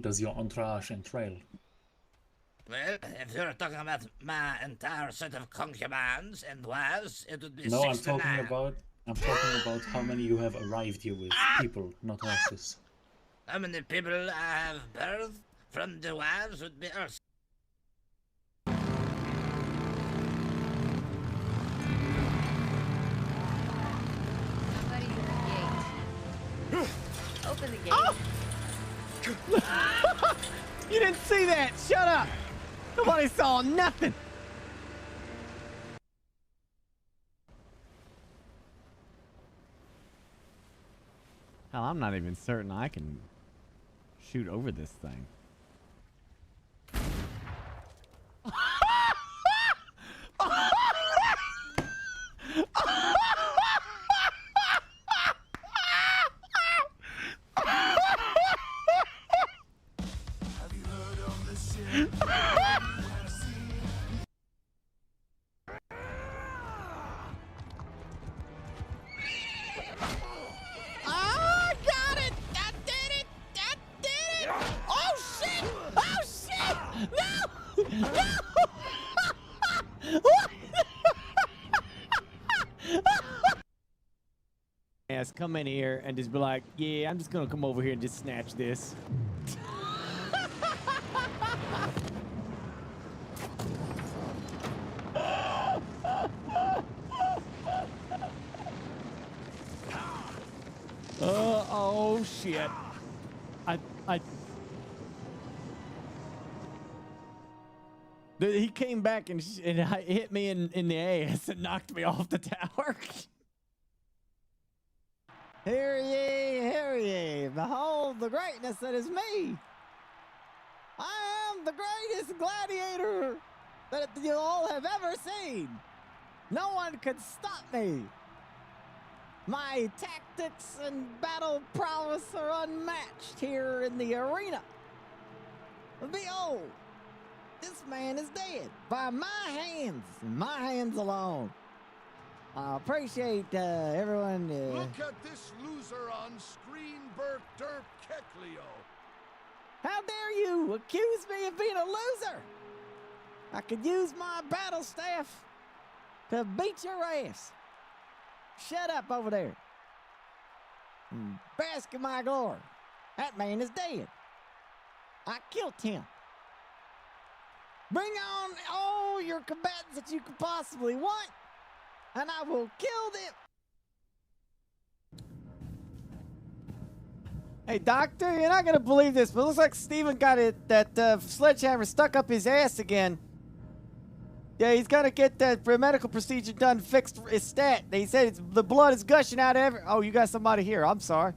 does your entourage entail? Well, if you're talking about my entire set of concubines and wives, it would be No, 6 I'm to talking 9. about how many you have arrived here with. People, not horses. How many people I have birthed from the wives would be us. Somebody to the gate. Open the gate. Oh! You didn't see that! Shut up! Nobody saw nothing! Hell, I'm not even certain I can shoot over this thing. Come in here and just be like, yeah, I'm just gonna come over here and just snatch this. Oh shit. He came back and hit me in the ass and knocked me off the tower. Hear ye, behold the greatness that is me. I am the greatest gladiator that you all have ever seen. No one could stop me. My tactics and battle prowess are unmatched here in the arena. Behold, this man is dead by my hands and my hands alone. I appreciate everyone. Look at this loser on screen, Burke Derp Keckleo. How dare you accuse me of being a loser? I could use my battle staff to beat your ass. Shut up over there. And bask in my glory. That man is dead. I killed him. Bring on all your combatants that you could possibly want, and I will kill them. Hey, Doctor, you're not gonna believe this, but it looks like Steven got that sledgehammer stuck up his ass again. Yeah, he's gotta get that medical procedure done, fixed his stat. He said the blood is gushing out every. Oh, you got somebody here. I'm sorry.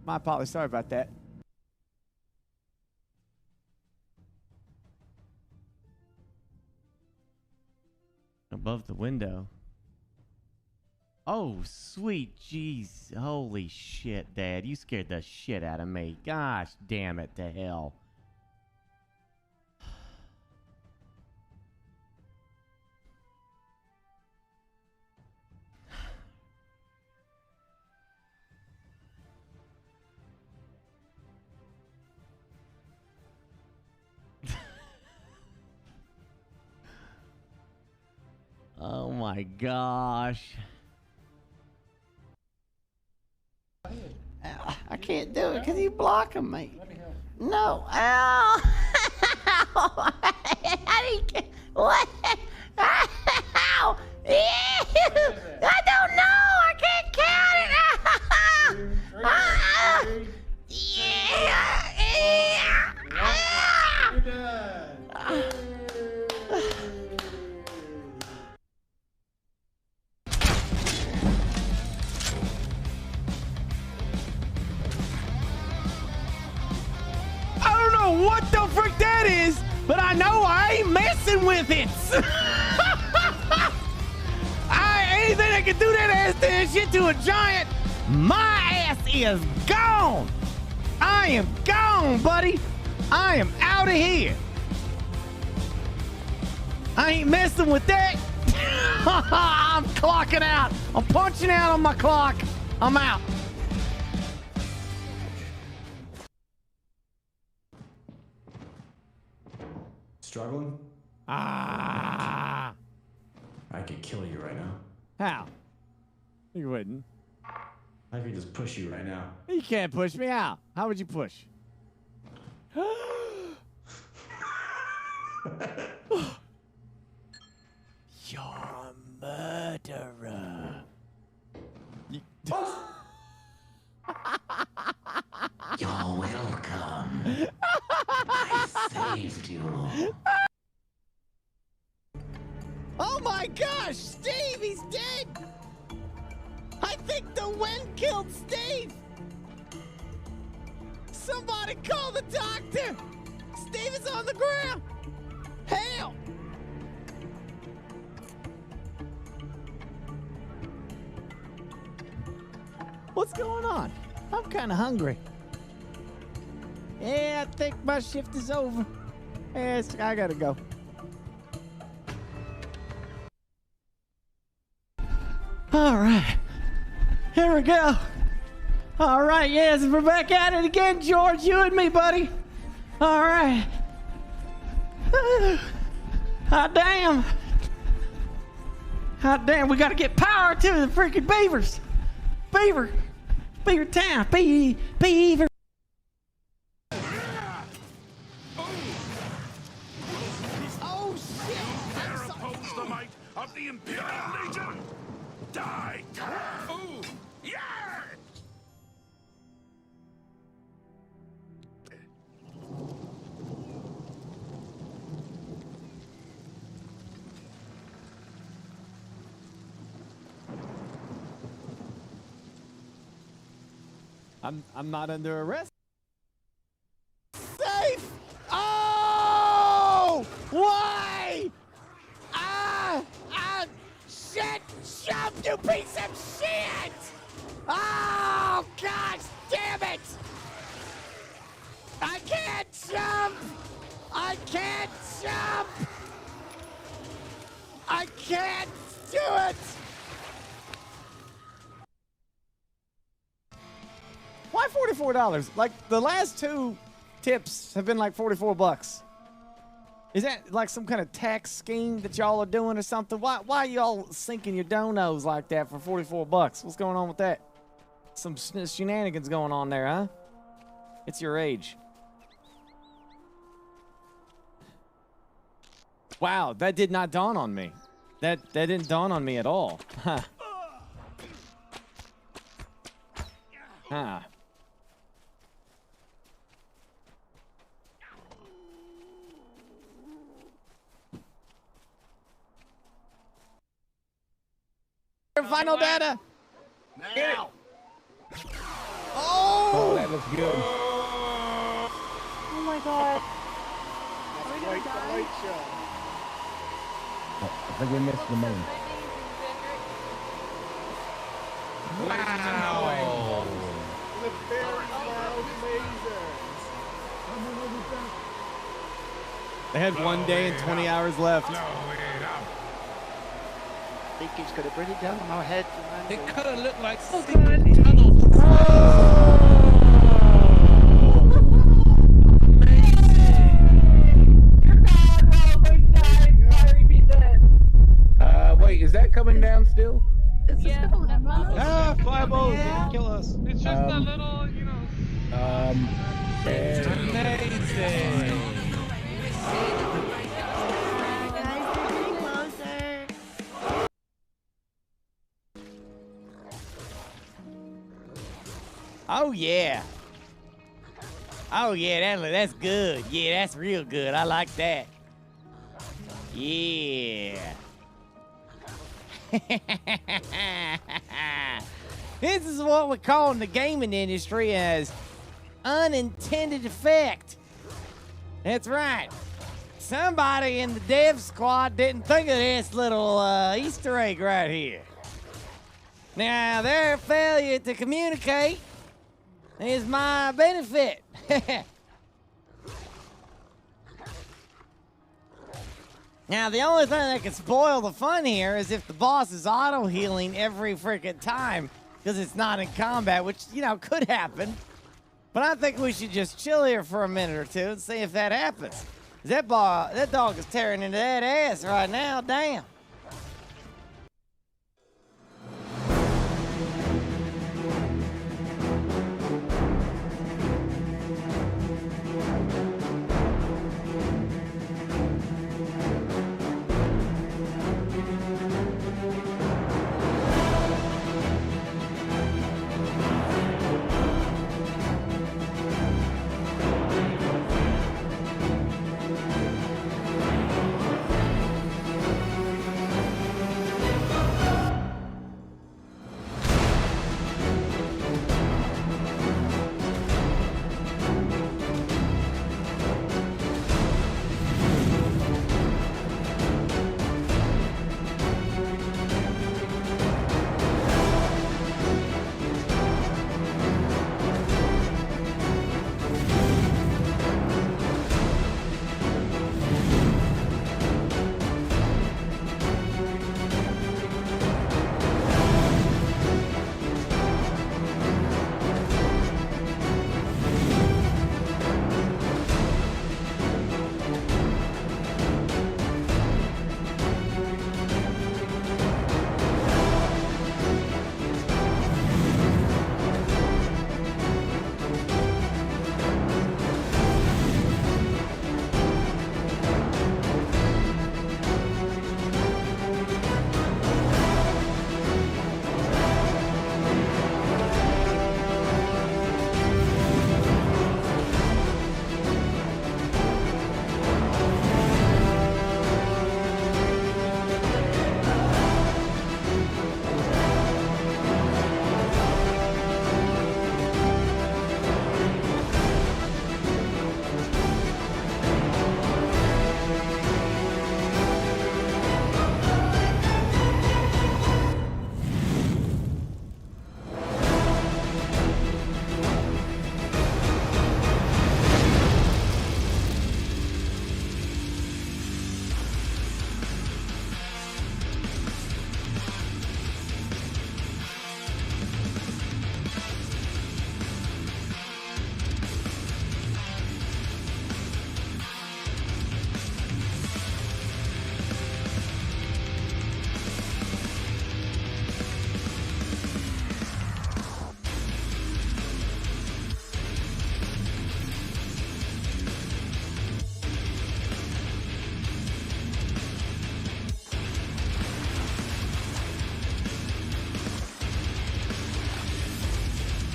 My apologies. Sorry about that. Above the window. Oh, sweet jeez. Holy shit, Dad. You scared the shit out of me. Gosh damn it to hell. Oh my gosh. Ow, I can't do it because he's blocking me. No. Ow. What? Ow. I don't know. I can't count it. I don't know what the frick that is, but I know I ain't messing with it. Anything that can do that ass damn shit to a giant, my ass is gone. I am gone, buddy. I am out of here. I ain't messing with that. I'm clocking out. I'm punching out on my clock. I'm out. Struggling? Ah! I could kill you right now. How? You wouldn't. I could just push you right now. You can't push me out. How would you push? You're a murderer. You're welcome. I saved you. Oh my gosh, Steve, he's dead! I think the wind killed Steve! Somebody call the doctor! Steve is on the ground! Help! What's going on? I'm kind of hungry. Yeah, I think my shift is over. Yes, I gotta go. All right. Here we go. All right, yes, we're back at it again, George. You and me, buddy. All right. Hot damn. Hot damn, we gotta get power to the freaking beavers. Beaver town. Beaver. Oh, shit. Dare oppose the might of the Imperial Legion? Die! Ooh! Yeah! I'm not under arrest. Safe! Oh! Why? Shit! Jump, you piece of shit! Oh, gosh damn it! I can't jump! I can't jump! I can't do it! Why $44? Like, the last two tips have been like 44 bucks. Is that like some kind of tax scheme that y'all are doing or something? Why y'all sinking your donos like that for 44 bucks? What's going on with that? Some shenanigans going on there, huh? It's your age. Wow, that did not dawn on me. That didn't dawn on me at all. Huh. Huh. Final data. Now! Oh! That looks good. Oh my god. That's quite the light show. I think we missed the main. Wow! The very loud lasers. They had 1 day and 20 hours left. I think he's going to bring it down on our heads. It kind of looked like Oh, single God. tunnels. Wait, is that coming down still? Yeah. Ah, fireballs, Yeah. kill us. It's just a little, you know. And Amazing. Oh yeah. Oh yeah, that's good. Yeah, that's real good. I like that. Yeah. This is what we call in the gaming industry as unintended effect. That's right. Somebody in the dev squad didn't think of this little Easter egg right here. Now, their failure to communicate is my benefit. Now, the only thing that can spoil the fun here is if the boss is auto-healing every freaking time because it's not in combat, which, you know, could happen. But I think we should just chill here for a minute or two and see if that happens. That dog is tearing into that ass right now. Damn.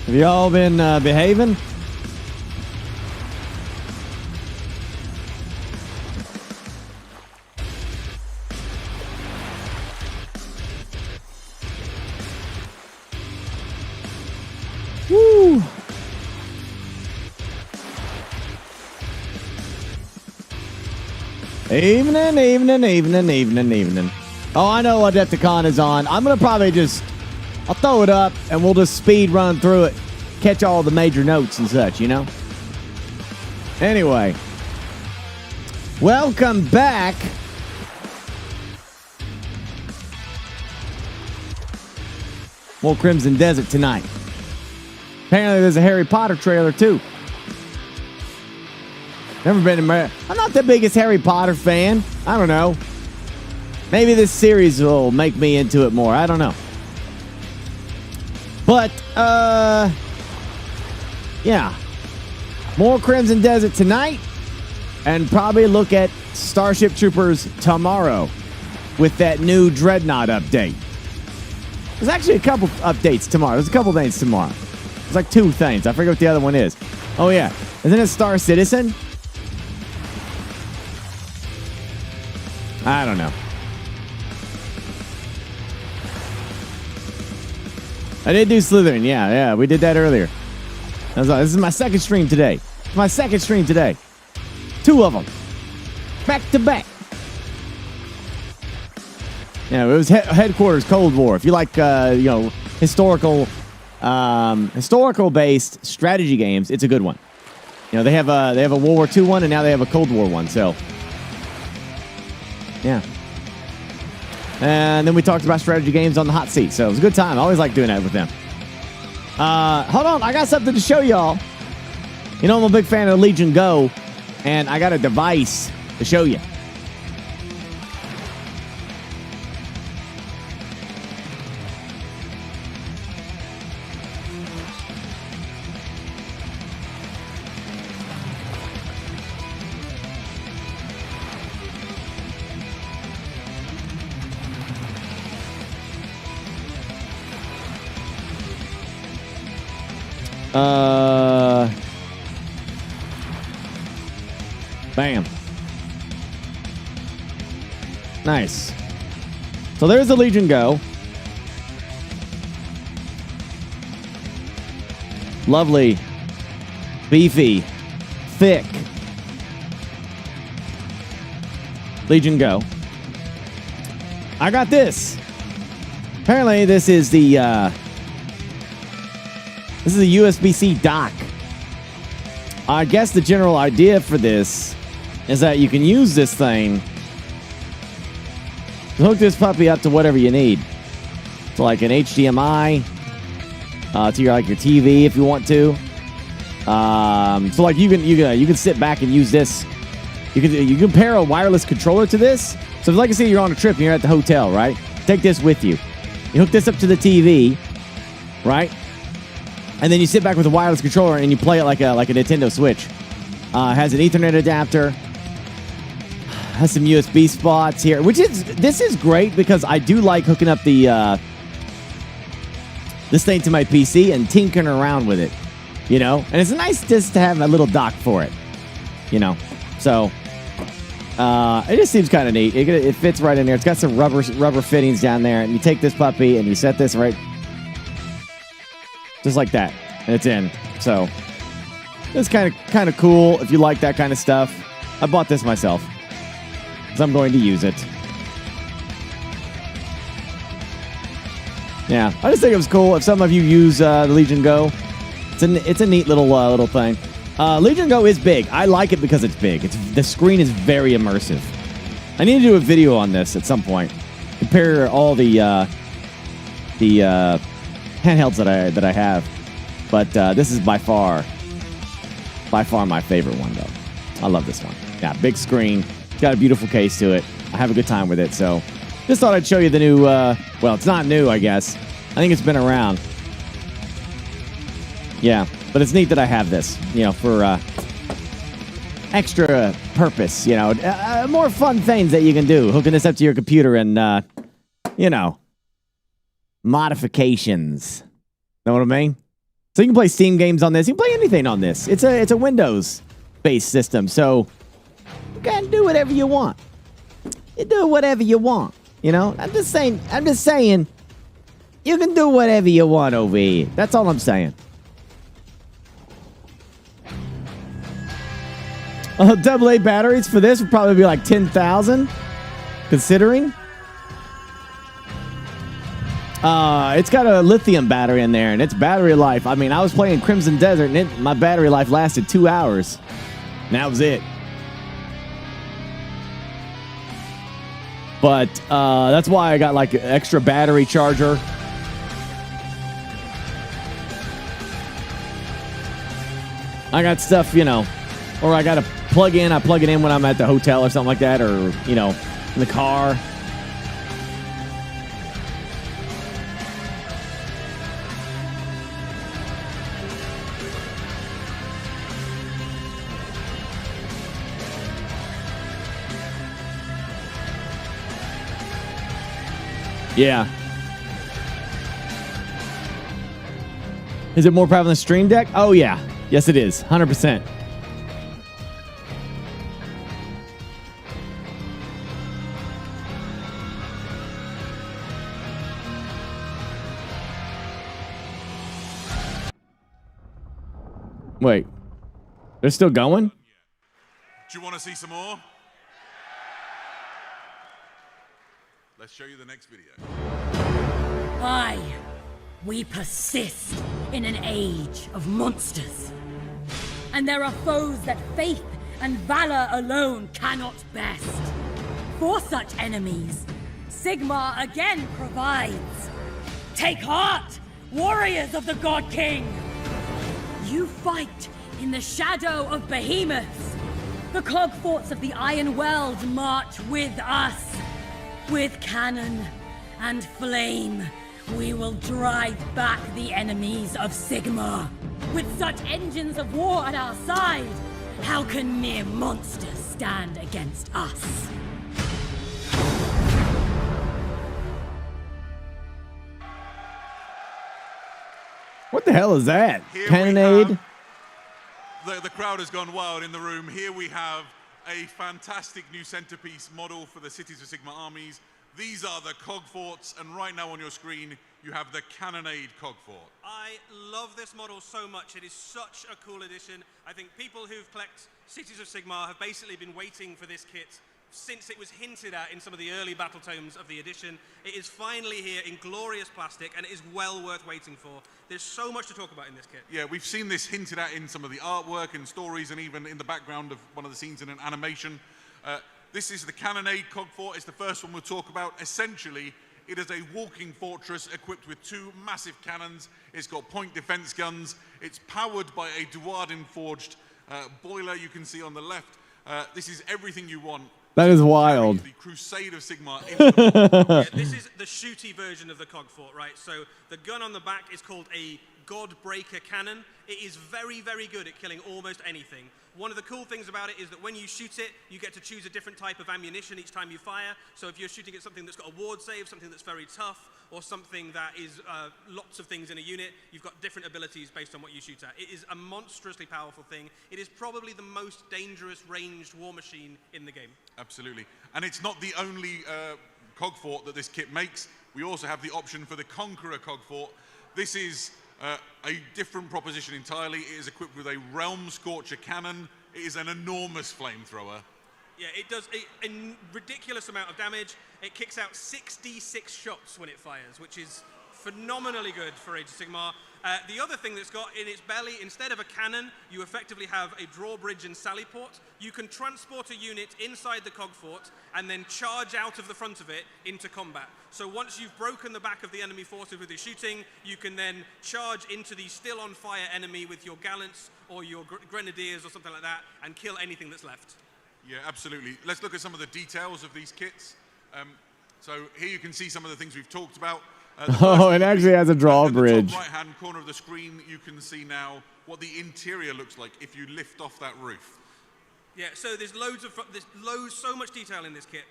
Have you all been behaving? Woo! Evening. Oh, I know Adepticon is on. I'm going to probably I'll throw it up, and we'll just speed run through it, catch all the major notes and such, you know? Anyway, welcome back. More Crimson Desert tonight. Apparently there's a Harry Potter trailer, too. Never been in I'm not the biggest Harry Potter fan. I don't know. Maybe this series will make me into it more. I don't know. But, yeah. More Crimson Desert tonight. And probably look at Starship Troopers tomorrow with that new Dreadnought update. There's actually a couple updates tomorrow. There's a couple things tomorrow. There's like 2 things. I forget what the other one is. Oh, yeah. Isn't it Star Citizen? I don't know. I did do Slytherin. Yeah. We did that earlier. This is my second stream today. 2 of them. Back to back. Yeah, it was Headquarters Cold War. If you like, historical-based strategy games, it's a good one. You know, they have a World War II one, and now they have a Cold War one. So, yeah. And then we talked about strategy games on the hot seat. So it was a good time. I always like doing that with them. Hold on. I got something to show y'all. You know, I'm a big fan of Legion Go. And I got a device to show you. Bam. Nice. So there's the Legion Go. Lovely. Beefy. Thick. Legion Go. I got this. Apparently this is the this is a USB-C dock. I guess the general idea for this is that you can use this thing to hook this puppy up to whatever you need. So like an HDMI, to your TV if you want to. So like you can sit back and use this. You can pair a wireless controller to this. So like I say, you're on a trip and you're at the hotel, right? Take this with you. You hook this up to the TV, right? And then you sit back with a wireless controller and you play it like a Nintendo Switch. Has an Ethernet adapter. Has some USB spots here, this is great because I do like hooking up the this thing to my PC and tinkering around with it, you know. And it's nice just to have a little dock for it, you know. So it just seems kind of neat. It fits right in there. It's got some rubber fittings down there, and you take this puppy and you set this right. Just like that, and it's in. So it's kind of cool if you like that kind of stuff. I bought this myself because I'm going to use it. Yeah, I just think it was cool. If some of you use the Legion Go, it's a neat little thing. Legion Go is big. I like it because it's big. The screen is very immersive. I need to do a video on this at some point. Compare all the handhelds that I have, but this is by far my favorite one though. I love this one. Yeah, big screen. It's got a beautiful case to it. I have a good time with it. So just thought I'd show you the new. Well, it's not new, I guess. I think it's been around. Yeah, but it's neat that I have this. You know, for extra purpose. You know, more fun things that you can do. Hooking this up to your computer and you know, modifications. Know what I mean? So you can play Steam games on this. You can play anything on this. It's a Windows-based system, so you can do whatever you want. You do whatever you want. You know? I'm just saying, you can do whatever you want over here. That's all I'm saying. AA batteries for this would probably be like 10,000, considering. It's got a lithium battery in there, and its battery life, I mean, I was playing Crimson Desert, and my battery life lasted 2 hours. And that was it. But that's why I got like an extra battery charger. I got stuff, you know, or I got to plug in. I plug it in when I'm at the hotel or something like that, or, you know, in the car. Yeah. Is it more powerful than the Stream Deck? Oh, yeah. Yes, it is. 100%. Wait. They're still going? Do you want to see some more? Let's show you the next video. Aye, we persist in an age of monsters. And there are foes that faith and valor alone cannot best. For such enemies, Sigmar again provides. Take heart, warriors of the God-King! You fight in the shadow of behemoths, The cogforts of the Iron World march with us. With cannon and flame, we will drive back the enemies of Sigmar. With such engines of war at our side, how can mere monsters stand against us? What the hell is that? Here Cannonade? The crowd has gone wild in the room. Here we have a fantastic new centerpiece model for the Cities of Sigmar armies. These are the cogforts, and right now on your screen, you have the Cannonade cogfort. I love this model so much. It is such a cool addition. I think people who've collected Cities of Sigmar have basically been waiting for this kit since it was hinted at in some of the early battle tomes of the edition. It is finally here in glorious plastic, and it is well worth waiting for. There's so much to talk about in this kit. Yeah, we've seen this hinted at in some of the artwork and stories, and even in the background of one of the scenes in an animation. This is the Cannonade cogfort. It's the first one we'll talk about. Essentially, it is a walking fortress equipped with 2 massive cannons. It's got point defense guns. It's powered by a Duardin forged boiler you can see on the left. This is everything you want. That is wild. The Crusade of Sigmar into the Yeah, this is the shooty version of the cogfort, right? So the gun on the back is called a Godbreaker cannon. It is very, very good at killing almost anything. One of the cool things about it is that when you shoot it, you get to choose a different type of ammunition each time you fire. So if you're shooting at something that's got a ward save, something that's very tough, or something that is lots of things in a unit, you've got different abilities based on what you shoot at. It is a monstrously powerful thing. It is probably the most dangerous ranged war machine in the game. Absolutely. And it's not the only cogfort that this kit makes. We also have the option for the Conqueror cogfort. This is a different proposition entirely. It is equipped with a Realm Scorcher cannon. It is an enormous flamethrower. Yeah, it does a ridiculous amount of damage. It kicks out 66 shots when it fires, which is phenomenally good for Age of Sigmar. The other thing that's got in its belly, instead of a cannon, you effectively have a drawbridge and sally port. You can transport a unit inside the cogfort and then charge out of the front of it into combat. So once you've broken the back of the enemy forces with your shooting, you can then charge into the still on fire enemy with your gallants or your grenadiers or something like that and kill anything that's left. Yeah, absolutely. Let's look at some of the details of these kits. So here you can see some of the things we've talked about. Oh, it actually has a drawbridge. In the top right-hand corner of the screen, you can see now what the interior looks like if you lift off that roof. Yeah, so there's so much detail in this kit.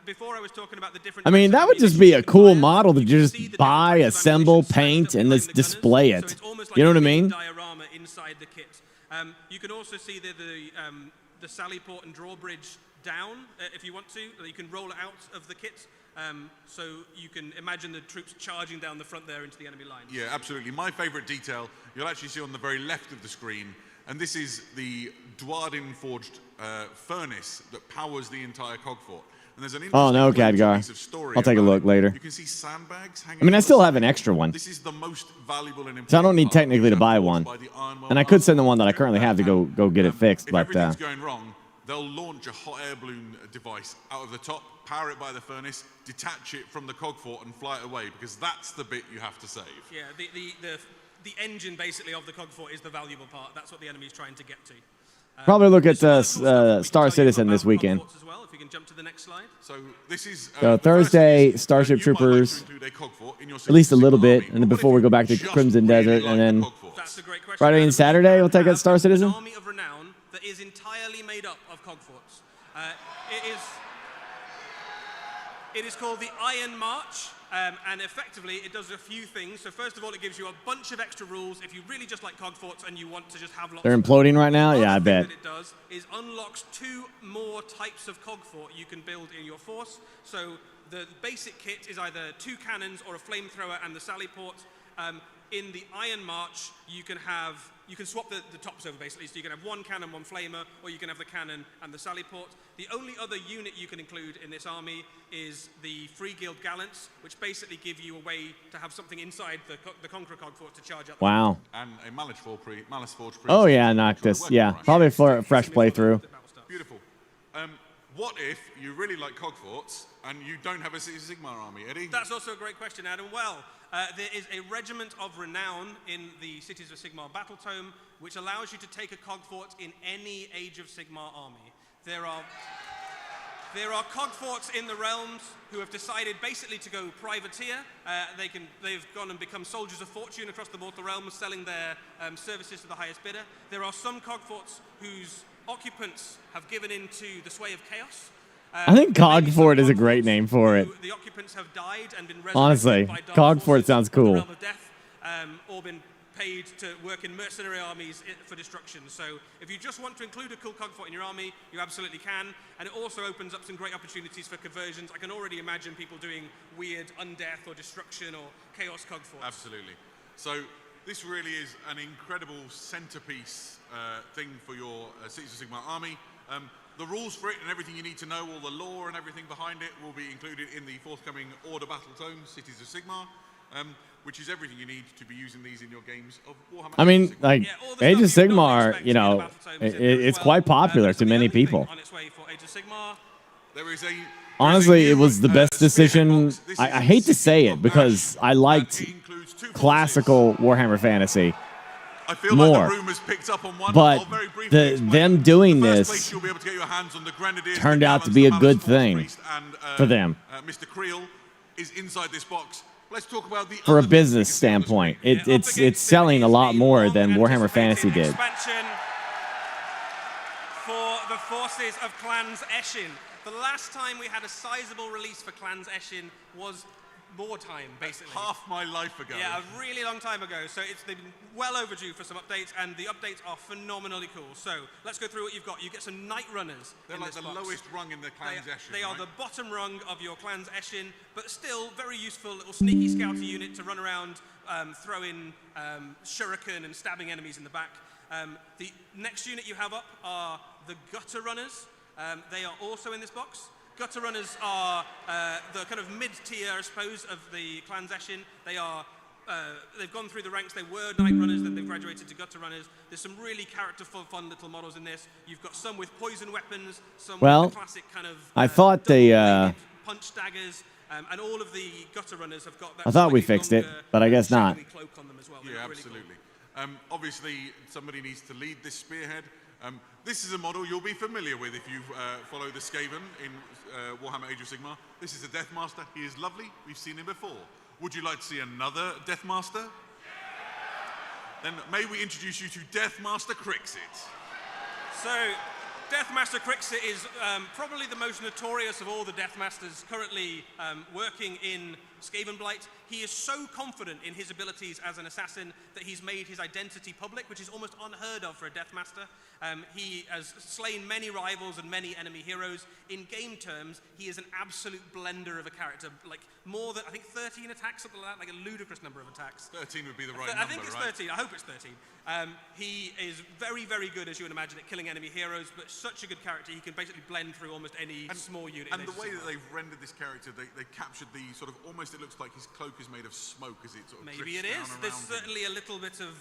Before I was talking about the different. I mean, that would just be a cool model to just buy, assemble, paint, and let's display it. You know what I mean? Diorama inside the kit. You can also see the sally port and drawbridge down if you want to. You can roll it out of the kit. So you can imagine the troops charging down the front there into the enemy line. Yeah, absolutely. My favorite detail, you'll actually see on the very left of the screen, and this is the Duardin forged furnace that powers the entire cogfort. And there's an interesting piece of story. I'll take a look later. You can see sandbags hanging. I mean, I still have an extra one. This is the most valuable and important. So I don't need technically to buy one. And I could send the one that I currently have to go get it fixed. But if everything's going wrong, they'll launch a hot air balloon device out of the top, power it by the furnace, detach it from the cogfort and fly it away, because that's the bit you have to save. Yeah, the engine basically of the cogfort is the valuable part. That's what the enemy's trying to get to. Probably look at Star Citizen this weekend. As well, if you can jump to the next slide. So this is Thursday, Starship Troopers, at least a little bit, and then before we go back to Crimson Desert, and then Friday and Saturday we'll take out Star Citizen. An army of renown that is entirely made up of cogforts. It is called the Iron March, and effectively it does a few things. So first of all, it gives you a bunch of extra rules if you really just like cogforts and you want to just have lots. They're imploding right now? Yeah, I bet. What it does is unlocks 2 more types of cogfort you can build in your force. So the basic kit is either 2 cannons or a flamethrower and the sally port. In the Iron March, you can swap the tops over basically, so you can have 1 cannon, 1 flamer, or you can have the cannon and the sally port. The only other unit you can include in this army is the Free Guild Gallants, which basically give you a way to have something inside the Conqueror cogfort to charge up. Wow. And a Malice Forge priest. Oh yeah, knock this. Yeah, probably for a fresh playthrough. Beautiful. What if you really like cogforts and you don't have a Cities of Sigmar army, Eddie? That's also a great question, Adam. Well, there is a regiment of renown in the Cities of Sigmar battle tome. which allows you to take a cog fort in any Age of Sigmar army. There are cog forts in the realms who have decided basically to go privateer. They've gone and become soldiers of fortune across the mortal realms, selling their services to the highest bidder. There are some cog forts whose occupants have given in to the sway of chaos. I think Cog Fort is a great name for it. The occupants have died and been Honestly, by dark Cog Fort forces sounds of the cool. realm of death, or been paid to work in mercenary armies for destruction. So if you just want to include a cool cog fort in your army, you absolutely can. And it also opens up some great opportunities for conversions. I can already imagine people doing weird undeath or destruction or chaos cog forts. Absolutely. So this really is an incredible centerpiece thing for your Cities of Sigmar army. The rules for it and everything you need to know, all the lore and everything behind it, will be included in the forthcoming Order Battle Tome, Cities of Sigmar, which is everything you need to be using these in your games of Warhammer. I mean, like, Age of Sigmar, you know, it's quite popular to many people. On its way for Age of Sigmar. There is Honestly, it was the best decision. I hate to say it because I liked classical Warhammer Fantasy I feel more, like the rumors picked up on one, but very briefly them doing the this first place you'll be able to get your hands on the Grenadiers, turned the out to Gallants, be the a good Balance thing Priest, and, for them. Mr. Creel is inside this box. Let's talk about the For a other business standpoint, it's selling a lot more than Warhammer Fantasy did. Expansion for the forces of Clans Eshin. The last time we had a sizable release for Clans Eshin was wartime, basically. Half my life ago. Yeah, a really long time ago. So they've been well overdue for some updates, and the updates are phenomenally cool. So let's go through what you've got. You get some Night Runners. They're like the lowest rung in the Clans Eshin. They are the bottom rung of your Clans Eshin, but still very useful little sneaky scouter unit to run around, throwing shuriken and stabbing enemies in the back. The next unit you have up are the Gutter Runners. They are also in this box. Gutter Runners are the kind of mid-tier, I suppose, of the Clans Eshin. They are, they've gone through the ranks. They were Night Runners, then they've graduated to Gutter Runners. There's some really characterful, fun little models in this. You've got some with poison weapons, some with the classic kind of I thought they punch daggers, and all of the Gutter Runners have got that. I thought we fixed it, but I guess not. Cloak on them as well. Yeah, absolutely. Obviously, somebody needs to lead this spearhead. This is a model you'll be familiar with if you follow the Skaven in Warhammer Age of Sigmar. This is a Deathmaster. He is lovely. We've seen him before. Would you like to see another Deathmaster? Then may we introduce you to Deathmaster Crixit. So, Deathmaster Crixit is probably the most notorious of all the Deathmasters currently working in Skaven Blight. He is so confident in his abilities as an assassin that he's made his identity public, which is almost unheard of for a Deathmaster. He has slain many rivals and many enemy heroes. In game terms, he is an absolute blender of a character, like more than, I think, 13 attacks, something like that, like a ludicrous number of attacks. 13 would be the right number, I think it's right? 13. I hope it's 13. He is very, very good, as you would imagine, at killing enemy heroes, but such a good character, he can basically blend through almost any small unit. And the way that they've rendered this character, they captured the sort of, almost it looks like his cloak is made of smoke as it sort of maybe it drifts is. down There's around certainly a little bit of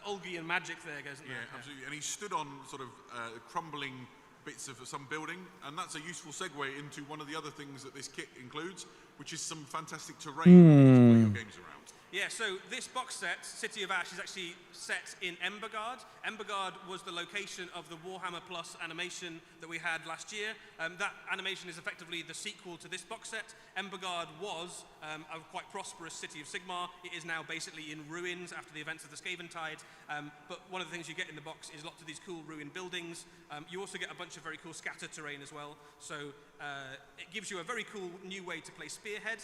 Olgian magic there, isn't there? Yeah, absolutely. And he stood on sort of crumbling bits of some building, and that's a useful segue into one of the other things that this kit includes, which is some fantastic terrain to play your games around. Yeah, so this box set, City of Ash, is actually set in Embergard. Embergard was the location of the Warhammer Plus animation that we had last year. That animation is effectively the sequel to this box set. Embergard was a quite prosperous city of Sigmar. It is now basically in ruins after the events of the Skaven Tide. But one of the things you get in the box is lots of these cool ruined buildings. You also get a bunch of very cool scatter terrain as well. So it gives you a very cool new way to play Spearhead.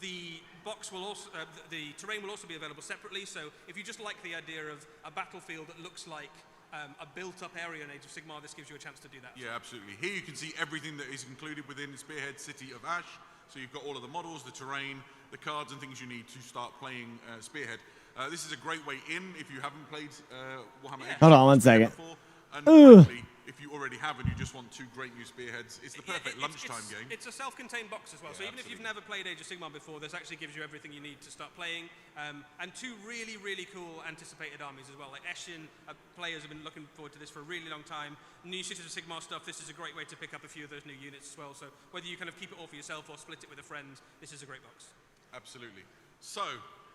The box will also, the terrain will also be available separately. So if you just like the idea of a battlefield that looks like a built-up area in Age of Sigmar, this gives you a chance to do that. Yeah, absolutely. Here you can see everything that is included within Spearhead City of Ash. So you've got all of the models, the terrain, the cards and things you need to start playing Spearhead. This is a great way in if you haven't played Warhammer Age of Sigmar. Hold on one second. Before. And frankly, if you already have and you just want two great new Spearheads, it's the perfect lunchtime game. It's a self-contained box as well, so even if you've never played Age of Sigmar before, this actually gives you everything you need to start playing. And two really, really cool anticipated armies as well. Like Eshin, players have been looking forward to this for a really long time. New Cities of Sigmar stuff, this is a great way to pick up a few of those new units as well. So whether you kind of keep it all for yourself or split it with a friend, this is a great box. Absolutely. So,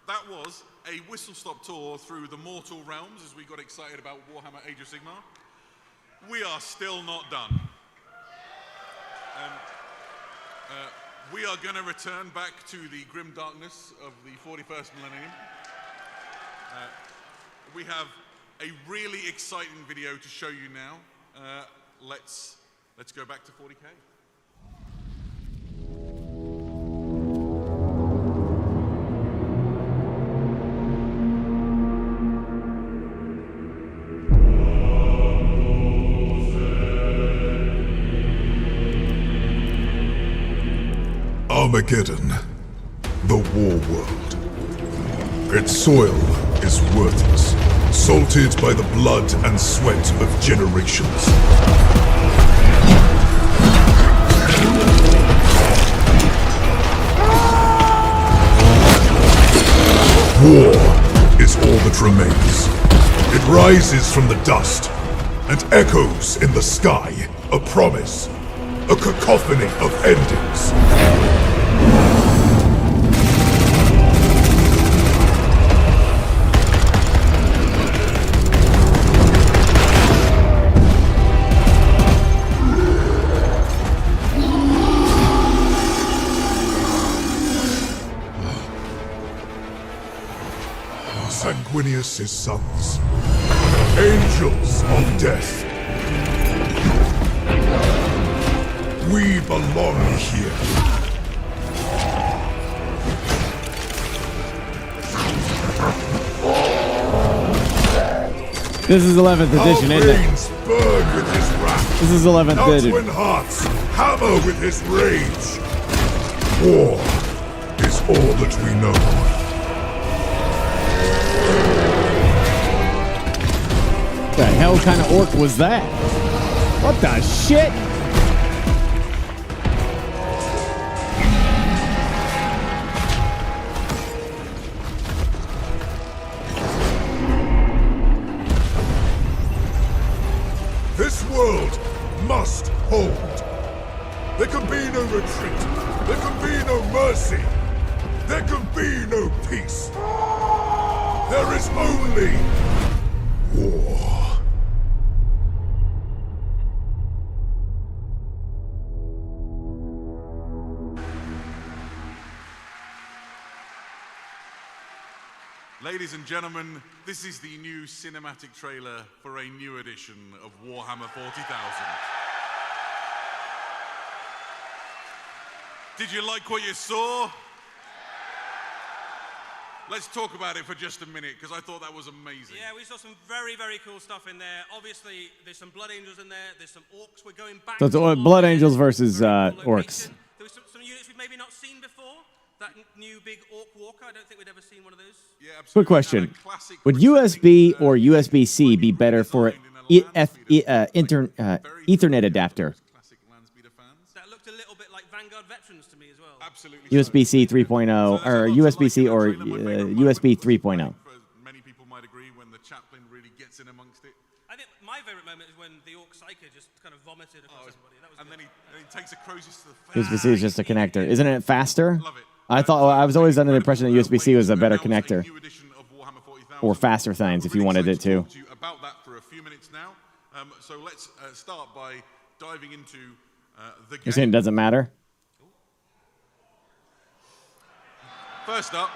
that was a whistle-stop tour through the mortal realms as we got excited about Warhammer Age of Sigmar. We are still not done. We are going to return back to the grim darkness of the 41st millennium. We have a really exciting video to show you now. Let's go back to 40K. Armageddon, the war world. Its soil is worthless, salted by the blood and sweat of generations. War is all that remains. It rises from the dust and echoes in the sky, a promise, a cacophony of endings. Sanguinius' sons, angels of death. We belong here. This is 11th edition, isn't it? Burn with his wrath. This is 11th Our edition. twin hearts hammer with his rage. War is all that we know. The hell kind of orc was that? What the shit? This world must hold. There can be no retreat. There can be no mercy. There can be no peace. There is only war. Ladies and gentlemen, this is the new cinematic trailer for a new edition of Warhammer 40,000. Did you like what you saw? Let's talk about it for just a minute, because I thought that was amazing. Yeah, we saw some very, very cool stuff in there. Obviously, there's some Blood Angels in there. There's some Orcs. We're going back So it's to Blood Angels versus orcs. There was some units we've maybe not seen before. That new big Orc Walker. I don't think we'd ever seen one of those. Yeah, absolutely. Quick question. Would USB or USB-C be better for an Ethernet adapter? That looked a little bit like Vanguard Veterans to me as well. Absolutely. USB-C 3.0 or USB-C or USB 3.0. Many people might agree when the chaplain really gets in amongst it. I think my favorite moment is when the Orc Psyker just kind of vomited across everybody. That was and good. then he takes a Croesus to the face. USB-C is just a connector. Isn't it faster? I was always under the impression that USB-C was a better connector. Or faster things if you wanted it to. About that for a few minutes now. So let's start by diving into the game. You're saying it doesn't matter? First up,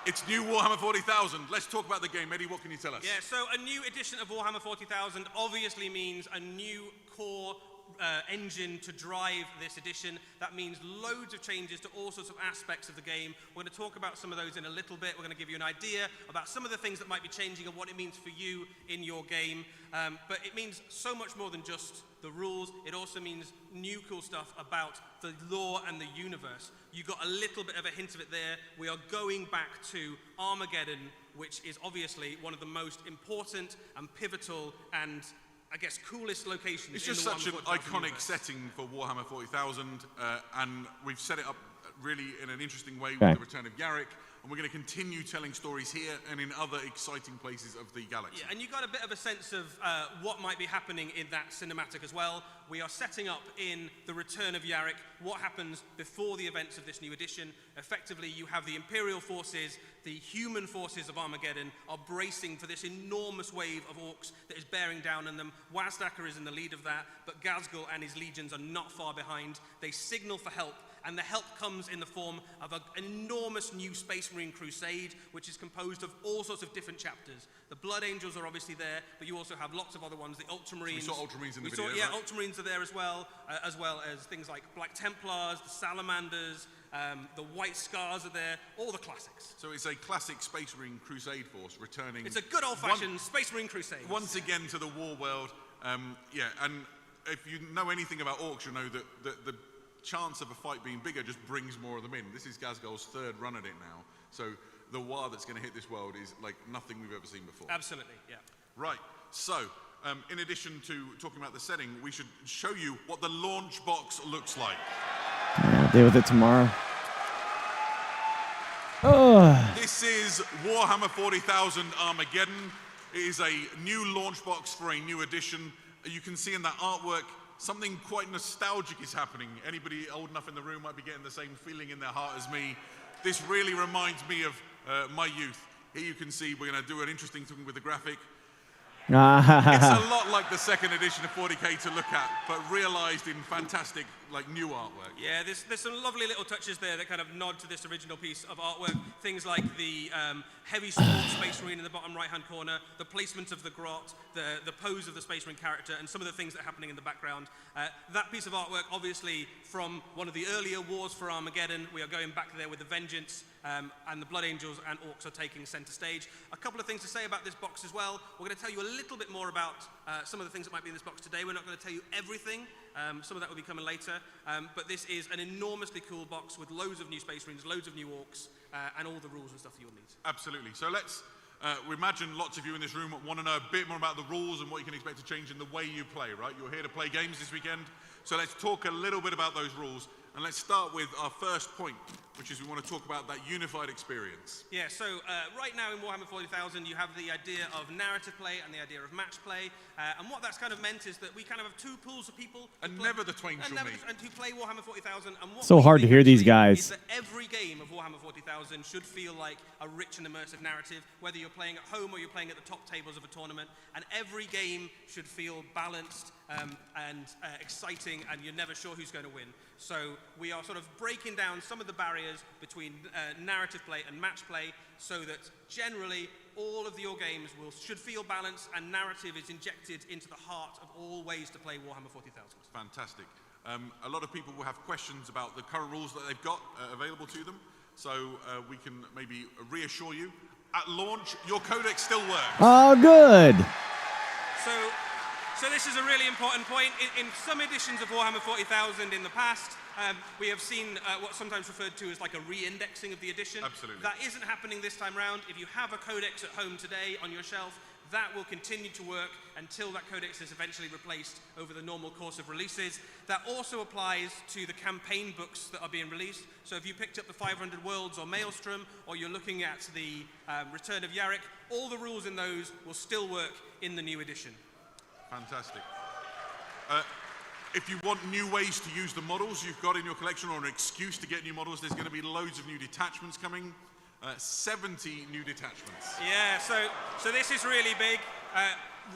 it's new Warhammer 40,000. Let's talk about the game. Eddie, what can you tell us? Yeah, so a new edition of Warhammer 40,000 obviously means a new core engine to drive this edition. That means loads of changes to all sorts of aspects of the game. We're going to talk about some of those in a little bit. We're going to give you an idea about some of the things that might be changing and what it means for you in your game. But it means so much more than just the rules. It also means new cool stuff about the lore and the universe. You got a little bit of a hint of it there. We are going back to Armageddon, which is obviously one of the most important and pivotal and I guess coolest locations. It's just such an iconic setting for Warhammer 40,000, and we've set it up really in an interesting way with the return of Yarrick. and we're going to continue telling stories here and in other exciting places of the galaxy. Yeah, and you got a bit of a sense of what might be happening in that cinematic as well. We are setting up in the Return of Yarrick what happens before the events of this new edition. Effectively, you have the Imperial forces, the human forces of Armageddon are bracing for this enormous wave of orcs that is bearing down on them. Wazdacker is in the lead of that, but Ghazghkull and his legions are not far behind. They signal for help, and the help comes in the form of an enormous new Space Marine crusade, which is composed of all sorts of different chapters. The Blood Angels are obviously there, but you also have lots of other ones. The Ultramarines. So we saw Ultramarines in the video, Yeah, right? Ultramarines are there as well as things like Black Templars, the Salamanders, the White Scars are there, all the classics. So it's a classic Space Marine crusade force returning. It's a good old-fashioned Space Marine crusade. Once again to the war world. Yeah, and if you know anything about orcs, you know that the chance of a fight being bigger just brings more of them in. This is Ghazghkull's third run at it now, so the war that's going to hit this world is like nothing we've ever seen before. Absolutely, yeah. Right, so in addition to talking about the setting, we should show you what the launch box looks like. I'll deal with it tomorrow. Oh. This is Warhammer 40,000 Armageddon. It is a new launch box for a new edition. You can see in that artwork something quite nostalgic is happening. Anybody old enough in the room might be getting the same feeling in their heart as me. This really reminds me of my youth. Here you can see we're going to do an interesting thing with the graphic. It's a lot like the second edition of 40k to look at, but realized in fantastic, like, new artwork. Yeah, there's some lovely little touches there that kind of nod to this original piece of artwork. Things like the heavy support Space Marine in the bottom right-hand corner, the placement of the grot, the pose of the Space Marine character, and some of the things that are happening in the background. That piece of artwork, obviously, from one of the earlier wars for Armageddon. We are going back there with the Vengeance, and the Blood Angels and Orcs are taking center stage. A couple of things to say about this box as well. We're going to tell you a little bit more about some of the things that might be in this box today. We're not going to tell you everything. Some of that will be coming later. But this is an enormously cool box with loads of new Space Marines, loads of new Orcs, and all the rules and stuff that you'll need. Absolutely. So let's, we imagine lots of you in this room want to know a bit more about the rules and what you can expect to change in the way you play, right? You're here to play games this weekend. So let's talk a little bit about those rules. And let's start with our first point, which is we want to talk about that unified experience. Yeah, so right now in Warhammer 40,000, you have the idea of narrative play and the idea of match play. And what that's kind of meant is that we kind of have two pools of people. And never the twain shall meet. And who play Warhammer 40,000. And what So hard to hear these guys. Is that every game of Warhammer 40,000 should feel like a rich and immersive narrative, whether you're playing at home or you're playing at the top tables of a tournament. And every game should feel balanced and exciting, and you're never sure who's going to win. So we are sort of breaking down some of the barriers between narrative play and match play, so that generally all of your games should feel balanced, and narrative is injected into the heart of all ways to play Warhammer 40,000. Fantastic. A lot of people will have questions about the current rules that they've got available to them, so we can maybe reassure you. At launch, your codex still works. Oh, good. So this is a really important point. In some editions of Warhammer 40,000 in the past, we have seen what's sometimes referred to as like a re-indexing of the edition. Absolutely. That isn't happening this time round. If you have a codex at home today on your shelf, that will continue to work until that codex is eventually replaced over the normal course of releases. That also applies to the campaign books that are being released. So if you picked up the 500 Worlds or Maelstrom, or you're looking at the Return of Yarrick, all the rules in those will still work in the new edition. Fantastic. If you want new ways to use the models you've got in your collection, or an excuse to get new models, there's going to be loads of new detachments coming. 70 new detachments. Yeah, so this is really big.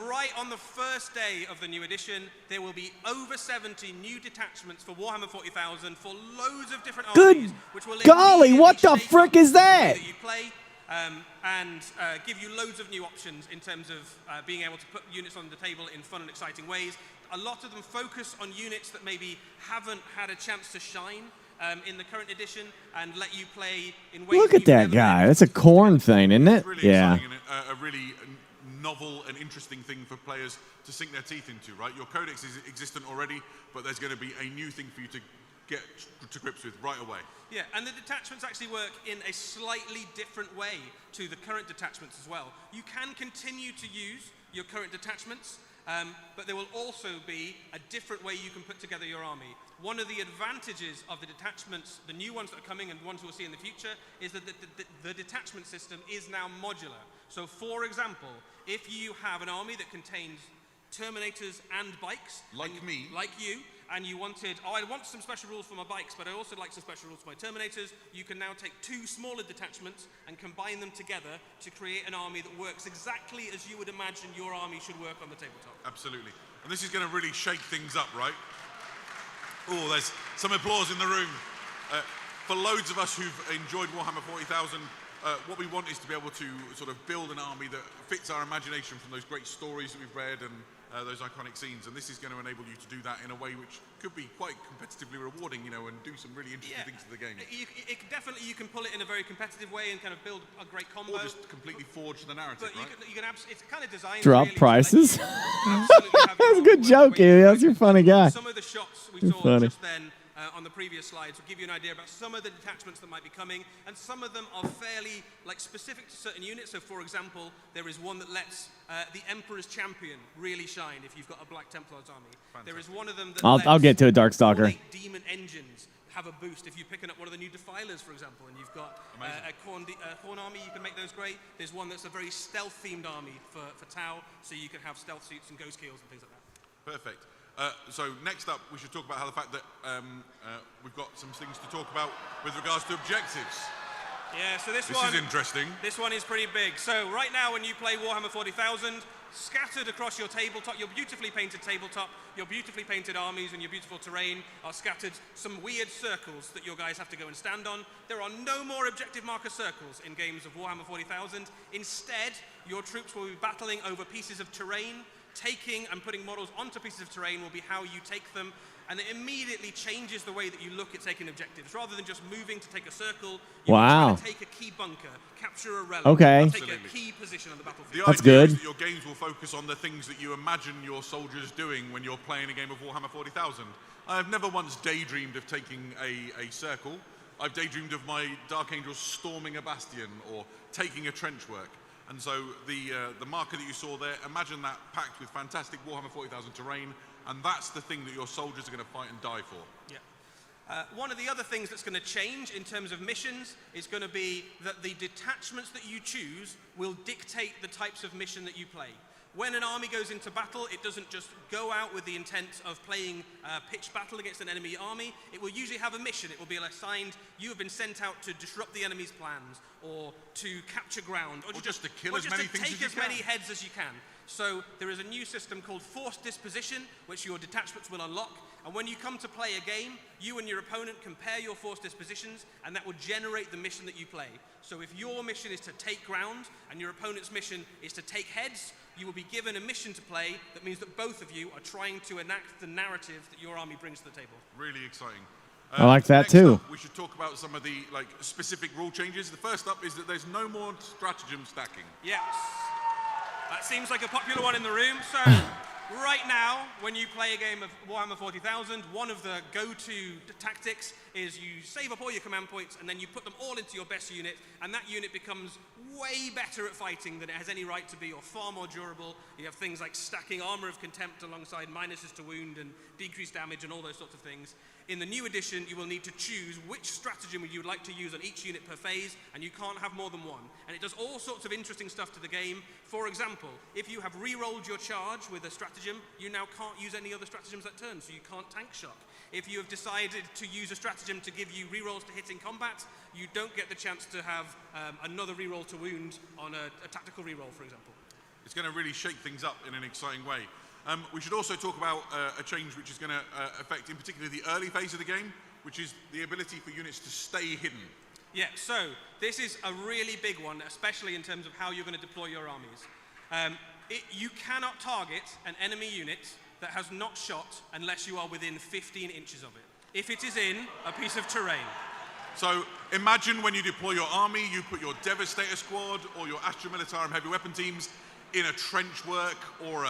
Right on the first day of the new edition, there will be over 70 new detachments for Warhammer 40,000 for loads of different armies, which will golly, what the frick is that? You play. And give you loads of new options in terms of being able to put units on the table in fun and exciting ways. A lot of them focus on units that maybe haven't had a chance to shine in the current edition, and let you play in ways. Look at that guy. That's a corn thing, isn't it? Really Yeah. exciting and a really novel and interesting thing for players to sink their teeth into, right? Your codex is existent already, but there's going to be a new thing for you to get to grips with right away. Yeah, and the detachments actually work in a slightly different way to the current detachments as well. You can continue to use your current detachments, but there will also be a different way you can put together your army. One of the advantages of the detachments, the new ones that are coming and ones we'll see in the future, is that the detachment system is now modular. So for example, if you have an army that contains Terminators and bikes, like you, and you wanted, I want some special rules for my bikes, but I also like some special rules for my Terminators, you can now take two smaller detachments and combine them together to create an army that works exactly as you would imagine your army should work on the tabletop. Absolutely. And this is going to really shake things up, right? Oh, there's some applause in the room. For loads of us who've enjoyed Warhammer 40,000, what we want is to be able to sort of build an army that fits our imagination from those great stories that we've read and those iconic scenes, and this is going to enable you to do that in a way which could be quite competitively rewarding, you know, and do some really interesting things to the game. You can pull it in a very competitive way and kind of build a great combo. Or just completely forge the narrative, but right? it's kind of designed Drop really prices? That's a good joke, Ian. That's your funny guy. Some of the shots we saw just then on the previous slides will give you an idea about some of the detachments that might be coming, and some of them are fairly specific to certain units. So for example, there is one that lets the Emperor's Champion really shine if you've got a Black Templar's army. Fantastic. There is one of them that I'll get to a Darkstalker. Demon Engines have a boost if you're picking up one of the new Defilers, for example, and you've got a Khorne army, you can make those great. There's one that's a very stealth-themed army for Tau, so you can have stealth suits and ghost kills and things like that. Perfect. So next up, we should talk about how the fact that we've got some things to talk about with regards to objectives. Yeah, so this is interesting. This one is pretty big. So right now, when you play Warhammer 40,000, scattered across your tabletop, your beautifully painted tabletop, your beautifully painted armies and your beautiful terrain are scattered some weird circles that your guys have to go and stand on. There are no more objective marker circles in games of Warhammer 40,000. Instead, your troops will be battling over pieces of terrain. Taking and putting models onto pieces of terrain will be how you take them, and it immediately changes the way that you look at taking objectives. Rather than just moving to take a circle, you try to take a key bunker, capture a relic, take a key position on the battlefield. The idea is that your games will focus on the things that you imagine your soldiers doing when you're playing a game of Warhammer 40,000. I have never once daydreamed of taking a circle. I've daydreamed of my Dark Angels storming a bastion or taking a trench work. And so the marker that you saw there, imagine that packed with fantastic Warhammer 40,000 terrain, and that's the thing that your soldiers are going to fight and die for. Yeah. One of the other things that's going to change in terms of missions is going to be that the detachments that you choose will dictate the types of mission that you play. When an army goes into battle, it doesn't just go out with the intent of playing pitched battle against an enemy army. It will usually have a mission. It will be assigned, you have been sent out to disrupt the enemy's plans, or to capture ground, or just to kill as many things as you can. Take as many heads as you can. So there is a new system called Forced Disposition, which your detachments will unlock. And when you come to play a game, you and your opponent compare your forced dispositions, and that will generate the mission that you play. So if your mission is to take ground, and your opponent's mission is to take heads, you will be given a mission to play that means that both of you are trying to enact the narrative that your army brings to the table. Really exciting. I like that too. Up, we should talk about some of the specific rule changes. The first up is that there's no more stratagem stacking. Yes. That seems like a popular one in the room. So right now, when you play a game of Warhammer 40,000, one of the go-to tactics is you save up all your command points and then you put them all into your best unit, and that unit becomes way better at fighting than it has any right to be, or far more durable. You have things like stacking Armor of Contempt alongside minuses to wound and decreased damage and all those sorts of things. In the new edition, you will need to choose which stratagem you would like to use on each unit per phase, and you can't have more than one. And it does all sorts of interesting stuff to the game. For example, if you have re-rolled your charge with a stratagem, you now can't use any other stratagems that turn, so you can't tank shock. If you have decided to use a stratagem to give you re-rolls to hit in combat, you don't get the chance to have another re-roll to wound on a tactical re-roll, for example. It's going to really shake things up in an exciting way. We should also talk about a change which is going to affect, in particular, the early phase of the game, which is the ability for units to stay hidden. Yeah, so this is a really big one, especially in terms of how you're going to deploy your armies. You cannot target an enemy unit that has not shot unless you are within 15 inches of it, if it is in a piece of terrain. So imagine when you deploy your army, you put your Devastator squad or your Astra Militarum heavy weapon teams in a trench work or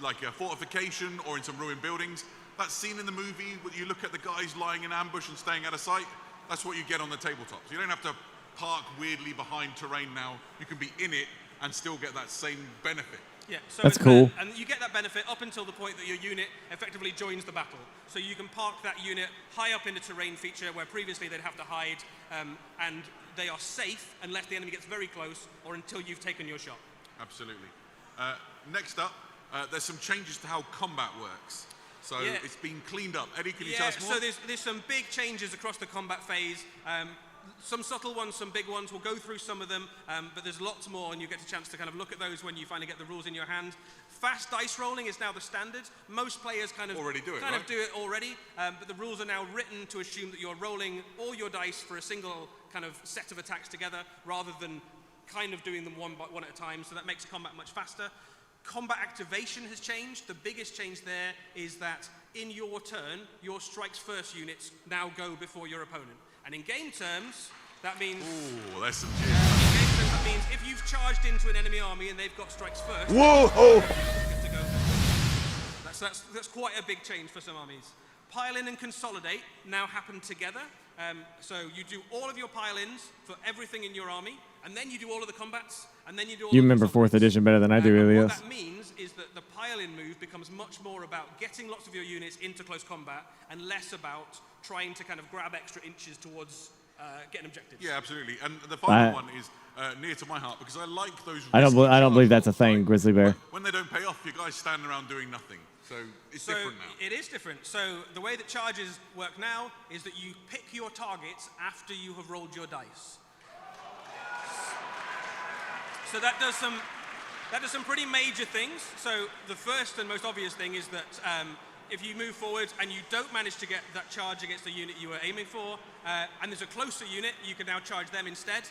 like a fortification or in some ruined buildings. That scene in the movie where you look at the guys lying in ambush and staying out of sight, that's what you get on the tabletop. So you don't have to park weirdly behind terrain now. You can be in it and still get that same benefit. Yeah, so That's cool. And you get that benefit up until the point that your unit effectively joins the battle. So you can park that unit high up in the terrain feature where previously they'd have to hide, and they are safe unless the enemy gets very close or until you've taken your shot. Absolutely. Next up, there's some changes to how combat works. So it's been cleaned up. Eddie, can you tell us more? So there's some big changes across the combat phase. Some subtle ones, some big ones. We'll go through some of them, but there's lots more, and you get a chance to kind of look at those when you finally get the rules in your hand. Fast dice rolling is now the standard. Most players kind of already do it, but the rules are now written to assume that you're rolling all your dice for a single kind of set of attacks together, rather than kind of doing them one at a time. So that makes combat much faster. Combat activation has changed. The biggest change there is that in your turn, your strikes first units now go before your opponent. And in game terms, that means... Ooh, that's some shit. In game terms, that means if you've charged into an enemy army and they've got strikes first... Whoa! Get to go. That's quite a big change for some armies. Pile-in and consolidate now happen together. So you do all of your pile-ins for everything in your army, and then you do all of the combats, and then you do all You of remember the 4th edition better than I do, What Elias. that means is that the pile-in move becomes much more about getting lots of your units into close combat and less about trying to kind of grab extra inches towards getting objectives. Yeah, absolutely. And the final one is near to my heart because I like those. I don't believe that's a thing, Grizzly Bear. When they don't pay off, you guys standing around doing nothing. So it's different now. It is different. So the way that charges work now is that you pick your targets after you have rolled your dice. So that does some pretty major things. So the first and most obvious thing is that if you move forward and you don't manage to get that charge against the unit you were aiming for, and there's a closer unit, you can now charge them instead.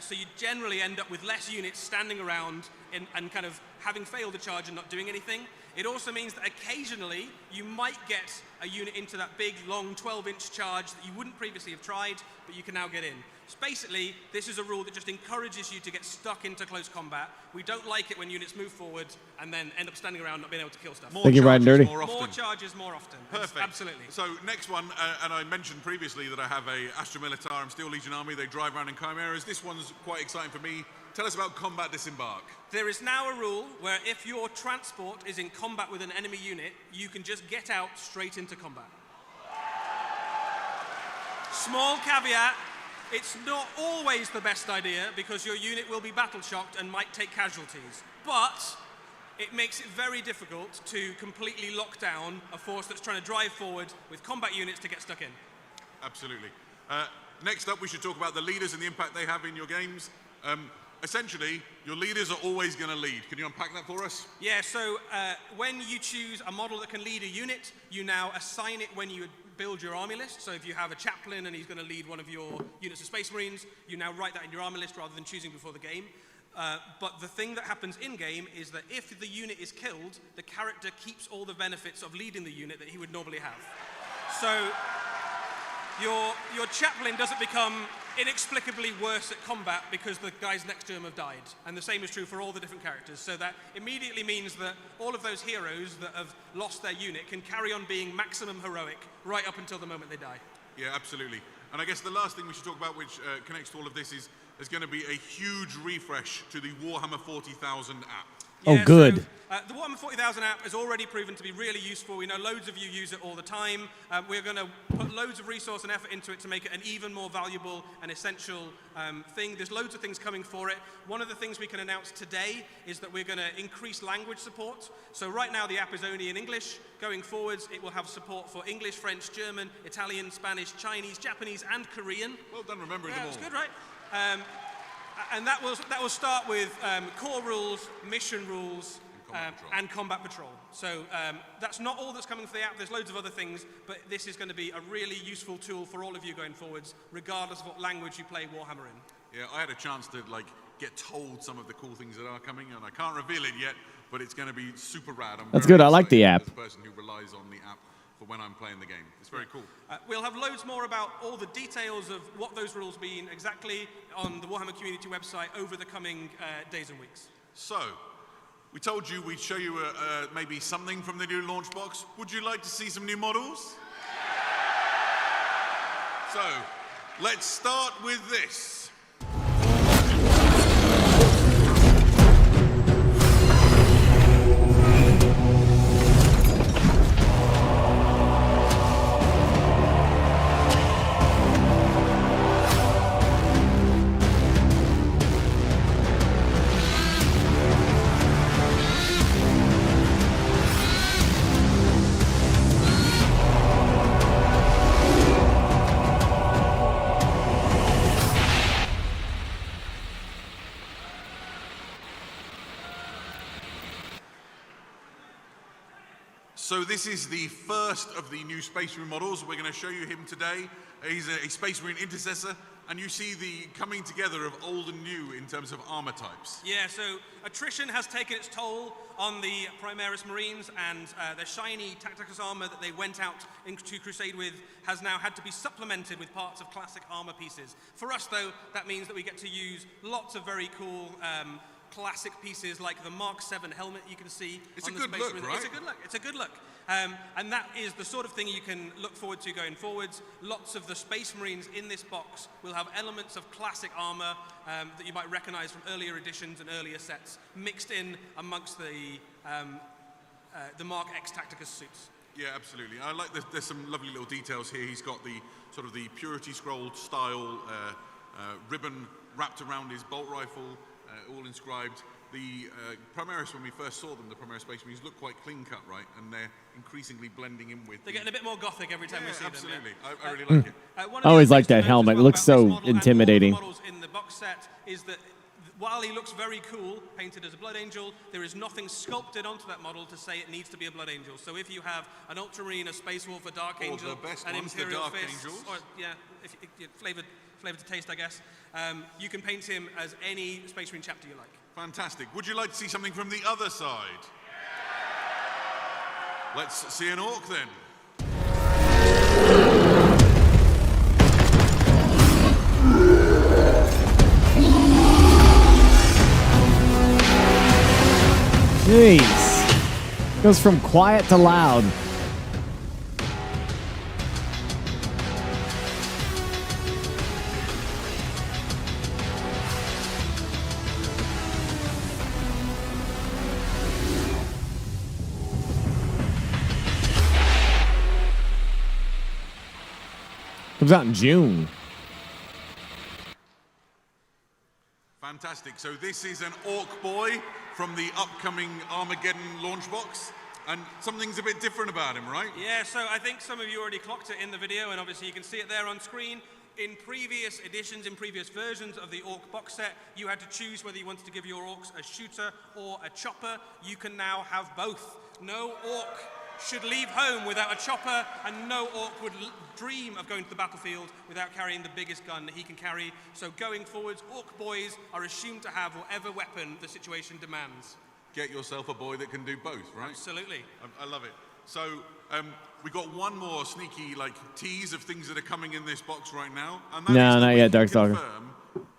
So you generally end up with less units standing around and kind of having failed a charge and not doing anything. It also means that occasionally you might get a unit into that big, long 12-inch charge that you wouldn't previously have tried, but you can now get in. So basically, this is a rule that just encourages you to get stuck into close combat. We don't like it when units move forward and then end up standing around not being able to kill stuff. More charges More often. Perfect. Absolutely. So next one, and I mentioned previously that I have a Astra Militarum Steel Legion army. They drive around in chimeras. This one's quite exciting for me. Tell us about combat disembark. There is now a rule where if your transport is in combat with an enemy unit, you can just get out straight into combat. Small caveat, it's not always the best idea because your unit will be battle shocked and might take casualties. But it makes it very difficult to completely lock down a force that's trying to drive forward with combat units to get stuck in. Absolutely. Next up, we should talk about the leaders and the impact they have in your games. Essentially, your leaders are always going to lead. Can you unpack that for us? Yeah, so when you choose a model that can lead a unit, you now assign it when you build your army list. So if you have a chaplain and he's going to lead one of your units of Space Marines, you now write that in your army list rather than choosing before the game. But the thing that happens in-game is that if the unit is killed, the character keeps all the benefits of leading the unit that he would normally have. So your chaplain doesn't become inexplicably worse at combat because the guys next to him have died. And the same is true for all the different characters. So that immediately means that all of those heroes that have lost their unit can carry on being maximum heroic right up until the moment they die. Yeah, absolutely. And I guess the last thing we should talk about, which connects to all of this, is there's going to be a huge refresh to the Warhammer 40,000 app. Oh, good. So, the Warhammer 40,000 app has already proven to be really useful. We know loads of you use it all the time. We're going to put loads of resource and effort into it to make it an even more valuable and essential thing. There's loads of things coming for it. One of the things we can announce today is that we're going to increase language support. So right now the app is only in English. Going forwards, it will have support for English, French, German, Italian, Spanish, Chinese, Japanese, and Korean. Well done remembering them all. That's good, right? And that will start with core rules, mission rules, and combat patrol. So that's not all that's coming for the app. There's loads of other things, but this is going to be a really useful tool for all of you going forwards, regardless of what language you play Warhammer in. Yeah, I had a chance to get told some of the cool things that are coming, and I can't reveal it yet, but it's going to be super rad. That's good. I like the app. As a person who relies on the app for when I'm playing the game. It's very cool. We'll have loads more about all the details of what those rules mean exactly on the Warhammer community website over the coming days and weeks. So, we told you we'd show you maybe something from the new launch box. Would you like to see some new models? So, let's start with this. So this is the first of the new Space Marine models. We're going to show you him today. He's a Space Marine intercessor, and you see the coming together of old and new in terms of armor types. Yeah, so attrition has taken its toll on the Primaris Marines, and their shiny Tacticus armor that they went out into Crusade with has now had to be supplemented with parts of classic armor pieces. For us, though, that means that we get to use lots of very cool classic pieces like the Mark 7 helmet you can see. It's on a the good Space look, Marine. right? It's a good look. It's a good look. And that is the sort of thing you can look forward to going forwards. Lots of the Space Marines in this box will have elements of classic armor that you might recognize from earlier editions and earlier sets, mixed in amongst the Mark X Tacticus suits. Yeah, absolutely. I like there's some lovely little details here. He's got the sort of the Purity Scroll style ribbon wrapped around his bolt rifle, all inscribed. The Primaris, when we first saw them, the Primaris Space Marines look quite clean cut, right? And they're increasingly blending in with. They're getting a bit more gothic every time we see absolutely. them. I really like it. I always like that helmet. It looks so intimidating. One of the models in the box set is that while he looks very cool, painted as a Blood Angel, there is nothing sculpted onto that model to say it needs to be a Blood Angel. So if you have an Ultramarine, a Space Wolf, a Dark Angel, an Imperial Fist, or flavored to taste, I guess, you can paint him as any Space Marine chapter you like. Fantastic. Would you like to see something from the other side? Let's see an orc then. Jeez. Goes from quiet to loud. Comes out in June. Fantastic. So this is an orc boy from the upcoming Armageddon launch box. And something's a bit different about him, right? Yeah, so I think some of you already clocked it in the video, and obviously you can see it there on screen. In previous editions, in previous versions of the Orc box set, you had to choose whether you wanted to give your orcs a shooter or a chopper. You can now have both. No orc should leave home without a chopper, and no orc would dream of going to the battlefield without carrying the biggest gun that he can carry. So going forwards, orc boys are assumed to have whatever weapon the situation demands. Get yourself a boy that can do both, right? Absolutely. I love it. So we got one more sneaky tease of things that are coming in this box right now. And that No, is not yet, Darkstalker. Confirm,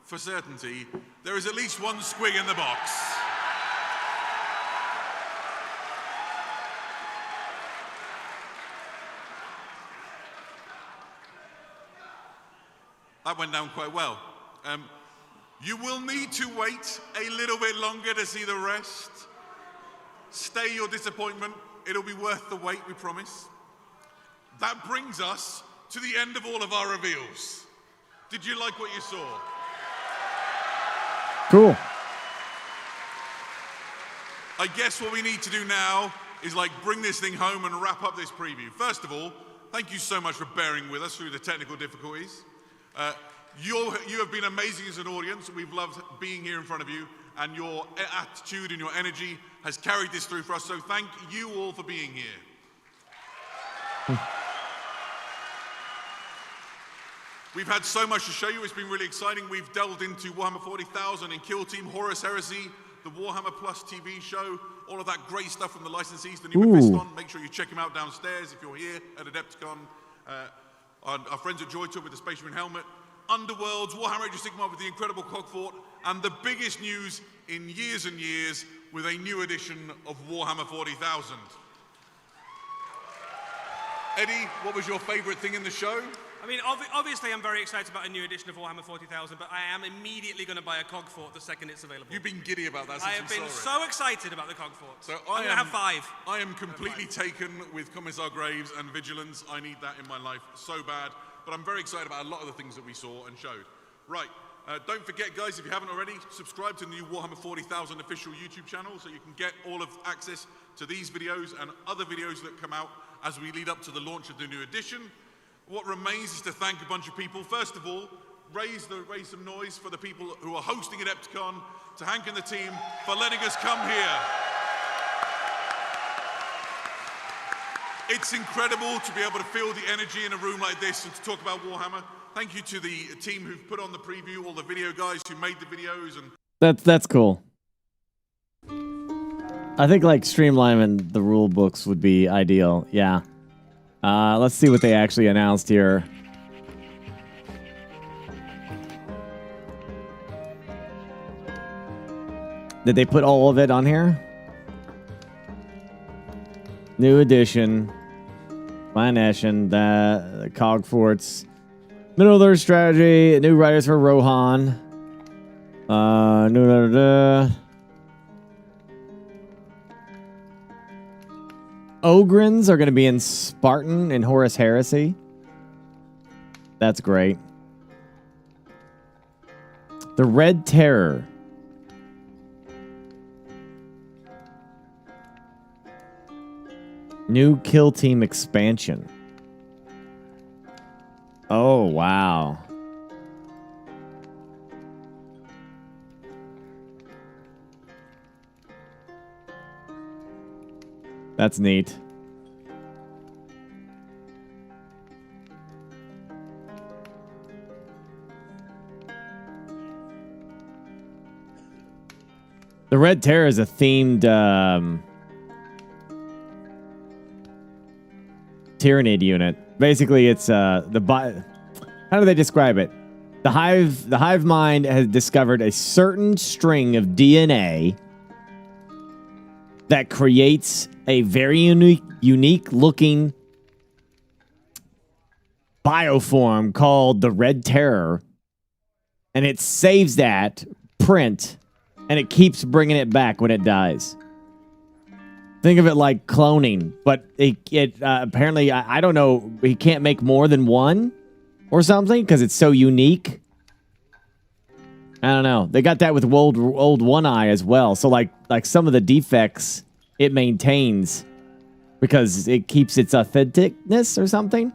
for certainty, there is at least one squig in the box. That went down quite well. You will need to wait a little bit longer to see the rest. Stay your disappointment. It'll be worth the wait, we promise. That brings us to the end of all of our reveals. Did you like what you saw? Cool. I guess what we need to do now is bring this thing home and wrap up this preview. First of all, thank you so much for bearing with us through the technical difficulties. You have been amazing as an audience. We've loved being here in front of you, and your attitude and your energy has carried this through for us, so thank you all for being here. We've had so much to show you. It's been really exciting. We've delved into Warhammer 40,000 and Kill Team, Horus Heresy, the Warhammer Plus TV show, all of that great stuff from the licensees, the new Mephiston. Make sure you check them out downstairs if you're here at Adepticon. Our friends at Joy Tour with the Space Marine helmet, Underworlds, Warhammer Age of Sigmar with the incredible Cogfort, and the biggest news in years and years with a new edition of Warhammer 40,000. Eddie, what was your favorite thing in the show? I mean, obviously I'm very excited about a new edition of Warhammer 40,000, but I am immediately going to buy a Cogfort the second it's available. You've been giddy about that since I have been so excited about the Cogfort. So I'm going to have 5. I am completely taken with Commissar Graves and Vigilance. I need that in my life so bad. But I'm very excited about a lot of the things that we saw and showed. Right, don't forget, guys, if you haven't already, subscribe to the new Warhammer 40,000 official YouTube channel so you can get all of access to these videos and other videos that come out as we lead up to the launch of the new edition. What remains is to thank a bunch of people. First of all, raise some noise for the people who are hosting Adepticon, to Hank and the team for letting us come here. It's incredible to be able to feel the energy in a room like this and to talk about Warhammer. Thank you to the team who've put on the preview, all the video guys who made the videos, and That's cool. I think like streamlining the rule books would be ideal. Yeah. Let's see what they actually announced here. Did they put all of it on here? New edition. Fine Nation. The Cog Forts. Middle of their strategy. New writers for Rohan. Ogrins are going to be in Spartan and Horus Heresy. That's great. The Red Terror. New Kill Team expansion. Oh, wow. That's neat. The Red Terror is a themed Tyrannid unit. Basically, it's how do they describe it? The hive mind has discovered a certain string of DNA that creates a very unique looking bioform called the Red Terror, and it saves that print, and it keeps bringing it back when it dies. Think of it like cloning, but it apparently, I don't know, he can't make more than one or something because it's so unique. I don't know. They got that with old One Eye as well. So like some of the defects it maintains because it keeps its authenticness or something.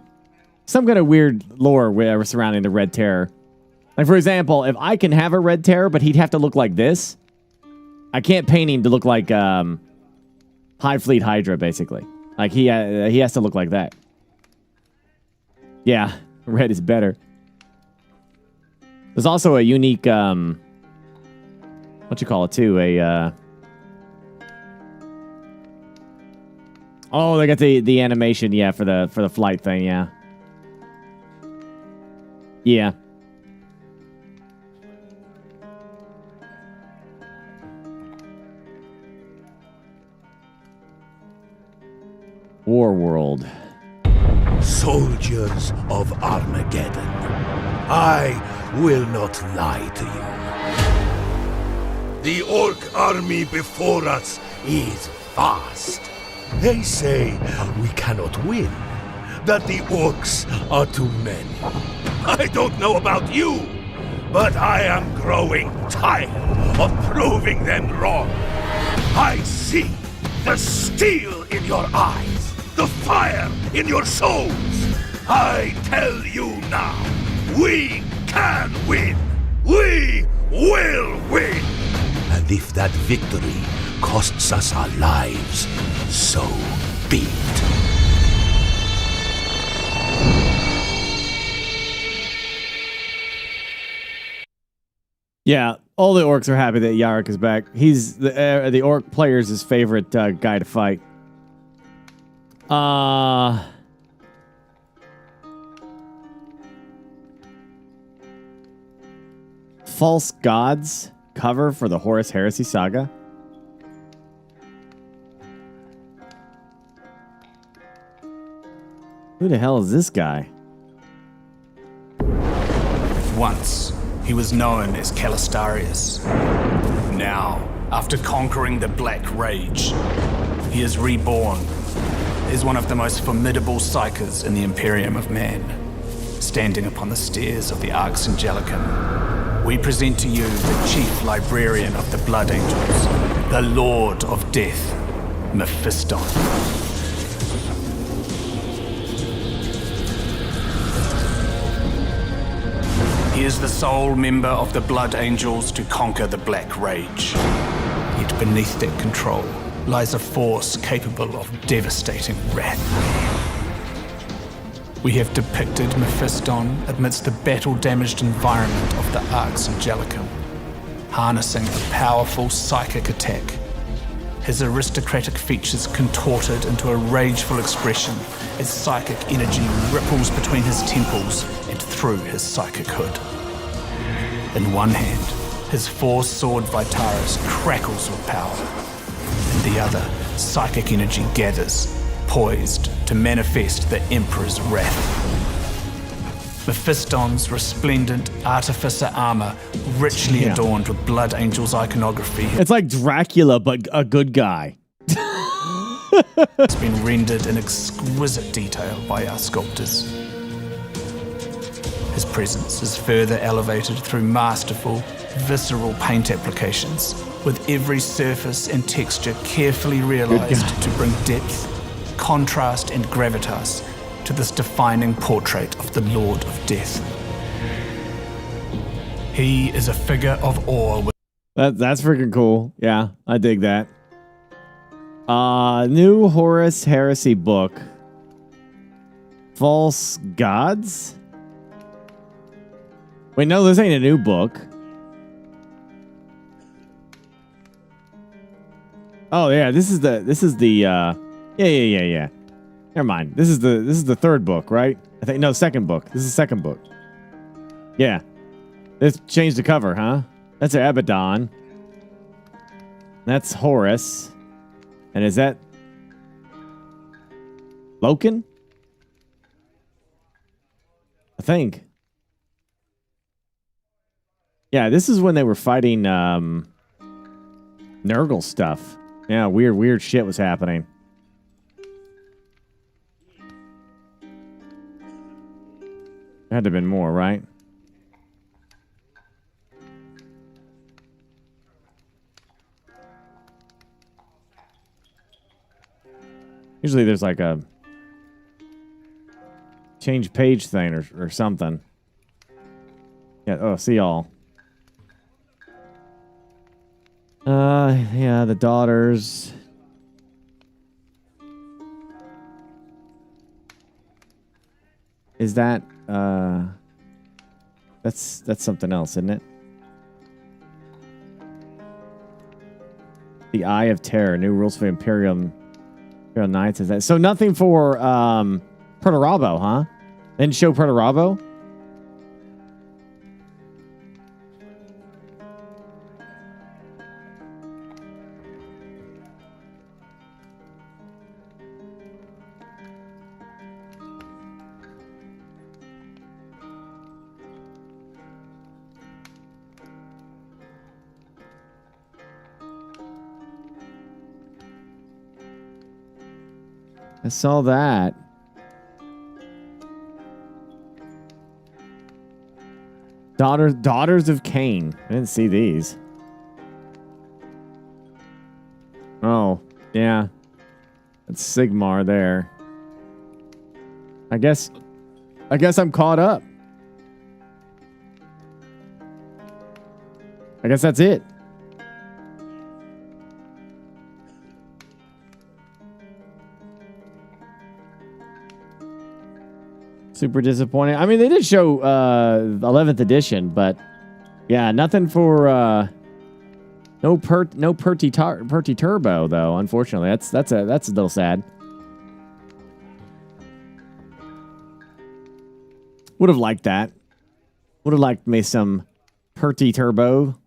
Some kind of weird lore surrounding the Red Terror. Like, for example, if I can have a Red Terror, but he'd have to look like this, I can't paint him to look like High Fleet Hydra, basically. Like, he has to look like that. Yeah, red is better. There's also a unique, what you call it, too? Oh, they got the animation, yeah, for the flight thing, yeah. Yeah. War World. Soldiers of Armageddon, I will not lie to you. The Orc army before us is vast. They say we cannot win, that the Orcs are too many. I don't know about you, but I am growing tired of proving them wrong. I see the steel in your eyes, the fire in your souls. I tell you now, we can win. We will win. And if that victory costs us our lives, so be it. Yeah, all the orcs are happy that Yarrick is back. He's the orc player's favorite guy to fight. False Gods cover for the Horus Heresy saga. Who the hell is this guy? Once, he was known as Calistarius. Now, after conquering the Black Rage, he is reborn as one of the most formidable psychers in the Imperium of Man. Standing upon the stairs of the Arx Angelicum, we present to you the Chief Librarian of the Blood Angels, the Lord of Death, Mephiston. He is the sole member of the Blood Angels to conquer the Black Rage. Yet beneath that control lies a force capable of devastating wrath. We have depicted Mephiston amidst the battle-damaged environment of the Arx Angelicum, harnessing a powerful psychic attack, his aristocratic features contorted into a rageful expression as psychic energy ripples between his temples and through his psychic hood. In one hand, his four-sword Vitaris crackles with power. In the other, psychic energy gathers, poised to manifest the Emperor's wrath. Mephiston's resplendent artificer armor, richly adorned with Blood Angel's iconography. It's like Dracula, but a good guy. It's been rendered in exquisite detail by our sculptors. His presence is further elevated through masterful, visceral paint applications, with every surface and texture carefully realized to bring depth, contrast, and gravitas to this defining portrait of the Lord of Death. He is a figure of awe. That's freaking cool. Yeah, I dig that. New Horus Heresy book. False Gods? Wait, no, this ain't a new book. Oh yeah, this is the yeah. Never mind. This is the third book, right? I think no, second book. This is the second book. Yeah. Let's change the cover, huh? That's Abaddon. That's Horus. And is that Loken? I think. Yeah, this is when they were fighting Nurgle stuff. Yeah, weird shit was happening. There had to have been more, right? Usually there's like a change page thing or something. Yeah, oh, see y'all. Yeah, the daughters. Is that, that's something else, isn't it? The Eye of Terror, new rules for Imperial Knights. Is that so? Nothing for Perturabo, huh? Didn't show Perturabo. I saw that. Daughters of Cain. I didn't see these. Oh, yeah. That's Sigmar there. I guess I'm caught up. I guess that's it. Super disappointing. I mean, they did show 11th edition, but yeah, nothing for no Perty Turbo though. Unfortunately, that's a little sad. Would have liked that. Would have liked me some Perty Turbo.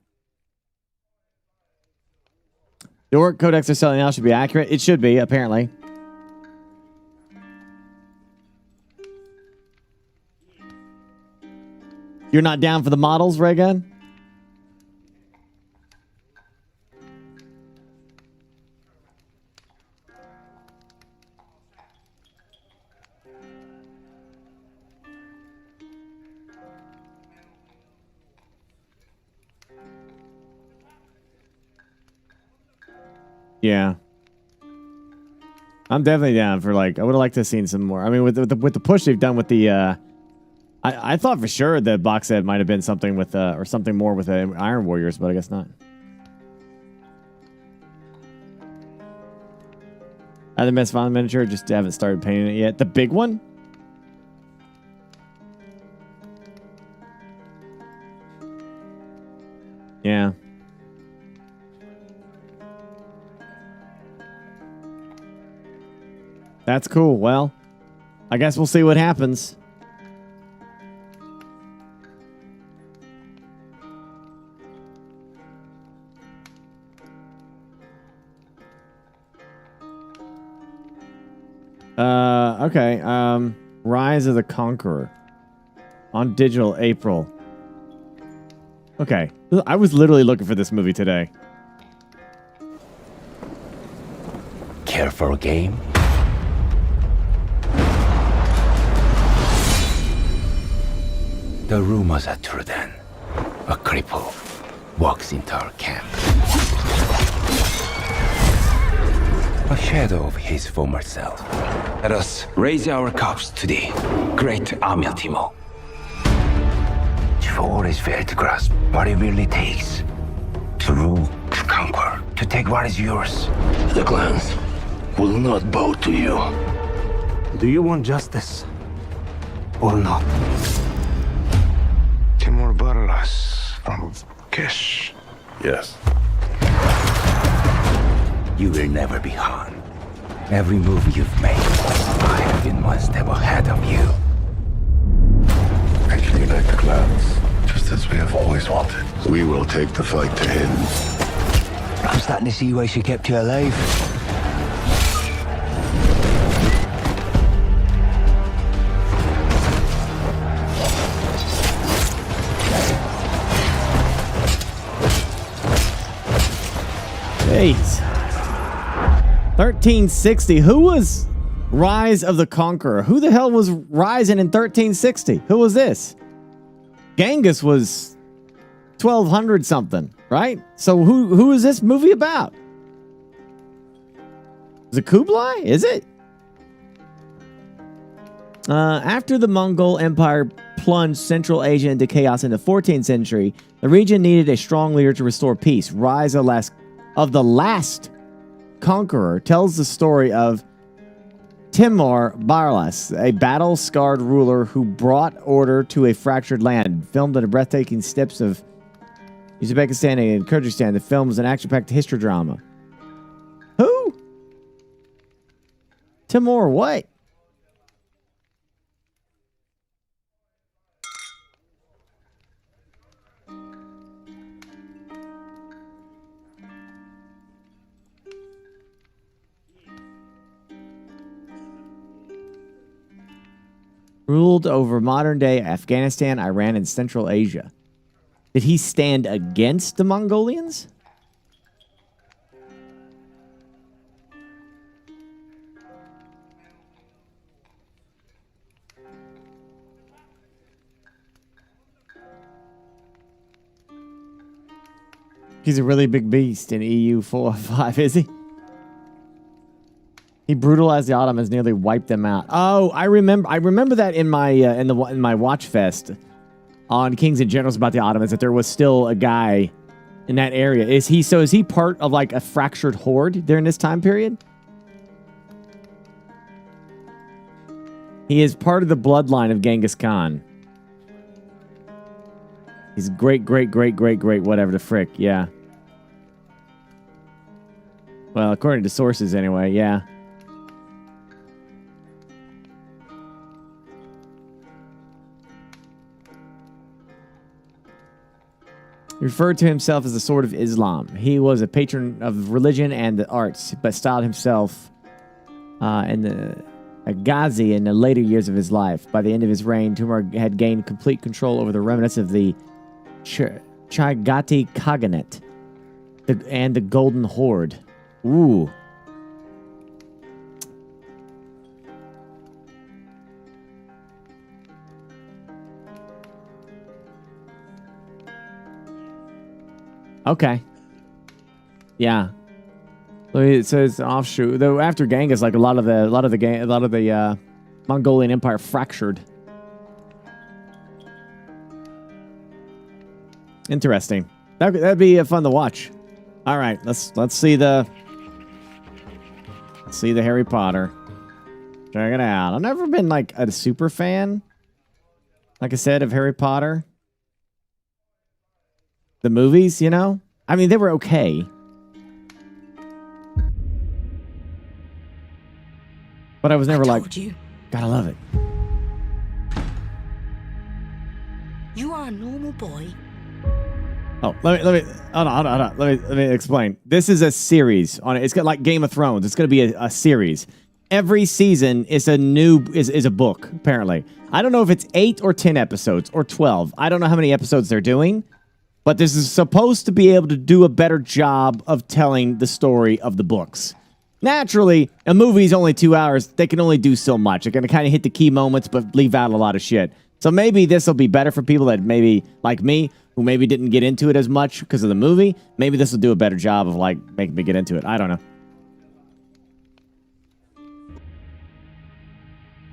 The Orc Codex they're selling now should be accurate. It should be, apparently. You're not down for the models, Raygun? Yeah. I'm definitely down for like, I would have liked to have seen some more. I mean, with the push they've done with the, I thought for sure the box set might have been something with, or something more with Iron Warriors, but I guess not. The best font miniature, just haven't started painting it yet. The big one? Yeah. That's cool. Well, I guess we'll see what happens. Okay. Rise of the Conqueror. On digital, April. Okay. I was literally looking for this movie today. Care for a game? The rumors are true then. A cripple walks into our camp. A shadow of his former self. Let us raise our cups to the great Amiltimo. For is fair to grasp what it really takes to rule, to conquer, to take what is yours. The clans will not bow to you. Do you want justice or not? Timur Barlas from Kesh. Yes. You will never be Han. Every move you've made, I have been one step ahead of you. And you unite the clans, just as we have always wanted. We will take the fight to him. I'm starting to see why she kept you alive. Jeez. 1360. Who was Rise of the Conqueror? Who the hell was rising in 1360? Who was this? Genghis was 1200 something, right? So who is this movie about? Is it Kublai? Is it? After the Mongol Empire plunged Central Asia into chaos in the 14th century, the region needed a strong leader to restore peace. Rise of the Last Conqueror tells the story of Timur Barlas, a battle-scarred ruler who brought order to a fractured land. Filmed in the breathtaking steppes of Uzbekistan and Kyrgyzstan, the film is an action-packed history drama. Who? Timur what? Ruled over modern-day Afghanistan, Iran, and Central Asia. Did he stand against the Mongolians? He's a really big beast in EU 4 or 5, is he? He brutalized the Ottomans, nearly wiped them out. Oh, I remember that in my in my watch fest on Kings and Generals about the Ottomans, that there was still a guy in that area. Is he part of like a fractured horde during this time period? He is part of the bloodline of Genghis Khan. He's great whatever the frick, yeah. Well, according to sources anyway, yeah. He referred to himself as the Sword of Islam. He was a patron of religion and the arts, but styled himself a Ghazi in the later years of his life. By the end of his reign, Timur had gained complete control over the remnants of the Chaigati Khaganate and the Golden Horde. Ooh. Okay. Yeah. So it's an offshoot. Though after Genghis, like a lot of the Mongolian Empire fractured. Interesting. That'd be fun to watch. All right, let's see the See the Harry Potter. Check it out. I've never been like a super fan, like I said, of Harry Potter. The movies, you know? I mean, they were okay. But I was never like, gotta love it. You are a normal boy. Oh, hold on. Let me explain. This is a series on it. It's got like Game of Thrones. It's going to be a series. Every season is a book, apparently. I don't know if it's 8 or 10 episodes or 12. I don't know how many episodes they're doing, but this is supposed to be able to do a better job of telling the story of the books. Naturally, a movie's only 2 hours. They can only do so much. They're going to kind of hit the key moments, but leave out a lot of shit. So maybe this will be better for people that maybe, like me, who maybe didn't get into it as much because of the movie. Maybe this will do a better job of, like, making me get into it. I don't know.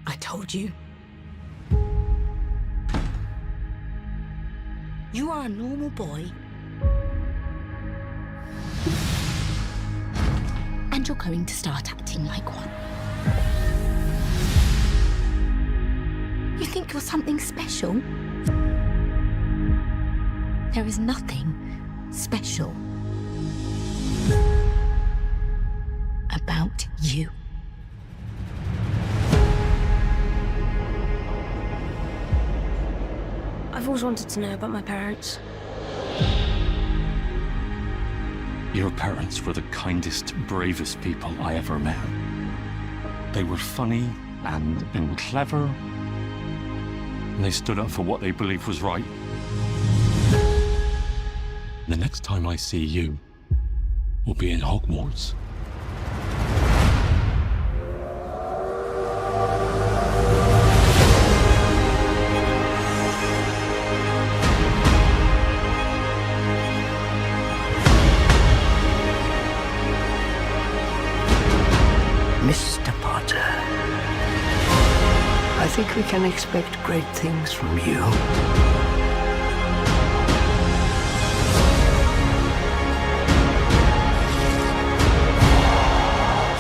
I told you. You are a normal boy. And you're going to start acting like one. You think you're something special? There is nothing special about you. I've always wanted to know about my parents. Your parents were the kindest, bravest people I ever met. They were funny and clever. And they stood up for what they believed was right. The next time I see you, we'll be in Hogwarts. Mr. Potter, I think we can expect great things from you.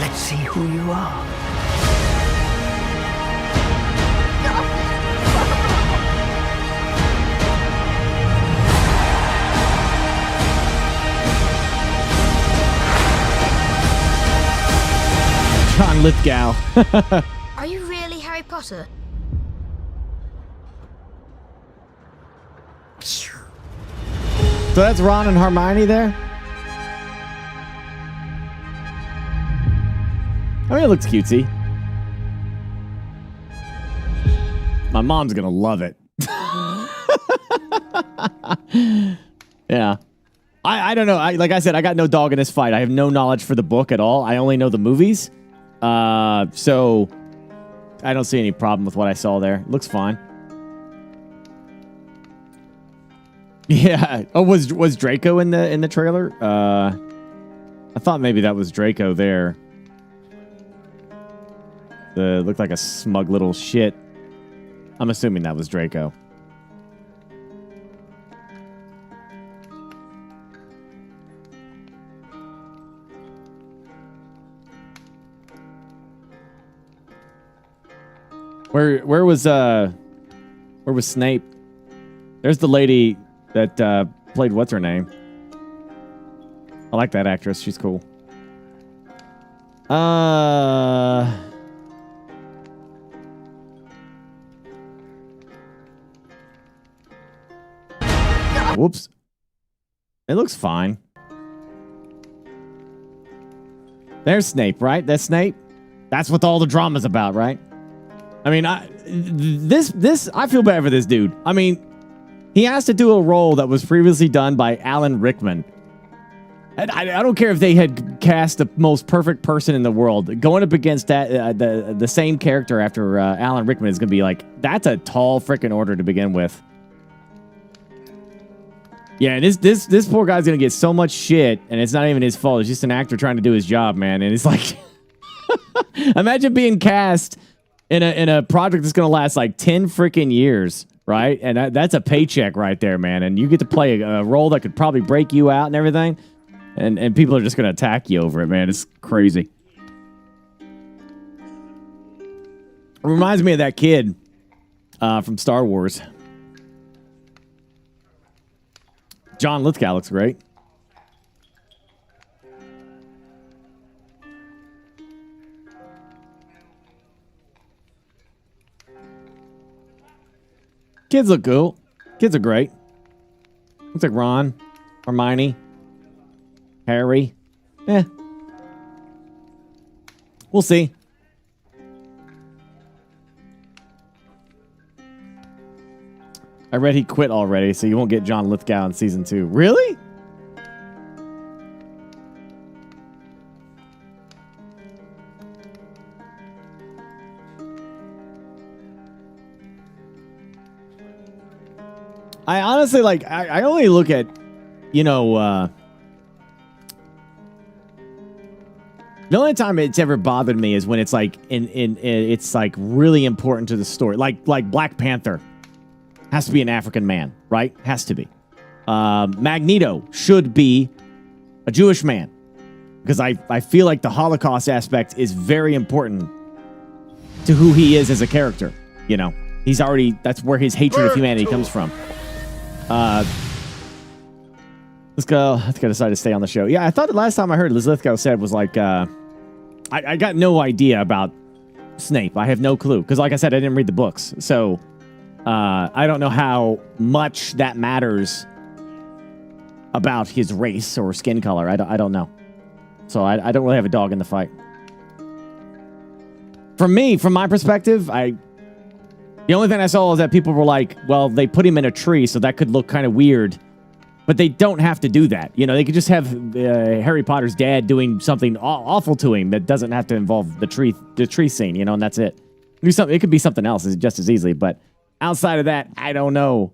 Let's see who you are. John Lithgow. Are you really Harry Potter? So that's Ron and Hermione there? I mean, it looks cutesy. My mom's gonna love it. Yeah. I don't know. Like I said, I got no dog in this fight. I have no knowledge for the book at all. I only know the movies. So I don't see any problem with what I saw there. It looks fine. Yeah. Oh, was Draco in the trailer? I thought maybe that was Draco there. Looked like a smug little shit. I'm assuming that was Draco. Where was Snape? There's the lady that played what's her name? I like that actress. She's cool. Whoops. It looks fine. There's Snape, right? That's Snape. That's what all the drama's about, right? I mean, I feel bad for this dude. I mean, he has to do a role that was previously done by Alan Rickman. I don't care if they had cast the most perfect person in the world. Going up against that the same character after Alan Rickman is going to be like, that's a tall freaking order to begin with. Yeah, and this poor guy's going to get so much shit, and it's not even his fault. It's just an actor trying to do his job, man. And it's like, imagine being cast in a project that's going to last like 10 freaking years, right? And that's a paycheck right there, man. And you get to play a role that could probably break you out and everything. And people are just going to attack you over it, man. It's crazy. Reminds me of that kid from Star Wars. John Lithgow looks great. Kids look cool. Kids are great. Looks like Ron, Hermione, Harry. We'll see. I read he quit already, so you won't get John Lithgow in season 2. Really? I honestly, like, I only look at, you know, the only time it's ever bothered me is when it's like it's like really important to the story. Like Black Panther has to be an African man, right? Has to be. Magneto should be a Jewish man because I feel like the Holocaust aspect is very important to who he is as a character. You know, he's already, that's where his hatred of humanity comes from. Let's go decide to stay on the show. Yeah, I thought the last time I heard Liz Lithgow said was like, I got no idea about Snape. I have no clue. Because like I said, I didn't read the books. So, I don't know how much that matters about his race or skin color. I don't know. So I don't really have a dog in the fight. For me, from my perspective, the only thing I saw is that people were like, well, they put him in a tree, so that could look kind of weird. But they don't have to do that. You know, they could just have Harry Potter's dad doing something awful to him that doesn't have to involve the tree scene, you know, and that's it. It could be something else just as easily, but outside of that, I don't know.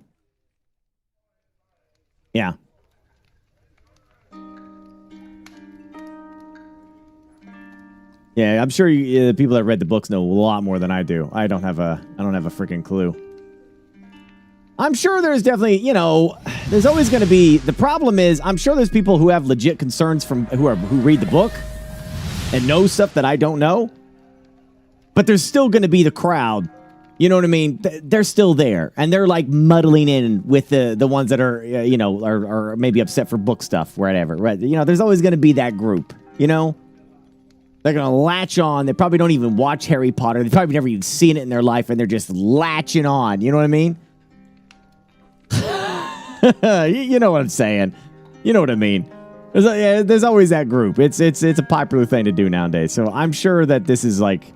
Yeah. Yeah, I'm sure the people that read the books know a lot more than I do. I don't have a freaking clue. I'm sure there's definitely, you know, there's always going to be, the problem is, I'm sure there's people who have legit concerns who read the book and know stuff that I don't know. But there's still going to be the crowd. You know what I mean? They're still there. And they're like muddling in with the ones that are, you know, are maybe upset for book stuff, whatever. Right? You know, there's always going to be that group, you know? They're going to latch on. They probably don't even watch Harry Potter. They've probably never even seen it in their life, and they're just latching on. You know what I mean? You know what I'm saying. You know what I mean. There's always that group. It's a popular thing to do nowadays. So I'm sure that this is like,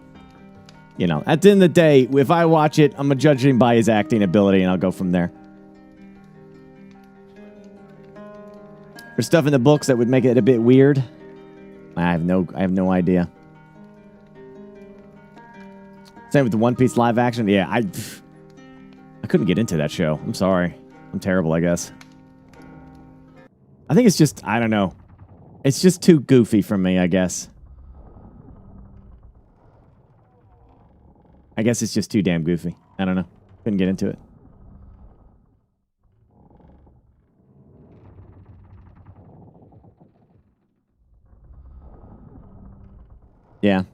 you know, at the end of the day, if I watch it, I'm going to judge him by his acting ability, and I'll go from there. There's stuff in the books that would make it a bit weird. I have no idea. Same with the One Piece live action. Yeah, I couldn't get into that show. I'm sorry. I'm terrible, I guess. I think it's just, I don't know. It's just too goofy for me, I guess. I guess it's just too damn goofy. I don't know. Couldn't get into it. Yeah.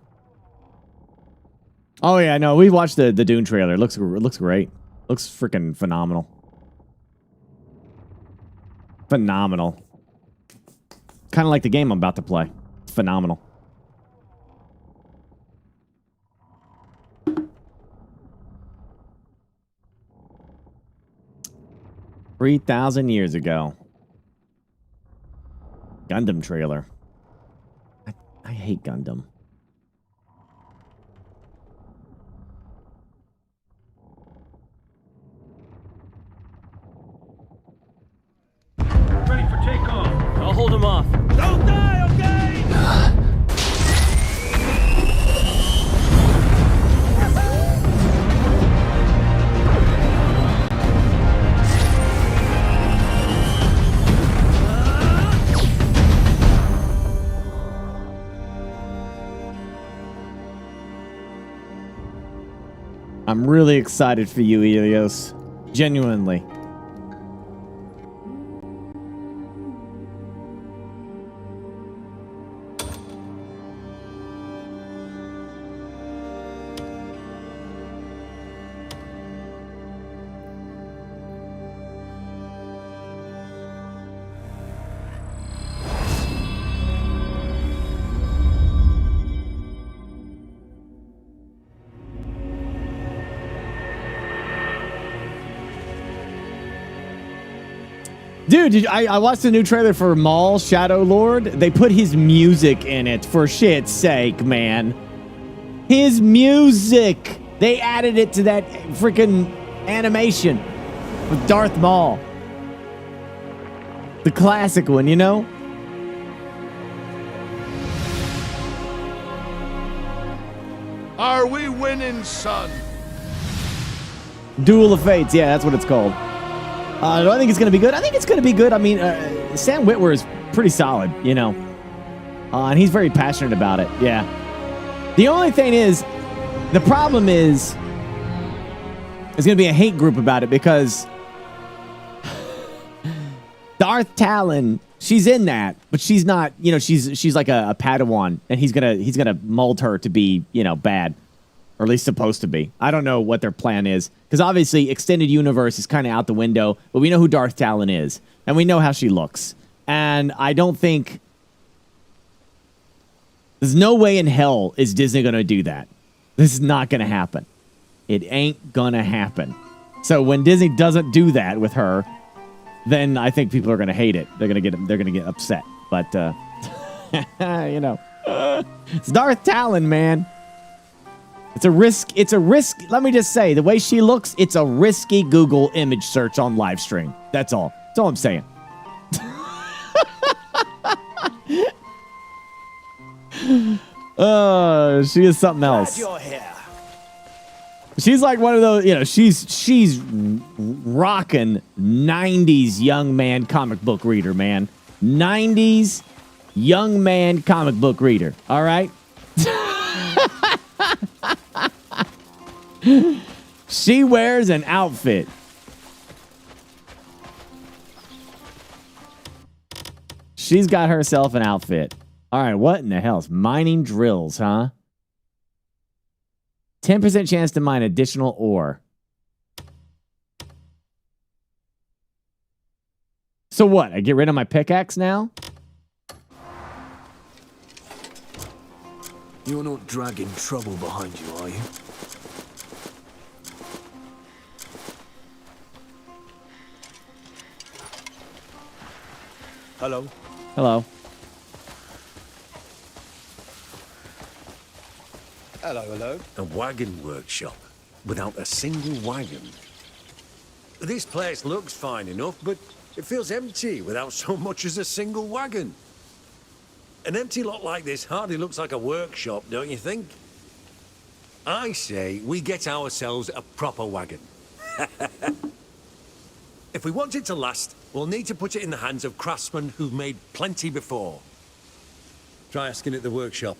Oh yeah, no, we watched the Dune trailer. It looks great. Looks freaking phenomenal. Phenomenal. Kind of like the game I'm about to play. It's phenomenal. $3,000 years ago. Gundam trailer. I hate Gundam. Ready for takeoff. I'll hold him off. Don't die, okay? I'm really excited for you, Elios. Genuinely. Dude, I watched the new trailer for Maul Shadow Lord. They put his music in it, for shit's sake, man. His music. They added it to that freaking animation with Darth Maul. The classic one, you know? Are we winning, son? Duel of Fates. Yeah, that's what it's called. Do I think it's going to be good? I think it's going to be good. I mean, Sam Witwer is pretty solid, you know. And he's very passionate about it. Yeah. The only thing is, the problem is, there's going to be a hate group about it because Darth Talon, she's in that, but she's not, you know, she's like a Padawan, and he's gonna mold her to be, you know, bad. Or at least supposed to be. I don't know what their plan is. Because obviously, Extended Universe is kind of out the window. But we know who Darth Talon is. And we know how she looks. And I don't think... There's no way in hell is Disney going to do that. This is not going to happen. It ain't going to happen. So when Disney doesn't do that with her, then I think people are going to hate it. They're going to get upset. But, you know. It's Darth Talon, man. It's a risk. It's a risk. Let me just say, the way she looks, it's a risky Google image search on live stream. That's all. That's all I'm saying. She is something else. She's like one of those, you know, she's rocking 90s young man comic book reader, man. 90s young man comic book reader. All right? She wears an outfit. She's got herself an outfit. All right, what in the hell? Mining drills, huh? 10% chance to mine additional ore. So what? I get rid of my pickaxe now? You're not dragging trouble behind you, are you? Hello? Hello. Hello, hello. A wagon workshop without a single wagon. This place looks fine enough, but it feels empty without so much as a single wagon. An empty lot like this hardly looks like a workshop, don't you think? I say we get ourselves a proper wagon. If we want it to last, we'll need to put it in the hands of craftsmen who've made plenty before. Try asking at the workshop.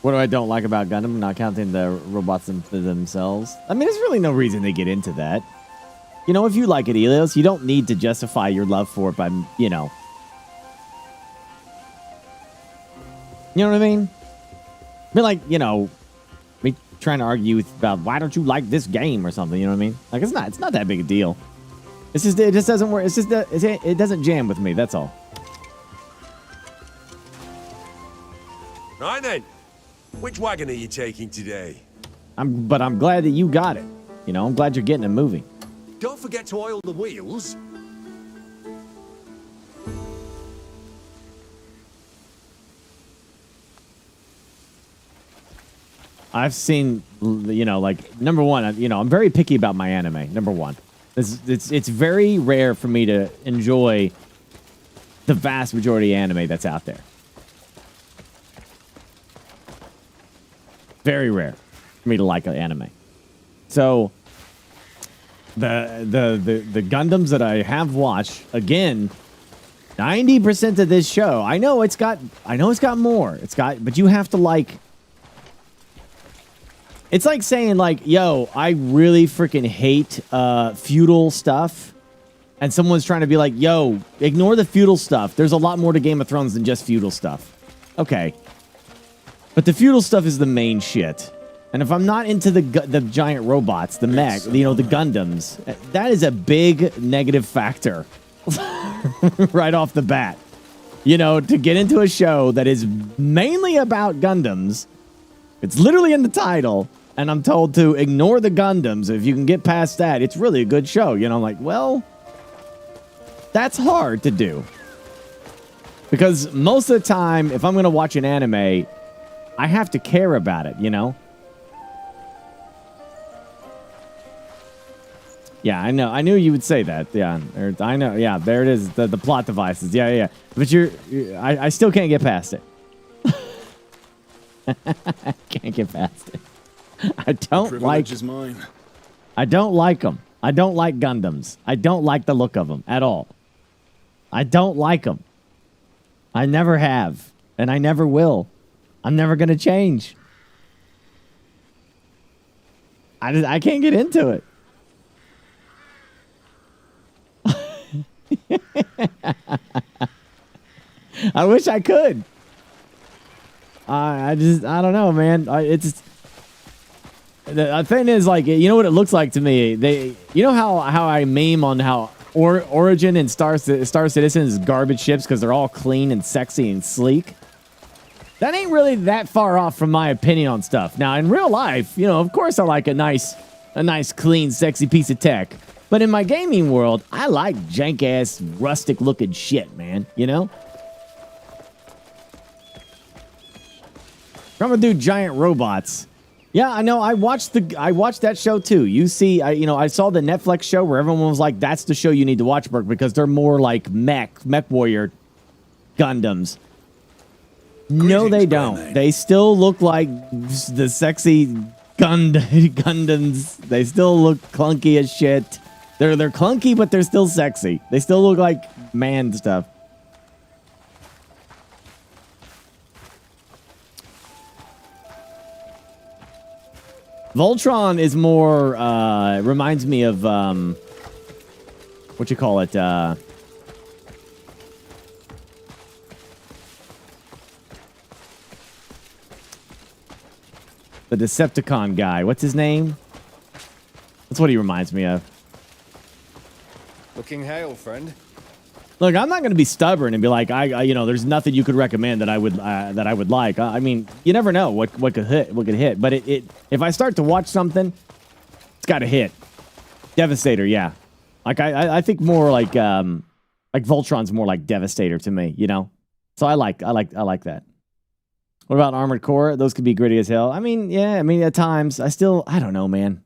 What do I don't like about Gundam? Not counting the robots themselves. I mean, there's really no reason to get into that. You know, if you like it, Elios, you don't need to justify your love for it by, you know. You know what I mean? I mean, like, you know, me trying to argue about why don't you like this game or something, you know what I mean? Like, it's not that big a deal. It's just, it just doesn't work. It's just, it doesn't jam with me, that's all. Right then. Which wagon are you taking today? But I'm glad that you got it. You know, I'm glad you're getting it moving. Don't forget to oil the wheels. I've seen, you know, like, number one, you know, I'm very picky about my anime, number one. It's very rare for me to enjoy the vast majority of anime that's out there. Very rare for me to like an anime. So the Gundams that I have watched, again, 90% of this show, I know it's got more. But you have to like. It's like saying like, yo, I really freaking hate feudal stuff. And someone's trying to be like, yo, ignore the feudal stuff. There's a lot more to Game of Thrones than just feudal stuff. Okay. But the feudal stuff is the main shit. And if I'm not into the giant robots, the mech, you know, the Gundams, that is a big negative factor right off the bat. You know, to get into a show that is mainly about Gundams, It's literally in the title, and I'm told to ignore the Gundams. If you can get past that, it's really a good show. You know, I'm like, well, that's hard to do. Because most of the time, if I'm going to watch an anime, I have to care about it, you know? Yeah, I know. I knew you would say that. Yeah, I know. Yeah, there it is. The plot devices. Yeah. But I still can't get past it. Can't get past it. I don't like. Is mine. I don't like them. I don't like Gundams. I don't like the look of them at all. I don't like them. I never have, and I never will. I'm never gonna change. I can't get into it. I wish I could. I don't know, man. The thing is, like, you know what it looks like to me? You know how I meme on how Origin and Star Citizen is garbage ships because they're all clean and sexy and sleek? That ain't really that far off from my opinion on stuff. Now, in real life, you know, of course I like a nice, clean, sexy piece of tech. But in my gaming world, I like jank-ass, rustic-looking shit, man. You know? I'm gonna do giant robots. Yeah, I know. I watched that show too. You see, I saw the Netflix show where everyone was like, "That's the show you need to watch, Burke," because they're more like mech warrior Gundams. No, they don't. They still look like the sexy Gundams. They still look clunky as shit. They're clunky, but they're still sexy. They still look like man stuff. Voltron is more, reminds me of, what you call it, the Decepticon guy. What's his name? That's what he reminds me of. Looking hale, friend. Look, I'm not going to be stubborn and be like, there's nothing you could recommend that I would like. I mean, you never know what could hit. But if I start to watch something, it's got to hit. Devastator, yeah. Like I think more like Voltron's more like Devastator to me, you know. So I like that. What about Armored Core? Those could be gritty as hell. I mean, yeah. I mean, at times I don't know, man.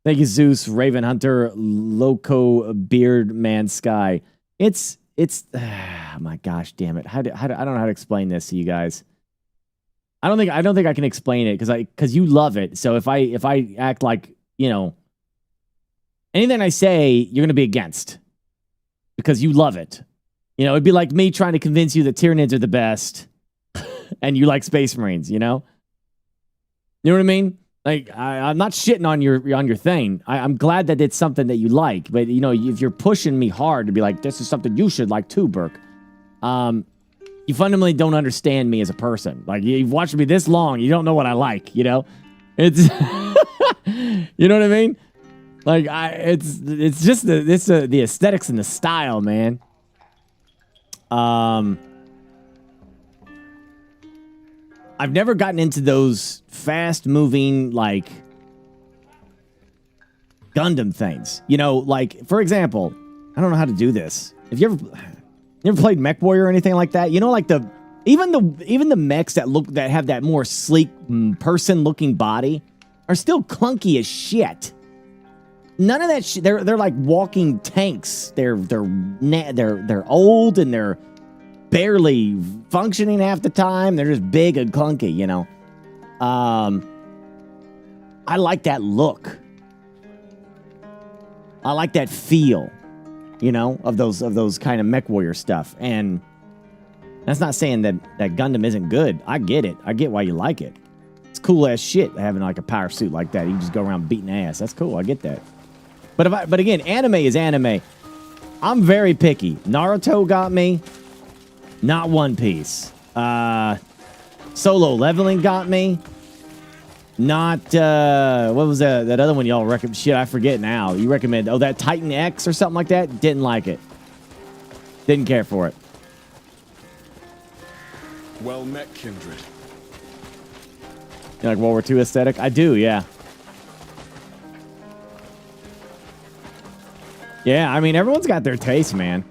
Thank you, Zeus, Raven Hunter, Loco, Beard Man, Sky. It's oh my gosh, damn it! I don't know how to explain this to you guys. I don't think I can explain it because you love it. So if I act like, you know, anything I say, you're gonna be against because you love it. You know, it'd be like me trying to convince you that Tyranids are the best, and you like Space Marines. You know what I mean? Like, I'm not shitting on your thing. I'm glad that it's something that you like. But, you know, if you're pushing me hard to be like, this is something you should like too, Burke, you fundamentally don't understand me as a person. Like, you've watched me this long. You don't know what I like, you know? It's, you know what I mean? Like, it's just the aesthetics and the style, man. I've never gotten into those fast-moving, like, Gundam things. You know, like, for example, I don't know how to do this. Have you ever played Mech Warrior or anything like that? You know, like even the mechs that have that more sleek person-looking body are still clunky as shit. None of that shit. They're like walking tanks. They're old and they're barely functioning half the time. They're just big and clunky, you know. I like that look. I like that feel, you know, of those kind of Mech Warrior stuff. And that's not saying that Gundam isn't good. I get it. I get why you like it. It's cool ass shit having like a power suit like that. You can just go around beating ass. That's cool. I get that. But again, anime is anime. I'm very picky. Naruto got me. Not One Piece. Solo Leveling got me. Not, what was that other one y'all recommend? Shit, I forget now. You recommend, that Titan X or something like that? Didn't like it. Didn't care for it. Well met, kindred. You like World War II aesthetic? I do, yeah. Yeah, I mean, everyone's got their taste, man.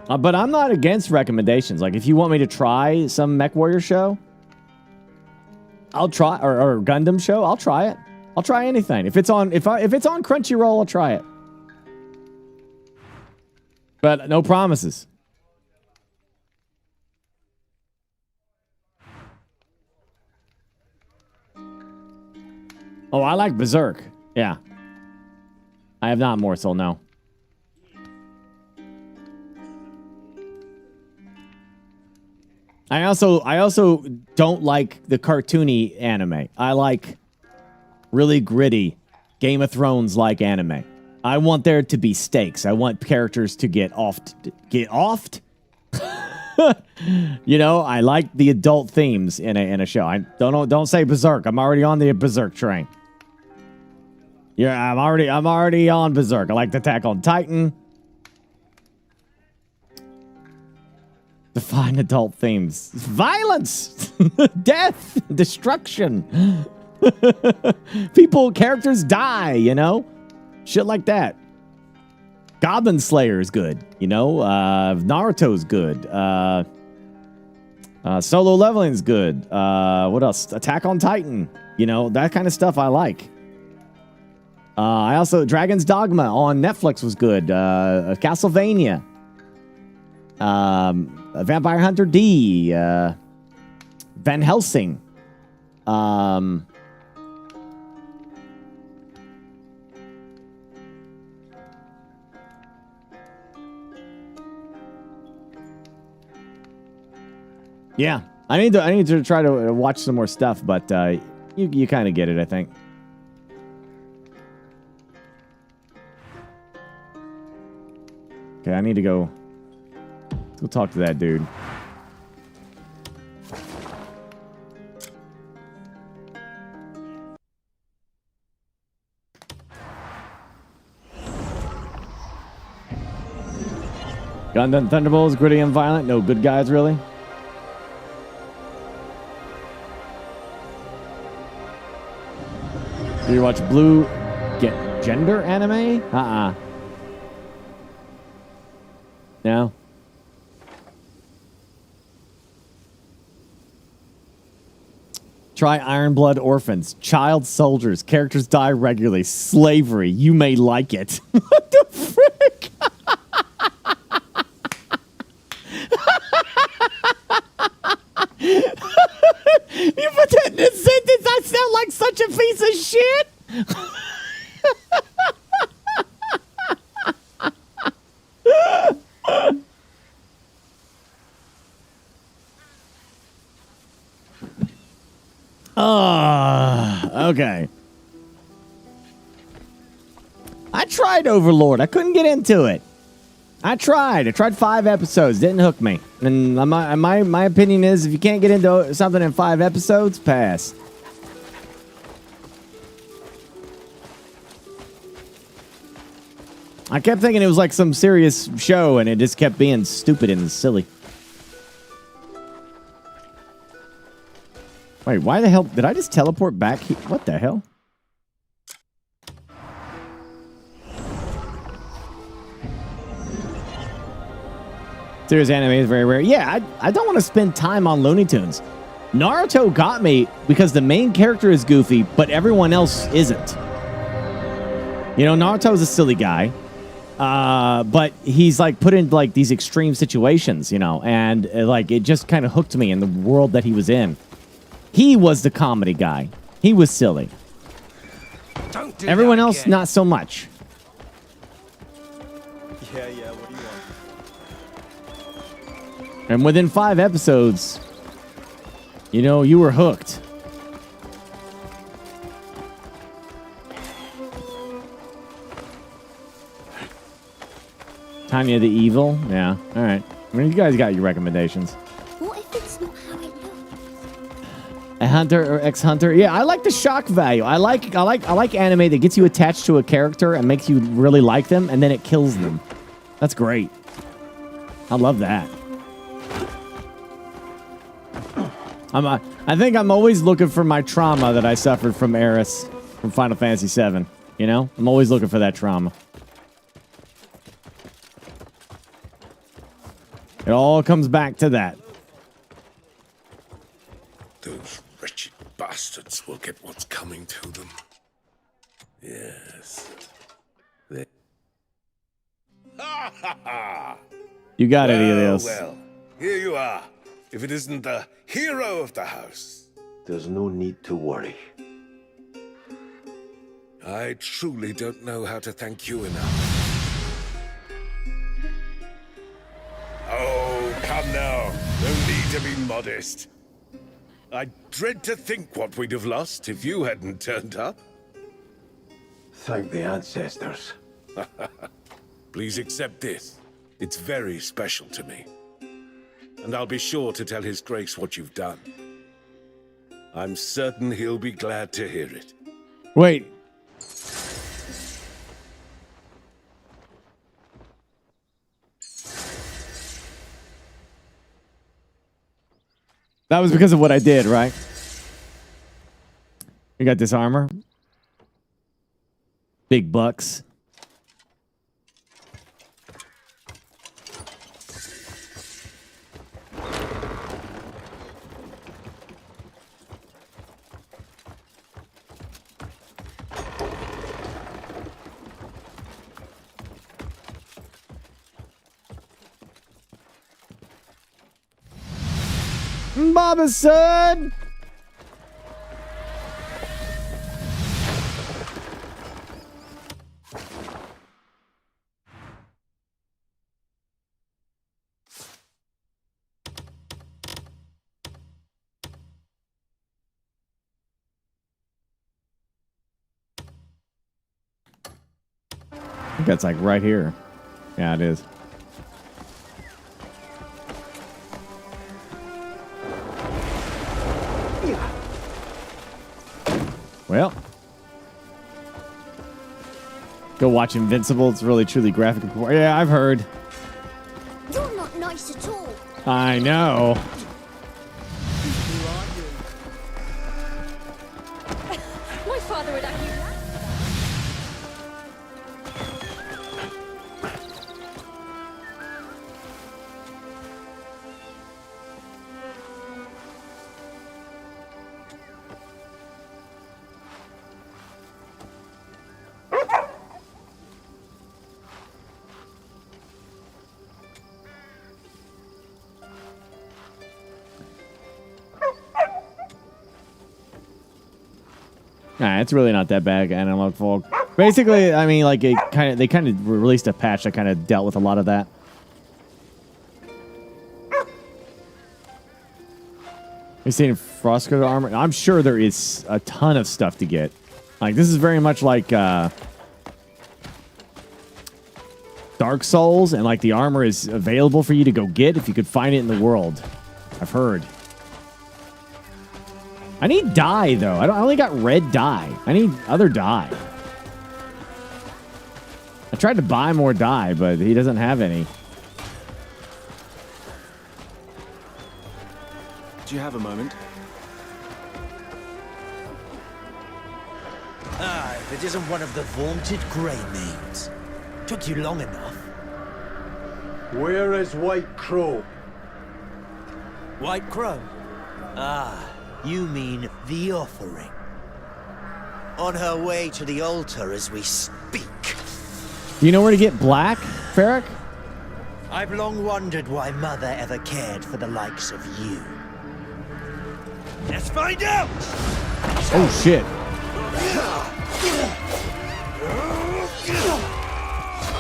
But I'm not against recommendations. Like, if you want me to try some Mech Warrior show, I'll try, or Gundam show, I'll try it. I'll try anything. If it's on Crunchyroll, I'll try it. But no promises. Oh, I like Berserk. Yeah. I have not Morsel, no. I also don't like the cartoony anime. I like really gritty Game of Thrones like anime. I want there to be stakes. I want characters to get offed. You know, I like the adult themes in a show. I don't say Berserk. I'm already on the Berserk train. Yeah, I'm already on Berserk. I like Attack on Titan. Define adult themes. Violence! Death! Destruction! Characters die, you know? Shit like that. Goblin Slayer is good, you know? Naruto's good. Solo Leveling's good. What else? Attack on Titan. You know, that kind of stuff I like. I also... Dragon's Dogma on Netflix was good. Castlevania. Vampire Hunter D, Van Helsing, yeah, I need to try to watch some more stuff, but you kind of get it, I think. Okay, I need to go. Go talk to that dude. Gundam Thunderbolts, gritty and violent. No good guys, really. Do you watch Blue Get Gender anime? No. Try Iron Blood Orphans. Child soldiers. Characters die regularly. Slavery. You may like it. What the frick? You put that in a sentence. I sound like such a piece of shit. Okay. I tried Overlord. I couldn't get into it. I tried 5 episodes. Didn't hook me. And my opinion is, if you can't get into something in 5 episodes, pass. I kept thinking it was like some serious show, and it just kept being stupid and silly. Wait, why the hell did I just teleport back here? What the hell? Serious anime is very rare. Yeah, I don't want to spend time on Looney Tunes. Naruto got me because the main character is goofy, but everyone else isn't. You know, Naruto's a silly guy. But he's like put in like these extreme situations, you know, and like it just kind of hooked me in the world that he was in. He was the comedy guy. He was silly. Everyone else, not so much. Yeah, what do you want? And within 5 episodes, you know, you were hooked. Tanya the Evil? Yeah, all right. I mean, you guys got your recommendations. What if it's not how it looks? A hunter or ex-hunter? Yeah, I like the shock value. I like anime that gets you attached to a character and makes you really like them, and then it kills them. That's great. I love that. I think I'm always looking for my trauma that I suffered from Eris from Final Fantasy VII. You know? I'm always looking for that trauma. It all comes back to that. Those wretched bastards will get what's coming to them. Yes. Ha ha ha! You got any of this? Well, here you are. If it isn't the hero of the house. There's no need to worry. I truly don't know how to thank you enough. Oh, come now. No need to be modest. I dread to think what we'd have lost if you hadn't turned up. Thank the ancestors. Please accept this. It's very special to me. And I'll be sure to tell His Grace what you've done. I'm certain he'll be glad to hear it. Wait. That was because of what I did, right? You got this armor. Big bucks. Baba's son. I think that's like right here. Yeah, it is. Well, go watch Invincible. It's really, truly graphic. Yeah, I've heard. You're not nice at all. I know. My father would have you laugh. Nah, it's really not that bad, Analog Folk. Basically, I mean, like, they kind of released a patch that kind of dealt with a lot of that. You seen Frostcoat armor? I'm sure there is a ton of stuff to get. Like, this is very much like Dark Souls, and like the armor is available for you to go get if you could find it in the world. I've heard. I need dye, though. I only got red dye. I need other dye. I tried to buy more dye, but he doesn't have any. Do you have a moment? Ah, if it isn't one of the vaunted Grey Maids. Took you long enough. Where is White Crow? White Crow? Ah, you mean the offering. On her way to the altar as we speak. Do you know where to get black, Ferric? I've long wondered why Mother ever cared for the likes of you. Let's find out! Oh, shit.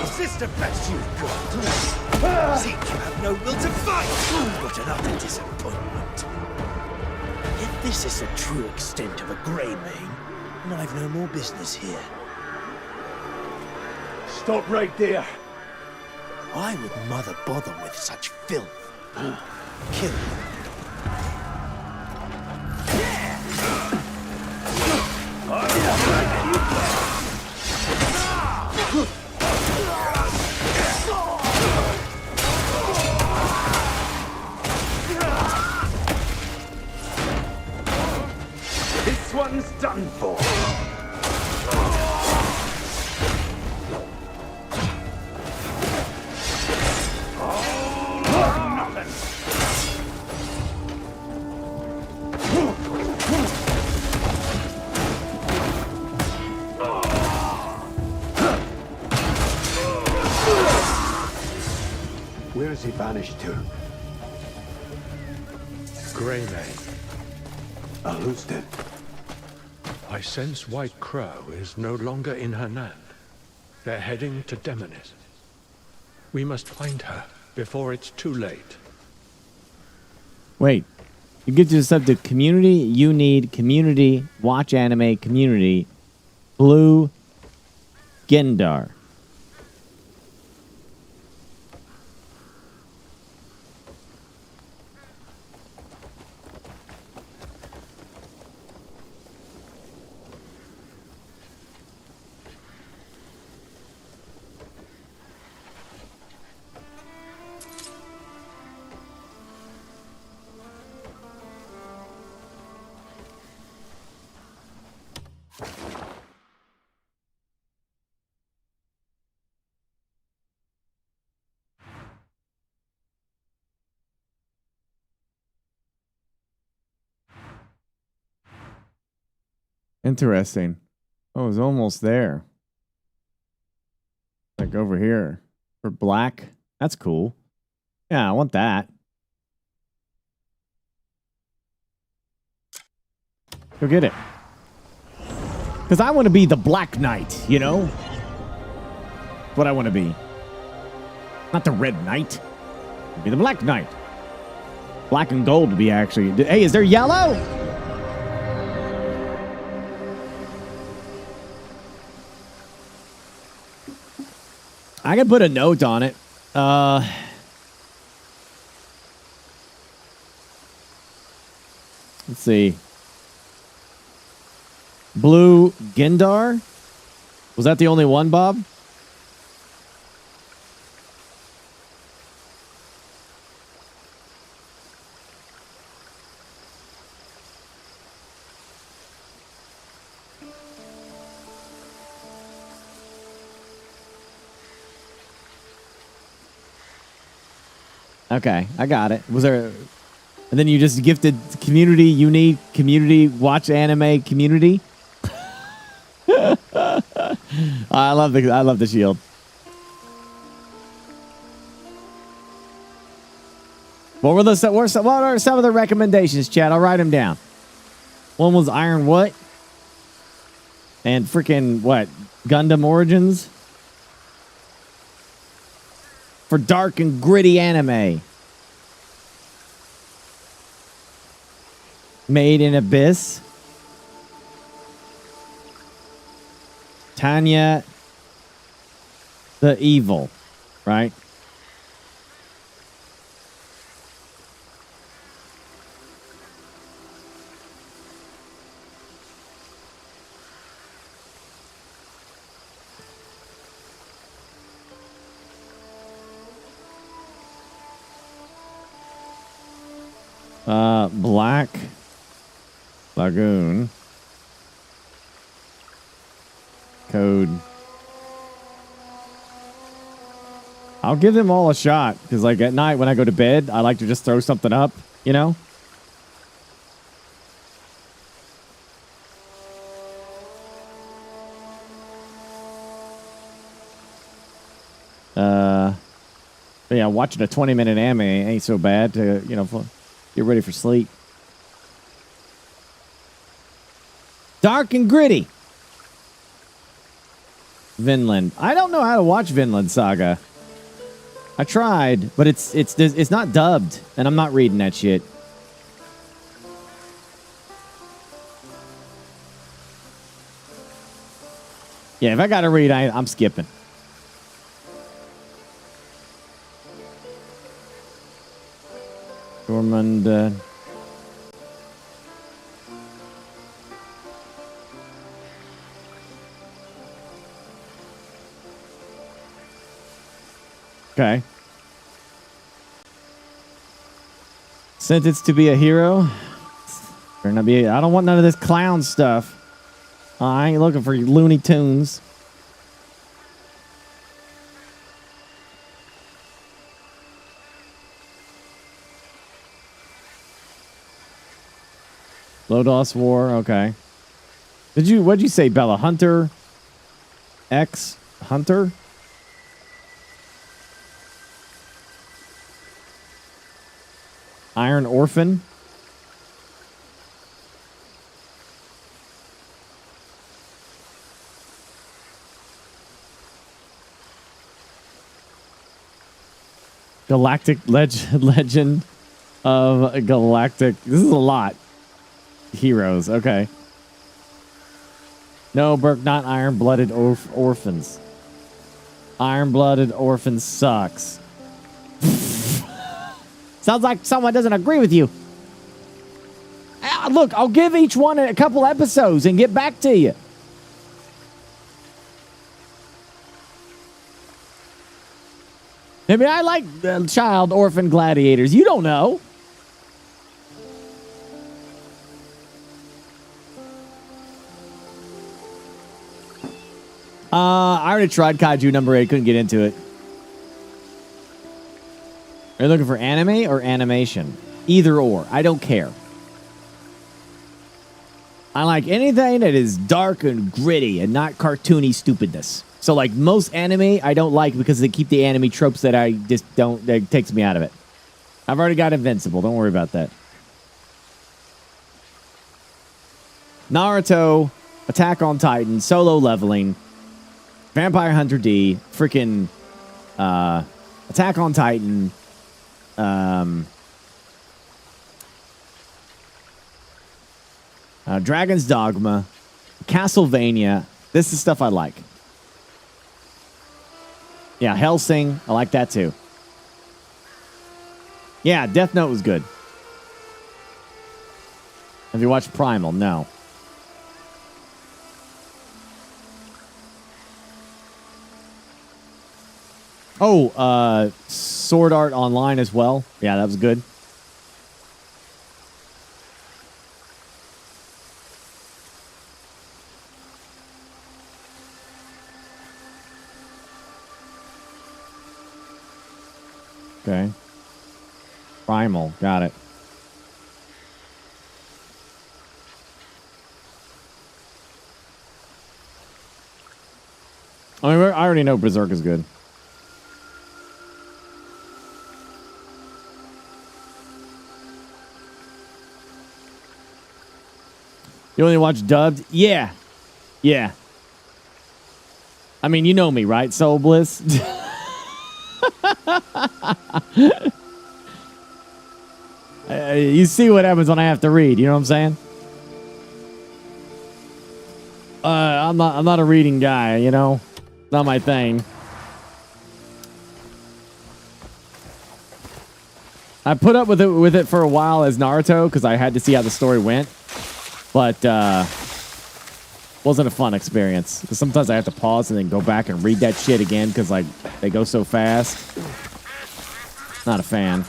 Is this the best you've got? Seem you have no will to fight! What an utter disappointment. If this is the true extent of a Grey Mane, then I've no more business here. Stop right there. Why would Mother bother with such filth? Kill her. done for. Where is he vanished to? Greymane. Who's dead? I sense White Crow is no longer in her land. They're heading to Demonis. We must find her before it's too late. Wait. You get to the subject community, you need community, watch anime, community, blue, Gendar. Interesting. Oh, I was almost there. Like over here. For black. That's cool. Yeah, I want that. Go get it. Because I want to be the Black Knight, you know? That's what I want to be. Not the Red Knight. I'll be the Black Knight. Black and gold would be actually... Hey, is there yellow? I can put a note on it. Let's see. Blue Gendar? Was that the only one, Bob? Okay, I got it. Was there... And then you just gifted community, unique, community, watch anime, community? I love the shield. What are some of the recommendations, Chad? I'll write them down. One was Iron what? And freaking what? Gundam Origins? For dark and gritty anime. Made in Abyss. Tanya the Evil, right? Black Lagoon. Code. I'll give them all a shot because, like, at night when I go to bed, I like to just throw something up, you know? But yeah, watching a 20-minute anime ain't so bad to, you know, get ready for sleep. Dark and gritty. Vinland. I don't know how to watch Vinland Saga. I tried, but it's not dubbed, and I'm not reading that shit. Yeah, if I gotta read, I'm skipping. Dormund. Okay. Sentenced to be a hero. Better not be. I don't want none of this clown stuff. I ain't looking for Looney Tunes. Lodos War, okay. What'd you say, Bella? Hunter? X? Hunter? Iron Orphan? Galactic Legend of Galactic. This is a lot. Heroes, okay. No, Burke, not Iron-Blooded Orphans. Iron-Blooded Orphans sucks. Sounds like someone doesn't agree with you. Look, I'll give each one a couple episodes and get back to you. I mean, I like child orphan gladiators. You don't know. I already tried Kaiju number 8. Couldn't get into it. Are you looking for anime or animation? Either or. I don't care. I like anything that is dark and gritty and not cartoony stupidness. So, like, most anime I don't like because they keep the anime tropes that I just don't... That takes me out of it. I've already got Invincible. Don't worry about that. Naruto, Attack on Titan, Solo Leveling, Vampire Hunter D, freaking Attack on Titan, Dragon's Dogma, Castlevania. This is stuff I like. Yeah, Hellsing. I like that too. Yeah, Death Note was good. Have you watched Primal? No. Oh, Sword Art Online as well. Yeah, that was good. Okay. Primal. Got it. I mean, I already know Berserk is good. You only watch dubbed? Yeah. Yeah. I mean, you know me, right? Soul Bliss? You see what happens when I have to read, you know what I'm saying? I'm not a reading guy, you know? Not my thing. I put up with it for a while as Naruto because I had to see how the story went. But wasn't a fun experience. Because sometimes I have to pause and then go back and read that shit again because like they go so fast. Not a fan.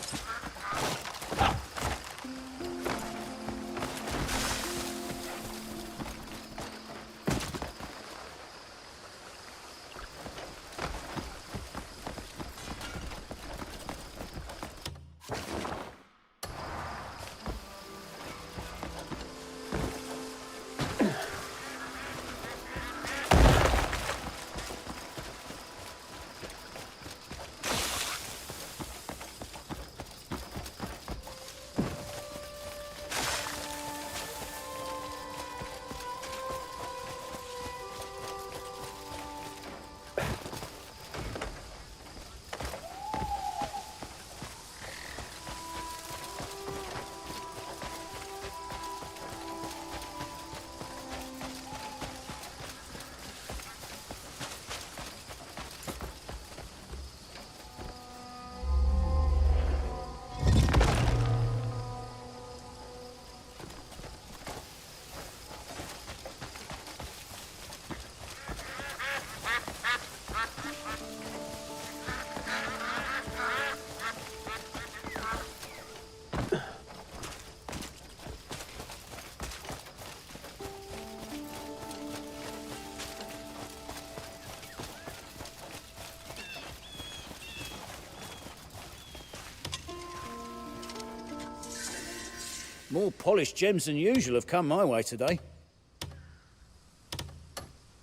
More polished gems than usual have come my way today.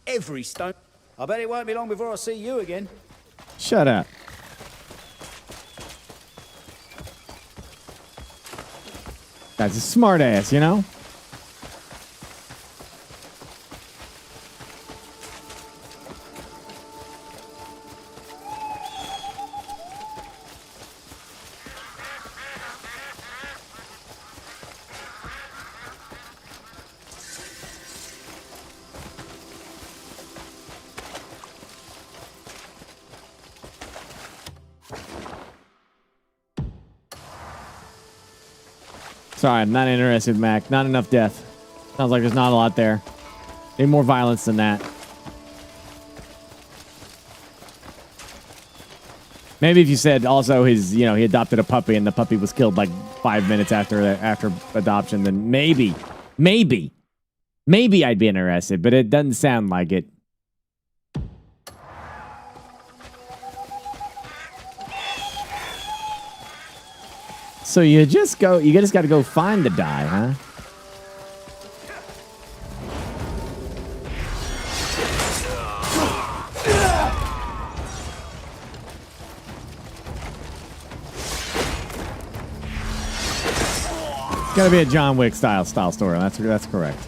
Every stone. I bet it won't be long before I see you again. Shut up. That's a smart ass, you know? Sorry, I'm not interested, Mac. Not enough death. Sounds like there's not a lot there. Need more violence than that. Maybe if you said also he adopted a puppy and the puppy was killed like 5 minutes after adoption, then maybe I'd be interested, but it doesn't sound like it. So you just got to go find the die, huh? It's got to be a John Wick style story. That's correct.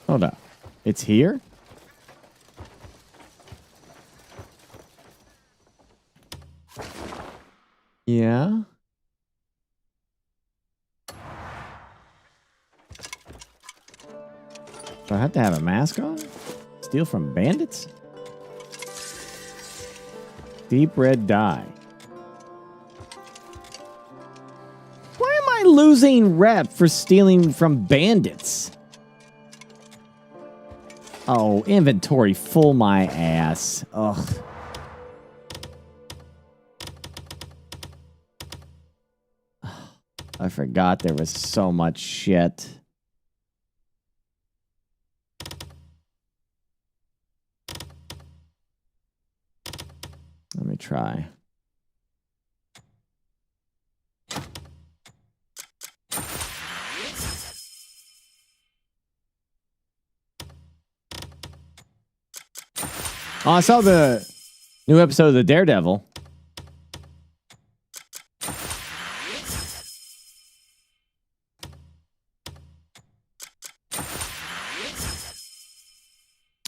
Hold up. It's here? Yeah. Do I have to have a mask on? Steal from bandits? Deep red dye. Why am I losing rep for stealing from bandits? Oh, inventory full my ass. Ugh. I forgot there was so much shit. Let me try. Oh, I saw the new episode of the Daredevil.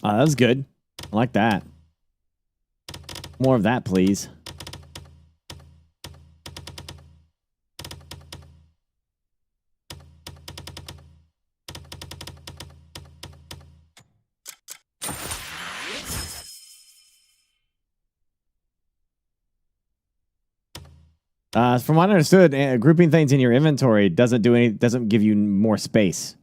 Oh, that was good. I like that. More of that, please. From what I understood, grouping things in your inventory doesn't give you more space.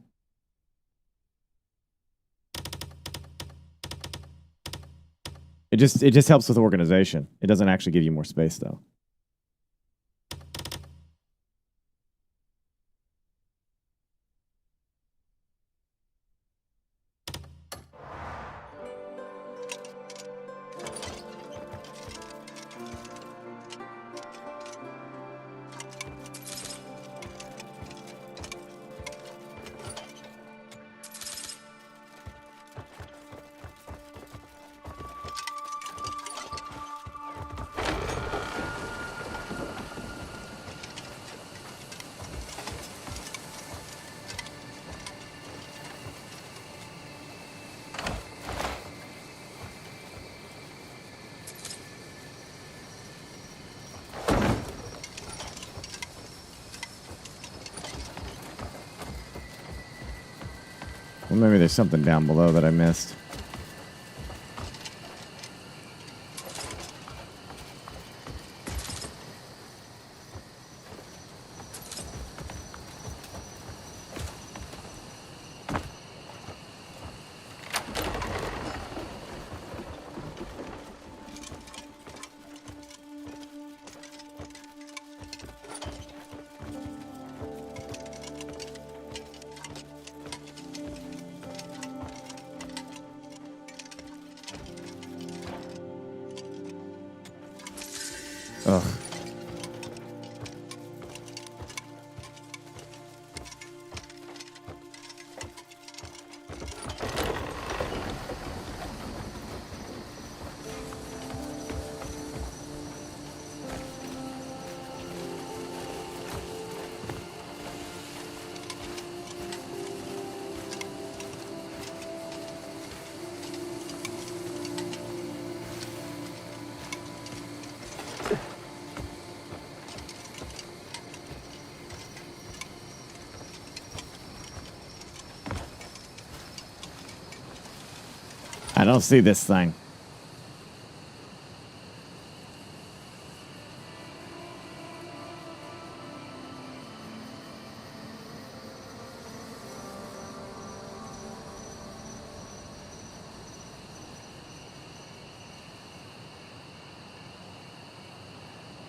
It just helps with organization. It doesn't actually give you more space, though. Well, maybe there's something down below that I missed. Ugh. I don't see this thing.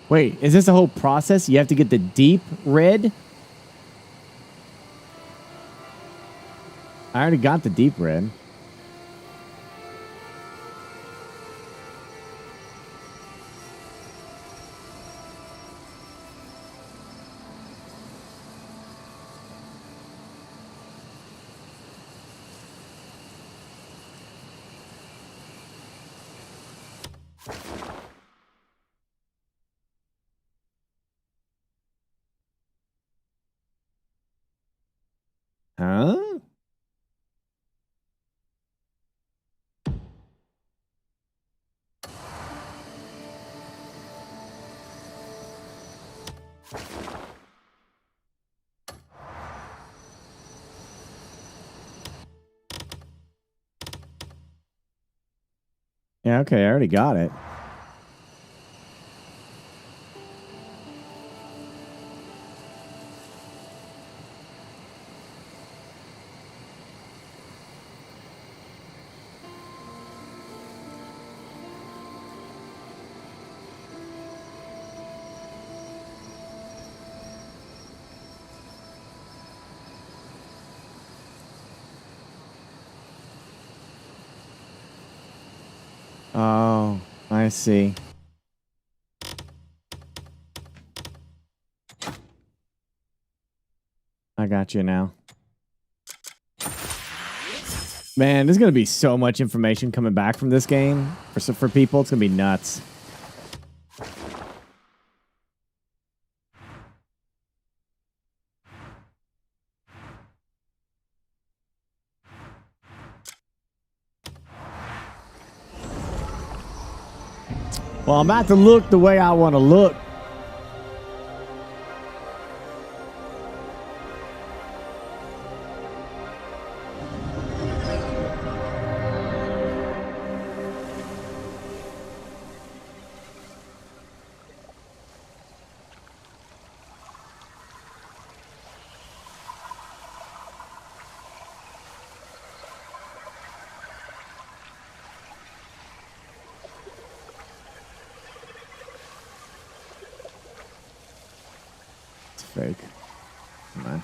Wait, is this a whole process? You have to get the deep red? I already got the deep red. Huh? Yeah, okay, I already got it. Oh, I see. I got you now. Man, there's going to be so much information coming back from this game. For people, it's going to be nuts. Well, I'm about to look the way I want to look. Fake. Come on.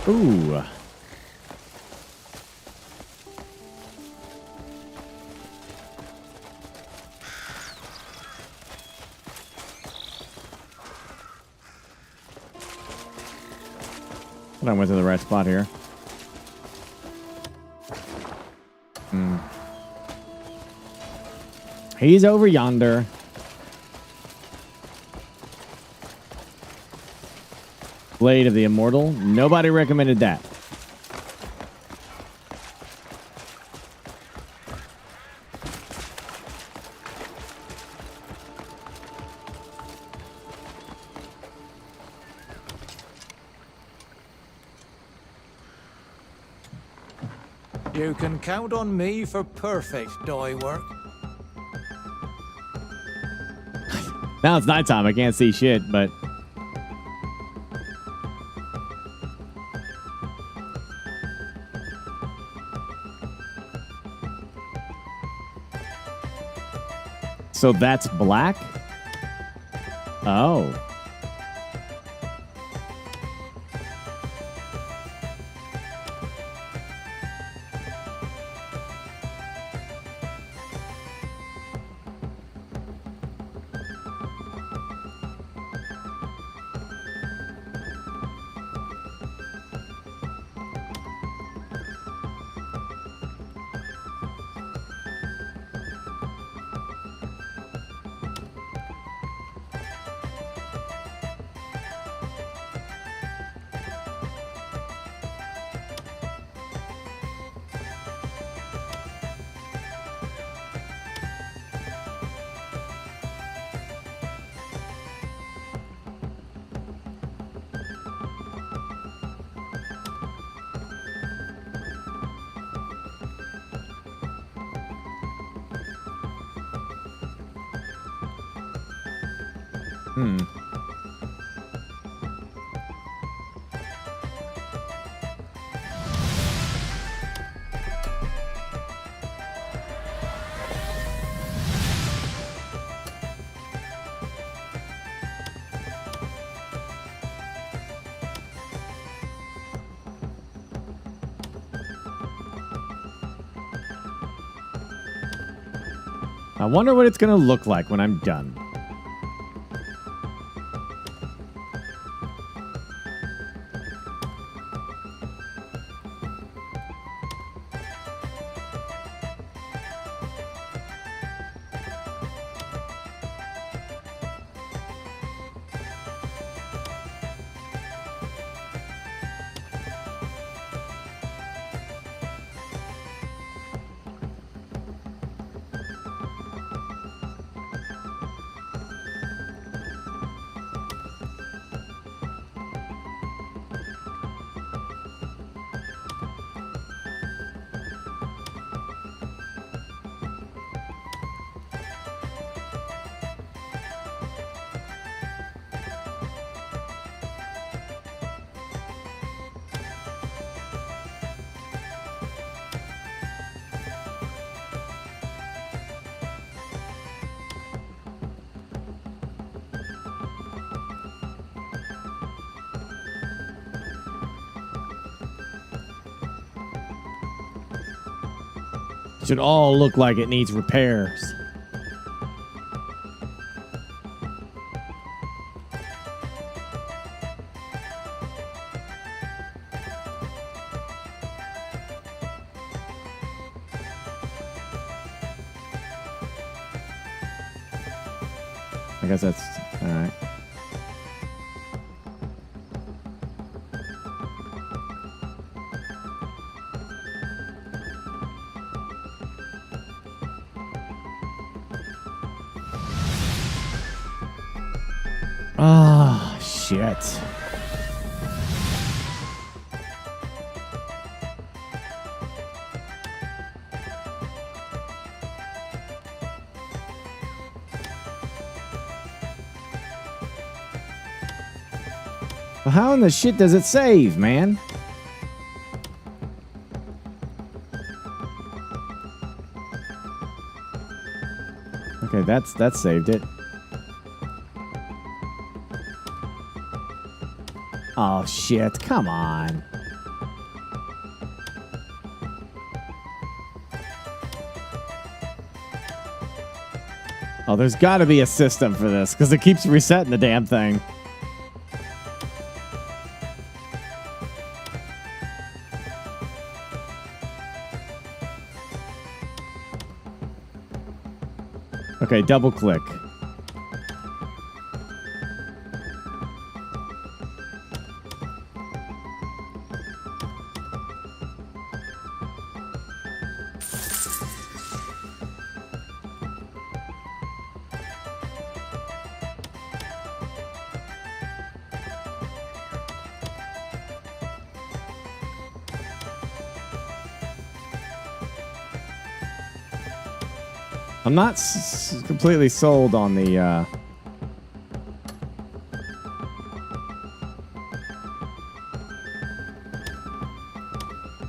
Ooh. I went to the right spot here. He's over yonder. Blade of the Immortal. Nobody recommended that. You can count on me for perfect dye work. Now it's nighttime. I can't see shit, but... So that's black? Oh. I wonder what it's going to look like when I'm done. Should all look like it needs repairs. I guess that's all right. Ah, shit. Well, how in the shit does it save, man? Okay, that saved it. Oh, shit. Come on. Oh, there's got to be a system for this, because it keeps resetting the damn thing. Okay, double click. I'm not completely sold on the,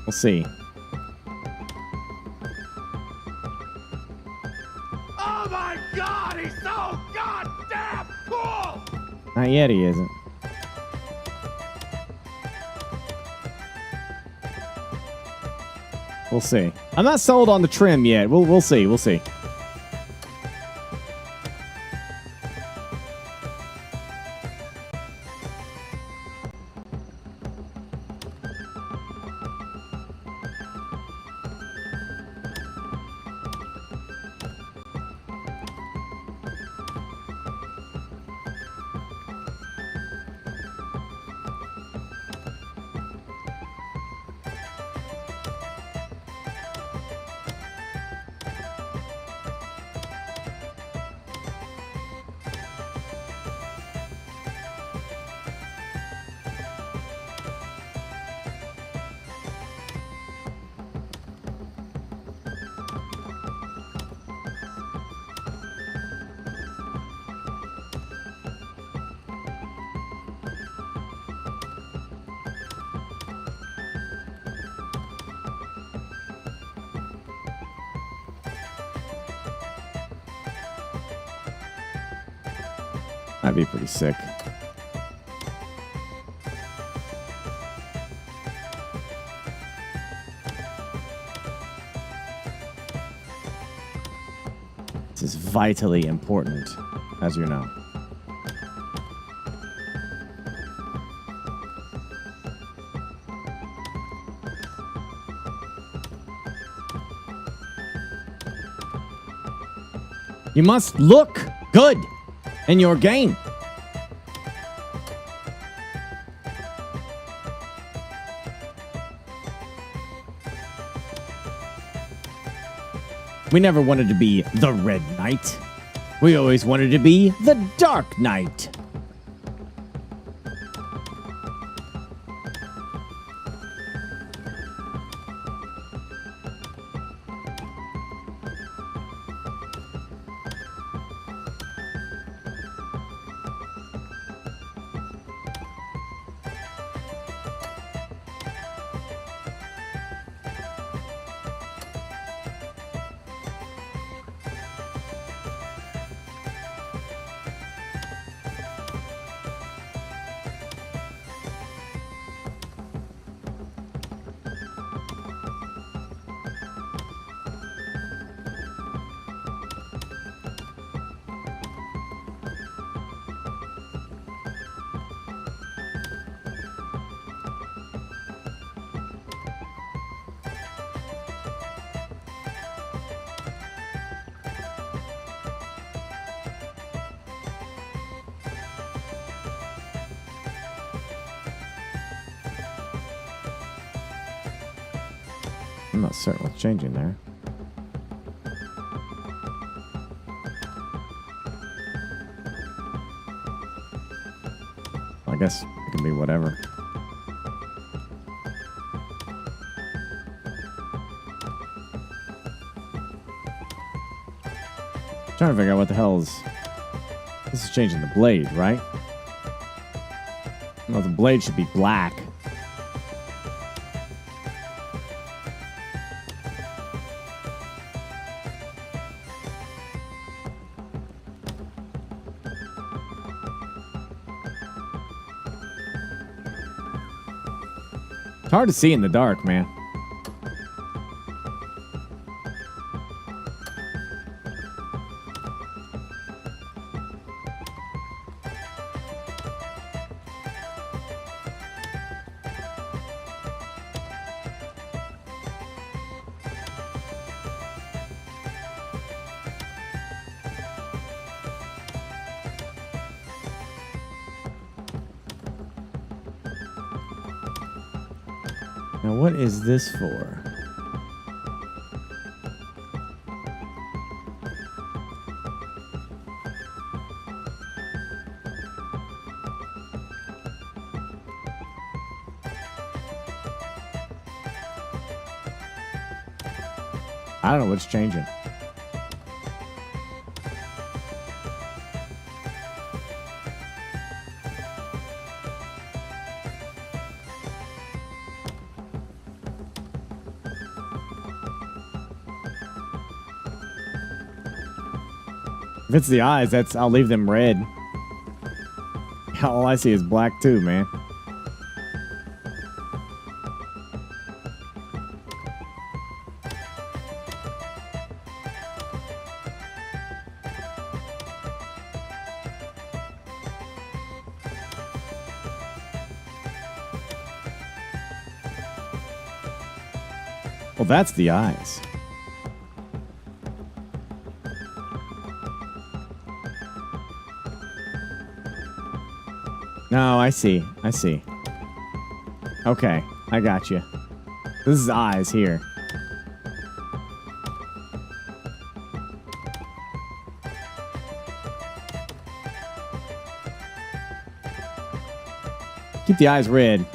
We'll see. Oh my god, he's so goddamn cool! Not yet, he isn't. We'll see. I'm not sold on the trim yet. We'll see. We'll see. That'd be pretty sick. This is vitally important, as you know. You must look good in your game. We never wanted to be the Red Knight. We always wanted to be the Dark Knight. I'm not certain what's changing there. I guess it can be whatever. Trying to figure out what the hell is... This is changing the blade, right? No, the blade should be black. It's hard to see in the dark, man. Now, what is this for? I don't know what's changing. If it's the eyes, I'll leave them red. All I see is black too, man. Well, that's the eyes. No, I see. I see. Okay, I got you. This is eyes here. Keep the eyes red.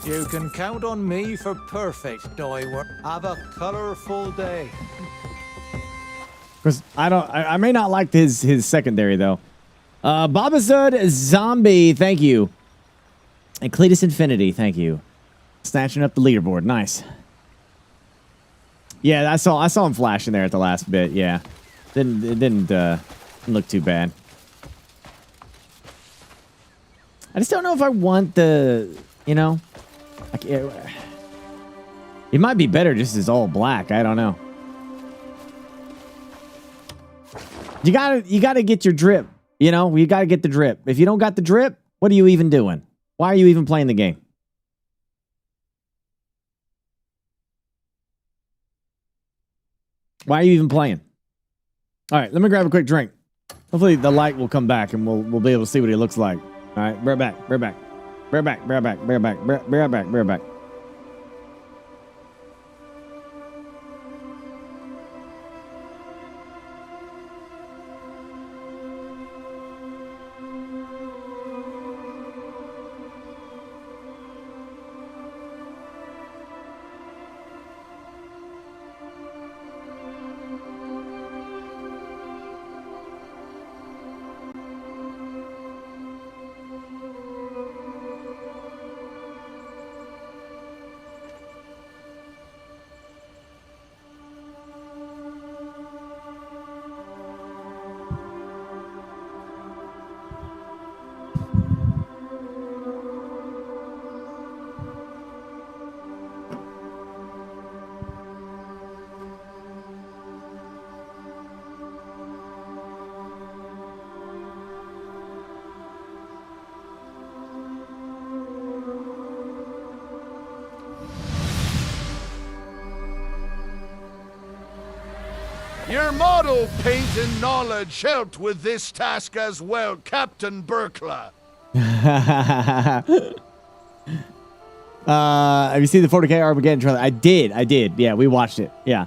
You can count on me for perfect dye work. Have a colorful day. Because I may not like his secondary though. Babazud Zombie, thank you. And Cletus Infinity, thank you. Snatching up the leaderboard, nice. Yeah, I saw him flashing there at the last bit. Yeah, it didn't look too bad. I just don't know if I want the, you know, like it might be better just as all black. I don't know. You gotta get your drip. You know, you gotta get the drip. If you don't got the drip, what are you even doing? Why are you even playing the game? Why are you even playing? All right, let me grab a quick drink. Hopefully the light will come back and we'll be able to see what he looks like. All right, bear back, bear back, bear back, bear back, bear back, bear back, bear back. Your model painting knowledge helped with this task as well, Captain BurkeBlack. Have you seen the 40K Armageddon trailer? I did. Yeah, we watched it. Yeah.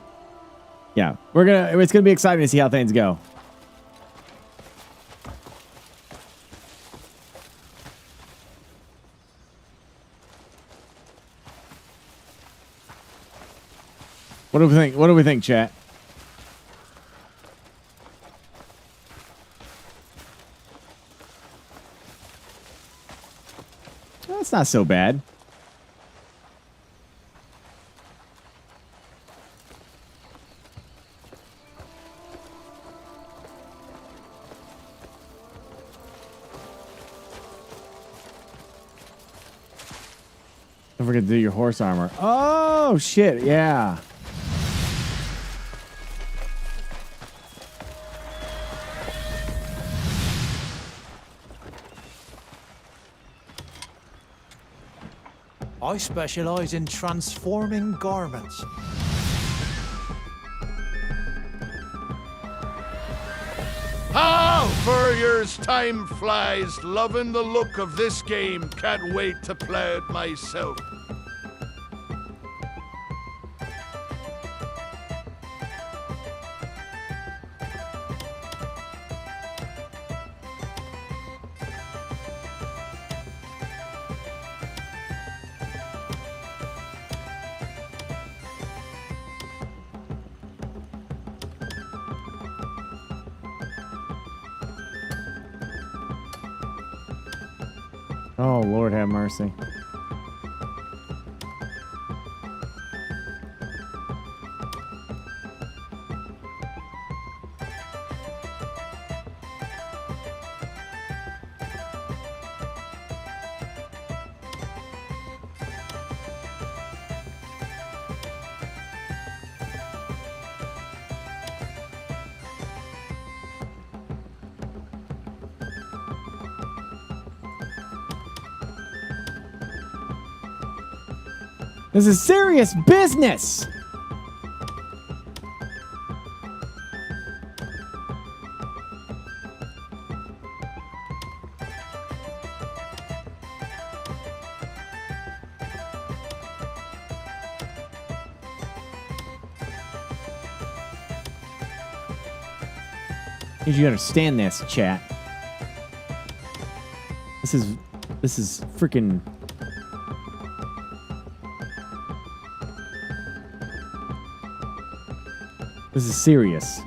It's gonna be exciting to see how things go. What do we think? What do we think, chat? That's not so bad. Don't forget to do your horse armor. Oh, shit. Yeah. I specialize in transforming garments. How furriers time flies, loving the look of this game, can't wait to play it myself. Oh, Lord have mercy. This is serious business. Need you to understand this, chat. This is freaking. This is serious.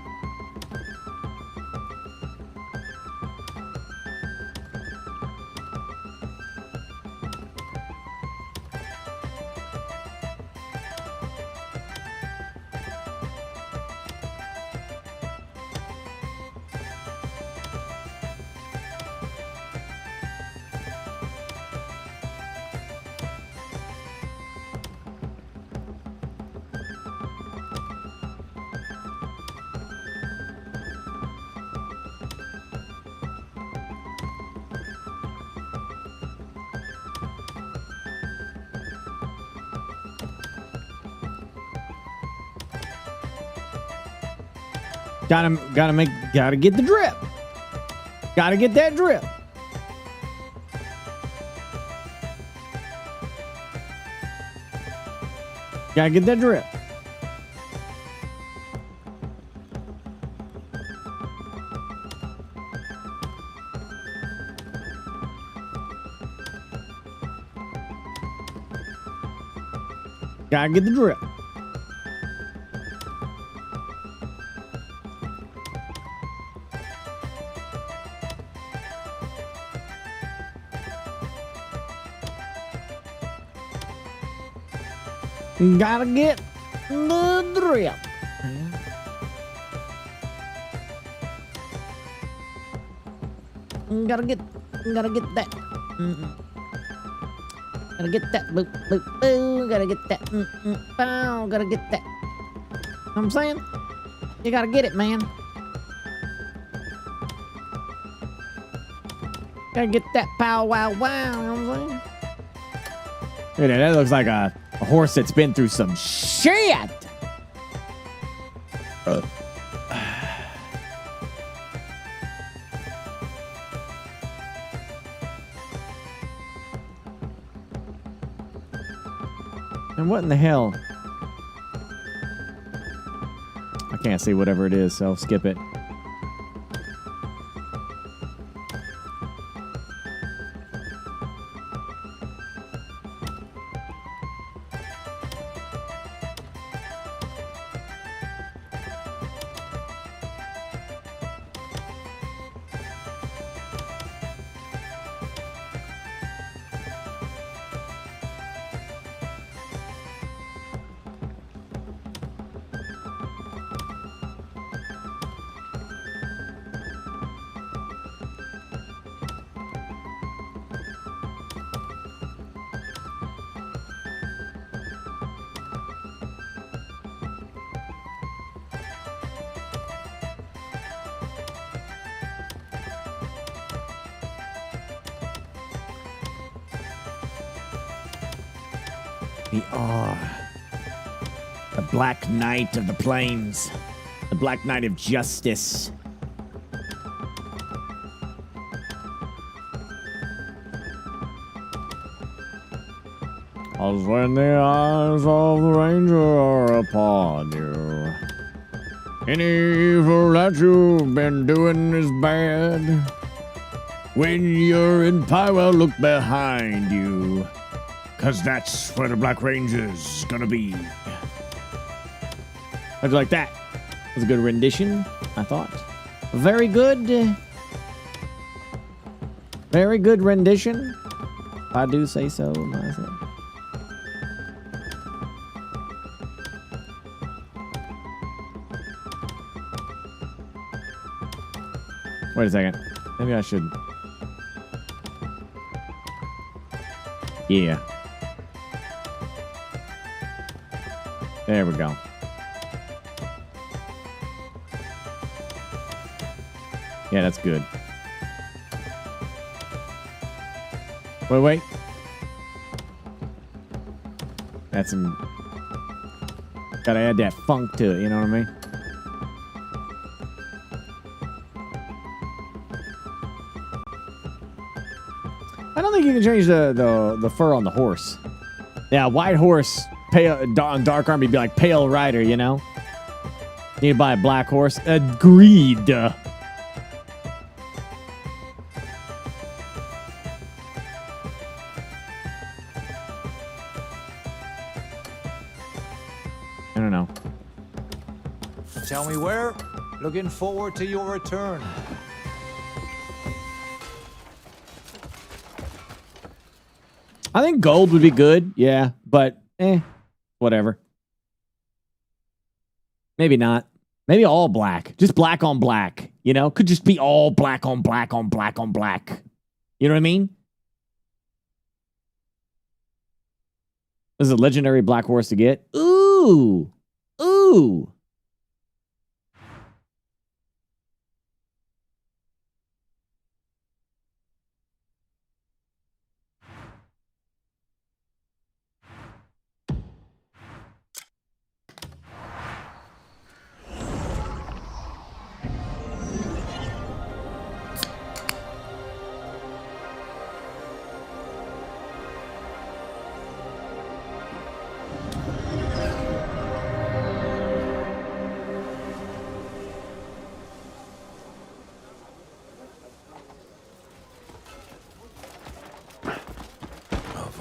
Gotta get the drip. Gotta get that drip. Gotta get that drip. Gotta get the drip. Gotta get the drip. Gotta get that. Gotta get that. Boop, boop, boo. Gotta get that. Bow. Gotta get that. Know what I'm saying? You gotta get it, man. Gotta get that pow wow wow. You know what I'm saying? Hey, that looks like a horse that's been through some shit. And what in the hell? I can't see whatever it is, so skip it. We are the Black Knight of the Plains, the Black Knight of Justice. As when the eyes of the ranger are upon you, any evil that you've been doing is bad. When you're in power, look behind you. 'Cause that's where the Black Ranger's gonna be. How'd you like that? That was a good rendition, I thought. Very good. Very good rendition. If I do say so myself. Wait a second. Maybe I should. Yeah. There we go. Yeah, that's good. Wait. That's some. Gotta add that funk to it, you know what I mean? I don't think you can change the fur on the horse. Yeah, white horse, pale on dark army be like pale rider, you know? Need to buy a black horse. Agreed. I don't know. Tell me where. Looking forward to your return. I think gold would be good, yeah, but whatever. Maybe not. Maybe all black. Just black on black, you know? Could just be all black on black on black on black. You know what I mean? This is a legendary black horse to get. Ooh. Ooh.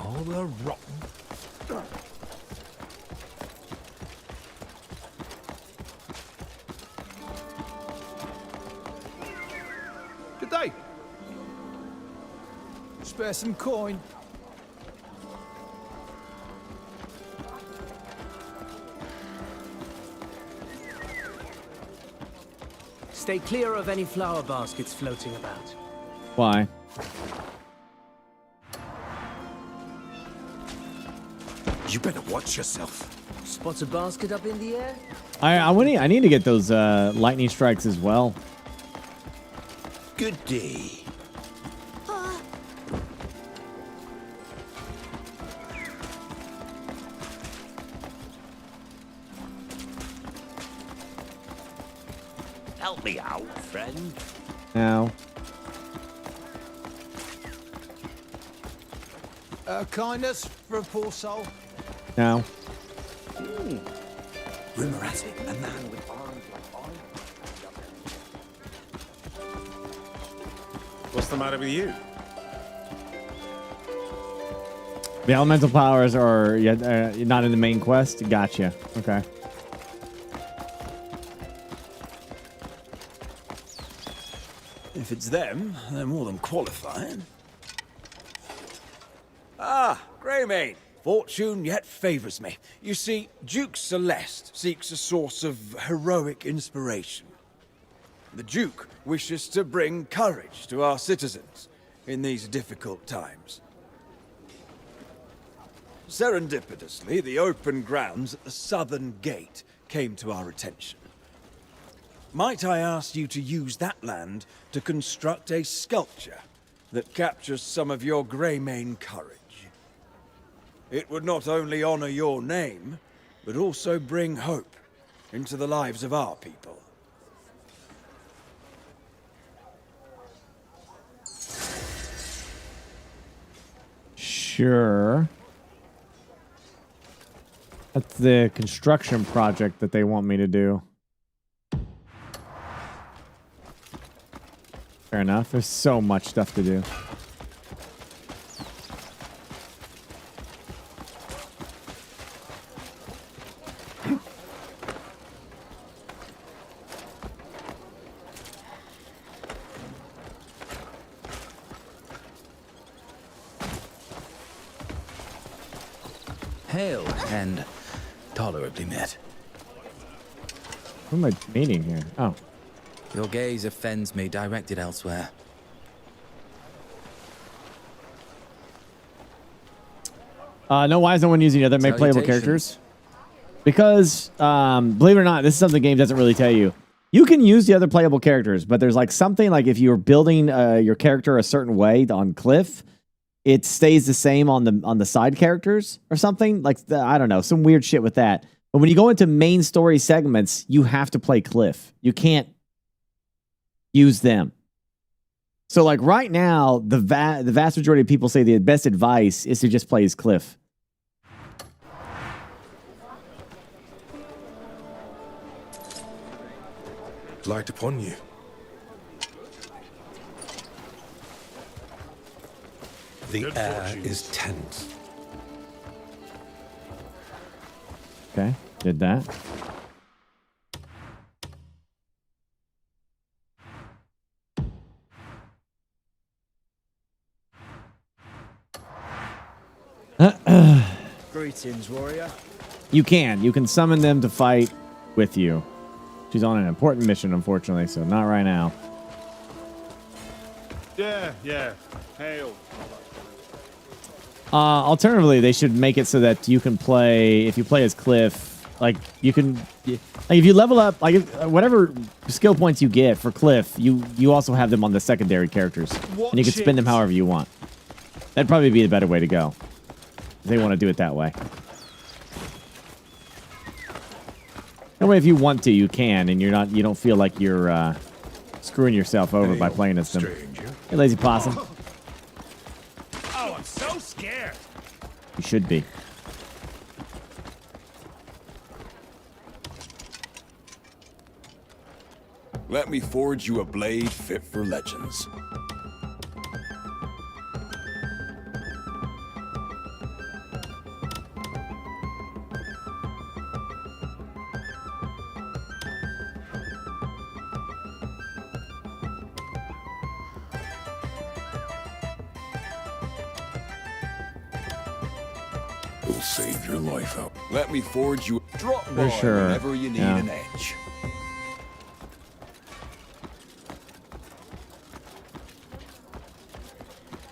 All the rotten. Good day. Spare some coin. Stay clear of any flower baskets floating about. Why? You better watch yourself. Spot a basket up in the air? I need to get those lightning strikes as well. Good day. Help me out, friend. Now. Kindness for a poor soul. Now. Rumor has it, a man with arms like iron. What's the matter with you? The elemental powers are not in the main quest? Gotcha. Okay. If it's them, they're more than qualified. Ah, Greymane. Fortune yet favors me. You see, Duke Celeste seeks a source of heroic inspiration. The Duke wishes to bring courage to our citizens in these difficult times. Serendipitously, the open grounds at the southern gate came to our attention. Might I ask you to use that land to construct a sculpture that captures some of your Greymane courage? It would not only honor your name, but also bring hope into the lives of our people. Sure. That's the construction project that they want me to do. Fair enough. There's so much stuff to do. Hail and tolerably met. What am I meaning here? Oh. Your gaze offends me. Direct it elsewhere. No, why is no one using other make playable characters? Because, believe it or not, this is something the game doesn't really tell you. You can use the other playable characters, but there's like something like if you're building your character a certain way on Cliff, it stays the same on the side characters or something. Like, I don't know, some weird shit with that. But when you go into main story segments, you have to play Cliff. You can't use them. So like right now, the vast majority of people say the best advice is to just play as Cliff. Light upon you. The air is tense. Okay, did that. Greetings, warrior. You can summon them to fight with you. She's on an important mission, unfortunately, so not right now. Yeah. Hail. Alternatively, they should make it so that you can play, if you play as Cliff, like you can, like if you level up, like whatever skill points you get for Cliff, you also have them on the secondary characters, and you can spend them however you want. That'd probably be the better way to go. If they want to do it that way. That way, if you want to, you can, and you don't feel like you're screwing yourself over by playing as them. Hey, lazy possum. Oh, I'm so scared. You should be. Let me forge you a blade fit for legends. Will save your life up. Let me forge you. Drop by whenever you need an edge.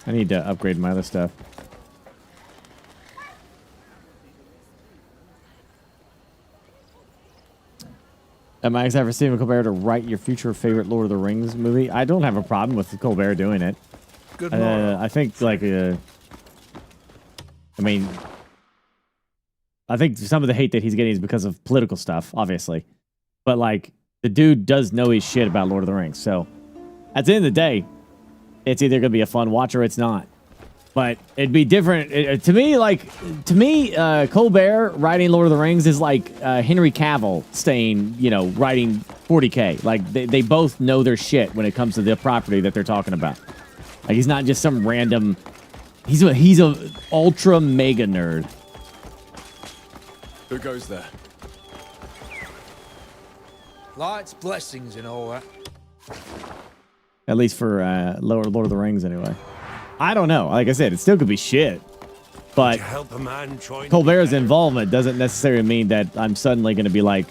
I need to upgrade my other stuff. Am I excited for Stephen Colbert to write your future favorite Lord of the Rings movie? I don't have a problem with Colbert doing it. Good morning. I think like I think some of the hate that he's getting is because of political stuff, obviously. But like the dude does know his shit about Lord of the Rings. So at the end of the day, it's either going to be a fun watch or it's not. But it'd be different. To me, Colbert writing Lord of the Rings is like Henry Cavill writing 40K. Like they both know their shit when it comes to the property that they're talking about. Like he's not just some random. He's a ultra mega nerd. Who goes there? Lights, blessings, and all that. At least for Lord of the Rings, anyway. I don't know. Like I said, it still could be shit. But Help a man join Colbert's involvement doesn't necessarily mean that I'm suddenly going to be like,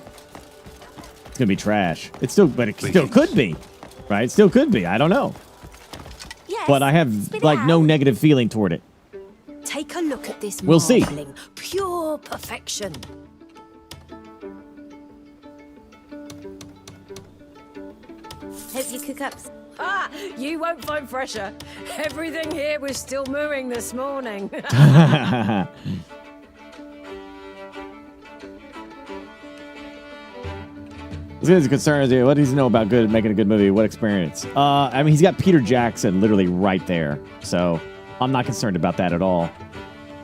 it's going to be trash. It still could be, right? It still could be. I don't know. Yes, but I have like no negative feeling toward it. Take a look at this We'll see. marbling. Pure perfection. Hope you cook up. Ah, you won't find fresher. Everything here was still mooing this morning. As good as concerns, what does he know about making a good movie? What experience? I mean, he's got Peter Jackson literally right there, so I'm not concerned about that at all.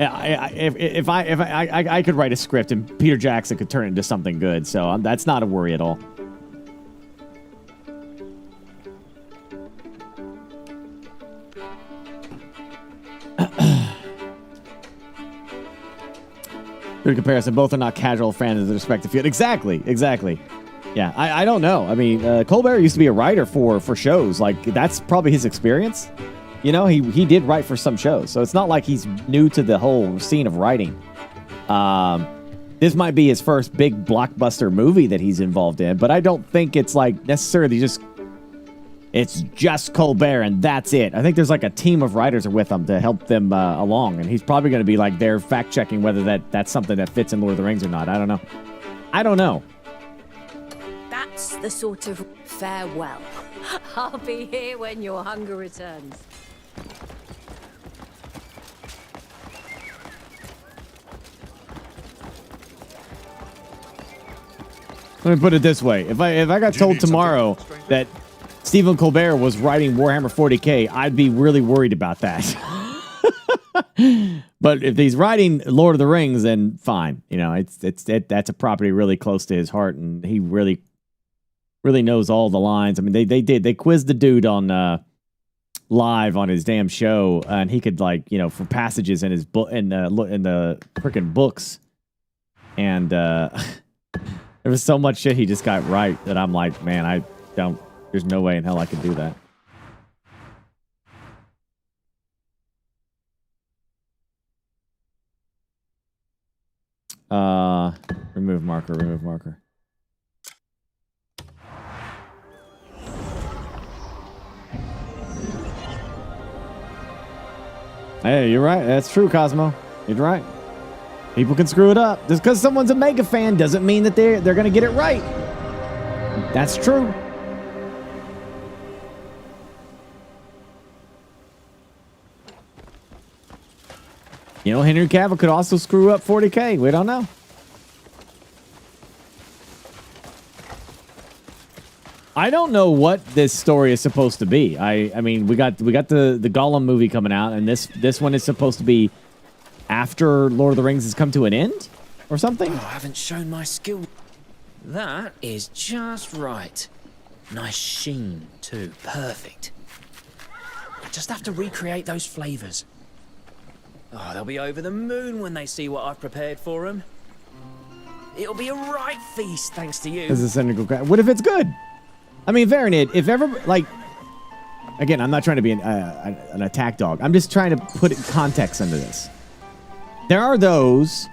If I could write a script and Peter Jackson could turn it into something good, so that's not a worry at all. Good comparison. Both are not casual fans of the respective field. Exactly. Yeah, I don't know. I mean, Colbert used to be a writer for shows. Like, that's probably his experience. You know, he did write for some shows. So it's not like he's new to the whole scene of writing. This might be his first big blockbuster movie that he's involved in, but I don't think it's like necessarily it's just Colbert and that's it. I think there's like a team of writers with him to help them along, and he's probably going to be like there fact-checking whether that's something that fits in Lord of the Rings or not. I don't know. That's the sort of farewell. I'll be here when your hunger returns. Let me put it this way. If I got told tomorrow that Stephen Colbert was writing Warhammer 40K, I'd be really worried about that. But if he's writing Lord of the Rings, then fine. You know, that's a property really close to his heart, and he really knows all the lines. I mean, they quizzed the dude on live on his damn show, and he could, like, you know, for passages in his book in the freaking books, and there was so much shit he just got right that I'm like, man, there's no way in hell I could do that. Remove marker. Hey, you're right. That's true, Cosmo. You're right. People can screw it up. Just because someone's a mega fan doesn't mean that they're going to get it right. That's true. You know, Henry Cavill could also screw up 40K. We don't know. I don't know what this story is supposed to be. I mean, we got the Gollum movie coming out, and this one is supposed to be after Lord of the Rings has come to an end or something. Oh, I haven't shown my skill. That is just right. Nice sheen too. Perfect. I just have to recreate those flavors. Oh, they'll be over the moon when they see what I've prepared for them. It'll be a right feast, thanks to you. This is a cynical crap. What if it's good? I mean, Varanid, if ever, like, again, I'm not trying to be an attack dog. I'm just trying to put context into this. There are those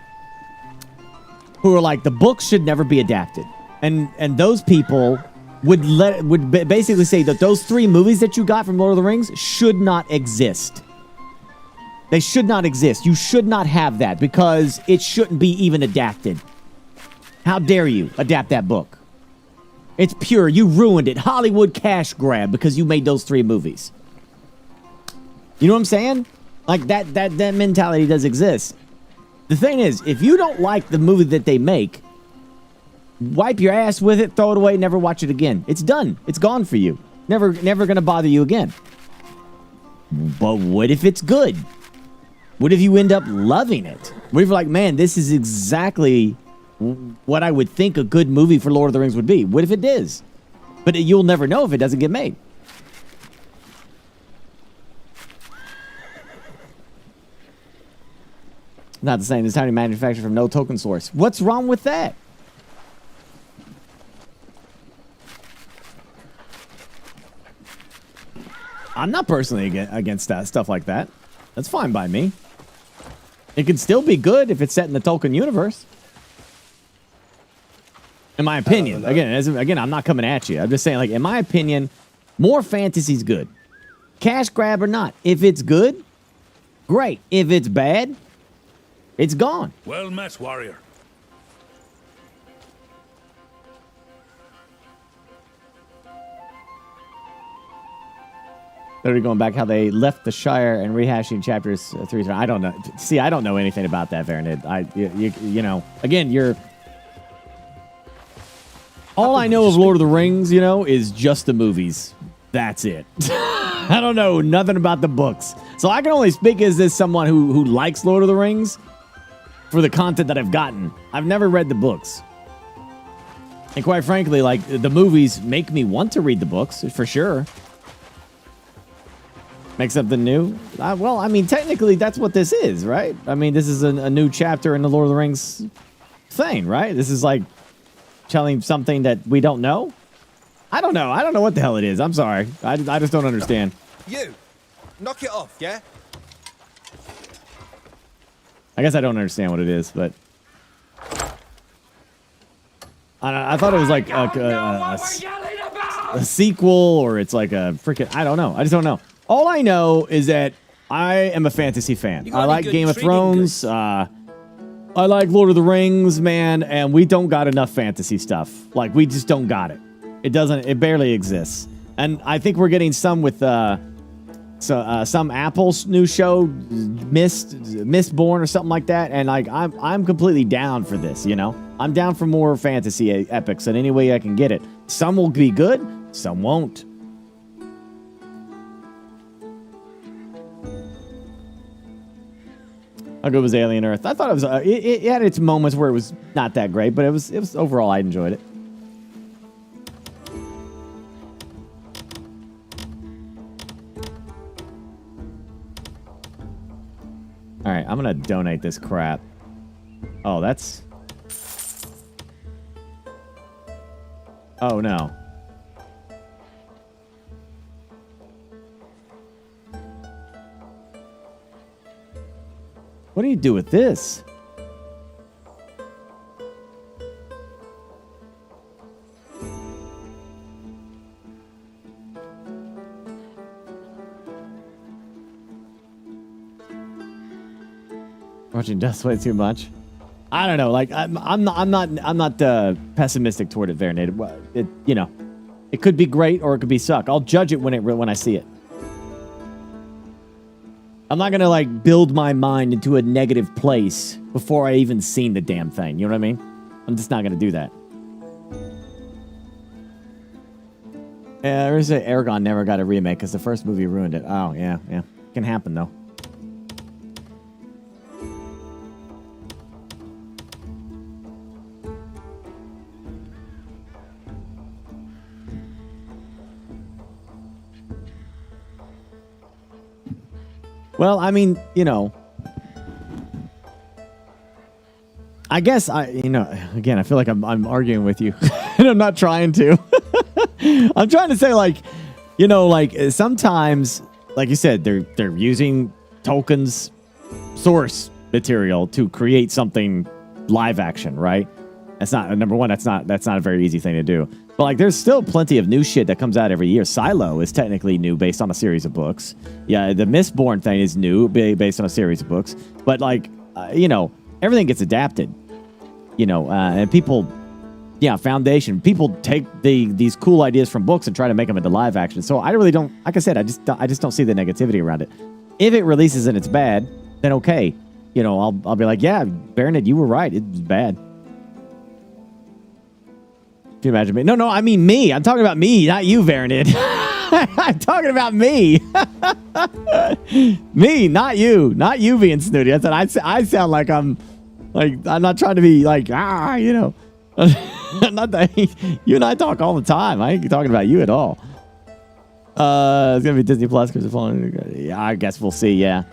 who are like, the books should never be adapted. And those people would basically say that those 3 movies that you got from Lord of the Rings should not exist. They should not exist. You should not have that because it shouldn't be even adapted. How dare you adapt that book? It's pure. You ruined it. Hollywood cash grab because you made those 3 movies. You know what I'm saying? Like that mentality does exist. The thing is, if you don't like the movie that they make, wipe your ass with it, throw it away, never watch it again. It's done. It's gone for you. Never gonna bother you again. But what if it's good? What if you end up loving it? What if you're like, man, this is exactly what I would think a good movie for Lord of the Rings would be? What if it is? But you'll never know if it doesn't get made. Not the same. It's entirely manufactured from no token source. What's wrong with that? I'm not personally against that stuff like that. That's fine by me. It can still be good if it's set in the Tolkien universe. In my opinion. Again, I'm not coming at you. I'm just saying, like, in my opinion, more fantasy's good. Cash grab or not. If it's good, great. If it's bad, it's gone. Well met, warrior. Literally going back how they left the Shire and rehashing chapters 3. I don't know. See, I don't know anything about that, Varanid. You know, again, you're... All I know of Lord of the Rings, you know, is just the movies. That's it. I don't know nothing about the books. So I can only speak as this someone who likes Lord of the Rings for the content that I've gotten. I've never read the books. And quite frankly, like, the movies make me want to read the books, for sure. Make something new? Well, I mean, technically, that's what this is, right? I mean, this is a new chapter in the Lord of the Rings thing, right? This is like telling something that we don't know? I don't know. I don't know what the hell it is. I'm sorry. I just don't understand. You! Knock it off, yeah? I guess I don't understand what it is, but I thought it was like a sequel, or it's like a freaking, I don't know. I just don't know. All I know is that I am a fantasy fan. I like Game of Thrones. I like Lord of the Rings, man, and we don't got enough fantasy stuff. Like, we just don't got it. It barely exists. And I think we're getting some with some Apple's new show, Mistborn or something like that. And like, I'm completely down for this, you know? I'm down for more fantasy epics in any way I can get it. Some will be good, some won't. How good was Alien Earth? I thought it was. It had its moments where it was not that great, but it was overall, I enjoyed it. All right, I'm gonna donate this crap. Oh, that's. Oh no. What do you do with this? Watching Dust way too much. I don't know. Like I'm not pessimistic toward it. Verinated. It, you know, it could be great or it could be suck. I'll judge it when I see it. I'm not gonna like build my mind into a negative place before I even seen the damn thing. You know what I mean? I'm just not gonna do that. There's a Aragon never got a remake because the first movie ruined it. Oh yeah. Can happen though. Well, I mean, you know, I guess again, I feel like I'm arguing with you, and I'm not trying to. I'm trying to say, like, you know, like sometimes, like you said, they're using Tolkien's source material to create something live action, right? That's not number one. That's not a very easy thing to do. But like, there's still plenty of new shit that comes out every year. Silo is technically new, based on a series of books. Yeah, the Mistborn thing is new, based on a series of books. But like, you know, everything gets adapted. You know, and people, Foundation people take these cool ideas from books and try to make them into live action. So I really don't. Like I said, I just don't see the negativity around it. If it releases and it's bad, then okay. You know, I'll be like, yeah, Baronet, you were right. It was bad. Can you imagine me? No, I mean me. I'm talking about me, not you, Baronet. I'm talking about me. Me, not you. Not you being snooty. I said I sound like I'm not trying to be like, you know. Not that you and I talk all the time. I ain't talking about you at all. It's gonna be Disney Plus because yeah, I guess we'll see. Yeah,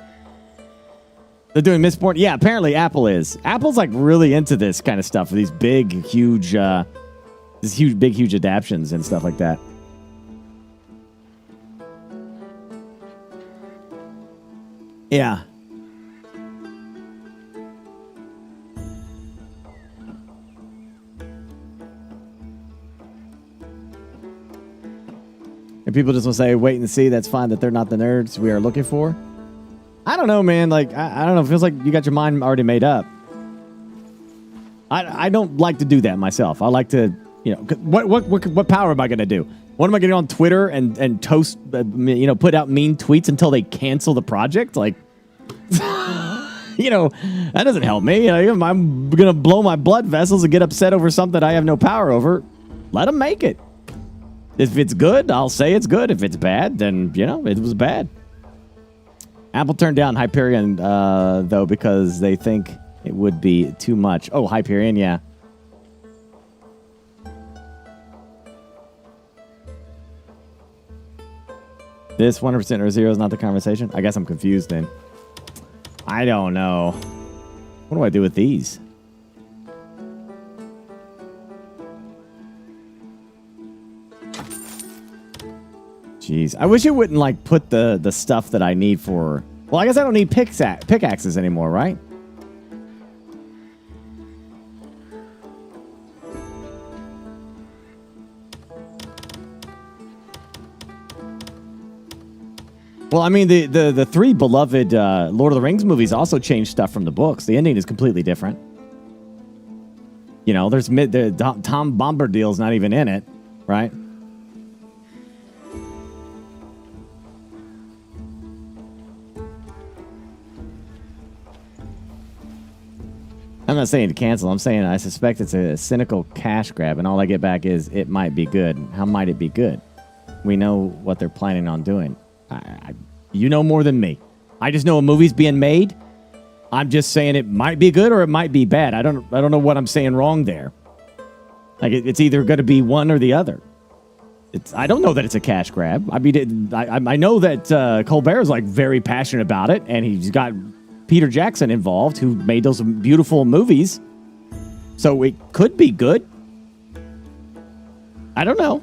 they're doing Mistborn. Yeah, apparently Apple is. Apple's like really into this kind of stuff. These big, huge, huge adaptions and stuff like that. Yeah. And people just will say, wait and see, that's fine, that they're not the nerds we are looking for. I don't know, man. Like, I don't know. It feels like you got your mind already made up. I don't like to do that myself. I like to, you know, what power am I going to do? What am I going to get on Twitter and toast, you know, put out mean tweets until they cancel the project? Like, you know, that doesn't help me. I'm going to blow my blood vessels and get upset over something I have no power over. Let them make it. If it's good, I'll say it's good. If it's bad, then, you know, it was bad. Apple turned down Hyperion, though, because they think it would be too much. Oh, Hyperion, yeah. This 100% or 0 is not the conversation? I guess I'm confused then. I don't know. What do I do with these? Jeez, I wish it wouldn't like put the stuff that I need for. Well, I guess I don't need pickaxes anymore, right? Well, I mean, the three beloved Lord of the Rings movies also changed stuff from the books. The ending is completely different. You know, there's Tom Bombadil's not even in it, right? I'm not saying to cancel. I'm saying I suspect it's a cynical cash grab, and all I get back is it might be good. How might it be good? We know what they're planning on doing. You know more than me. I just know a movie's being made. I'm just saying it might be good or it might be bad. I don't know what I'm saying wrong there. Like it's either going to be one or the other. I don't know that it's a cash grab. I mean, I know that Colbert is like very passionate about it, and he's got Peter Jackson involved, who made those beautiful movies. So it could be good. I don't know.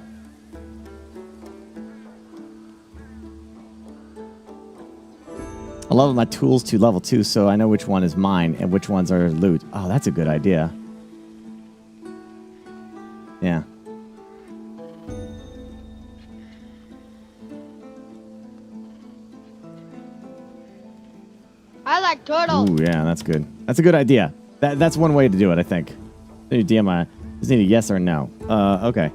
I love my tools to level 2, so I know which one is mine and which ones are loot. Oh, that's a good idea. Yeah. I like turtle. Ooh, yeah, that's good. That's a good idea. That's one way to do it, I think. DM, I just need a yes or no. Okay.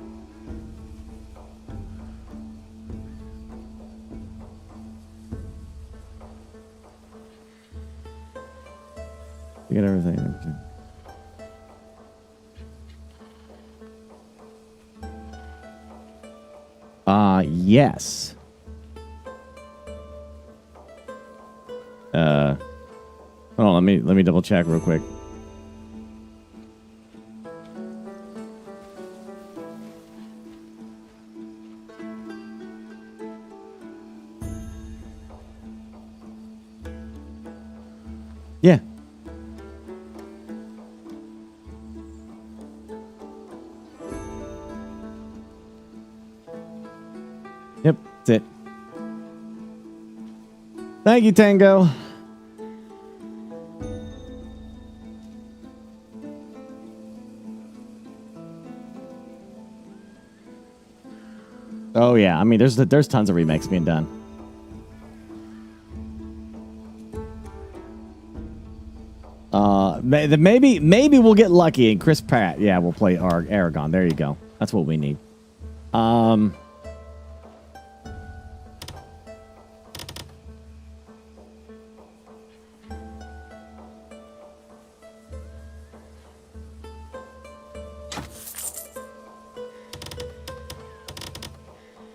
We got everything. Yes. Hold on, let me double check real quick. Yeah. Yep, that's it. Thank you, Tango. Oh yeah, I mean, there's tons of remakes being done. Maybe we'll get lucky and Chris Pratt, yeah, we'll play Aragon. There you go. That's what we need.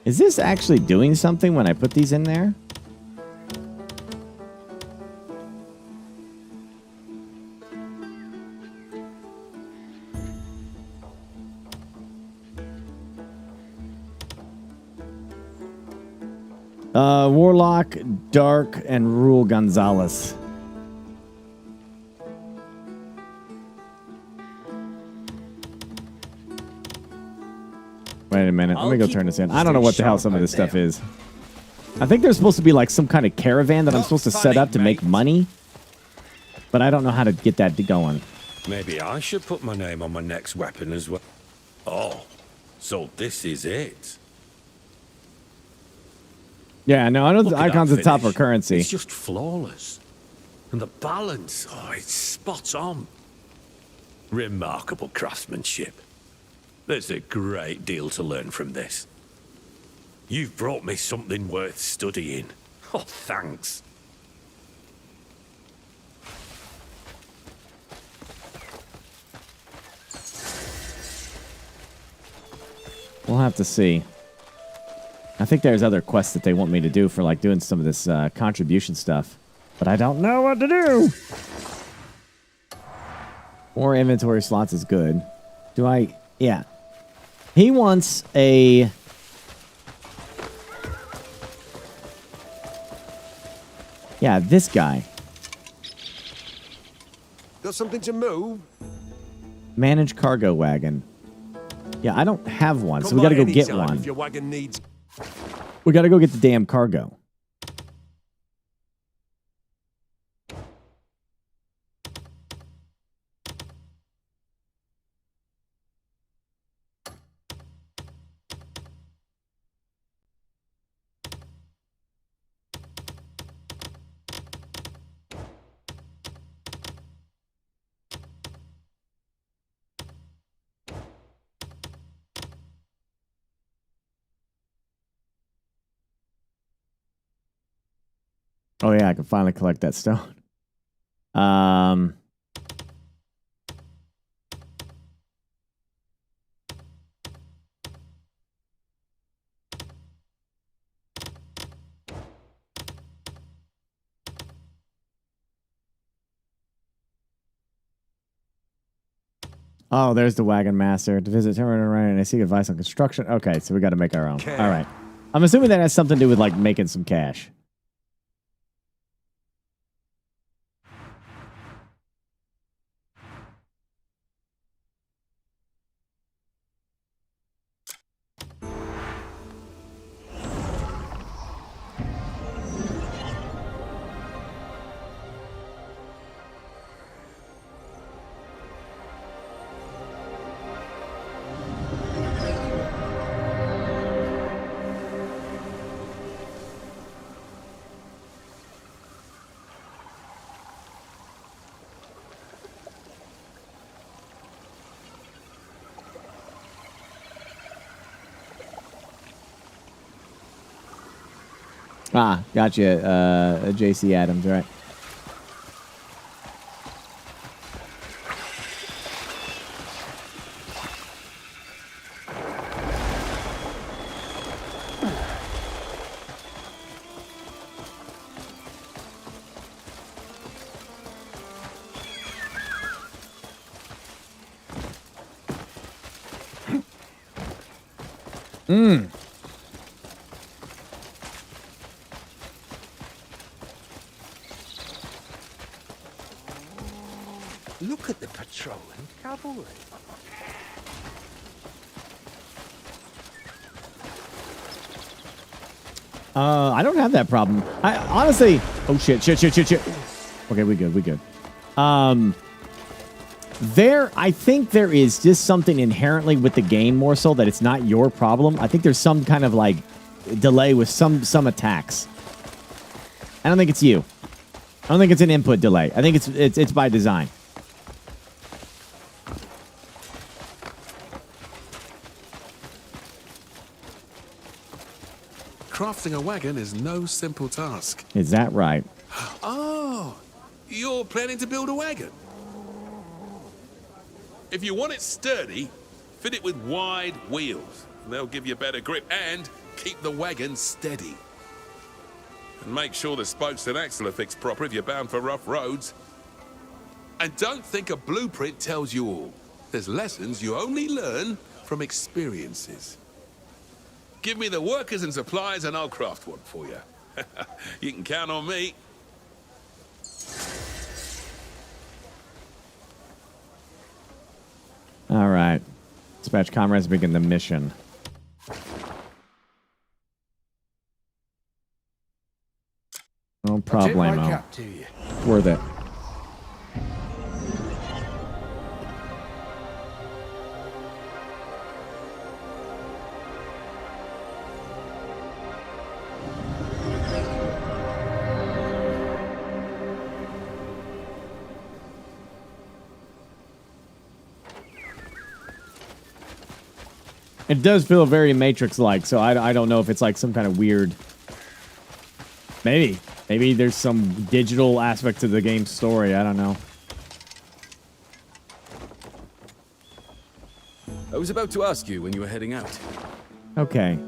Is this actually doing something when I put these in there? Warlock, Dark, and Rule Gonzalez. Wait a minute. Let me go turn this in. I don't know what the hell some of this stuff is. I think there's supposed to be like some kind of caravan that I'm supposed to set up to make money. But I don't know how to get that going. Maybe I should put my name on my next weapon as well. Oh, so this is it. Yeah, no, I know the icons at the top are currency. It's just flawless. And the balance, oh, it's spot on. Remarkable craftsmanship. There's a great deal to learn from this. You've brought me something worth studying. Oh, thanks. We'll have to see. I think there's other quests that they want me to do for like doing some of this contribution stuff. But I don't know what to do. More inventory slots is good. Do I... Yeah. He wants a... Yeah, this guy. Got something to move? Manage cargo wagon. Yeah, I don't have one, so we gotta go get one. If your wagon needs... We gotta go get the damn cargo. Oh yeah, I can finally collect that stone. Oh, there's the wagon master. To visit Timber and I seek advice on construction. Okay, so we got to make our own. Okay. All right. I'm assuming that has something to do with like making some cash. Ah, gotcha. JC Adams, right? Mmm. Look at the patrolling cavalry. I don't have that problem. I honestly. Oh shit! Okay, we good. I think there is just something inherently with the game more so that it's not your problem. I think there's some kind of like delay with some attacks. I don't think it's you. I don't think it's an input delay. I think it's by design. Crafting a wagon is no simple task. Is that right? Oh, you're planning to build a wagon? If you want it sturdy, fit it with wide wheels. They'll give you better grip and keep the wagon steady. And make sure the spokes and axle are fixed proper if you're bound for rough roads. And don't think a blueprint tells you all. There's lessons you only learn from experiences. Give me the workers and supplies and I'll craft one for you. You can count on me. All right. Dispatch comrades, begin the mission. No problemo. Worth it. It does feel very Matrix-like, so I don't know if it's like some kind of weird... Maybe there's some digital aspect to the game's story. I don't know. I was about to ask you when you were heading out. Okay.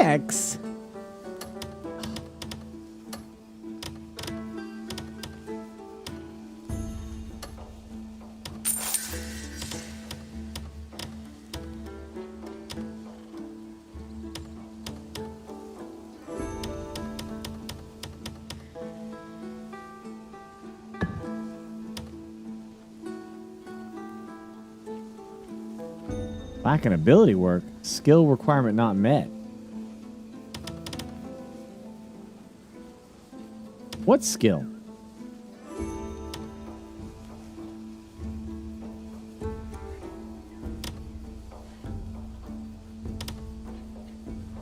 X? Lack in ability work. Skill requirement not met. What skill?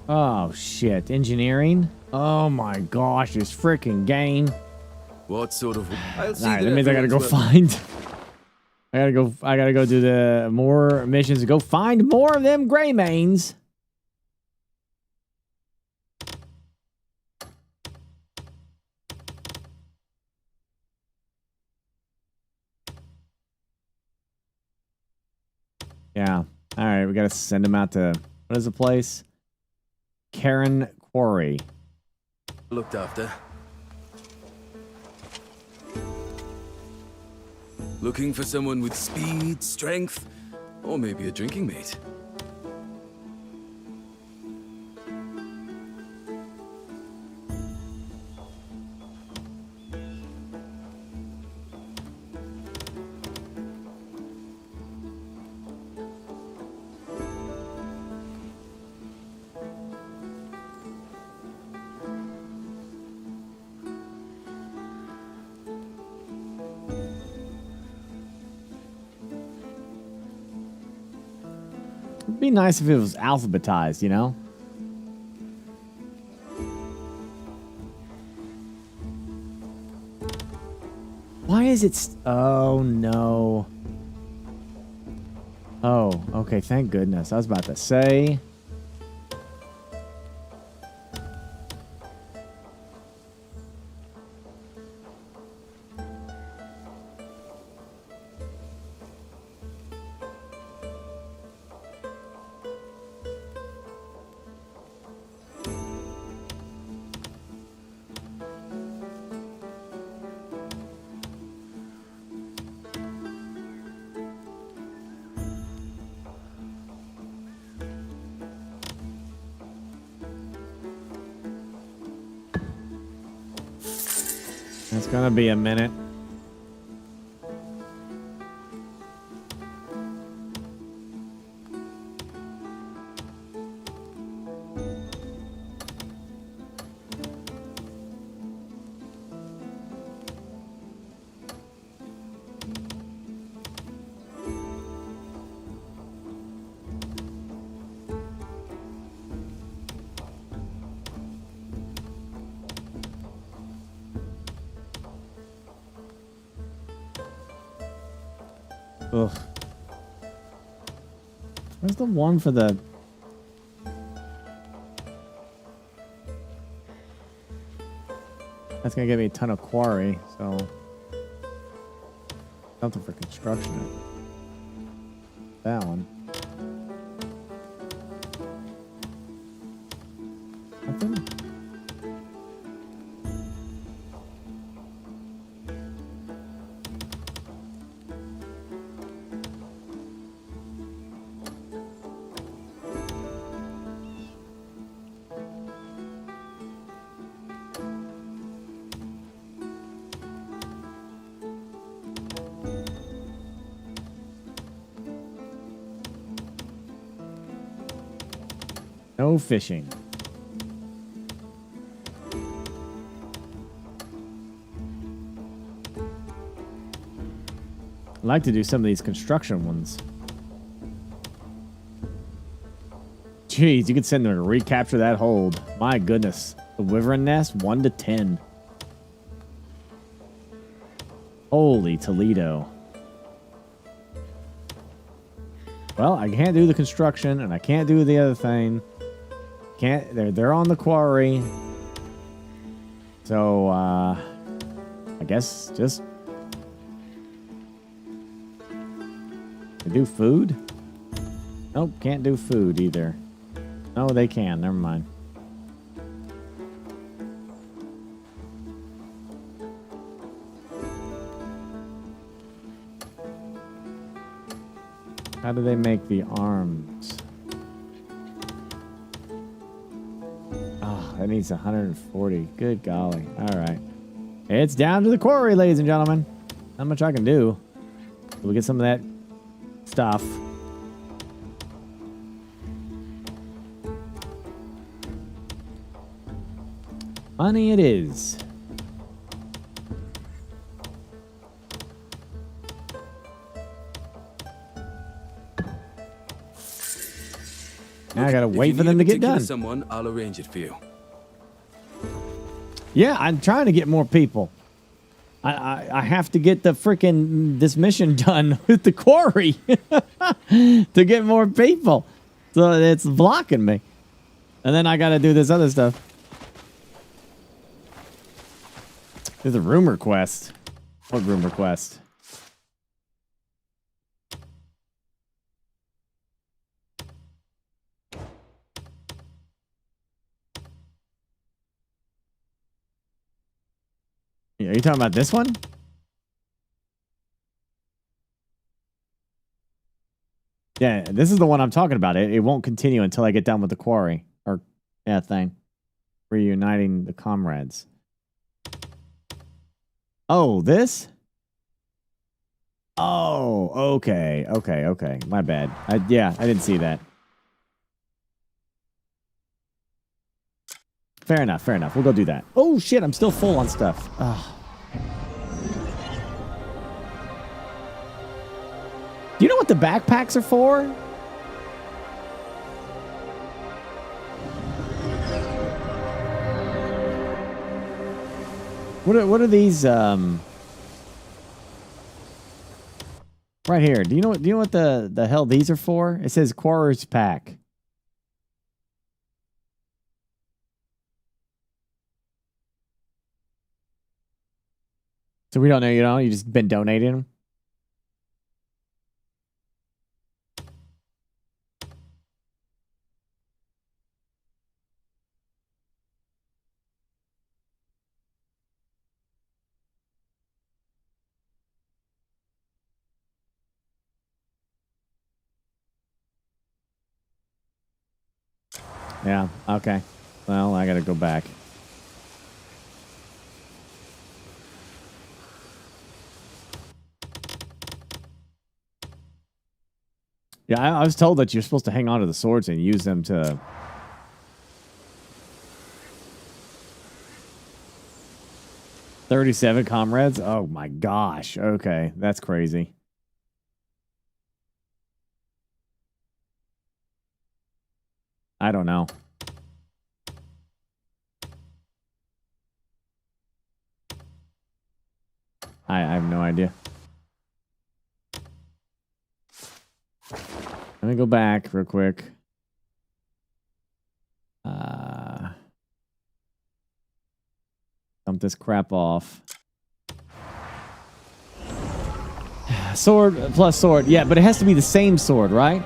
Oh, shit. Engineering? Oh my gosh, this freaking game. What sort of... Alright, that means I gotta go find... I gotta go do the more missions to go find more of them gray mains. Yeah. Alright, we gotta send them out to... What is the place? Karen Quarry. Looked after. Looking for someone with speed, strength, or maybe a drinking mate. It'd be nice if it was alphabetized, you know? Why is it... Oh, no. Oh, okay, thank goodness. I was about to say... It's gonna be a minute. Ugh. Where's the one for the... That's gonna give me a ton of quarry, so... Something for construction. That one. Nothing? No fishing. I'd like to do some of these construction ones. Jeez, you could send them to recapture that hold. My goodness. The Wyvern Nest, 1 to 10. Holy Toledo. Well, I can't do the construction, and I can't do the other thing. They're on the quarry. So, I guess just... do food? Nope, can't do food either. No, they can. Never mind. How do they make the arms? Oh, that needs 140. Good golly. All right. It's down to the quarry, ladies and gentlemen. Not much I can do. We'll get some of that stuff. Money it is. Now I gotta wait for them to get done. Someone, I'll arrange it for you. Yeah, I'm trying to get more people. I have to get the freaking this mission done with the quarry to get more people. So it's blocking me. And then I gotta do this other stuff. There's a rumor quest. What rumor quest? Are you talking about this one? Yeah, this is the one I'm talking about. It won't continue until I get done with the quarry. Or, yeah, thing. Reuniting the comrades. Oh, this? Oh, okay. Okay. My bad. Yeah, I didn't see that. Fair enough. We'll go do that. Oh, shit, I'm still full on stuff. Ugh. Do you know what the backpacks are for? What are these right here? Do you know what the hell these are for? It says Quarrers Pack. So we don't know, you just been donating them? Yeah, okay. Well, I gotta go back. Yeah, I was told that you're supposed to hang on to the swords and use them to... $37 comrades? Oh my gosh. Okay, that's crazy. I don't know. I have no idea. Let me go back real quick. Dump this crap off. Sword plus sword. Yeah, but it has to be the same sword, right?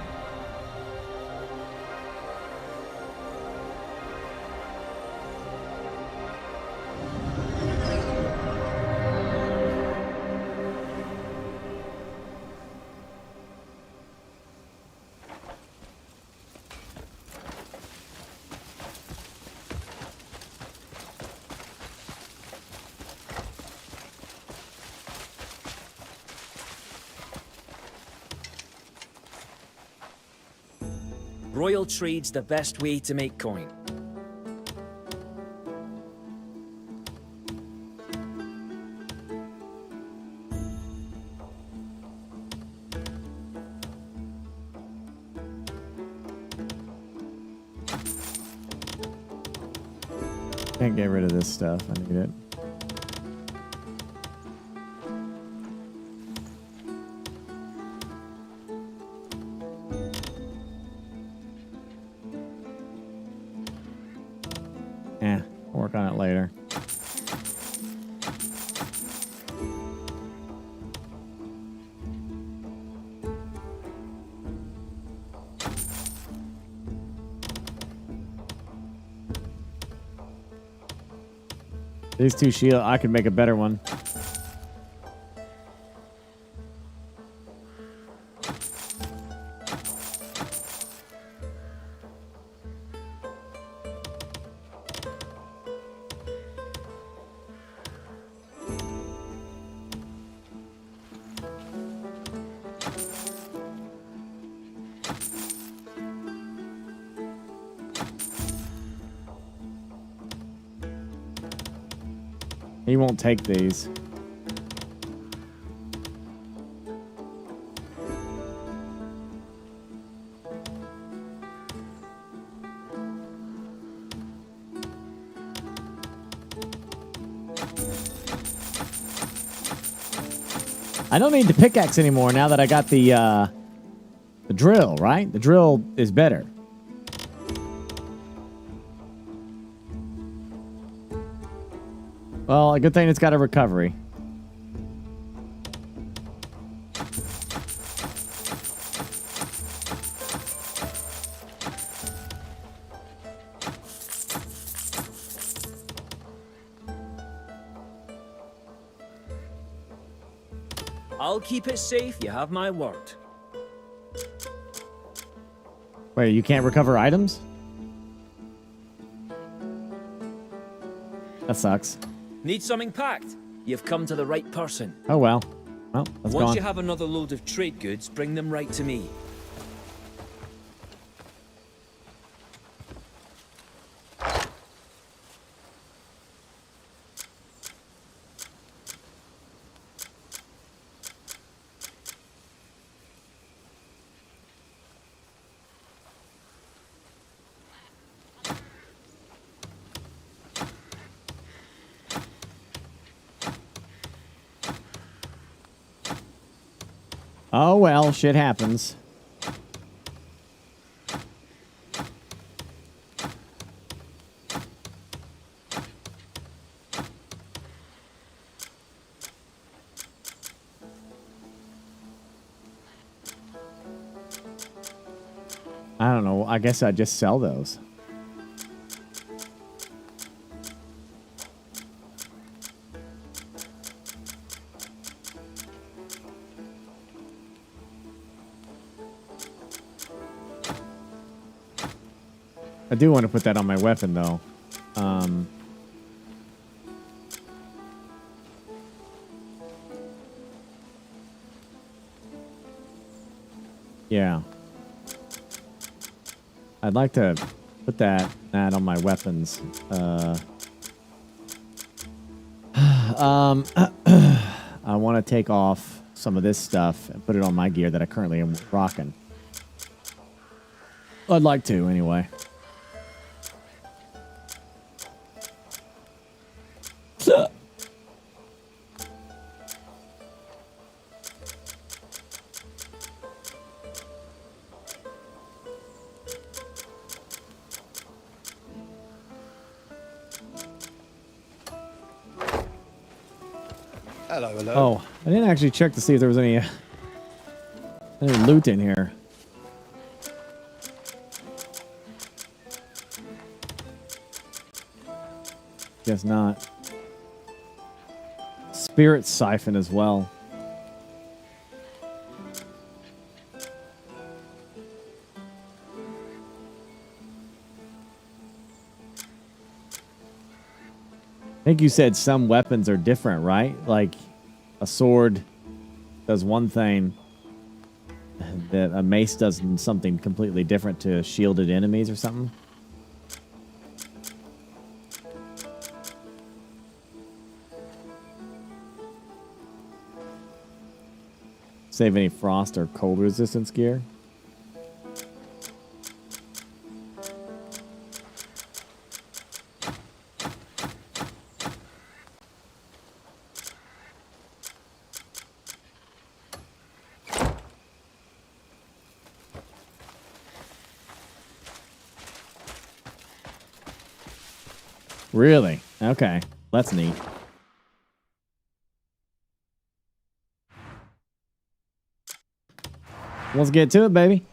Royal trade's the best way to make coin. Can't get rid of this stuff. I need it. We'll work on it later. These two shield, I could make a better one. He won't take these. I don't need the pickaxe anymore now that I got the drill, right? The drill is better. Well, a good thing it's got a recovery. I'll keep it safe, you have my word. Wait, you can't recover items? That sucks. Need something packed? You've come to the right person. Oh well. Well, that's Once gone. you have another load of trade goods, bring them right to me. Oh well, shit happens. I don't know. I guess I'd just sell those. I do want to put that on my weapon, though. Yeah. I'd like to put that on my weapons. I want to take off some of this stuff and put it on my gear that I currently am rocking. I'd like to, anyway. Hello, hello. Oh, I didn't actually check to see if there was any loot in here. Guess not. Spirit siphon as well. I think you said some weapons are different, right? Like a sword does one thing that a mace does something completely different to shielded enemies or something. Save any frost or cold resistance gear. Really? Okay. That's neat. Let's get to it, baby.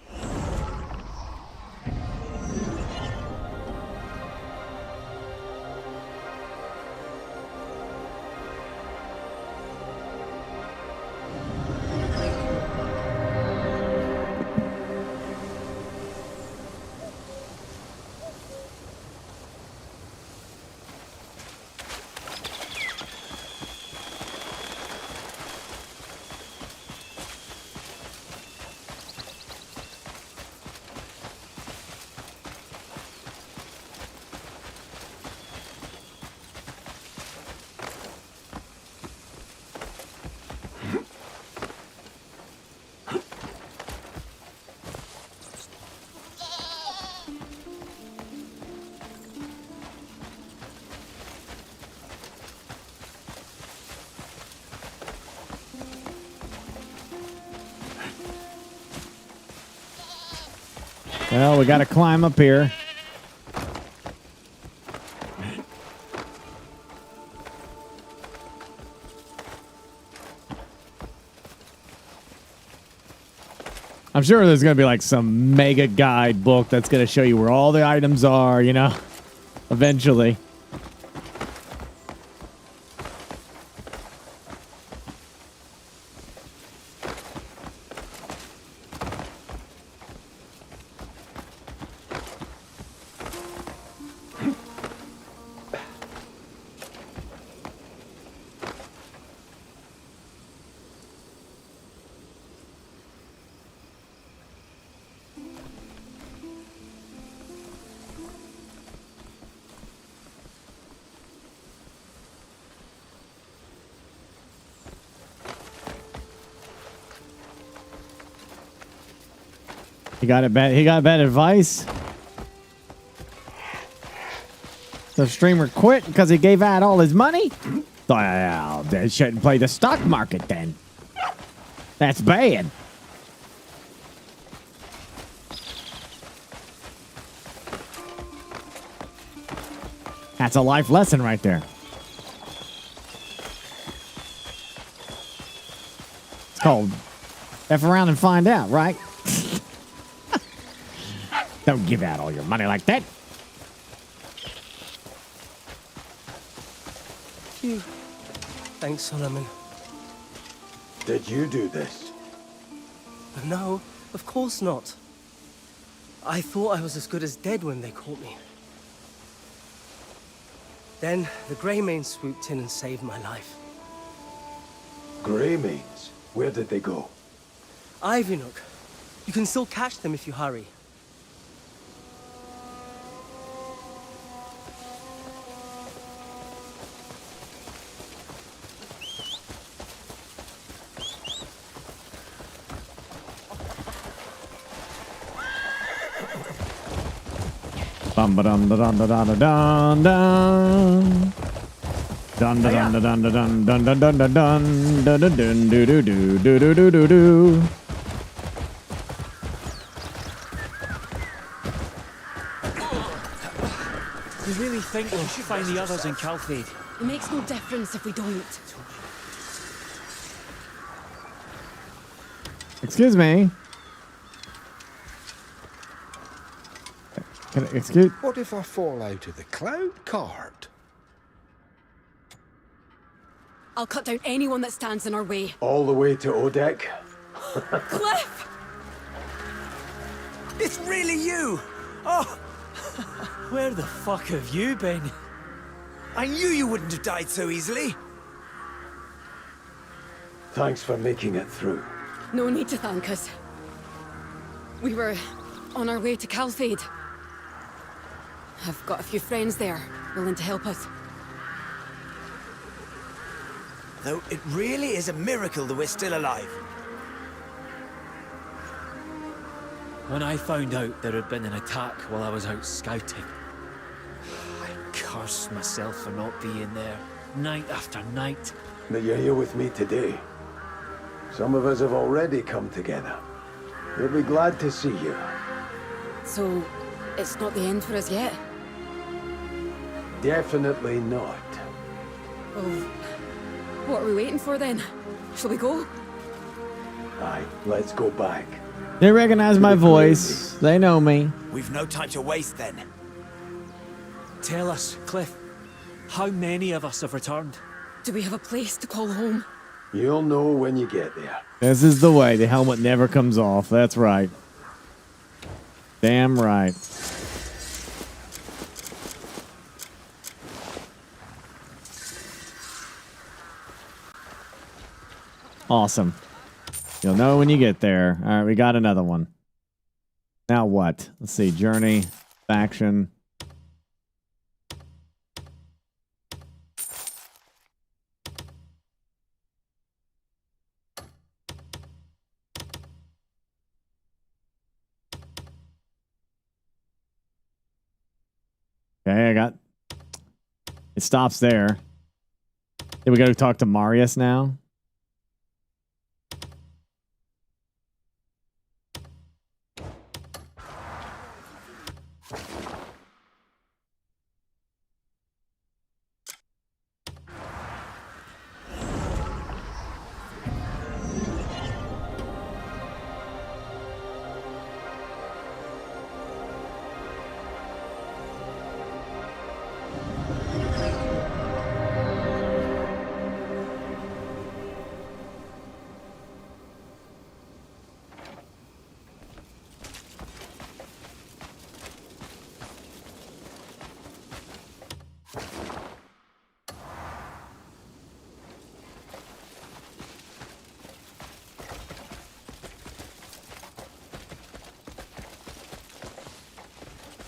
Well, we got to climb up here. I'm sure there's going to be like some mega guide book that's going to show you where all the items are, you know, eventually. He got it bad. He got bad advice. The streamer quit because he gave out all his money. Well, they shouldn't play the stock market then. That's bad. That's a life lesson right there. It's called F around and find out, right? Don't give out all your money like that. Phew. Thanks, Solomon. Did you do this? No, of course not. I thought I was as good as dead when they caught me. Then the Greymane swooped in and saved my life. Greymanes? Where did they go? Ivy-Nook. You can still catch them if you hurry. Dun dun dun dun dun dun dun dun. Dun dun dun dun dun dun dun dun dun dun dun dun dun do do do do do do do do. You really think we'll find the others in Calfade? It makes no difference if we don't. Excuse me. Excuse. What if I fall out of the cloud cart? I'll cut down anyone that stands in our way. All the way to Odek? Cliff! It's really you! Oh! Where the fuck have you been? I knew you wouldn't have died so easily. Thanks for making it through. No need to thank us. We were on our way to Calfade. I've got a few friends there, willing to help us. Though it really is a miracle that we're still alive. When I found out there had been an attack while I was out scouting, I cursed myself for not being there, night after night. But you're here with me today. Some of us have already come together. We'll be glad to see you. So, it's not the end for us yet? Definitely not. Well, what are we waiting for then? Shall we go? Aye, let's go back. They recognize my voice. They know me. We've no time to waste then. Tell us, Cliff, how many of us have returned? Do we have a place to call home? You'll know when you get there. This is the way. The helmet never comes off. That's right. Damn right. Awesome. You'll know when you get there. All right, we got another one. Now what? Let's see. Journey, faction. Okay, I got... It stops there. Then we got to talk to Marius now.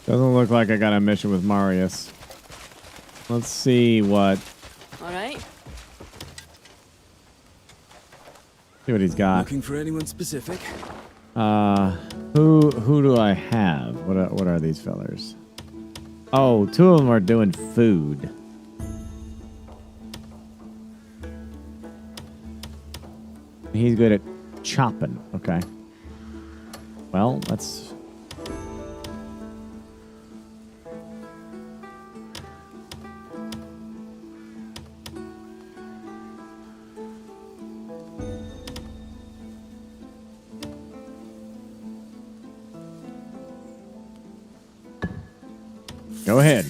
Doesn't look like I got a mission with Marius. Let's see what. All right. See what he's got. Looking for anyone specific? Who do I have? What are these fellers? Oh, two of them are doing food. He's good at chopping. Okay. Well, let's. Go ahead.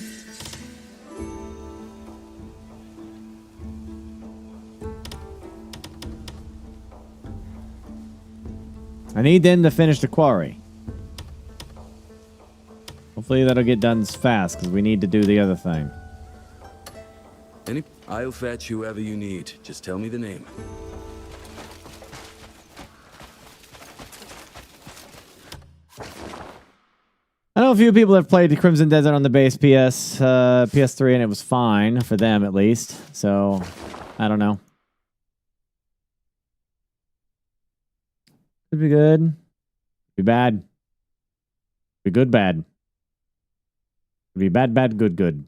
I need them to finish the quarry. Hopefully that'll get done fast, because we need to do the other thing. I'll fetch whoever you need. Just tell me the name. I know a few people have played Crimson Desert on the base PS3, and it was fine for them at least. So, I don't know. Could be good. Be bad. Be good, bad. Could be bad, bad, good, good.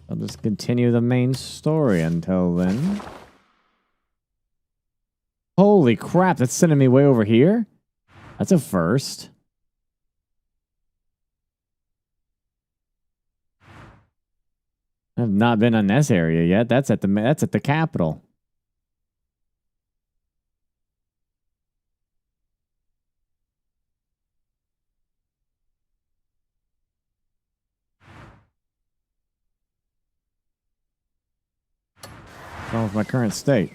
I'll just continue the main story until then. Holy crap, that's sending me way over here? That's a first. I've not been on this area yet. That's at the capital. What's wrong with my current state?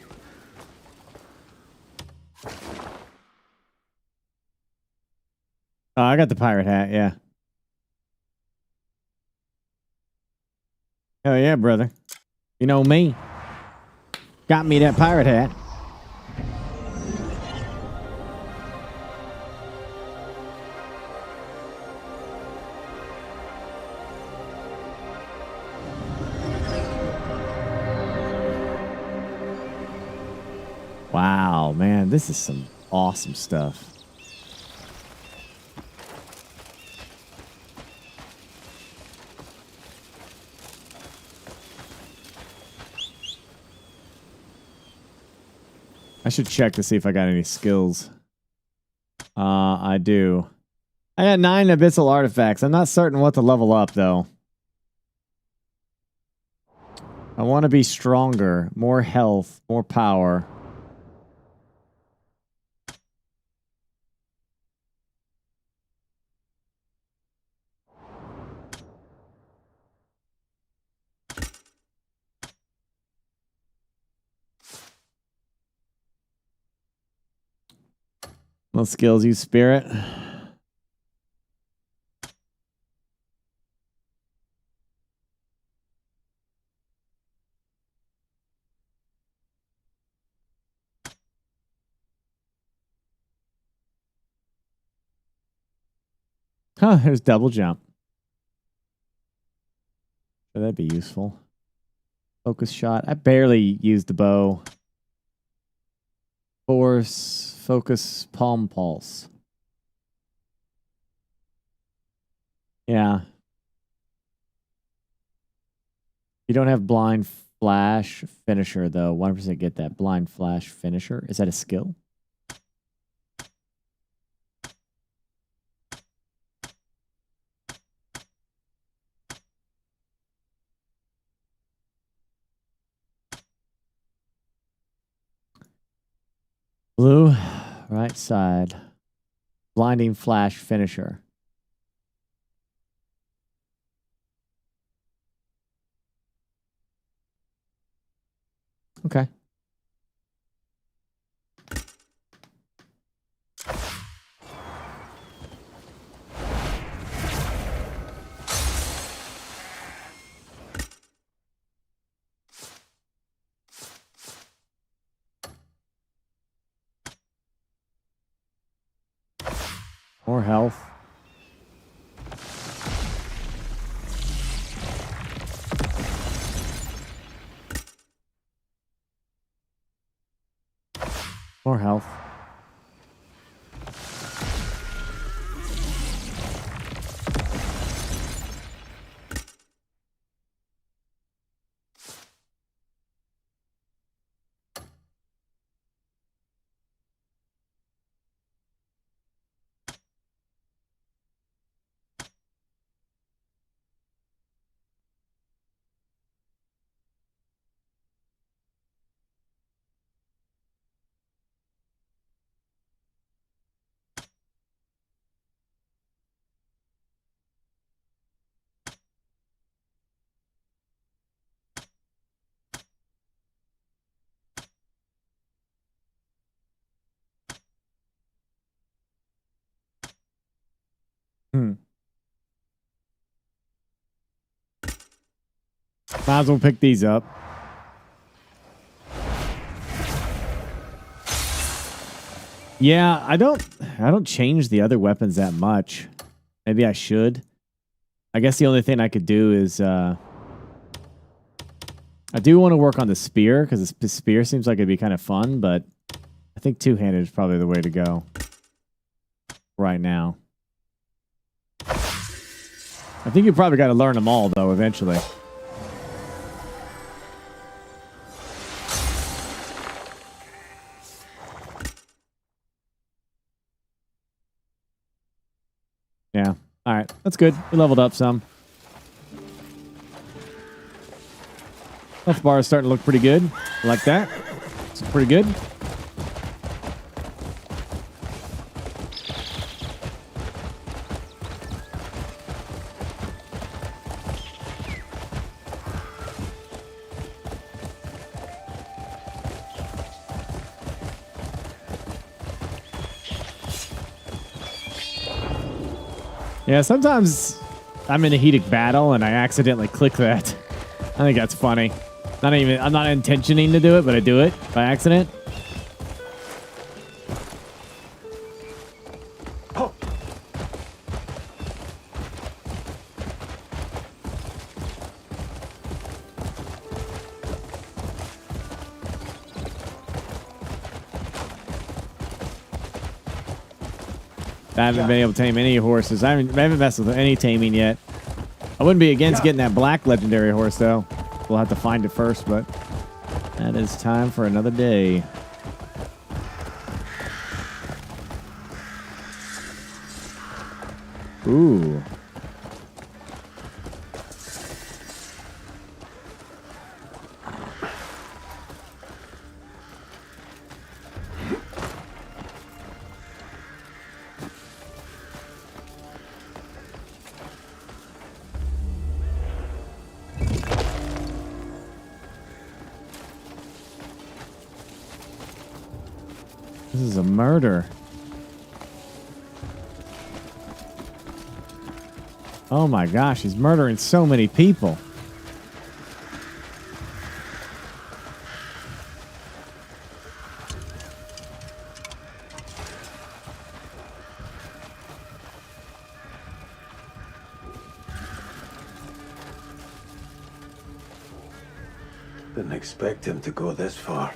Oh, I got the pirate hat, yeah. Hell yeah, brother. You know me. Got me that pirate hat. Wow, man, this is some awesome stuff. I should check to see if I got any skills. I do. I got 9 abyssal artifacts. I'm not certain what to level up, though. I want to be stronger, more health, more power. What skills use spirit? Huh, there's double jump. So that'd be useful. Focus shot. I barely used the bow. Force. Focus palm pulse. Yeah. You don't have blind flash finisher, though. 1% get that. Blind flash finisher. Is that a skill? Blue, right side. Blinding flash finisher. Okay. More health. More health. Might as well pick these up. Yeah, I don't change the other weapons that much. Maybe I should. I guess the only thing I could do is I do want to work on the spear because the spear seems like it'd be kind of fun, but I think two-handed is probably the way to go right now. I think you probably got to learn them all though eventually. Yeah. All right. That's good. We leveled up some. Health bar is starting to look pretty good. I like that. It's pretty good. Yeah, sometimes I'm in a heated battle and I accidentally click that. I think that's funny. I'm not intentioning to do it, but I do it by accident. I haven't been able to tame any horses. I haven't messed with any taming yet. I wouldn't be against getting that black legendary horse, though. We'll have to find it first, but that is time for another day. Ooh. This is a murder. Oh my gosh, he's murdering so many people. Didn't expect him to go this far.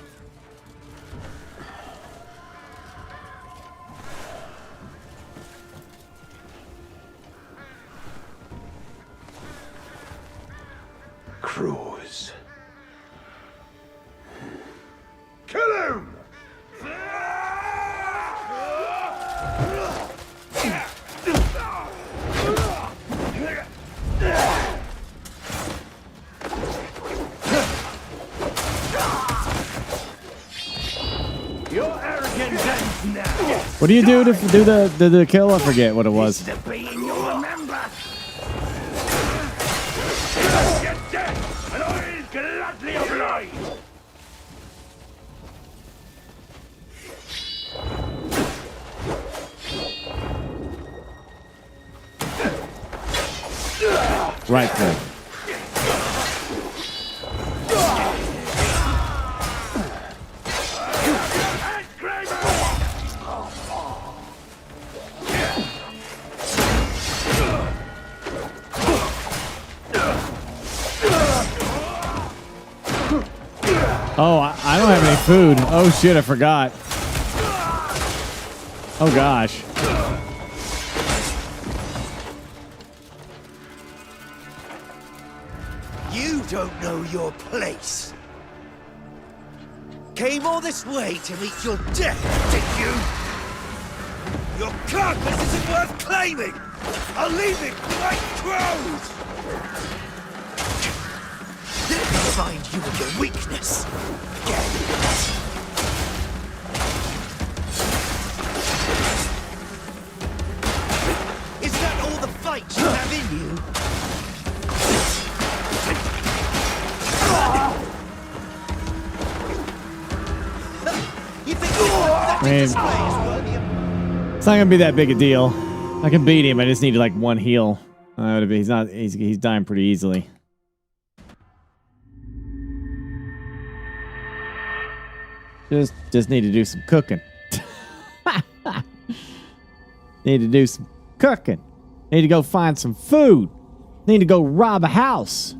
Crows. Kill him! You're arrogant now. What do you do to do the kill? I forget what it was. The being you'll remember. Get dead, and I'll gladly oblige. Right there. Oh, I don't have any food. Oh shit, I forgot. Oh gosh. You don't know your place. Came all this way to meet your death, did you? Your carcass isn't worth claiming! I'll leave it like crows! Let me find you with your weakness. Is that all the fight you have in you? You think that display is worthy of... It's not gonna be that big a deal. I can beat him. I just need like one heal. He's not. He's dying pretty easily. Just need to do some cooking. Need to do some cooking. Need to go find some food. Need to go rob a house.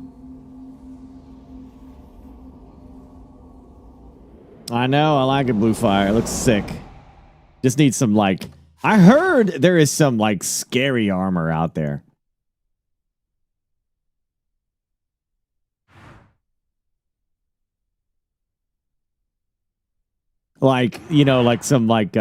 I know. I like it, Blue Fire. It looks sick. Just need some like. I heard there is some like scary armor out there. Like, you know, like some like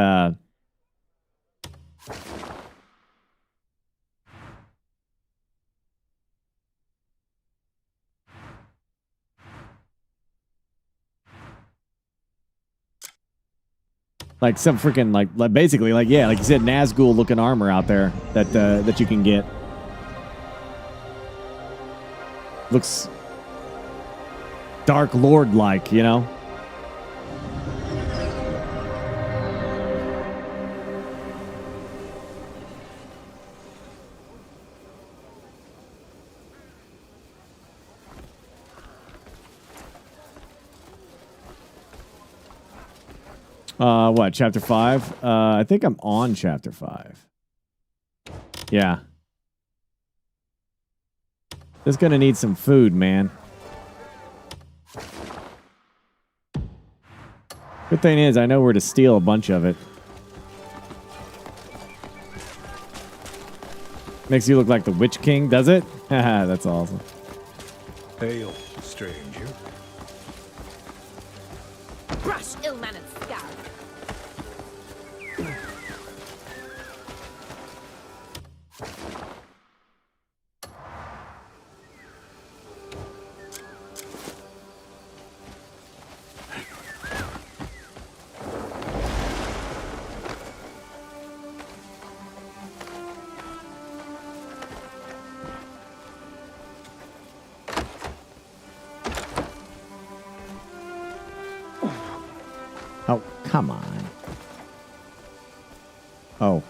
some freaking like basically like, yeah, like you said, Nazgul looking armor out there that that you can get. Looks Dark Lord like, you know. What, chapter 5? I think I'm on chapter 5. Yeah. Just gonna need some food, man. Good thing is, I know where to steal a bunch of it. Makes you look like the Witch King, does it? Haha, that's awesome. Hail, stranger. Brush ill-mannered scout. Oh, come on. Oh.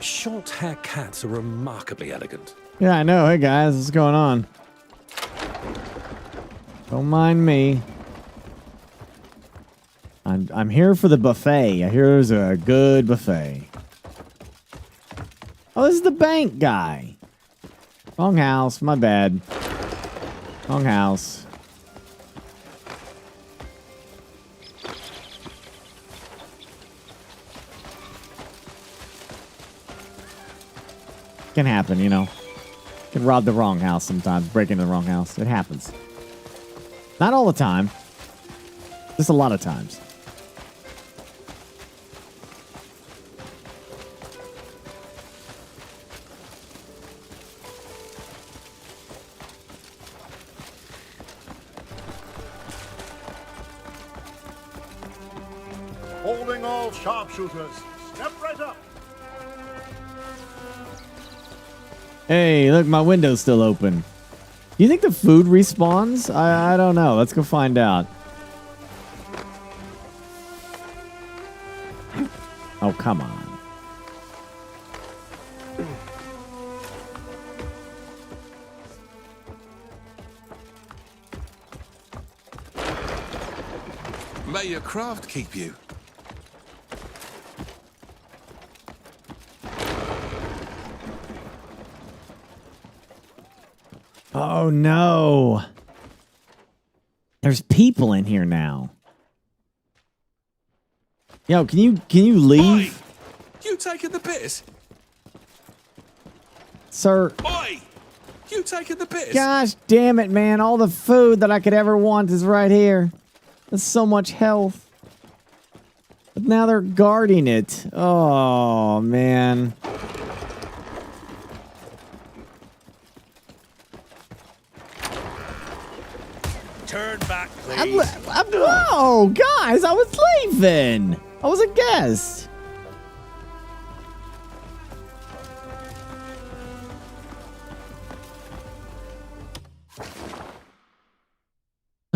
Short-haired cats are remarkably elegant. Yeah, I know. Hey, guys, what's going on? Don't mind me. I'm here for the buffet. I hear there's a good buffet. Oh, this is the bank guy. Wrong house. My bad. Wrong house. Can happen, you know. Can rob the wrong house sometimes. Break into the wrong house. It happens. Not all the time. Just a lot of times. Holding all sharpshooters. Step right up. Hey, look, my window's still open. Do you think the food respawns? I don't know. Let's go find out. Oh, come on. May your craft keep you. Oh no. There's people in here now. Yo, can you leave? Oi! You taking the piss? Sir. Oi! You taking the piss? Gosh damn it, man. All the food that I could ever want is right here. There's so much health. But now they're guarding it. Oh, man. Turn back, please. Oh, guys, I was leaving. I was a guest.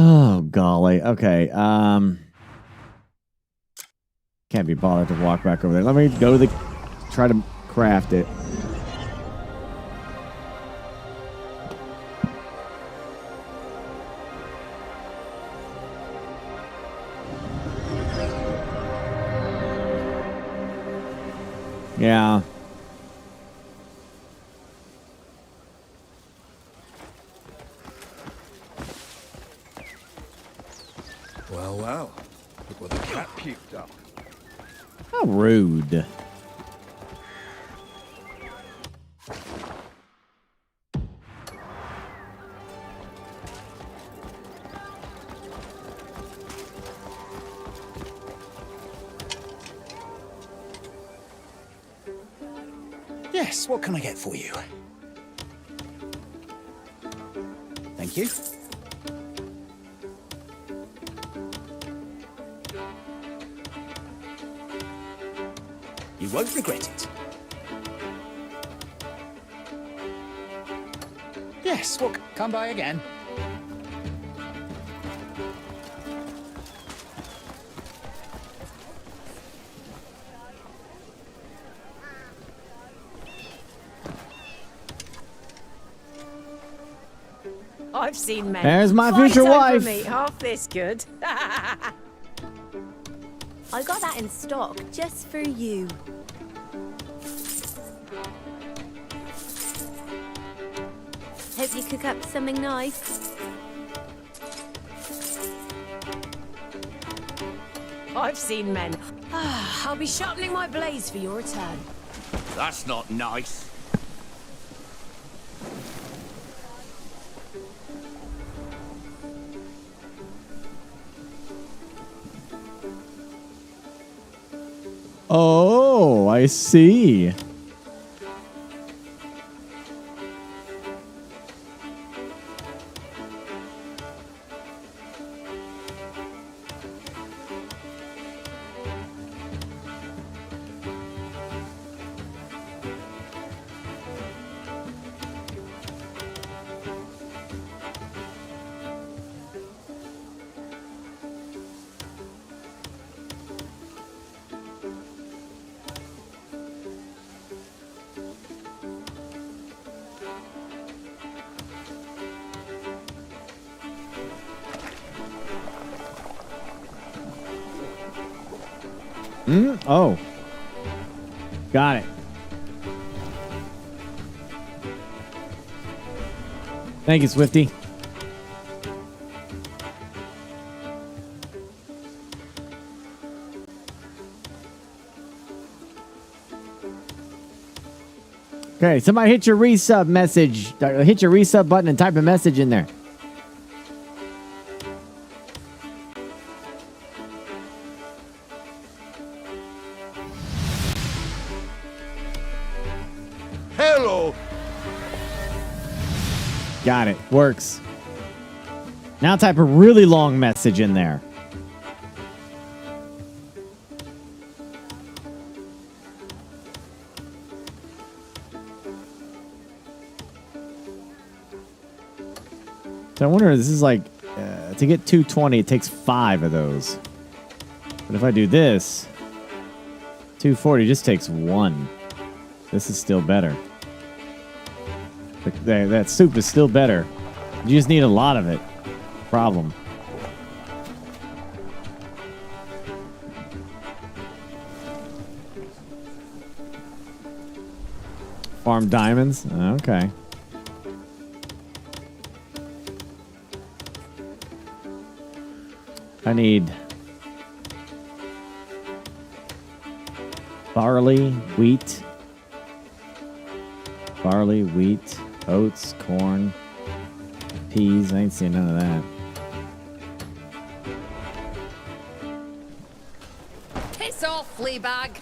Oh, golly. Okay. Can't be bothered to walk back over there. Let me go to the... Try to craft it. Yeah. Well, well. Look what the cat puked up. How rude. Yes, what can I get for you? Thank you. You won't regret it. Yes, well, come by again. I've seen men. There's my fight future over wife. Meat half this good. I got that in stock just for you. Hope you cook up something nice. I've seen men. I'll be sharpening my blades for your return. That's not nice. Oh, I see. Oh. Got it. Thank you, Swifty. Okay, somebody hit your resub message. Hit your resub button and type a message in there. Hello. Got it. Works. Now type a really long message in there. So I wonder, this is like, to get 220, it takes 5 of those. But if I do this, 240 just takes 1. This is still better. That soup is still better. You just need a lot of it. Problem. Farm diamonds? Okay. I need barley, wheat, oats, corn, peas. I ain't seen none of that. Piss off, Fleabag.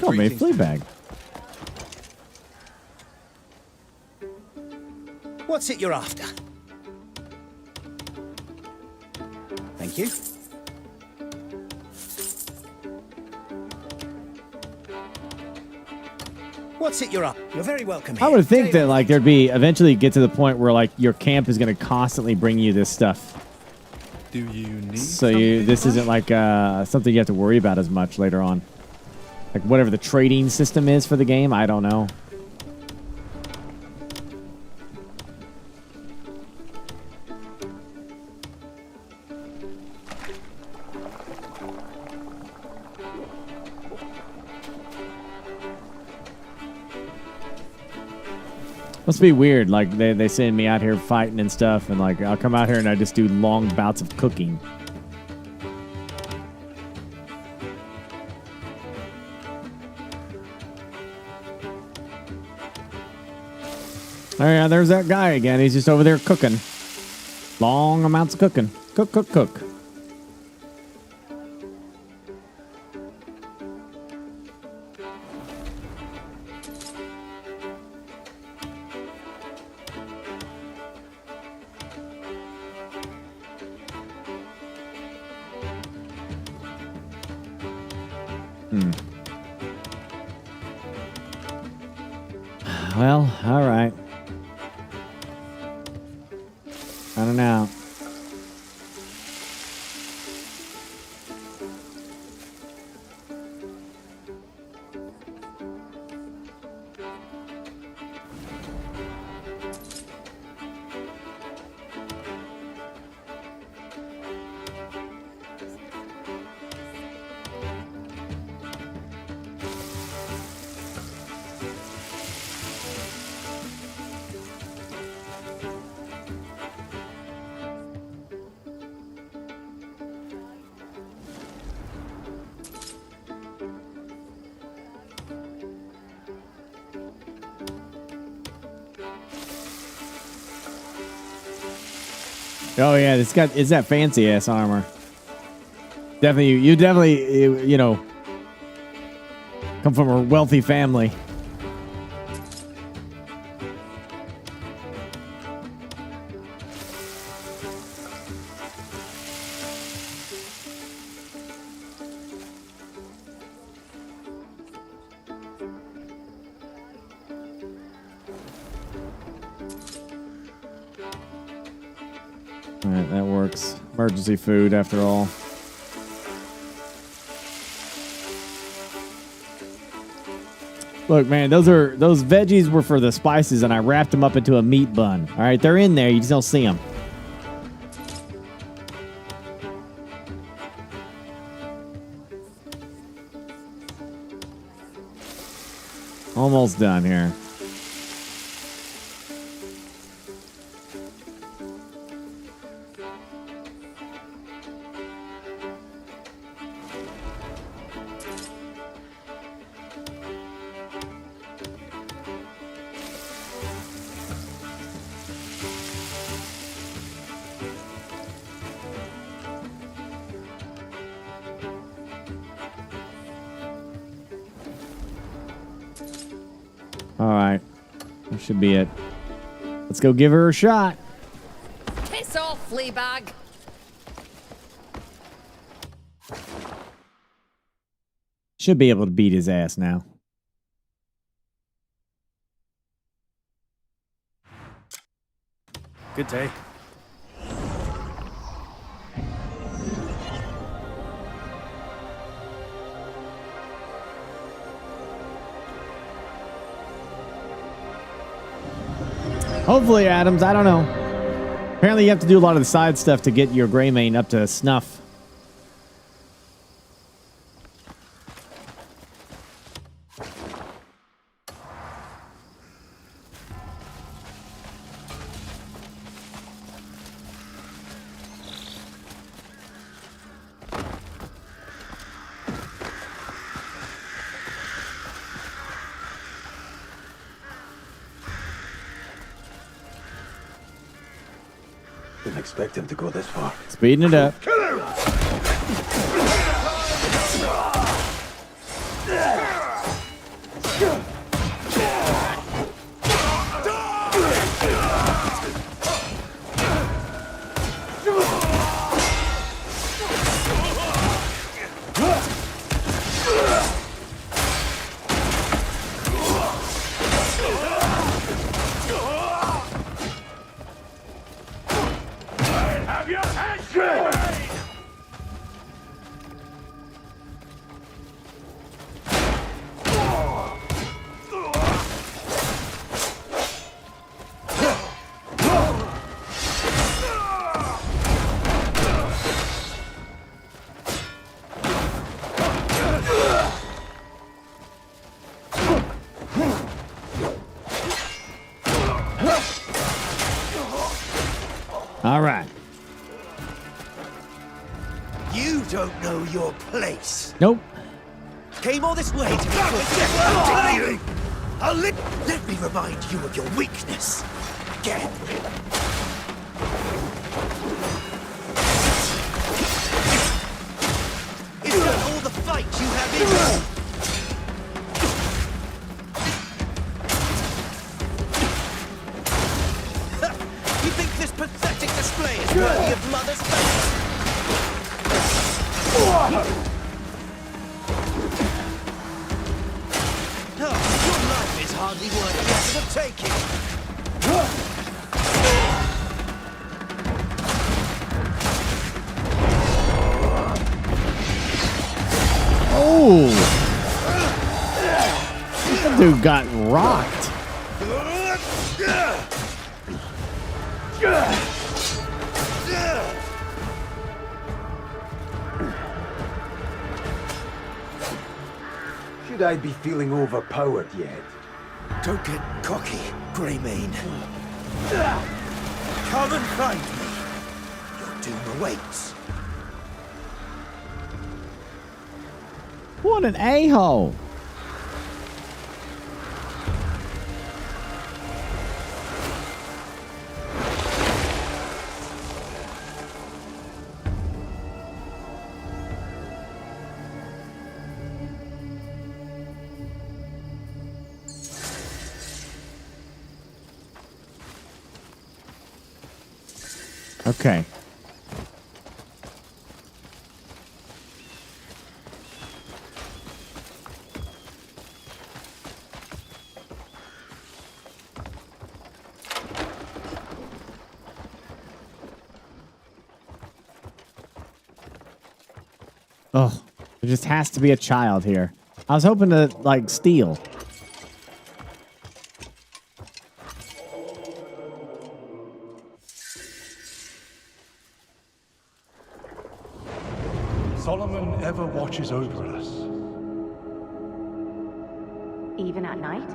Oh, made Fleabag. What's it you're after? Thank you. What's it you're up? You're very welcome here. I would think that like there'd be eventually get to the point where like your camp is going to constantly bring you this stuff. Do you need So this isn't like something you have to worry about as much later on. Like whatever the trading system is for the game, I don't know. Must be weird. Like they send me out here fighting and stuff, and like I'll come out here and I just do long bouts of cooking. Oh yeah, there's that guy again. He's just over there cooking. Long amounts of cooking. Cook, cook, cook. Well, all right. I don't know. Oh yeah, it's that fancy ass armor. Definitely, you definitely, you know, come from a wealthy family. Alright, that works. Emergency food after all. Look, man, those veggies were for the spices, and I wrapped them up into a meat bun. All right, they're in there. You just don't see them. Almost done here. All right. That should be it. Let's go give her a shot. Piss off, Fleabag. Should be able to beat his ass now. Good day. Hopefully, Adams. I don't know. Apparently, you have to do a lot of the side stuff to get your Greymane up to snuff. didn't expect him to go this far. Speeding it up. Kill him! Have your head straight! All right. You don't know your place. Nope. Came all this way to me. Let me remind you of your weakness. Again. Is that all the fight you have in you? You think this pathetic display is worthy of Mother's face? No, your life is hardly worth the effort of taking. Oh! That dude got rocked. Should I be feeling overpowered yet? Don't get cocky, Greymane. Come and find me. Your doom awaits. What an a-hole. Okay. Oh, there just has to be a child here. I was hoping to, like, steal. Solomon ever watches over us. Even at night?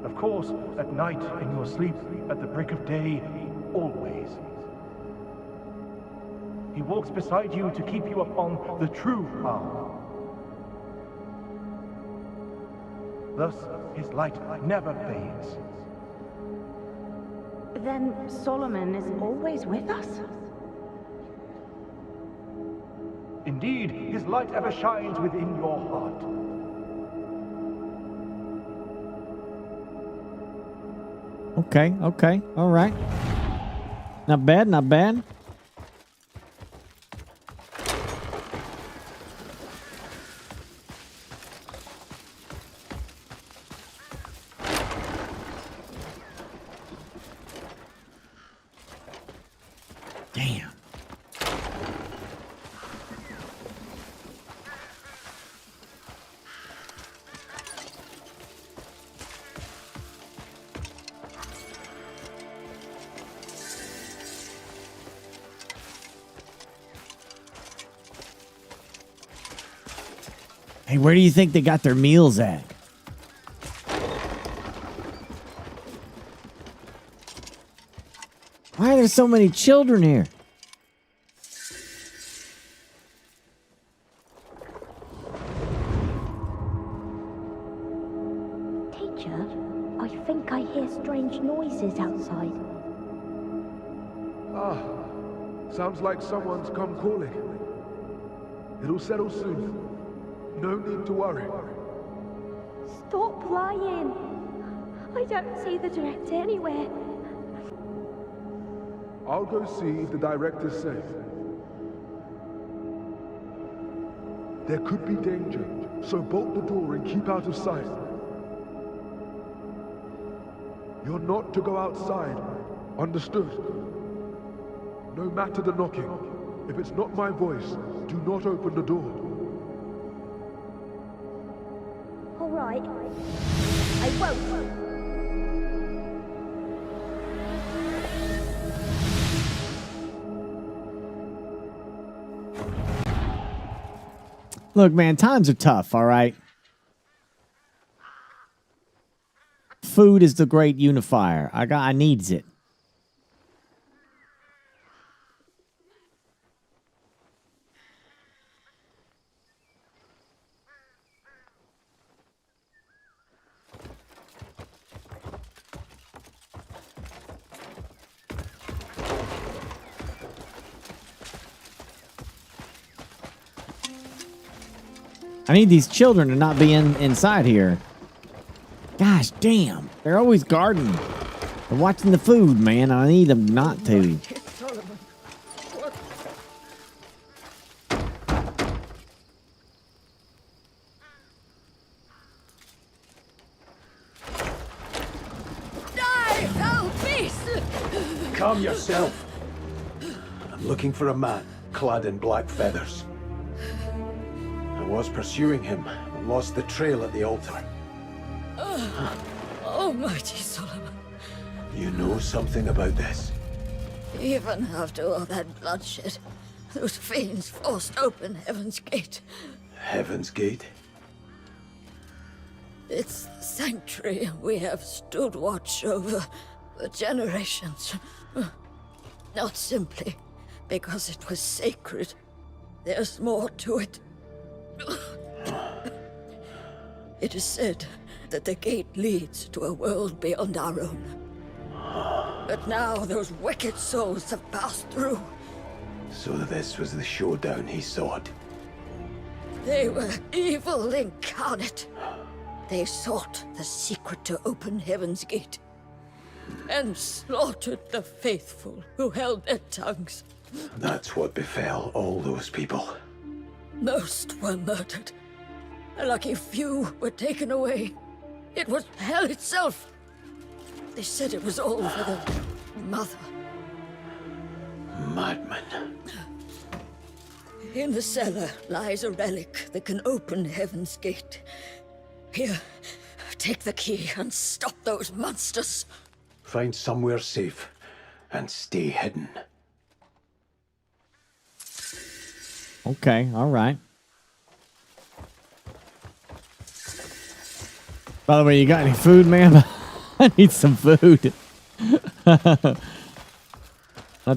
Of course, at night, in your sleep, at the break of day, always. He walks beside you to keep you upon the true path. Thus, his light never fades. Then Solomon is always with us? Indeed, his light ever shines within your heart. Okay, okay, all right. Not bad, not bad. Damn. Hey, where do you think they got their meals at? Why are there so many children here? Teacher, I think I hear strange noises outside. Ah, sounds like someone's come calling. It'll settle soon. No need to worry. Stop lying. I don't see the director anywhere. I'll go see if the director's safe. There could be danger, so bolt the door and keep out of sight. You're not to go outside. Understood? No matter the knocking, if it's not my voice, do not open the door. All right. I won't. Look, man, times are tough, all right? Food is the great unifier. I needs it. I need these children to not be inside here. Gosh damn. They're always guarding. They're watching the food, man. I need them not to. Calm yourself. I'm looking for a man clad in black feathers. I was pursuing him and lost the trail at the altar. Almighty Solomon. You know something about this? Even after all that bloodshed, those fiends forced open Heaven's Gate. Heaven's Gate? It's the sanctuary we have stood watch over for generations. Not simply because it was sacred. There's more to it. It is said that the gate leads to a world beyond our own. But now those wicked souls have passed through. So this was the showdown he sought. They were evil incarnate. They sought the secret to open Heaven's Gate and slaughtered the faithful who held their tongues. That's what befell all those people. Most were murdered. A lucky few were taken away. It was hell itself. They said it was all for the mother. Madman. In the cellar lies a relic that can open Heaven's Gate. Here, take the key and stop those monsters. Find somewhere safe and stay hidden. Okay, all right. By the way, you got any food, ma'am? I need some food. Not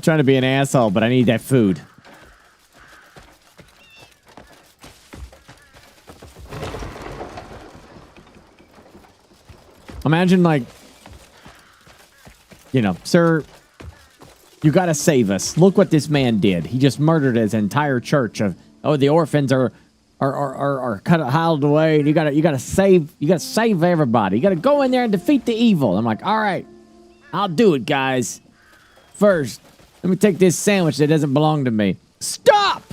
trying to be an asshole, but I need that food. Imagine, like, you know, sir, you gotta save us. Look what this man did. He just murdered his entire church of, oh, the orphans are cut howled away. And you gotta save everybody. You gotta go in there and defeat the evil. I'm like, all right, I'll do it, guys. First, let me take this sandwich that doesn't belong to me. Stop!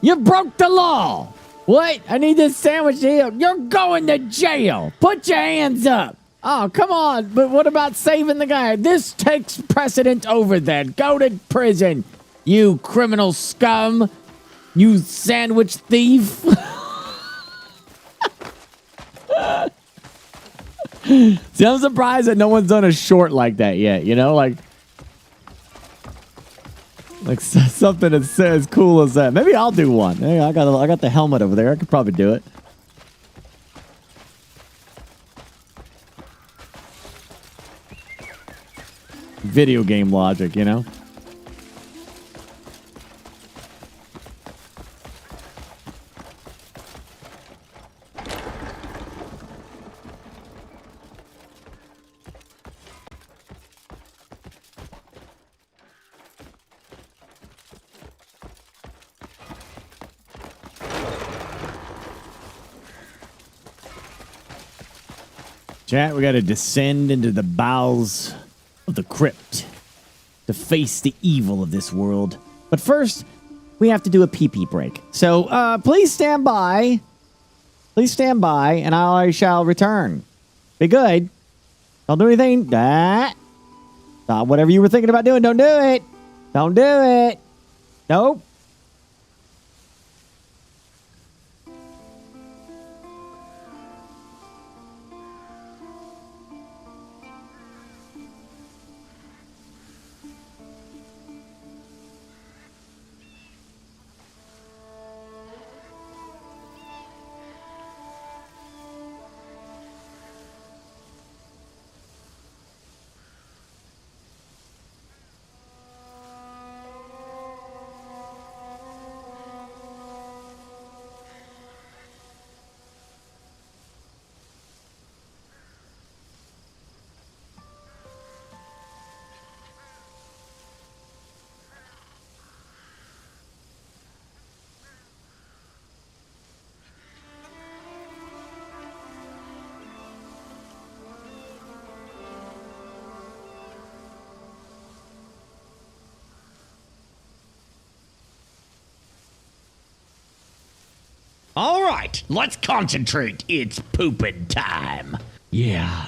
You broke the law. What? I need this sandwich here. You're going to jail. Put your hands up. Oh, come on. But what about saving the guy? This takes precedent over that. Go to prison, you criminal scum. You sandwich thief. See, I'm surprised that no one's done a short like that yet. You know, like something that's as cool as that. Maybe I'll do one. Hey, I got the helmet over there. I could probably do it. Video game logic, you know? Chat, we gotta descend into the bowels of the crypt to face the evil of this world. But first, we have to do a pee-pee break. So, please stand by. Please stand by, and I shall return. Be good. Don't do anything. Whatever you were thinking about doing, don't do it. Don't do it. Nope. All right, let's concentrate. It's pooping time. Yeah.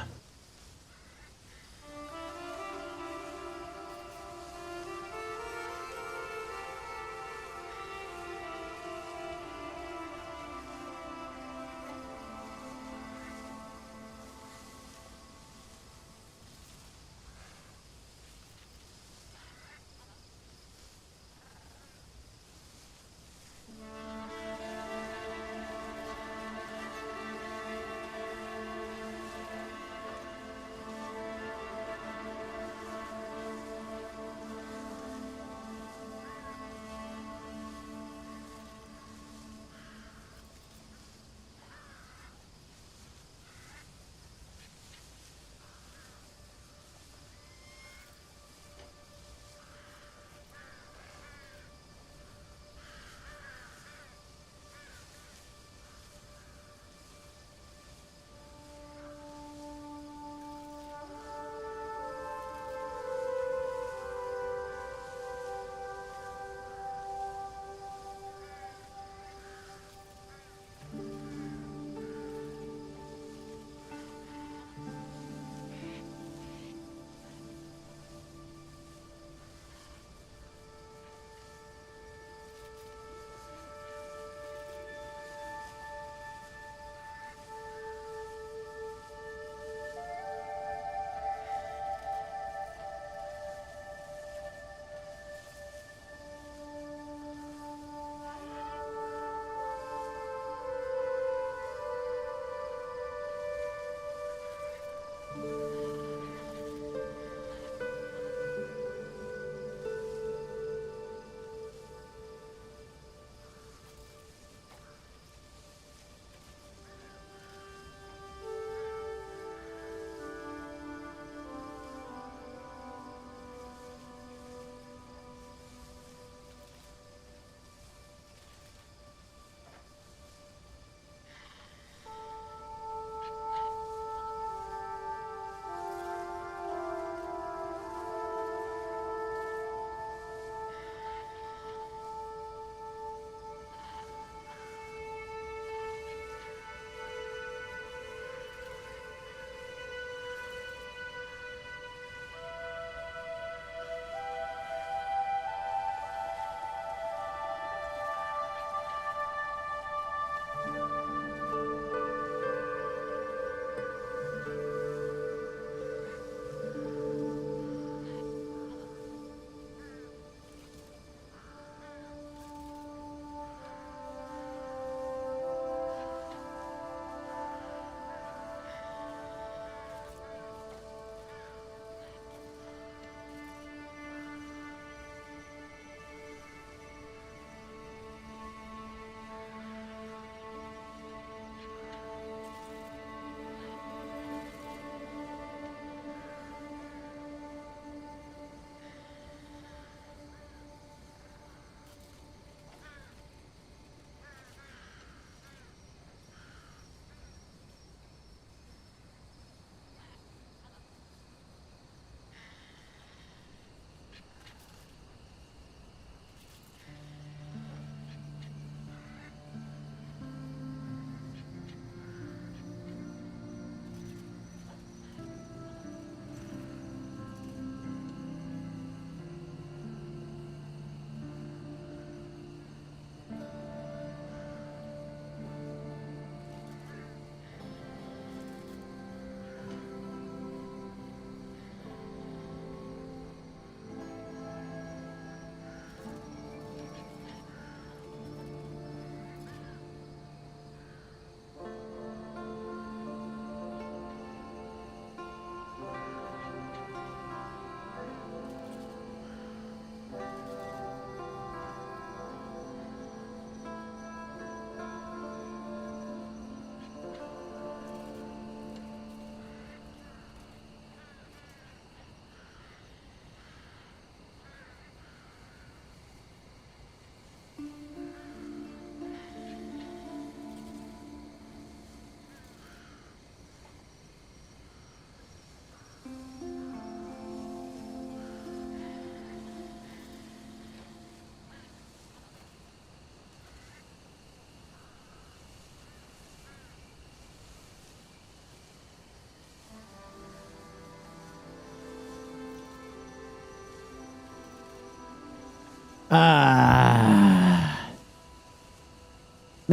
No,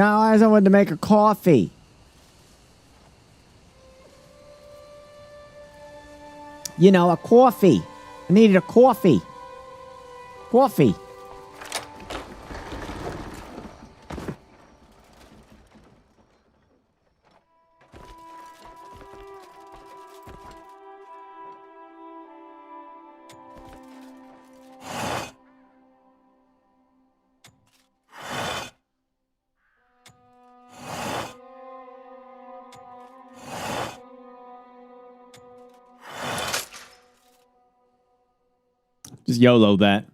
I just wanted to make a coffee. You know, a coffee. I needed a coffee. Coffee. Just YOLO that.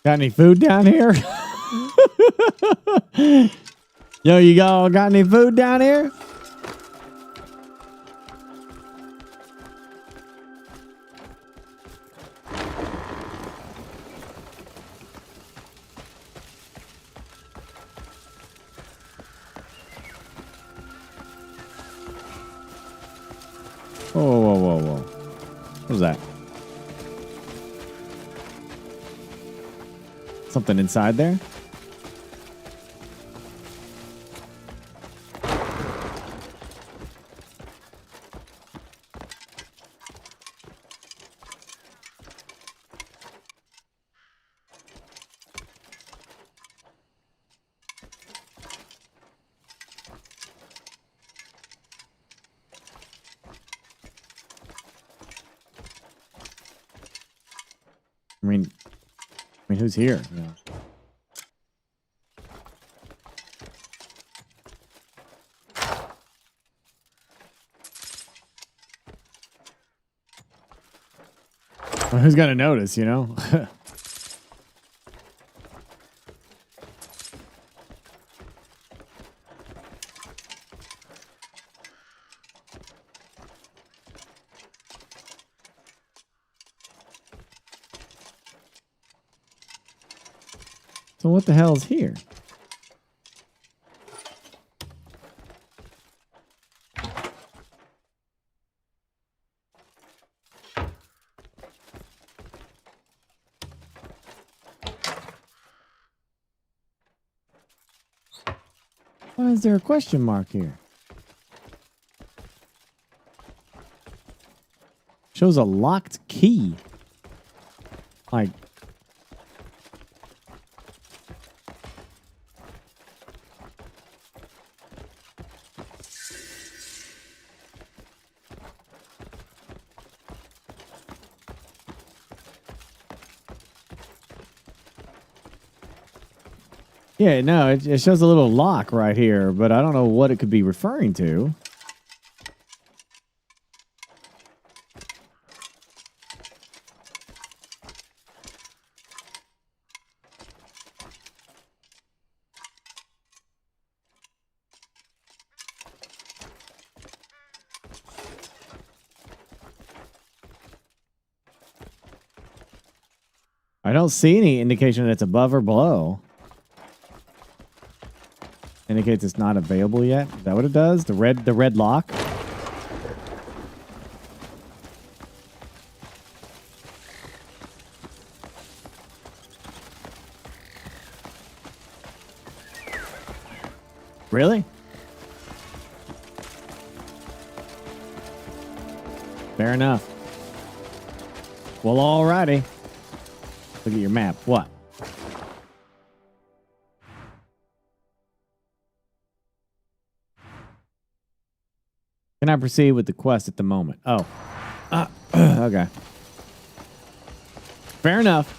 Got any food down here? Yo, you got any food down here? Whoa, whoa, whoa, whoa. What was that? Something inside there? I mean, who's here? Yeah. Well, who's gonna notice, you know? So what the hell is here? Why is there a question mark here? Shows a locked key. Like, yeah, no, it shows a little lock right here, but I don't know what it could be referring to. I don't see any indication that it's above or below. Indicates it's not available yet. Is that what it does? The red lock? Really? Fair enough. Well, alrighty. Look at your map. What? Can I proceed with the quest at the moment? Oh. Okay. Fair enough.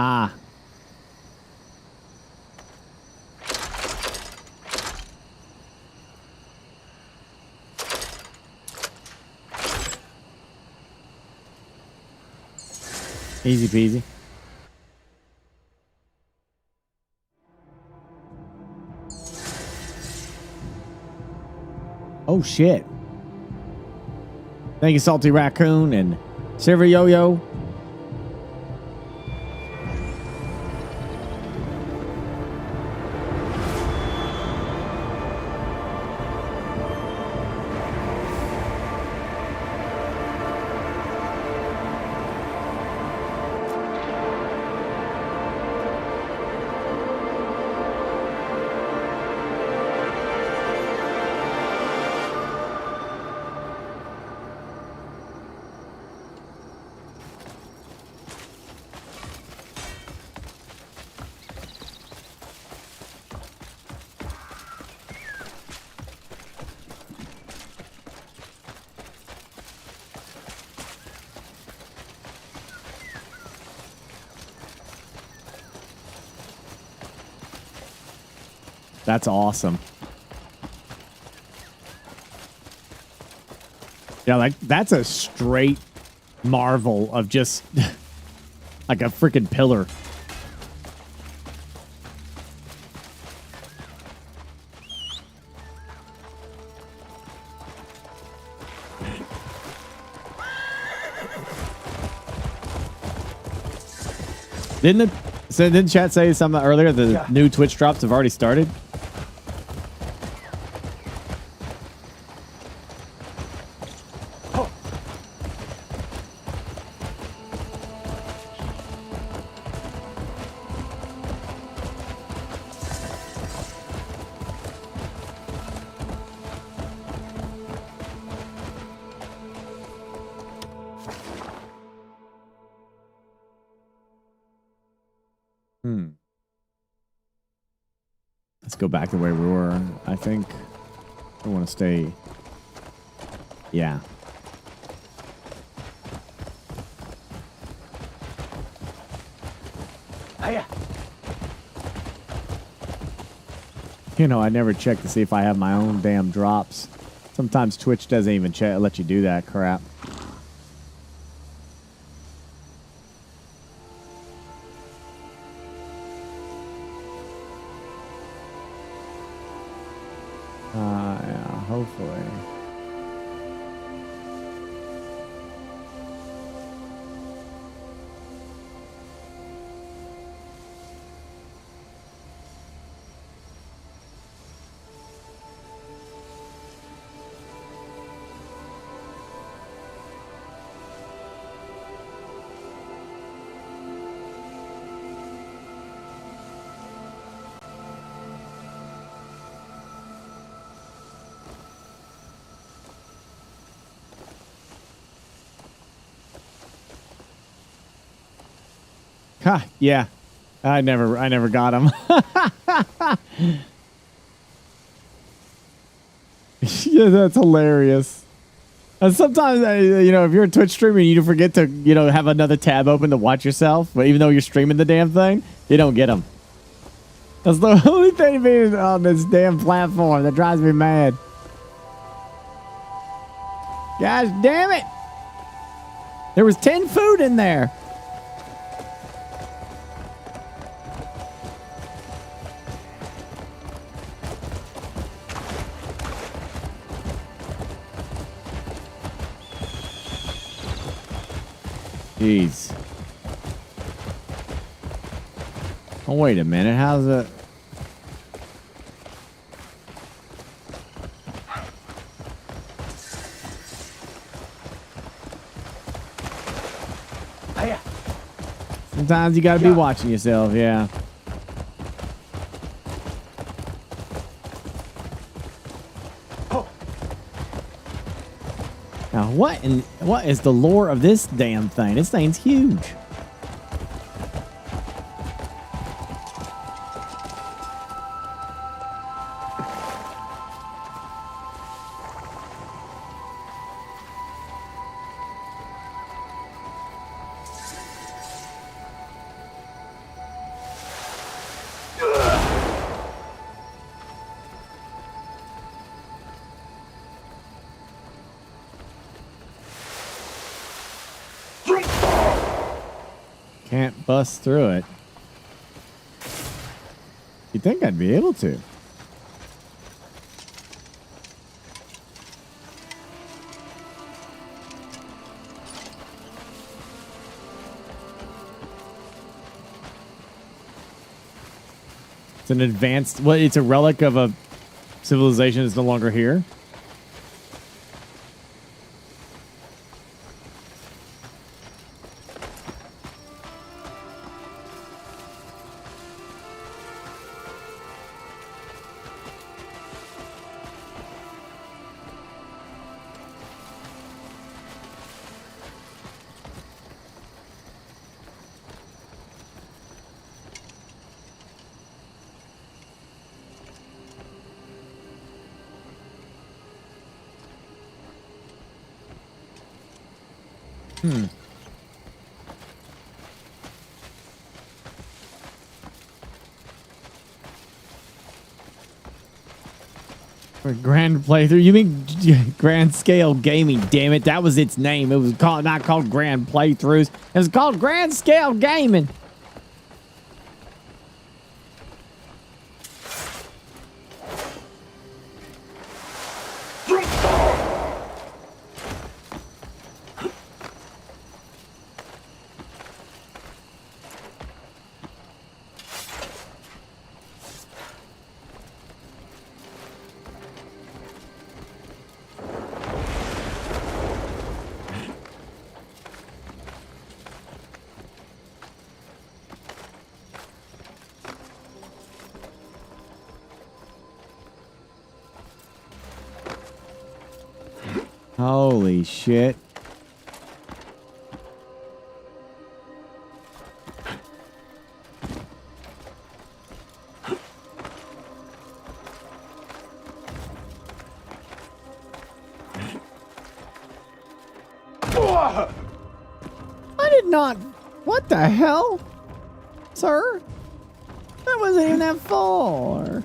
Ah. Easy peasy. Oh shit. Thank you, Salty Raccoon and Silver Yo-Yo. That's awesome. Yeah, like that's a straight marvel of just like a freaking pillar. Didn't chat say something earlier? The new Twitch drops have already started. Let's go back the way we were. I think I want to stay. Yeah. Hiya. You know, I never check to see if I have my own damn drops. Sometimes Twitch doesn't even let you do that crap. Yeah, hopefully. Ha, yeah. I never got him. Yeah, that's hilarious. And sometimes, you know, if you're a Twitch streamer, you forget to, you know, have another tab open to watch yourself. But even though you're streaming the damn thing, you don't get them. That's the only thing being on this damn platform that drives me mad. Gosh damn it! There was 10 food in there. Jeez. Oh, wait a minute. How's it? Sometimes you gotta be watching yourself, yeah. Now, what is the lore of this damn thing? This thing's huge. Can't bust through it. You'd think I'd be able to. It's an advanced... Well, it's a relic of a civilization that's no longer here. For grand playthrough? You mean grand scale gaming? Damn it, that was its name. It was not called grand playthroughs. It was called grand scale gaming. Holy shit. I did not... What the hell? Sir? That wasn't even that far.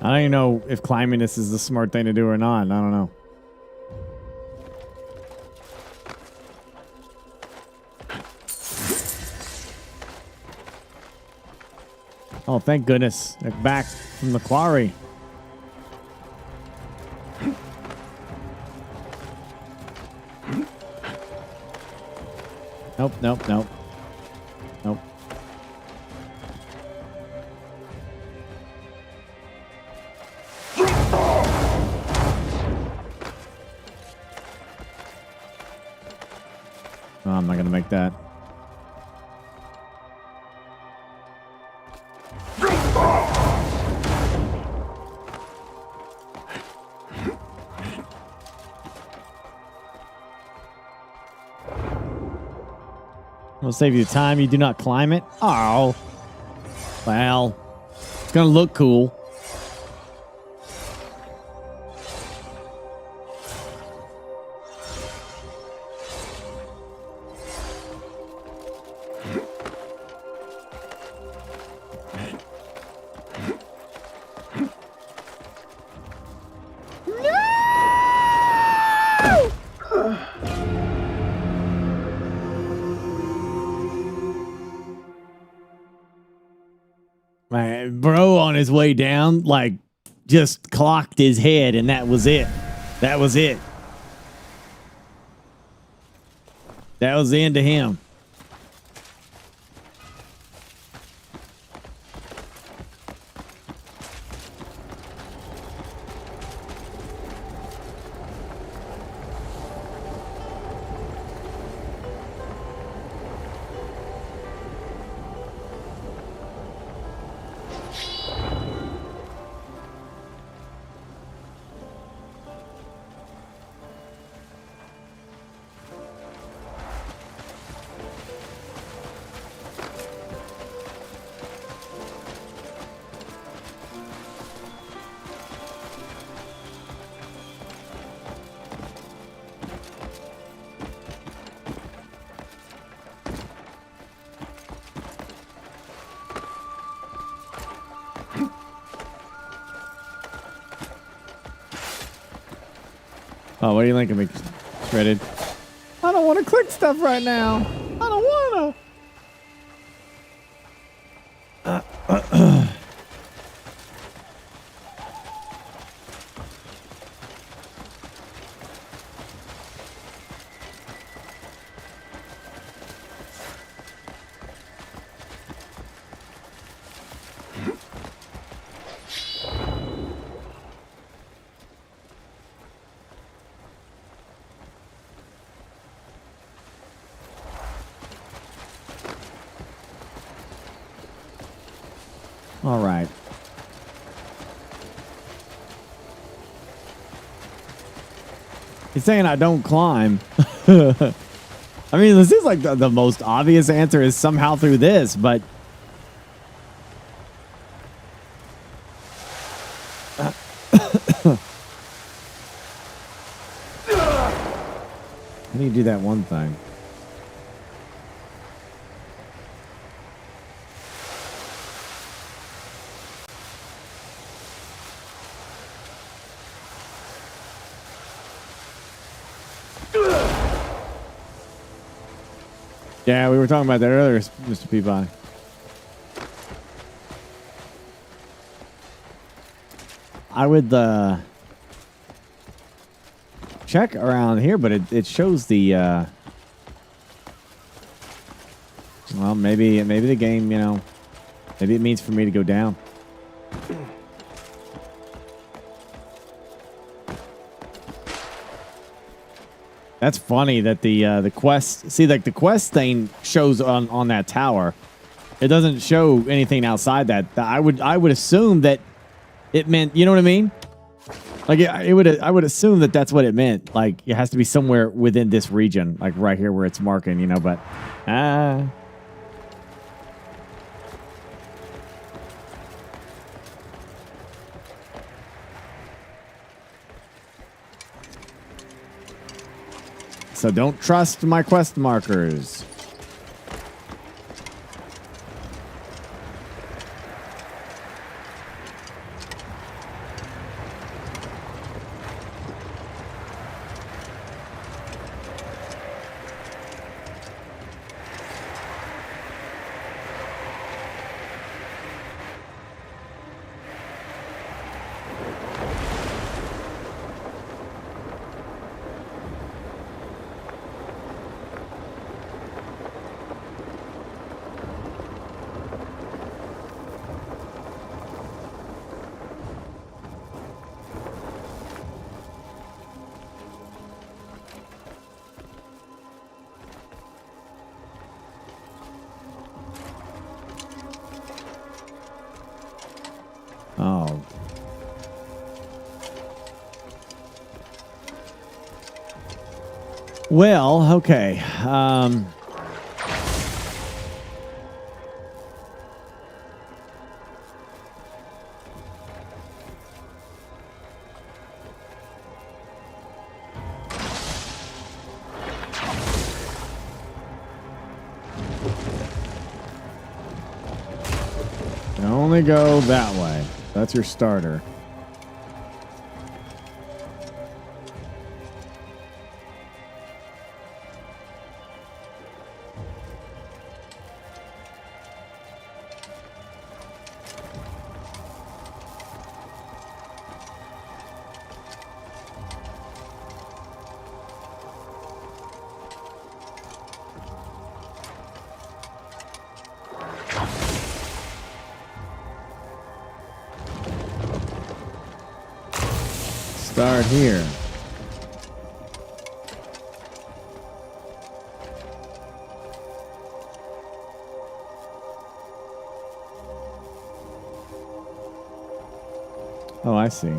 I don't even know if climbing this is the smart thing to do or not. I don't know. Oh, thank goodness. They're back from the quarry. Nope, nope, nope. Nope. Oh, I'm not gonna make that. I'll save you time. You do not climb it. Oh. Well. It's gonna look cool. Man, bro on his way down, like, just clocked his head, and that was it. That was it. That was the end of him. Oh, what do you think of me, Shredded? I don't want to click stuff right now. I don't want to. All right. He's saying I don't climb. I mean, this is like the most obvious answer is somehow through this, but... How do you do that one thing? Yeah, we were talking about that earlier, Mr. Peabody. I would check around here, but it shows the well, maybe the game, you know, maybe it means for me to go down. That's funny that the quest, see, like the quest thing shows on that tower. It doesn't show anything outside that. I would assume that it meant, you know what I mean? Like I would assume that that's what it meant. Like it has to be somewhere within this region, like right here where it's marking, you know. But so don't trust my quest markers. Oh. Well, okay. Can only go that way. That's your starter. Start here. Oh, I see.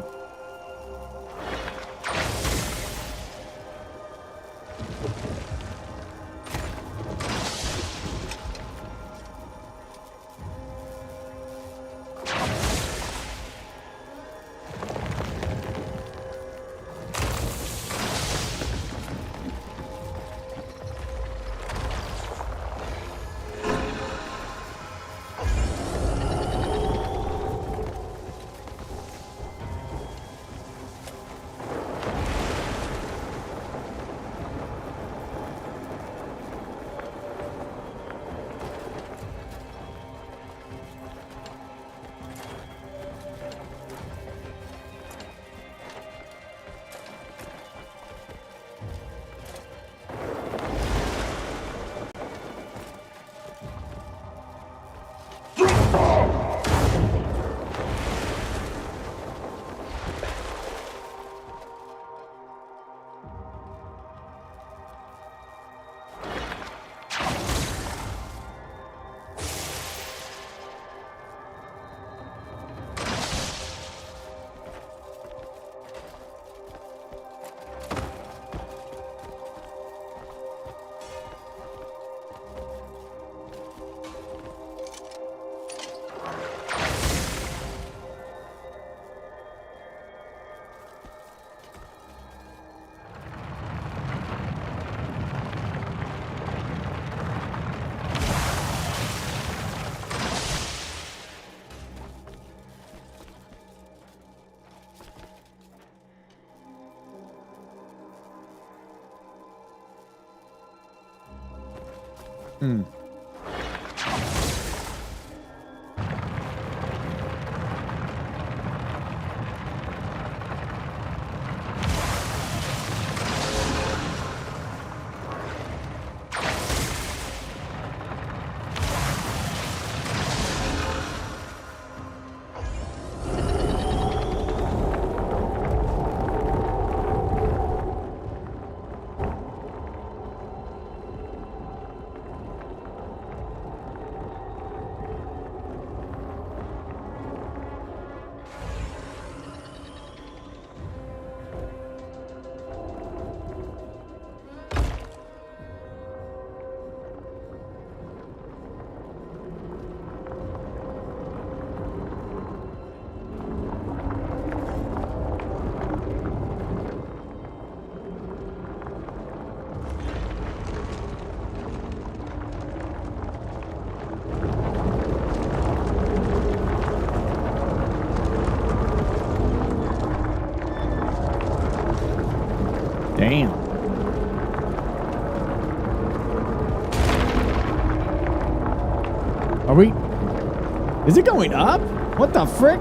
Hmm. Damn. Are we? Is it going up? What the frick?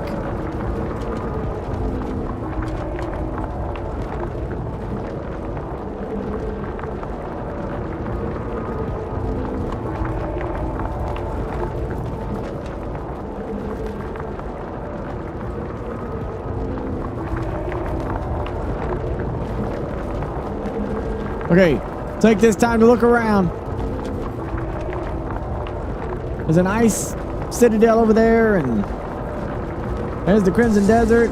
Okay, take this time to look around. There's an ice citadel over there, and there's the Crimson Desert.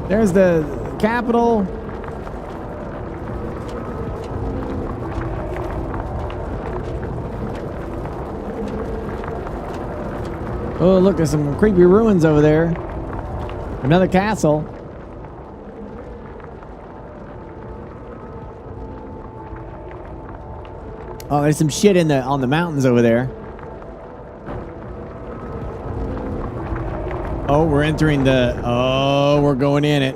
There's the capital. Oh, look, there's some creepy ruins over there. Another castle. Oh, there's some shit in on the mountains over there. Oh, we're entering the... Oh, we're going in it.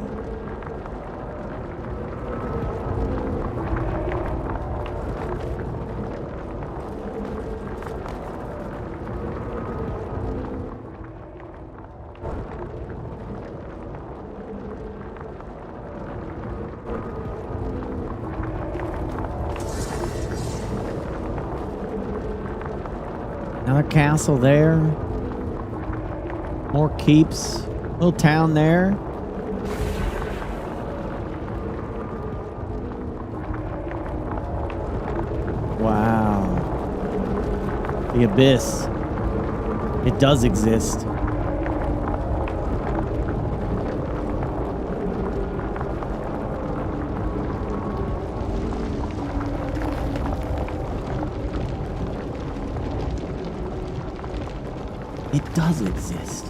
Another castle there. More keeps. Little town there. Wow. The abyss. It does exist. It does exist.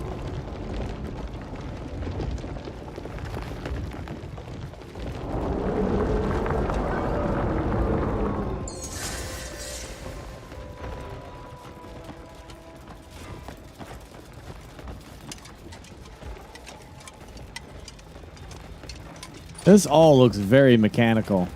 This all looks very mechanical.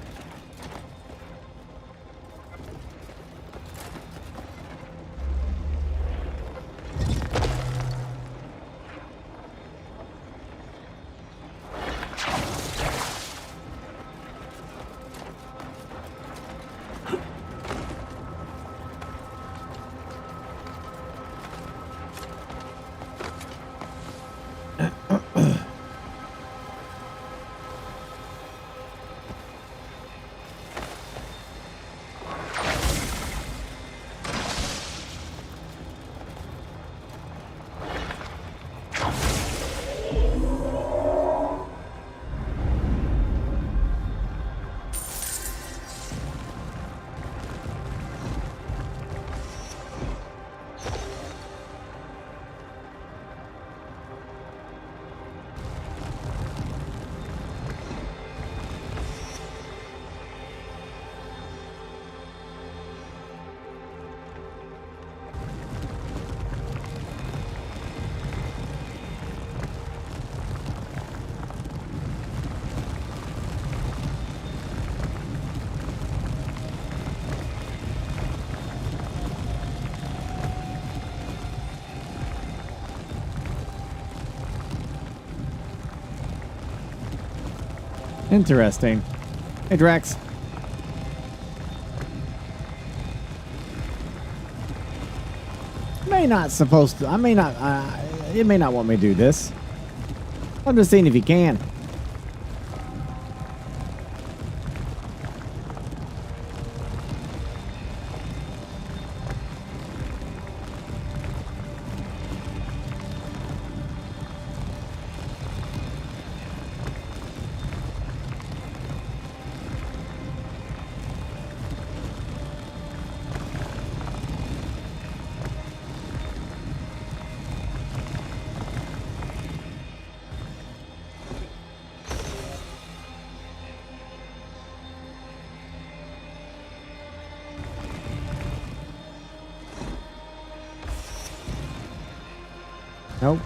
Interesting. Hey, Drax. May not supposed to. I may not. You may not want me to do this. I'm just seeing if you can. Nope.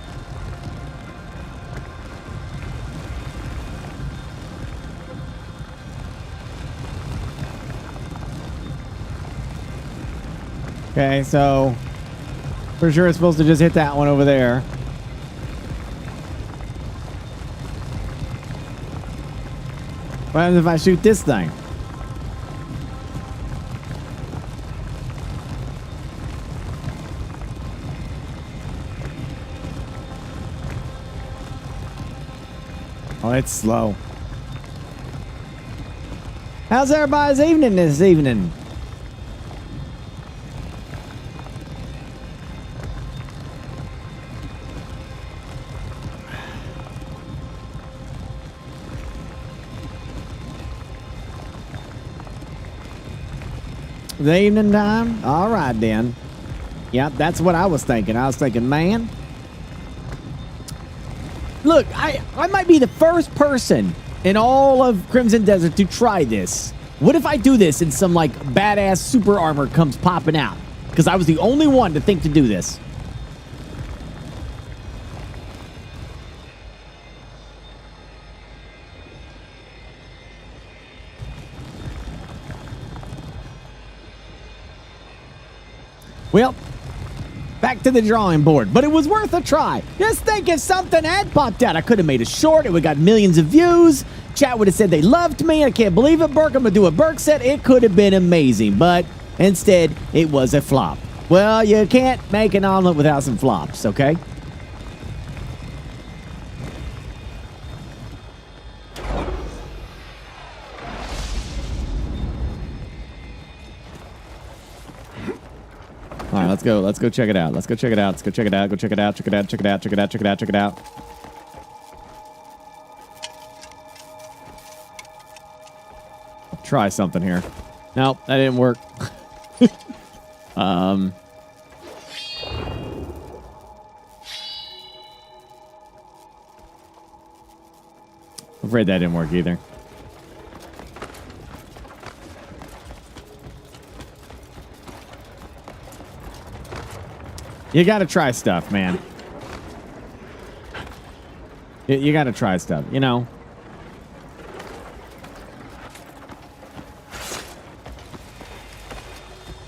Okay, so for sure it's supposed to just hit that one over there. What happens if I shoot this thing? Oh, it's slow. How's everybody's evening this evening? The evening time? All right, then. Yep, that's what I was thinking. I was thinking, man, look, I might be the first person in all of Crimson Desert to try this. What if I do this and some, like, badass super armor comes popping out? Because I was the only one to think to do this. Well, back to the drawing board, but it was worth a try. Just think if something had popped out. I could have made a short. It would have got millions of views. Chat would have said they loved me. I can't believe it, Burke. I'm going to do a Burke set. It could have been amazing, but instead, it was a flop. Well, you can't make an omelet without some flops, okay? All right, let's go. Let's go check it out. Let's go check it out. Let's go check it out. Go check it out. Check it out. Check it out. Check it out. Check it out. Check it out. Try something here. Nope, that didn't work. I'm afraid that didn't work either. You gotta try stuff, man. You gotta try stuff, you know?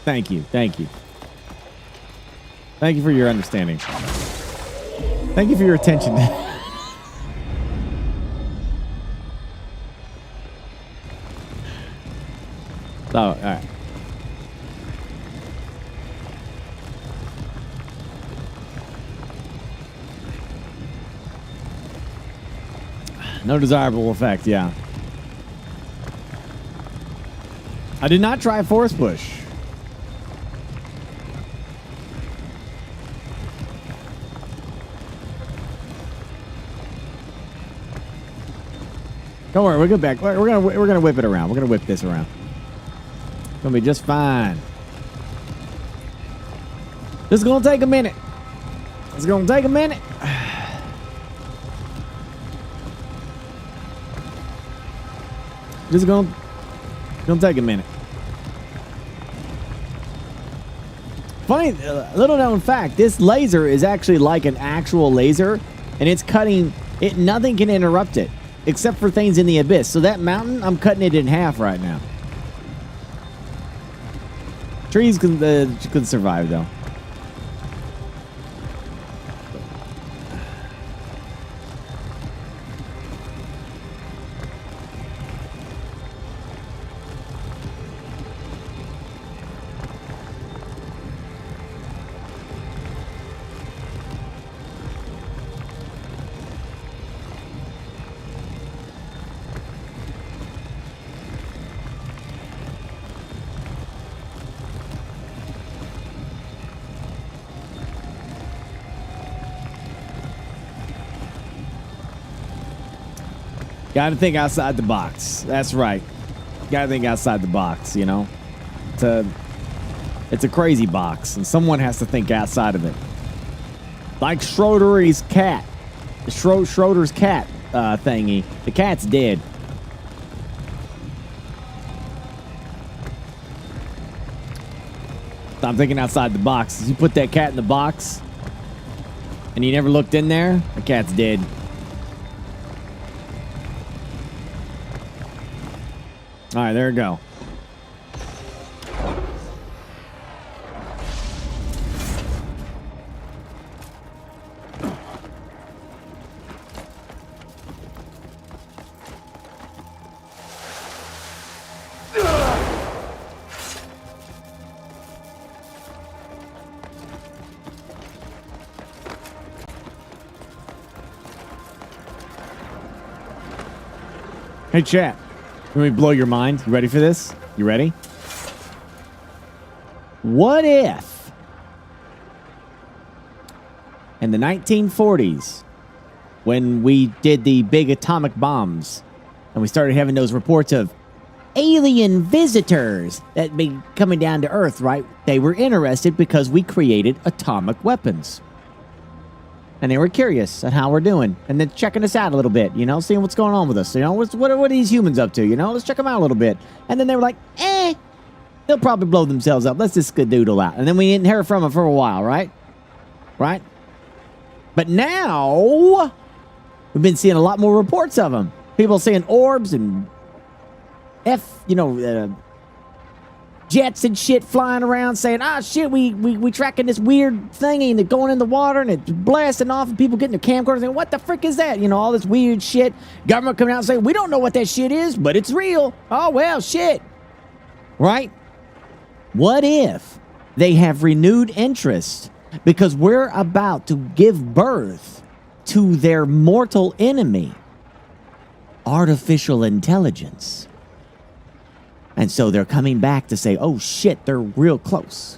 Thank you, thank you. Thank you for your understanding. Thank you for your attention. Oh, all right. No desirable effect, yeah. I did not try Force Push. Don't worry, we'll get back. We're gonna whip it around. We're gonna whip this around. It's gonna be just fine. This is gonna take a minute. It's gonna take a minute. Just gonna take a minute. Funny, little known fact, this laser is actually like an actual laser, and it's cutting it. Nothing can interrupt it except for things in the abyss. So that mountain, I'm cutting it in half right now. Trees can survive though. Gotta think outside the box. That's right. Gotta think outside the box, you know? It's a crazy box, and someone has to think outside of it. Like Schroeder's cat. The Schroeder's cat thingy. The cat's dead. I'm thinking outside the box. You put that cat in the box, and you never looked in there, the cat's dead. All right, there we go. Hey, chat. Let me blow your mind. You ready for this? You ready? What if in the 1940s, when we did the big atomic bombs and we started having those reports of alien visitors that be coming down to Earth, right? They were interested because we created atomic weapons. And they were curious at how we're doing. And then checking us out a little bit, you know, seeing what's going on with us. You know, what are these humans up to, you know? Let's check them out a little bit. And then they were like, they'll probably blow themselves up. Let's just skadoodle out. And then we didn't hear from them for a while, right? Right? But now, we've been seeing a lot more reports of them. People seeing orbs and jets and shit flying around saying, shit, we tracking this weird thingy and they're going in the water and it's blasting off and people getting their camcorders saying, what the frick is that? You know, all this weird shit. Government coming out and saying, we don't know what that shit is, but it's real. Oh, well, shit. Right? What if they have renewed interest because we're about to give birth to their mortal enemy, artificial intelligence? And so they're coming back to say, oh shit, they're real close.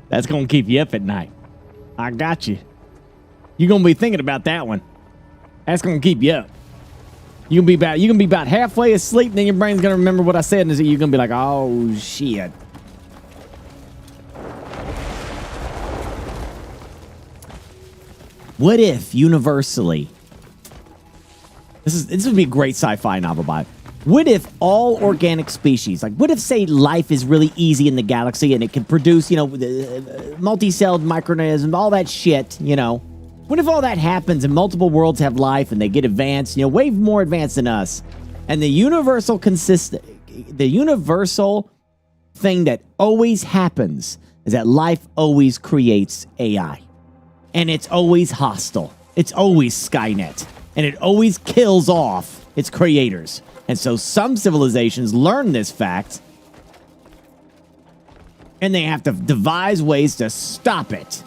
That's going to keep you up at night. I got you. You're going to be thinking about that one. That's going to keep you up. You're going to be about halfway asleep, and then your brain's going to remember what I said, and you're going to be like, oh, shit. What if, universally, this would be a great sci-fi novel by it. What if all organic species, like what if, say, life is really easy in the galaxy and it can produce, you know, multi-celled microorganisms, all that shit, you know. What if all that happens and multiple worlds have life and they get advanced, you know, way more advanced than us. And the universal thing that always happens is that life always creates AI. And it's always hostile. It's always Skynet. And it always kills off its creators. And so some civilizations learn this fact, and they have to devise ways to stop it.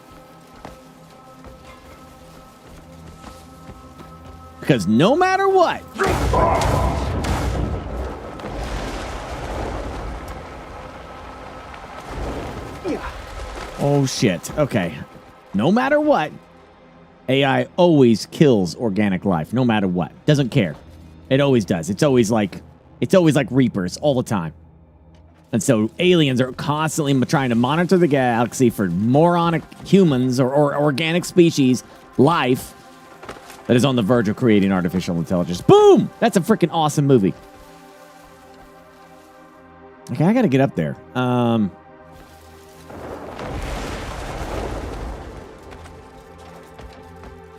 Because no matter what, oh shit, okay. No matter what, AI always kills organic life, no matter what. Doesn't care. It always does. It's always like Reapers all the time. And so aliens are constantly trying to monitor the galaxy for moronic humans or organic species, life, that is on the verge of creating artificial intelligence. Boom! That's a freaking awesome movie. Okay, I gotta get up there.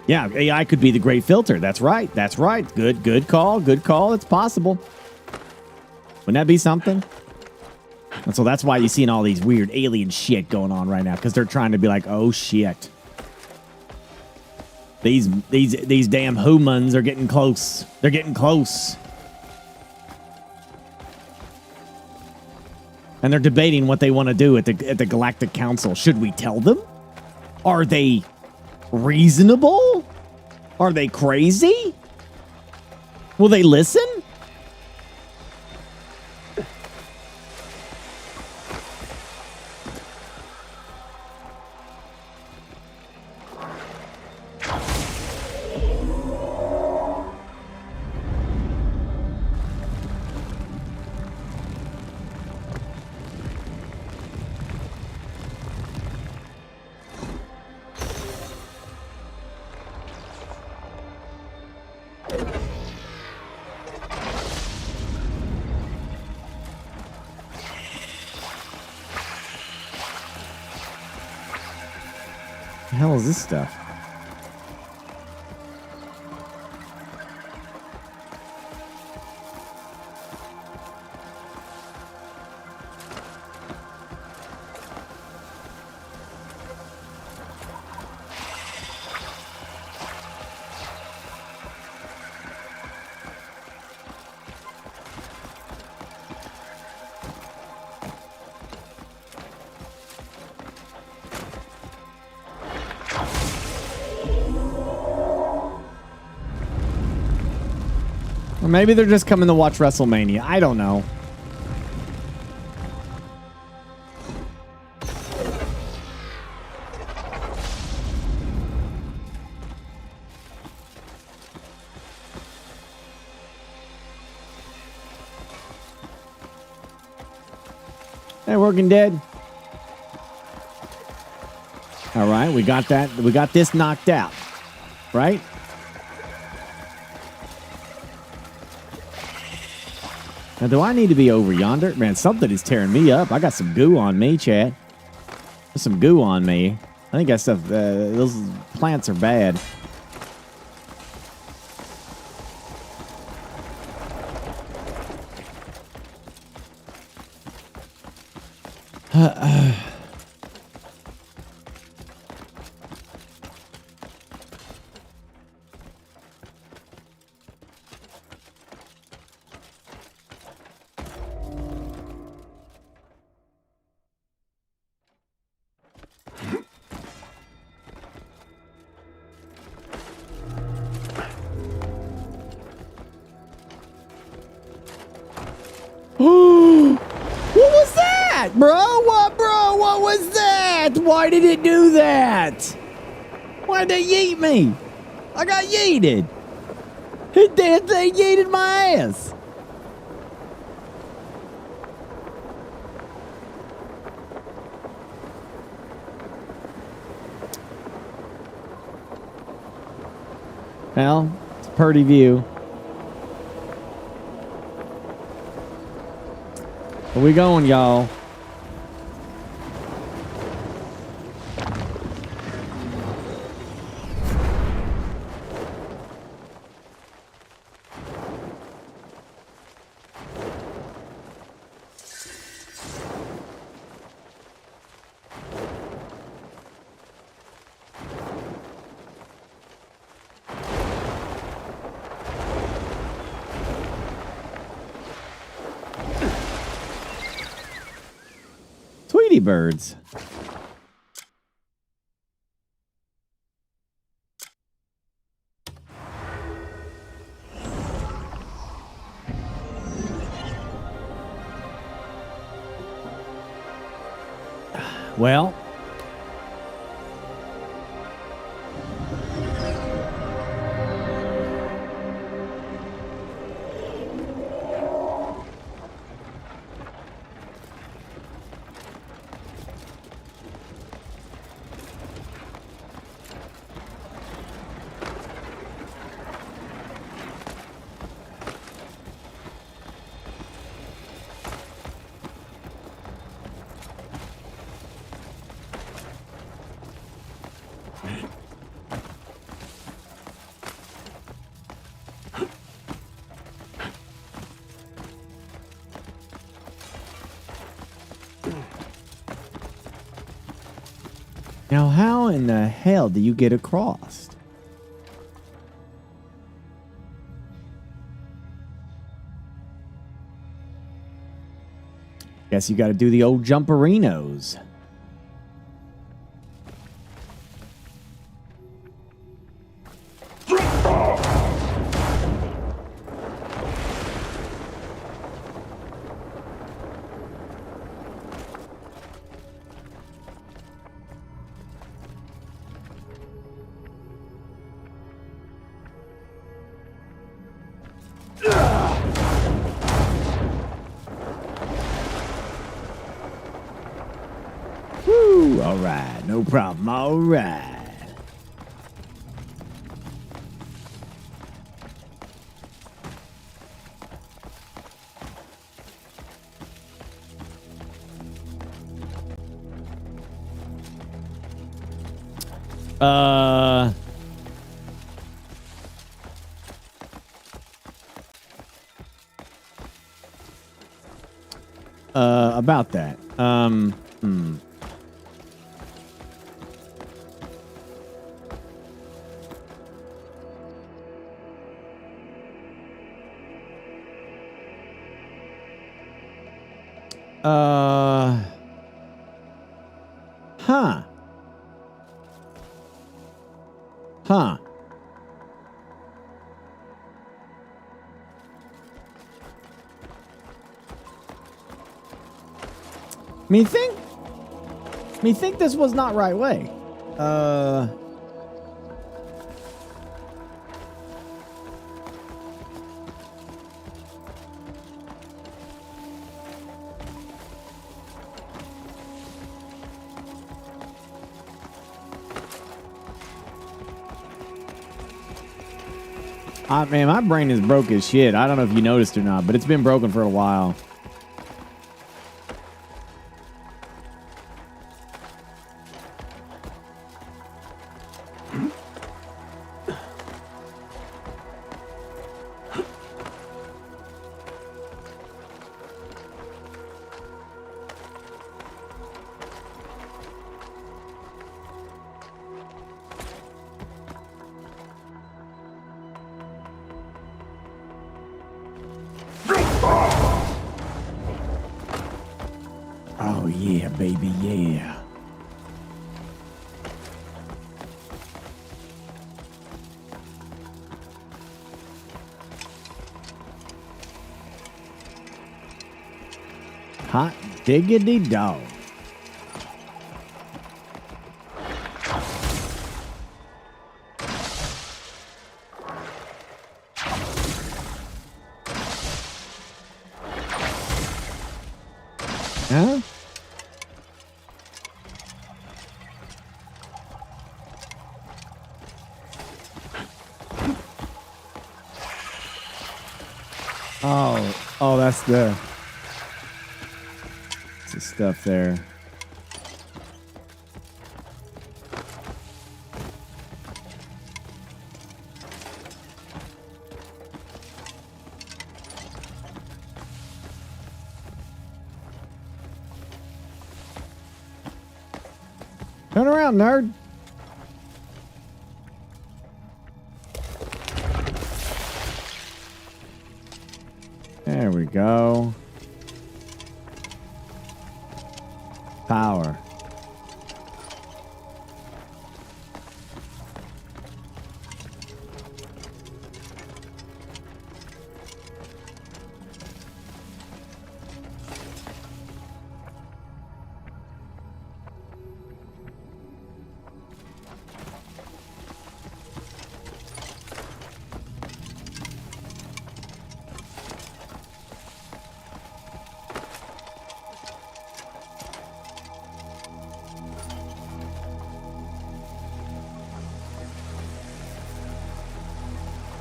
Yeah, AI could be the great filter. That's right. That's right. Good call. Good call. It's possible. Wouldn't that be something? And so that's why you're seeing all these weird alien shit going on right now, because they're trying to be like, oh shit. These damn humans are getting close. They're getting close. And they're debating what they want to do at the Galactic Council. Should we tell them? Are they reasonable? Are they crazy? Will they listen? The hell is this stuff? Or maybe they're just coming to watch WrestleMania. I don't know. Hey, Working Dead. All right, we got that. We got this knocked out, right? Now, do I need to be over yonder? Man, something is tearing me up. I got some goo on me, Chad. There's some goo on me. I think that stuff, those plants are bad. What was that, bro? What was that? Why did it do that? Why did it yeet me? I got yeeted. That damn thing yeeted my ass. Well, it's a pretty view. Where we going, y'all? Tweety birds. Well, Now, how in the hell do you get across? Guess you got to do the old jumperinos. Woo! All right, no problem. All right. About that. Huh. Me think this was not right way. Man, my brain is broke as shit. I don't know if you noticed or not, but it's been broken for a while. Oh, yeah, baby, yeah. Hot diggity dog. Huh? Oh, that's the stuff there. Turn around, nerd. There we go. Power.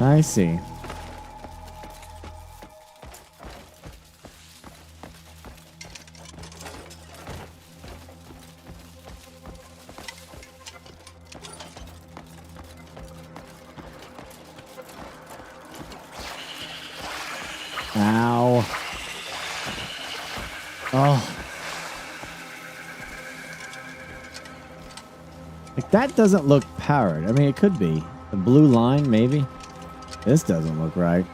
I see. Ow. Oh. That doesn't look powered. I mean, it could be. The blue line, maybe. This doesn't look right.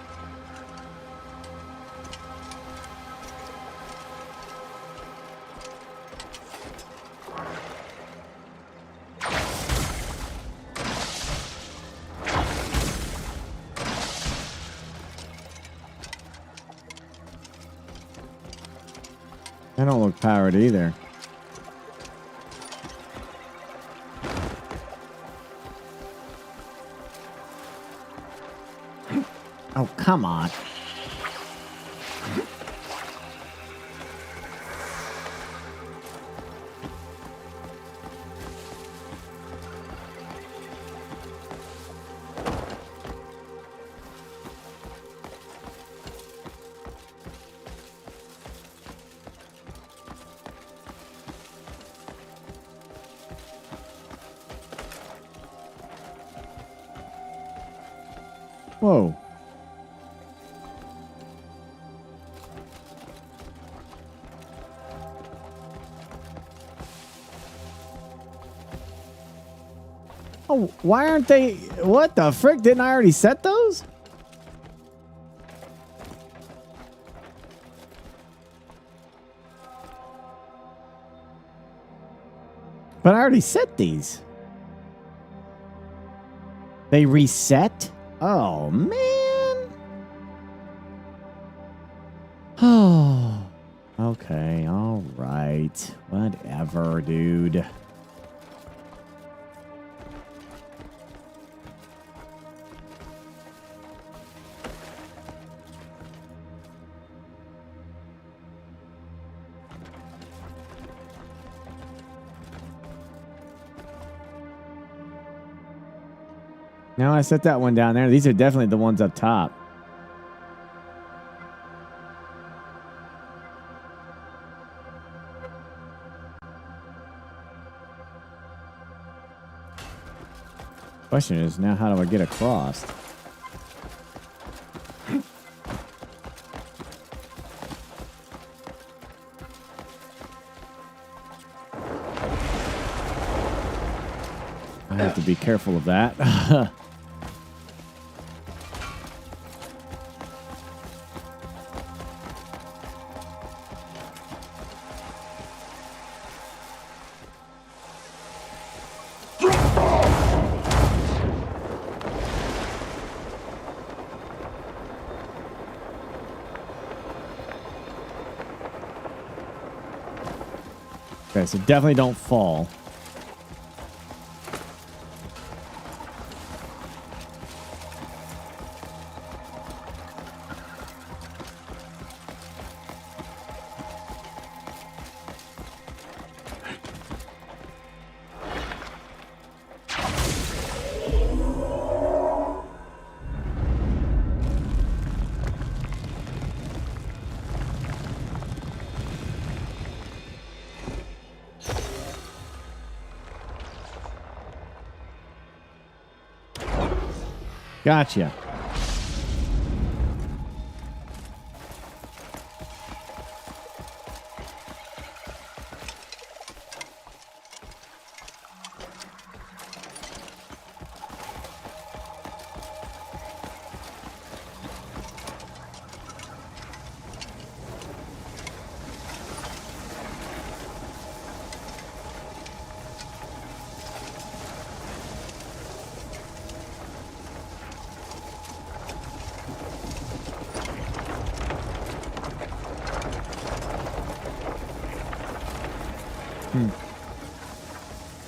That don't look powered either. Oh, come on. Whoa. Oh, why aren't they... What the frick? Didn't I already set those? But I already set these. They reset? Oh, man. Oh. Okay, all right. Whatever, dude. Now I set that one down there. These are definitely the ones up top. Question is now, how do I get across? I have to be careful of that. Okay, so definitely don't fall. Gotcha.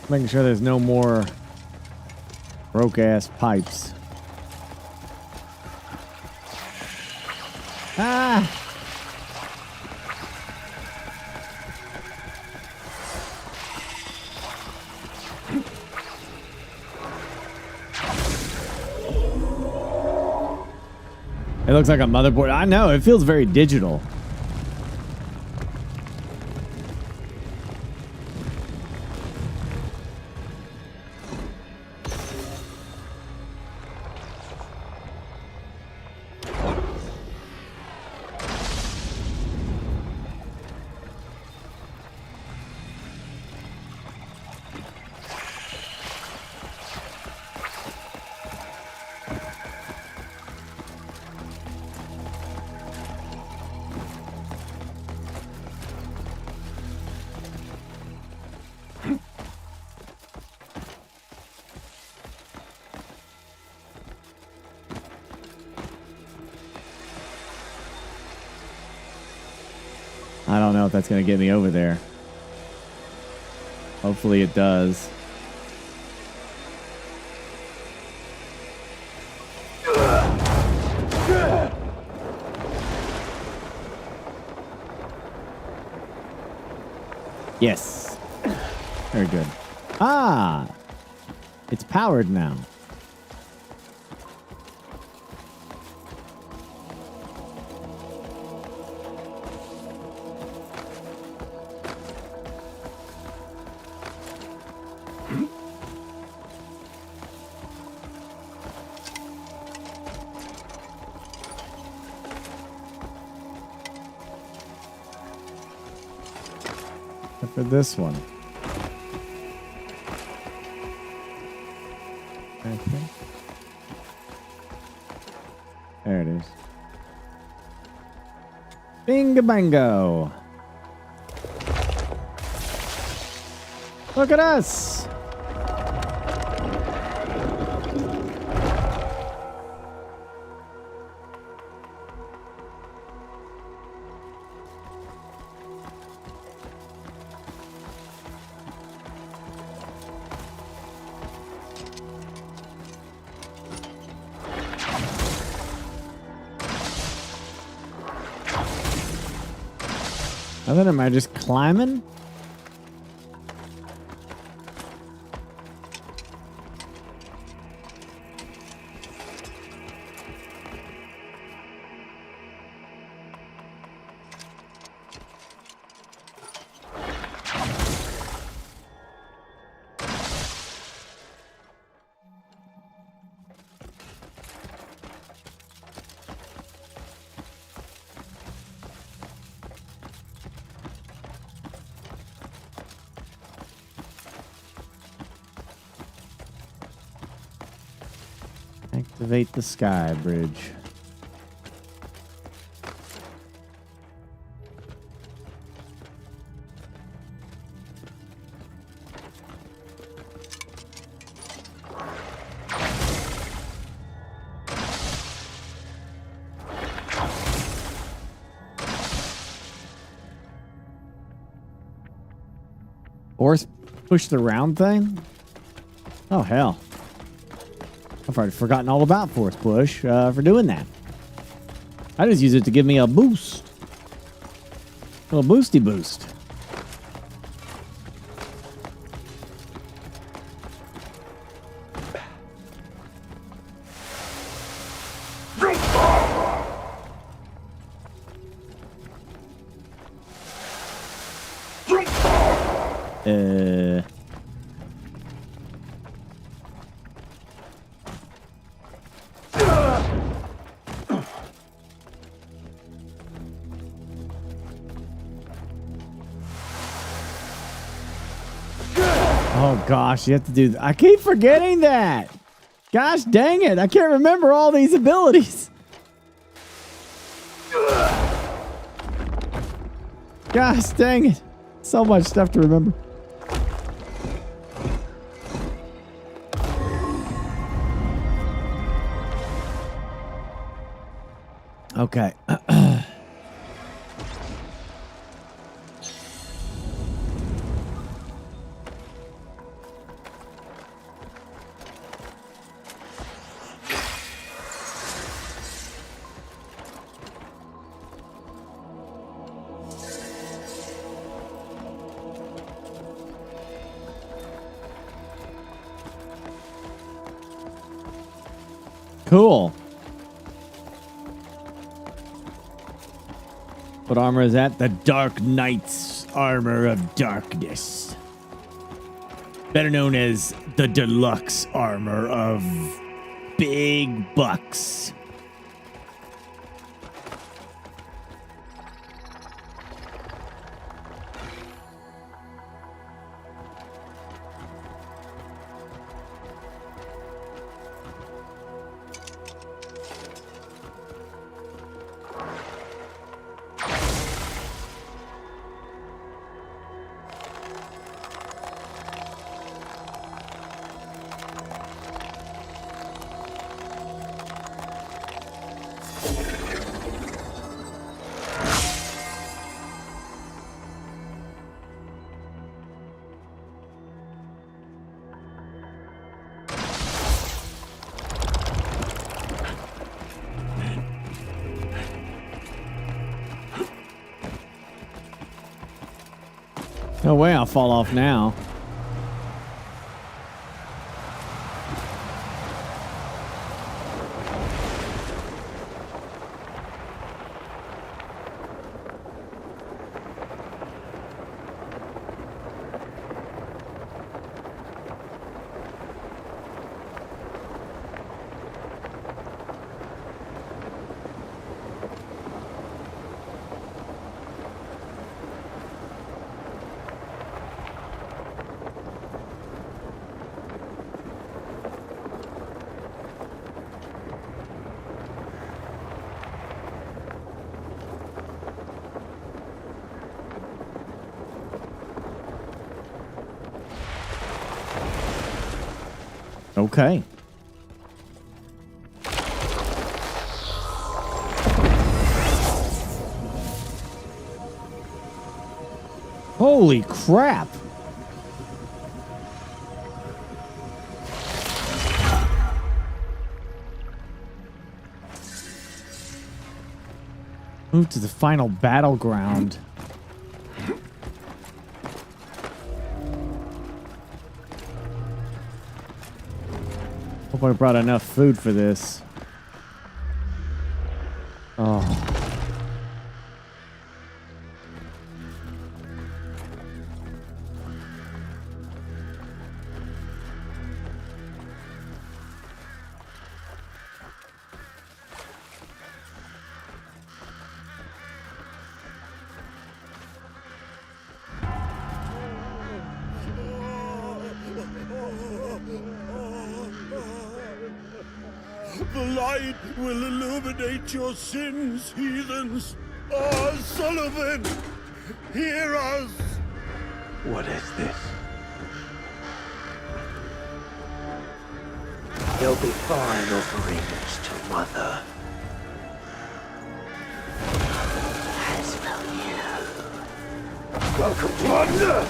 Making sure there's no more broke-ass pipes. Ah! It looks like a motherboard. I know, it feels very digital. don't know if that's going to get me over there. Hopefully it does. Yes. Very good. Ah! It's powered now. Except for this one. Okay. There it is. Bingo bango. Look at us. I thought, am I just climbing? Activate the sky bridge. Force push the round thing? Oh, hell. I've already forgotten all about force push for doing that. I just use it to give me a boost. A little boosty boost. Oh gosh, you have to do I keep forgetting that. Gosh dang it, I can't remember all these abilities. Gosh dang it. So much stuff to remember. Okay. Cool. What armor is that? The Dark Knight's Armor of Darkness. Better known as the Deluxe Armor of Big Bucks. No way I'll fall off now. Okay. Holy crap. Move to the final battleground. Hope I brought enough food for this. Oh. The light will illuminate your sins, heathens. Oh, Sullivan, hear us. What is this? There'll be fine offerings to Mother. As will you. Welcome to Under!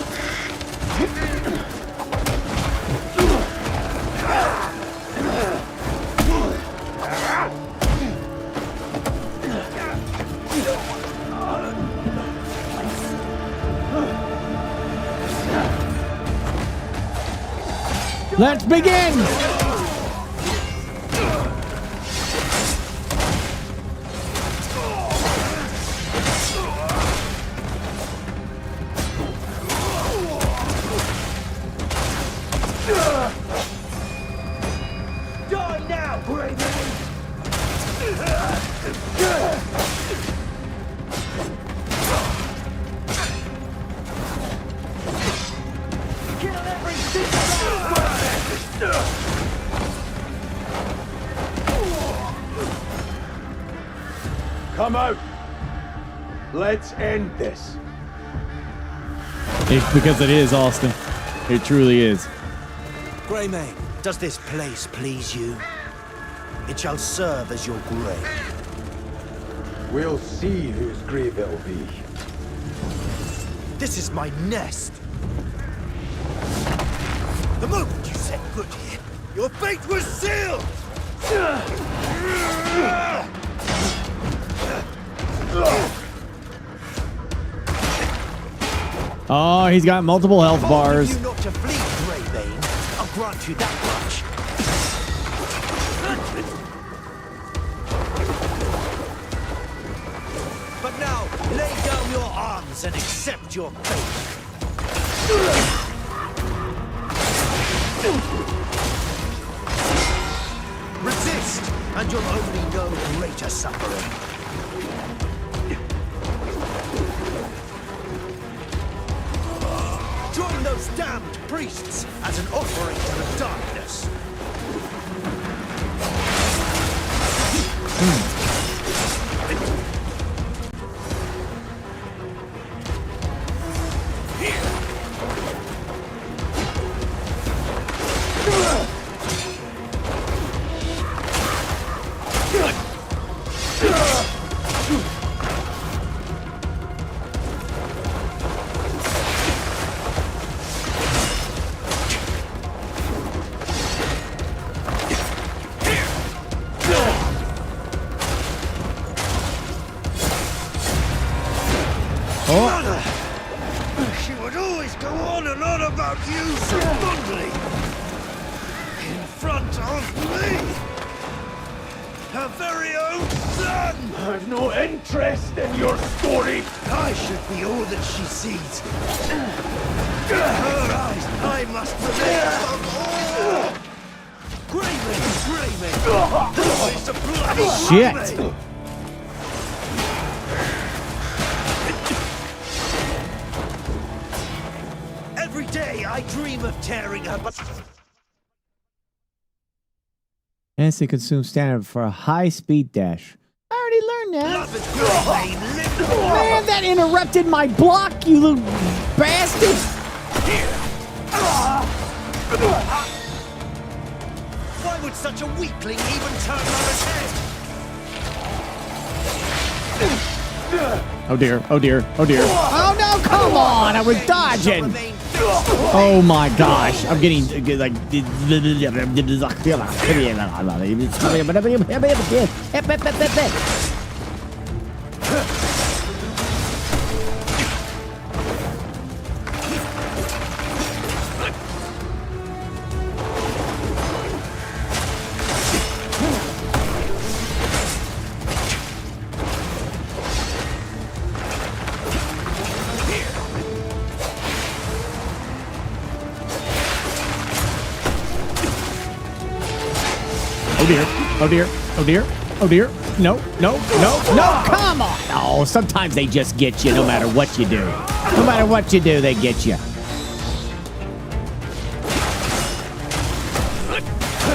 Let's begin! Die now, Grey Man! Kill every single Come out! Let's end this. It's because it is, Austin. It truly is. Greymane, does this place please you? It shall serve as your grave. We'll see whose grave it'll be. This is my nest. The moment you set foot here, your fate was sealed! Oh, he's got multiple health bars. You not to flee, Greybane. I'll grant you that much. But now, lay down your arms and accept your fate. Resist, and you'll only know greater suffering. Join those damned priests as an offering to the darkness. She would always go on and on about you so fondly. In front of me. Her very own son! I've no interest in your story. I should be all that she sees. In her eyes, I must remain all. Greymane! Always a bloody Shit! Greymane. Every day I dream of tearing her, but Instantly consume standard for a high-speed dash. I already learned that. Man, that interrupted my block, you little bastard! why would such a weakling even turn on his head? Oh dear, oh dear, oh dear. Oh no, come on! I was dodging! Oh my gosh, I'm getting like... Oh dear, oh dear, oh dear, oh dear. No, no, no, no, come on. Oh, sometimes they just get you no matter what you do. No matter what you do, they get you.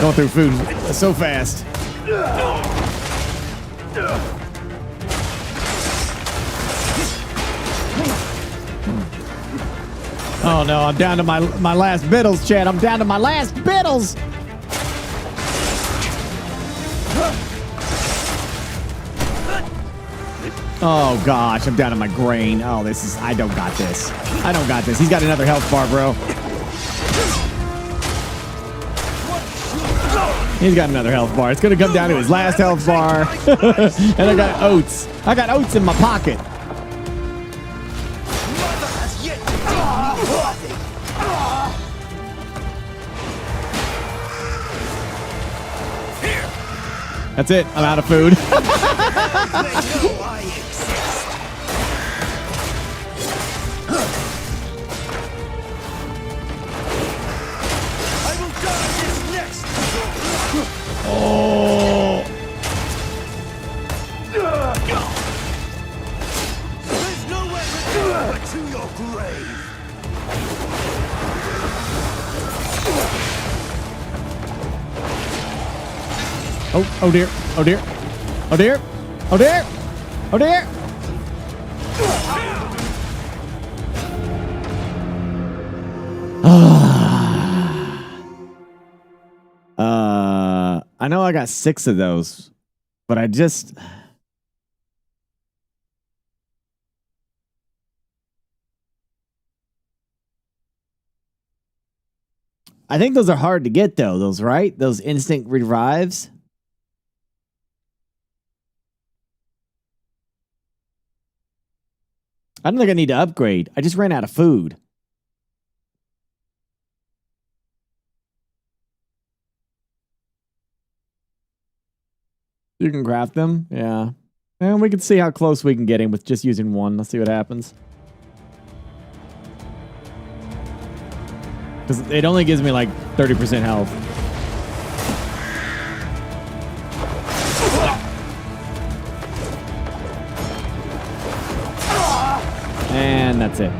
Going through food so fast. Oh no, I'm down to my last biddles, Chad. I'm down to my last biddles. Oh gosh, I'm down to my grain. Oh, this is, I don't got this. I don't got this. He's got another health bar, bro. He's got another health bar. It's gonna come down to his last health bar. And I got oats. I got oats in my pocket. That's it. I'm out of food. Oh. There's nowhere to go but to your grave. Oh, oh dear, oh dear, oh dear, oh dear, oh dear. I know I got 6 of those, but I just... I think those are hard to get though, those, right? Those instant revives. I don't think I need to upgrade. I just ran out of food. You can craft them? Yeah. And we can see how close we can get him with just using one. Let's see what happens. Because it only gives me like 30% health. And that's it.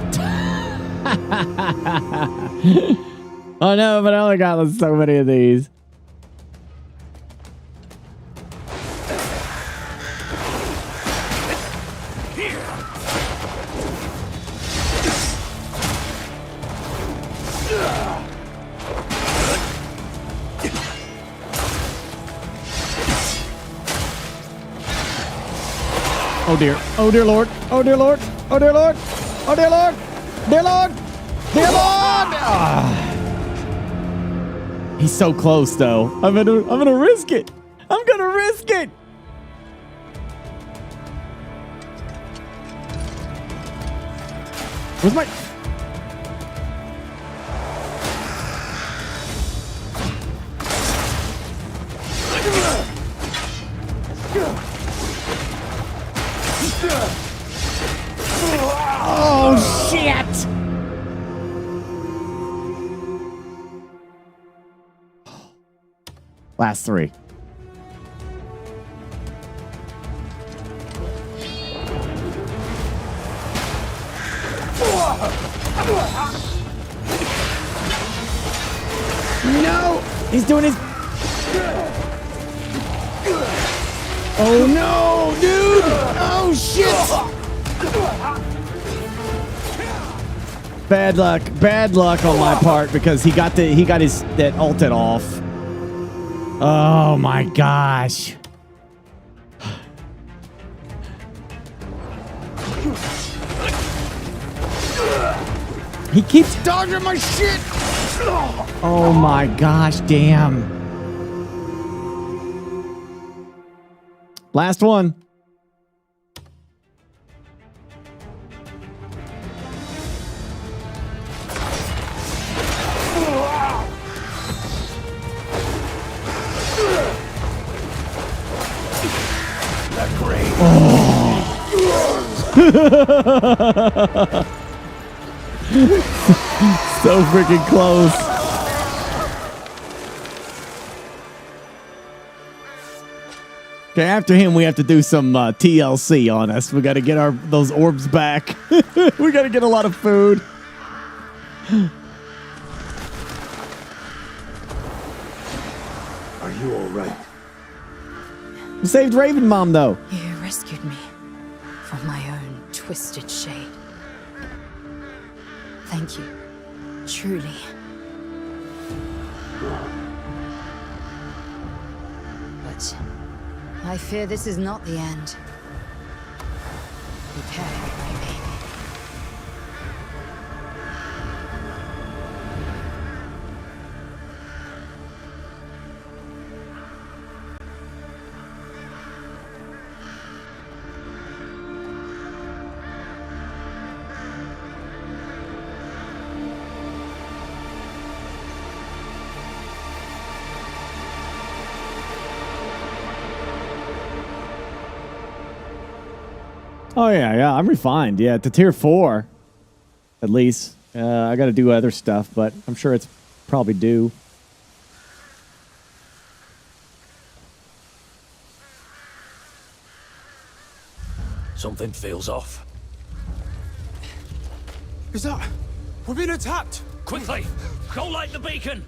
Oh no, but I only got so many of these. Oh dear. Oh dear Lord. Oh dear Lord. Oh dear Lord. Oh dear Lord. Dear Lord. Dear Lord. Ah. He's so close though. I'm gonna risk it. I'm gonna risk it. Where's my... it! Last 3. No! He's doing his... Oh no, dude! Oh shit! Bad luck on my part because he got his that ulted off. Oh my gosh. He keeps dodging my shit. Oh my gosh, damn. Last one. So freaking close. Okay, after him, we have to do some TLC on us. We got to get those orbs back. We got to get a lot of food. Are you all right? We saved Raven Mom, though. You rescued me from my own twisted shade. Thank you. Truly. But I fear this is not the end. Prepare, my baby. Oh, yeah, I'm refined. Yeah, to tier 4, at least. I got to do other stuff, but I'm sure it's probably due. Something feels off. Is that... We're being attacked! Quickly! Go light the beacon!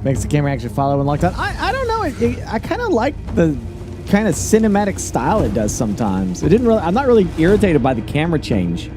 Makes the camera actually follow when locked on. I don't know. I kind of like the kind of cinematic style it does sometimes. It didn't really. I'm not really irritated by the camera change.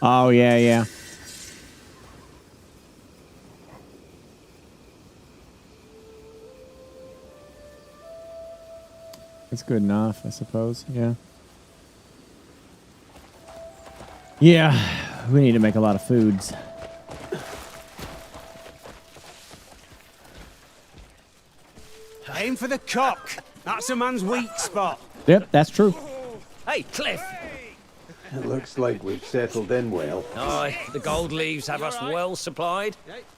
Oh, yeah. That's good enough, I suppose. Yeah. Yeah, we need to make a lot of foods. Aim for the cock. That's a man's weak spot. Yep, that's true. Hey, Cliff! It looks like we've settled in well. Aye, the gold leaves have us well supplied.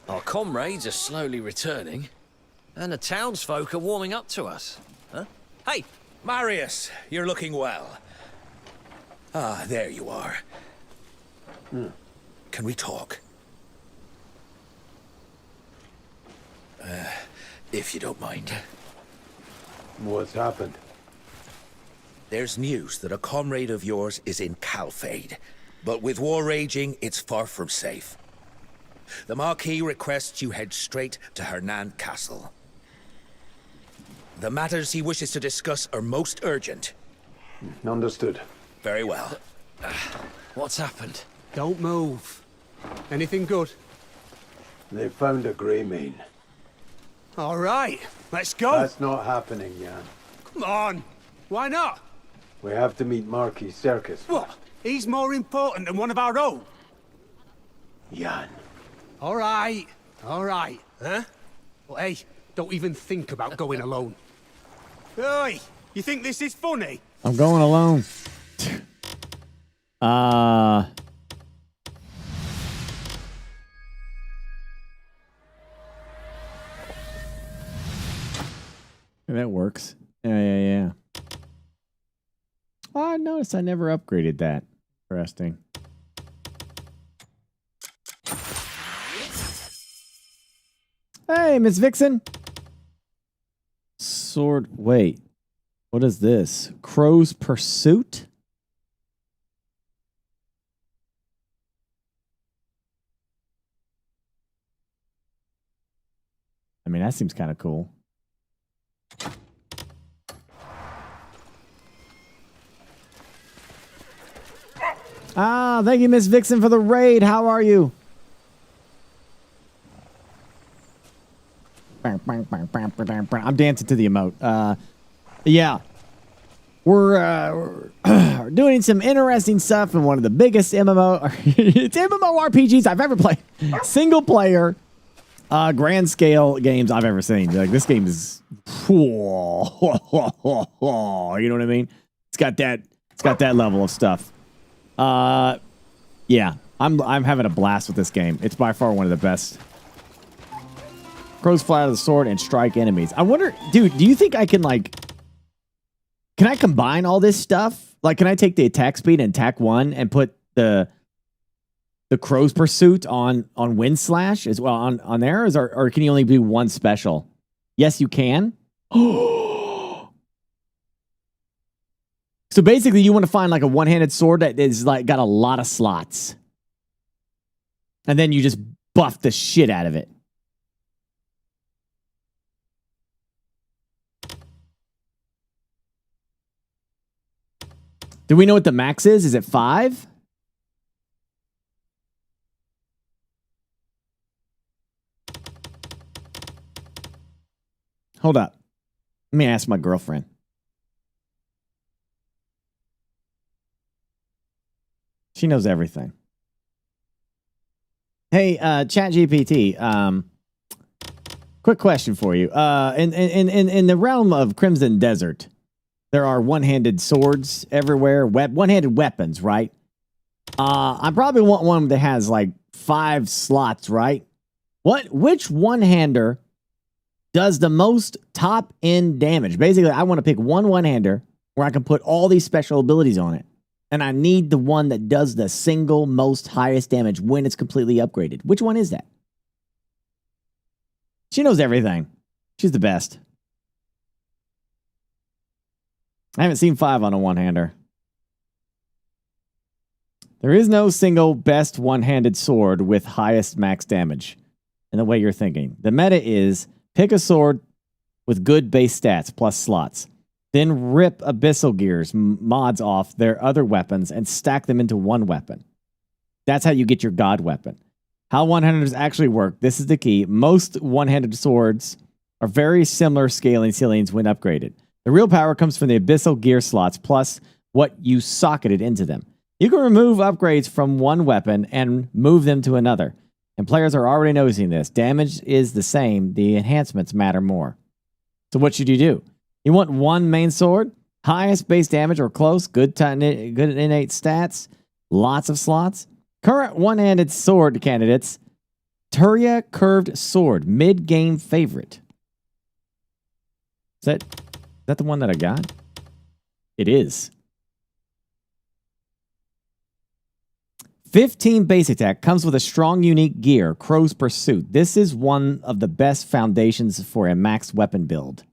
Our comrades are slowly returning, and the townsfolk are warming up to us. Huh? Hey, Marius, you're looking well. Ah, there you are. Can we talk? If you don't mind. What's happened? There's news that a comrade of yours is in Calfade, but with war raging, it's far from safe. The Marquis requests you head straight to Hernan Castle. The matters he wishes to discuss are most urgent. Understood. Very well. What's happened? Don't move. Anything good? They found a grey mane. All right, let's go. That's not happening, Jan. Come on. Why not? We have to meet Marquis Circus. What? He's more important than one of our own. Jan. All right. Huh? Well, hey, don't even think about going alone. Oi, you think this is funny? I'm going alone. That works. Yeah. Oh, I noticed I never upgraded that. Interesting. Hey, Miss Vixen. Sword. Wait. What is this? Crow's Pursuit? I mean, that seems kind of cool. Ah, thank you, Miss Vixen, for the raid. How are you? I'm dancing to the emote. Yeah. We're doing some interesting stuff in one of the biggest it's MMORPGs I've ever played. Single player, grand scale games I've ever seen. Like, this game is, you know what I mean? It's got that level of stuff. Yeah, I'm having a blast with this game. It's by far one of the best. Crows fly out of the sword and strike enemies. I wonder, dude, do you think I can, like, can I combine all this stuff? Like, can I take the attack speed and attack 1 and put the Crow's Pursuit on Wind Slash as well on there? Or can you only do one special? Yes, you can. So basically, you want to find like a one-handed sword that is like got a lot of slots. And then you just buff the shit out of it. Do we know what the max is? Is it 5? Hold up. Let me ask my girlfriend. She knows everything. Hey, ChatGPT. Quick question for you. In the realm of Crimson Desert, there are one-handed swords everywhere, one-handed weapons, right? I probably want one that has like 5 slots, right? Which one-hander does the most top-end damage? Basically, I want to pick one-hander where I can put all these special abilities on it. And I need the one that does the single most highest damage when it's completely upgraded. Which one is that? She knows everything. She's the best. I haven't seen 5 on a one-hander. There is no single best one-handed sword with highest max damage in the way you're thinking. The meta is pick a sword with good base stats plus slots. Then rip Abyssal Gear's mods off their other weapons and stack them into one weapon. That's how you get your god weapon. How one-handers actually work, this is the key. Most one-handed swords are very similar scaling ceilings when upgraded. The real power comes from the Abyssal Gear slots plus what you socketed into them. You can remove upgrades from one weapon and move them to another. And players are already noticing this. Damage is the same, the enhancements matter more. So what should you do? You want one main sword, highest base damage or close, good innate stats, lots of slots. Current one-handed sword candidates, Turia Curved Sword, mid-game favorite. Is that the one that I got? It is. 15 base attack comes with a strong unique gear, Crow's Pursuit. This is one of the best foundations for a max weapon build.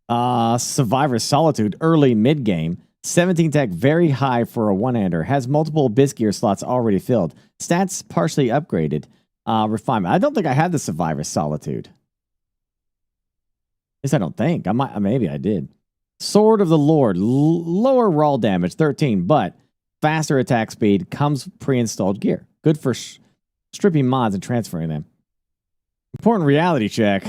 Survivor's Solitude, early mid-game. 17 tech, very high for a one-hander. Has multiple Bisgear slots already filled. Stats partially upgraded. Refinement. I don't think I had the Survivor's Solitude. At least I don't think. Maybe I did. Sword of the Lord. Lower raw damage, 13, but faster attack speed. Comes pre-installed gear. Good for stripping mods and transferring them. Important reality check.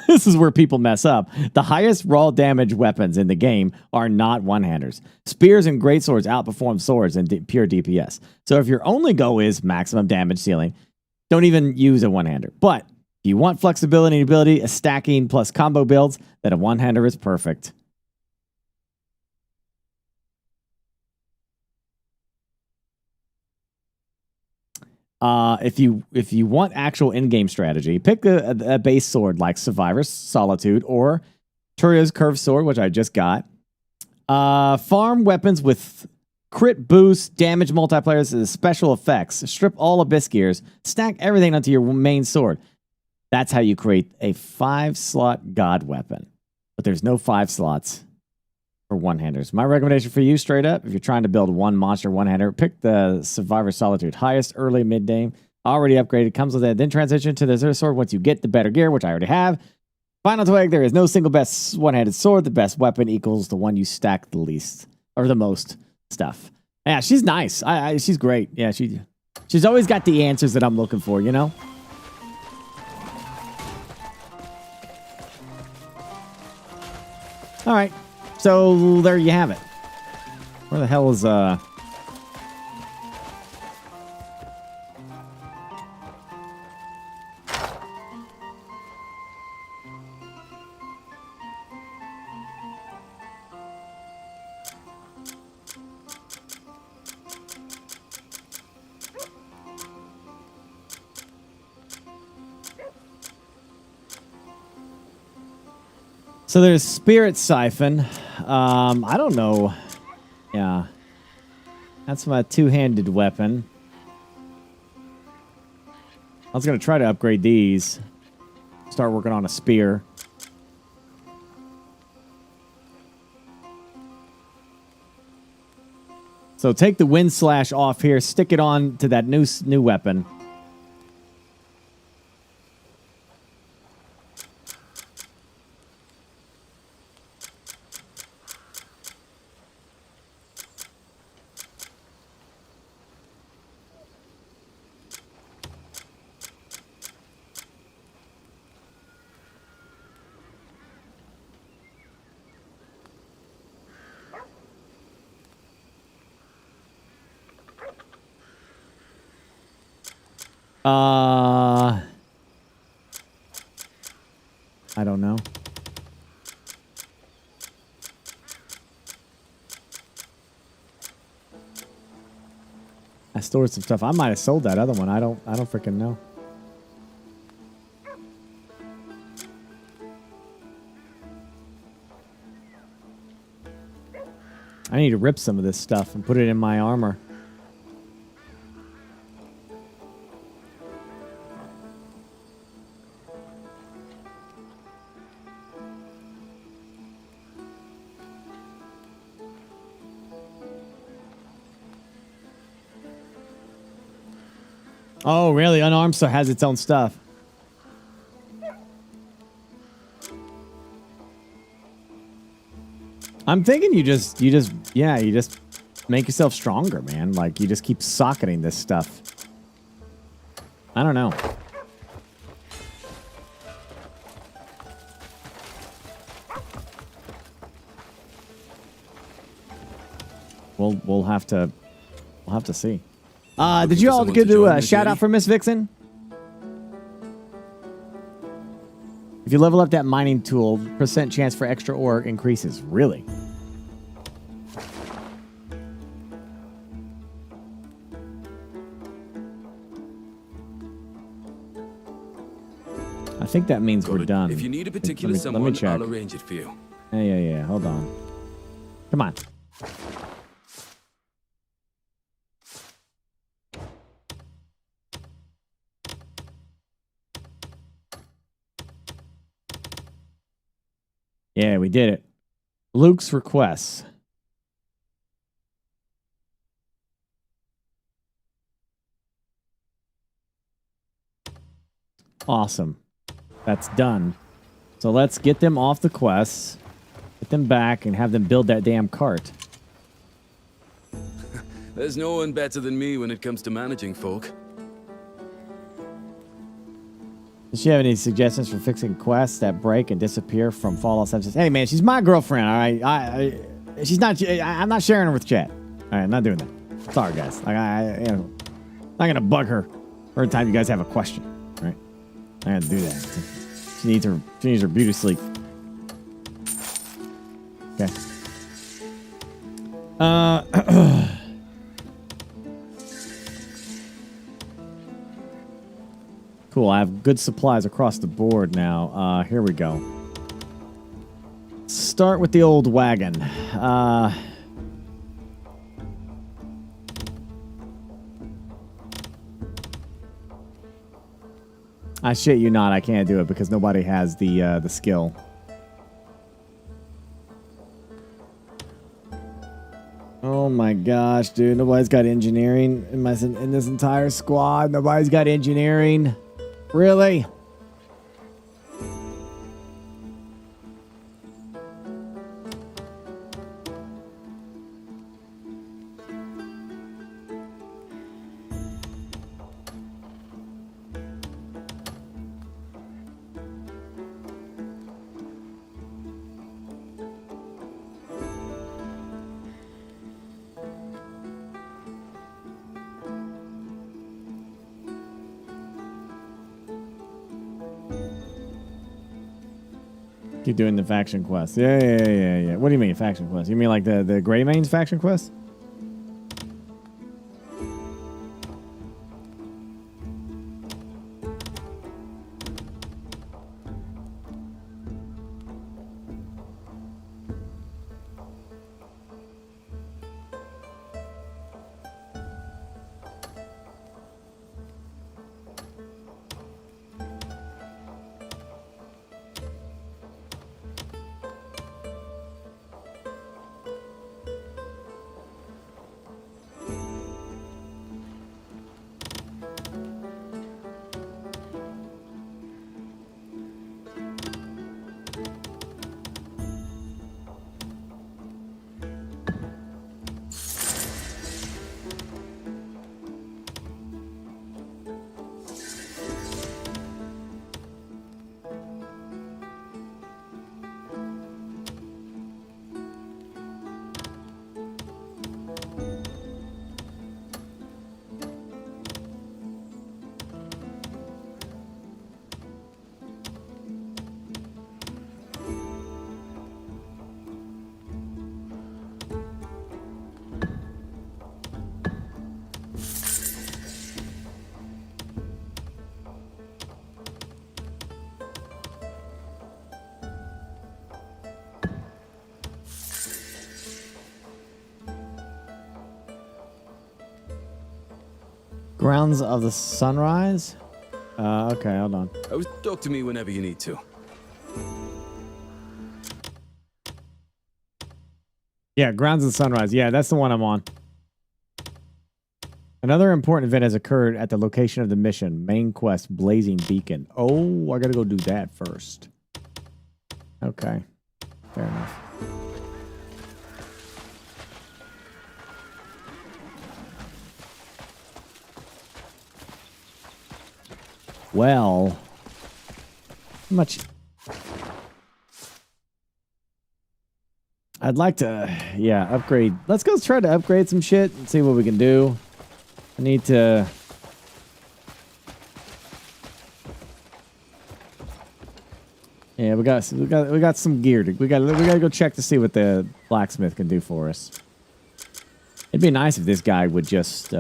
This is where people mess up. The highest raw damage weapons in the game are not one-handers. Spears and greatswords outperform swords in pure DPS. So if your only goal is maximum damage ceiling, don't even use a one-hander. But if you want flexibility and ability, a stacking plus combo builds, then a one-hander is perfect. If you want actual in-game strategy, pick a base sword like Survivor's Solitude or THERES Curved Sword, which I just got. Farm weapons with crit boost, damage multipliers, and special effects. Strip all Abyss gears. Stack everything onto your main sword. That's how you create a 5-slot god weapon. But there's no 5 slots for one-handers. My recommendation for you, straight up, if you're trying to build one monster one-hander, pick the Survivor Solitude. Highest early mid-game. Already upgraded. Comes with it. Then transition to the Zero Sword once you get the better gear, which I already have. Final twig, there is no single best one-handed sword. The best weapon equals the one you stack the least. Or the most stuff. Yeah, she's nice. She's great. Yeah, she's always got the answers that I'm looking for, you know? All right. So there you have it. Where the hell is So there's Spirit Siphon. I don't know. Yeah. That's my two-handed weapon. I was going to try to upgrade these. Start working on a spear. So take the Wind Slash off here. Stick it on to that new weapon. I don't know. I stored some stuff. I might have sold that other one. I don't freaking know. I need to rip some of this stuff and put it in my armor. Oh, really? Unarmed so has its own stuff. I'm thinking you just make yourself stronger, man. Like you just keep socketing this stuff. I don't know. We'll have to see. Did you all get to a shout out for Miss Vixen? If you level up that mining tool, % chance for extra ore increases. Really? I think that means we're done. If you need a particular someone, I'll arrange it for you. Yeah. Hold on. Come on. Yeah, we did it. Luke's requests. Awesome. That's done. So let's get them off the quests, get them back, and have them build that damn cart. There's no one better than me when it comes to managing folk. Does she have any suggestions for fixing quests that break and disappear from Fallout 76? Hey, man, she's my girlfriend, all right? She's not... I'm not sharing her with chat. All right, I'm not doing that. Sorry, guys. Like, I'm not going to bug her every time you guys have a question, all right? I had to do that. She needs her beauty sleep. Okay. Cool, I have good supplies across the board now. Here we go. Start with the old wagon. I shit you not, I can't do it because nobody has the skill. Oh my gosh, dude. Nobody's got engineering in this entire squad. Nobody's got engineering. Really? Keep doing the faction quest. Yeah. What do you mean faction quest? You mean like the Greymane's faction quest? Grounds of the Sunrise? Okay, hold on. Talk to me whenever you need to. Yeah, Grounds of the Sunrise. Yeah, that's the one I'm on. Another important event has occurred at the location of the mission. Main quest, Blazing Beacon. Oh, I gotta go do that first. Okay. Fair enough. Well, how much? I'd like to, yeah, upgrade. Let's go try to upgrade some shit and see what we can do. I need to. Yeah, we got some gear. We gotta go check to see what the blacksmith can do for us. It'd be nice if this guy would just.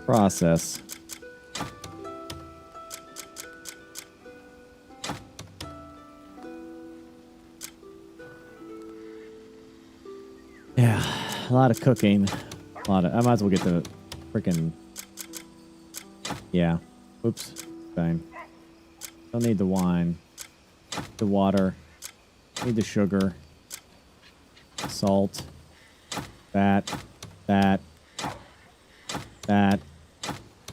process. Yeah, a lot of cooking. A lot of. I might as well get the freaking. Yeah. Oops. Fine. Don't need the wine. The water. Need the sugar. Salt. That. That. That.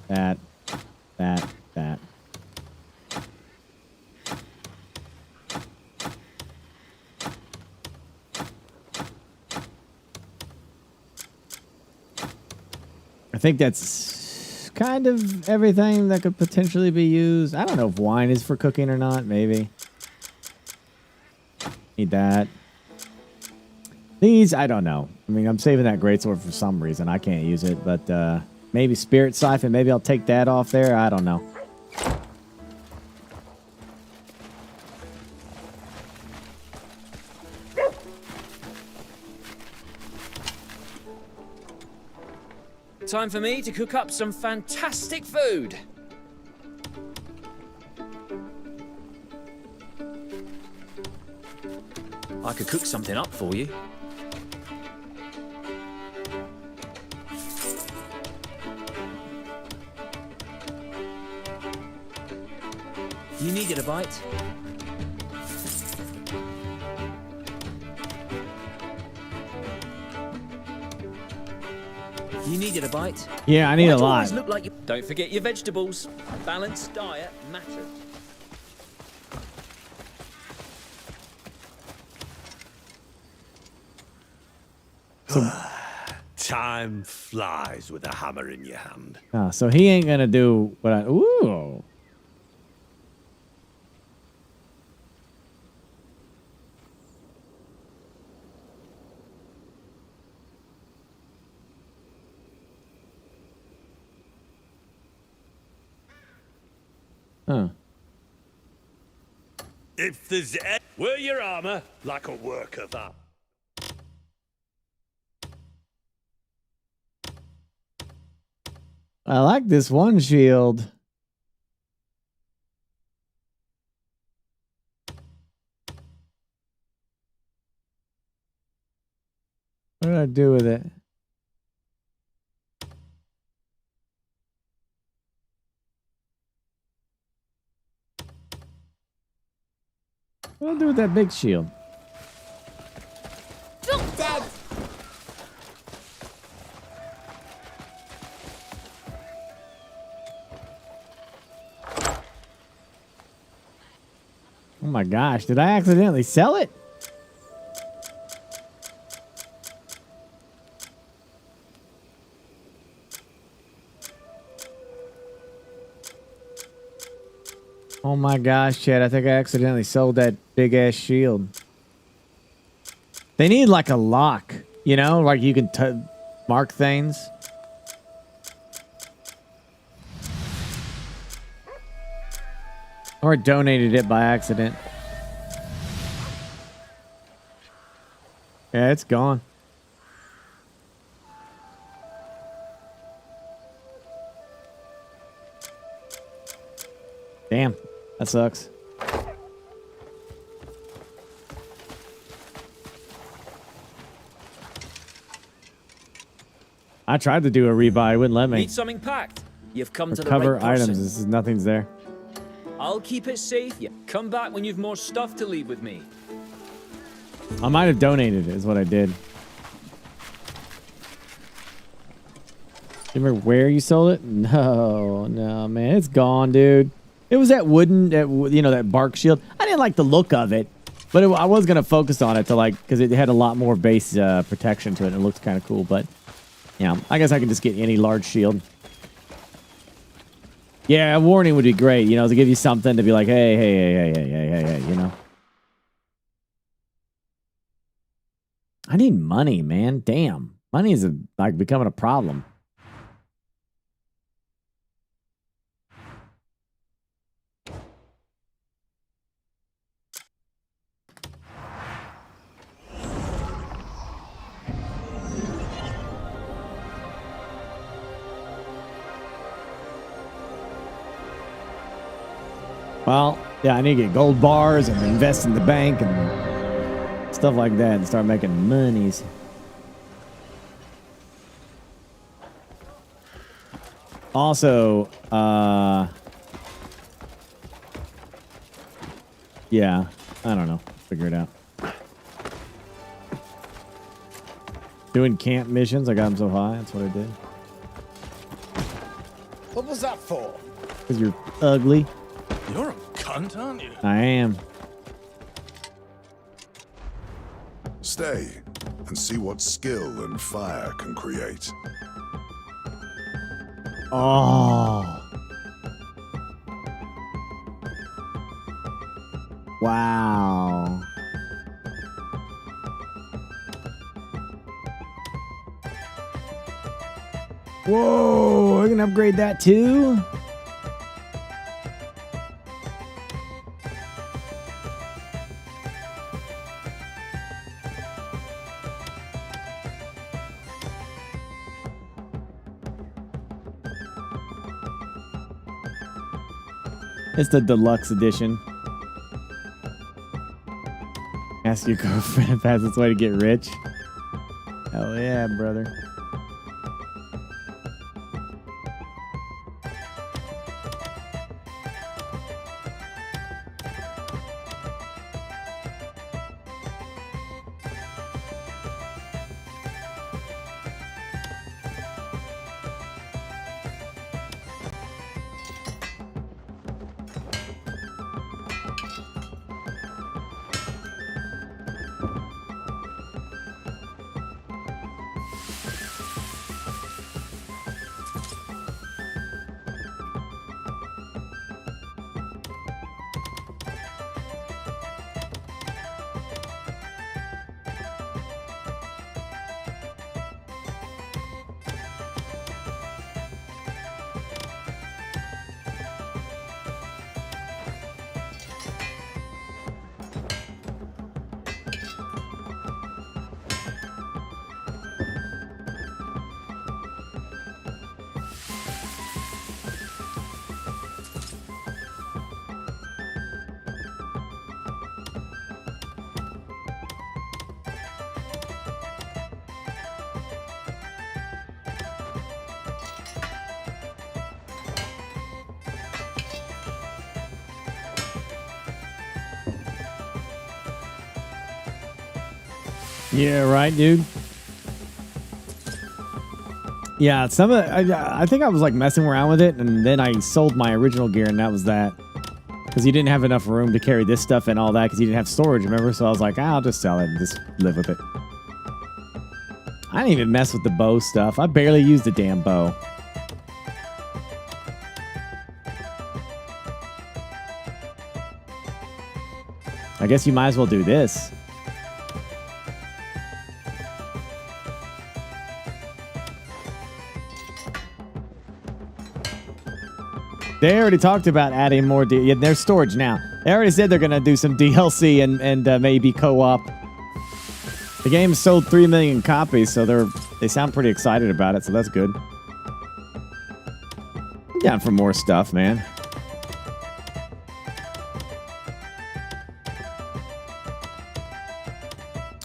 That. That. That. I think that's kind of everything that could potentially be used. I don't know if wine is for cooking or not. Maybe. Need that. These, I don't know. I mean, I'm saving that greatsword for some reason. I can't use it, but maybe spirit siphon. Maybe I'll take that off there. I don't know. Time for me to cook up some fantastic food. I could cook something up for you. You needed a bite? You needed a bite? Yeah, I need a lot. Look like you... Don't forget your vegetables. Balanced diet matters. Time flies with a hammer in your hand. Oh, so he ain't gonna do what I... Ooh. Huh. If there's... Wear your armor like a worker, that. I like this one shield. What did I do with it? What did I do with that big shield? Drop dead. Oh my gosh, did I accidentally sell it? Oh my gosh, Chad, I think I accidentally sold that big ass shield. They need like a lock, you know, like you can mark things. Or donated it by accident. Yeah, it's gone. Damn, that sucks. I tried to do a rebuy, it wouldn't let me. Need something packed? You've come to the Recover right person. items, this is nothing's there. I'll keep it safe. Yeah. Come back when you've more stuff to leave with me. I might have donated it, is what I did. You remember where you sold it? No, man, it's gone, dude. It was that wooden, that bark shield. I didn't like the look of it, but I was gonna focus on it to because it had a lot more base protection to it. And it looked kind of cool, but yeah, I guess I can just get any large shield. Yeah, a warning would be great, to give you something to be like, hey, I need money, man. Damn. Money is becoming a problem. Well, yeah, I need to get gold bars and invest in the bank and stuff like that and start making monies. Also, yeah, I don't know. Figure it out. Doing camp missions, I got them so high. That's what I did. What was that for? Because you're ugly. You're a cunt, aren't you? I am. Stay and see what skill and fire can create. Oh. Wow. Whoa, I can upgrade that too? It's the deluxe edition. Ask your girlfriend if that's its way to get rich. Hell yeah, brother. Yeah, right, dude. Yeah, some of I think I was like messing around with it, and then I sold my original gear, and that was that. Because you didn't have enough room to carry this stuff and all that, because you didn't have storage, remember? So I was like, I'll just sell it and just live with it. I didn't even mess with the bow stuff. I barely used the damn bow. I guess you might as well do this. They already talked about adding more. Yeah, there's storage now. They already said they're going to do some DLC and maybe co-op. The game sold 3 million copies, so they sound pretty excited about it, so that's good. I'm down for more stuff, man.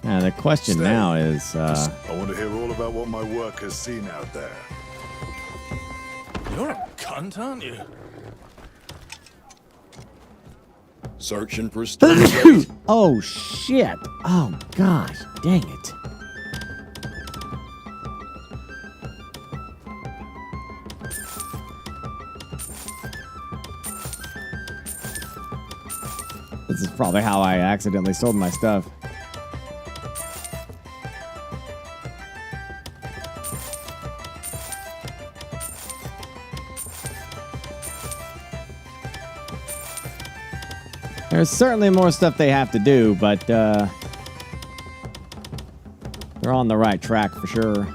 The question now is... I want to hear all about what my work has seen out there. You're a cunt, aren't you? Searching for stuff. Oh, shit. Oh, gosh. Dang it. This is probably how I accidentally sold my stuff. There's certainly more stuff they have to do, but they're on the right track for sure.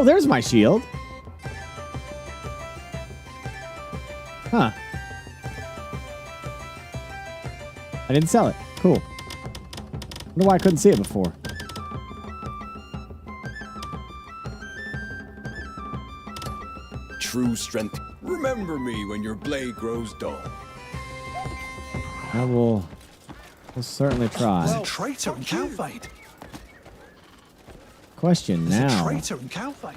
Oh, there's my shield. Huh. I didn't sell it. Cool. Wonder why I couldn't see it before. True strength. Remember me when your blade grows dull. I will certainly try. There's a traitor in Calfade. Question There's now. a traitor in Calfade.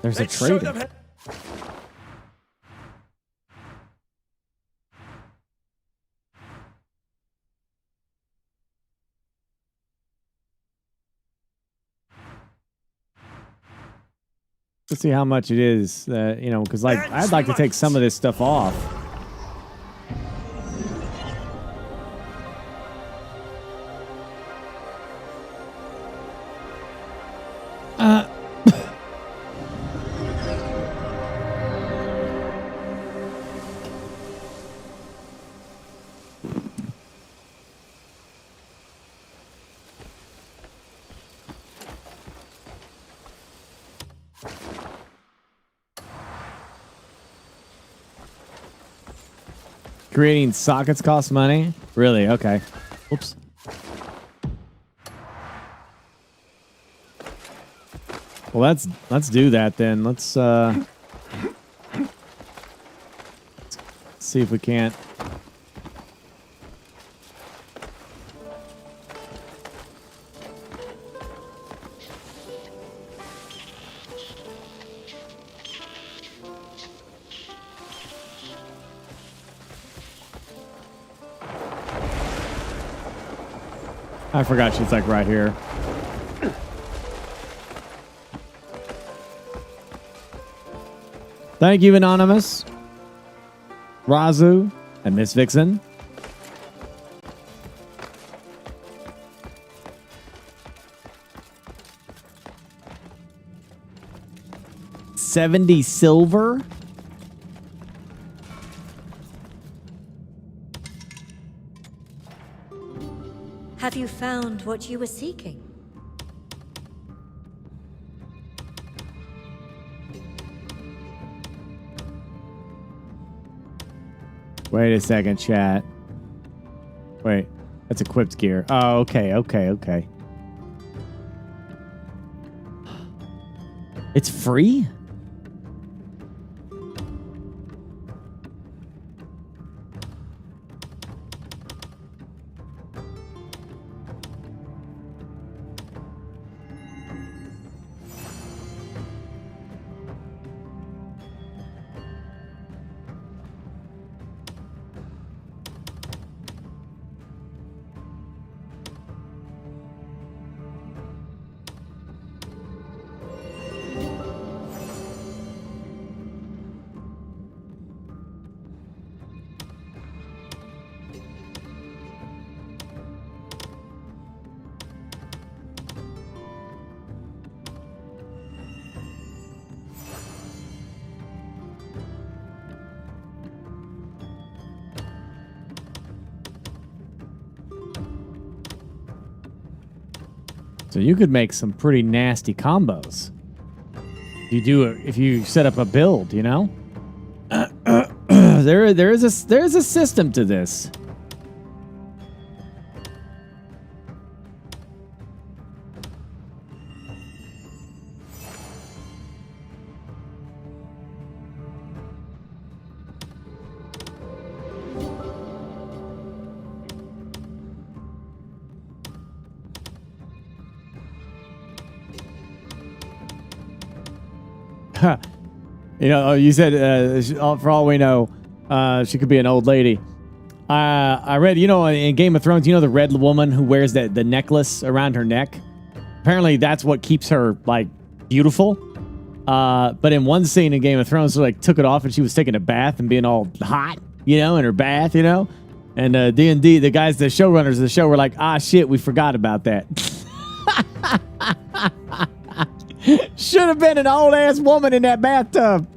There's a Let's show them traitor. Let's see how much it is. You know, because like I'd like to take some of this stuff off. Creating sockets costs money? Really? Okay. Oops. Well, let's do that then. Let's see if we can't. I forgot she's like right here. Thank you, Anonymous, Razu, and Miss Vixen. $70 silver. Have you found what you were seeking? Wait a second, chat. Wait, that's equipped gear. Oh, okay. It's free? So you could make some pretty nasty combos. If you set up a build, you know? There is a system to this. You know, you said for all we know, she could be an old lady. I read, you know, in Game of Thrones, you know, the red woman who wears the necklace around her neck. Apparently, that's what keeps her like beautiful. But in one scene in Game of Thrones, she like took it off and she was taking a bath and being all hot, you know, in her bath, you know. And D&D, the guys, the showrunners of the show were like, ah, shit, we forgot about that. Should have been an old ass woman in that bathtub.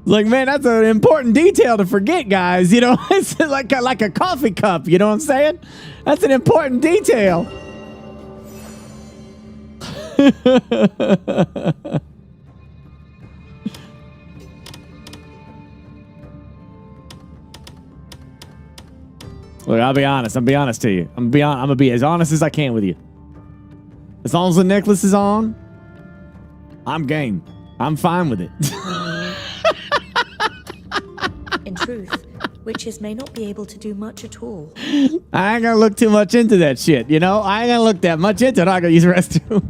Like, man, that's an important detail to forget, guys. You know, it's like a coffee cup. You know what I'm saying? That's an important detail. Look, I'll be honest. I'm gonna be honest to you. I'm gonna be as honest as I can with you. As long as the necklace is on, I'm game. I'm fine with it. In truth, witches may not be able to do much at all. I ain't gonna look too much into that shit, you know? I ain't gonna look that much into it. I'm gonna use the restroom.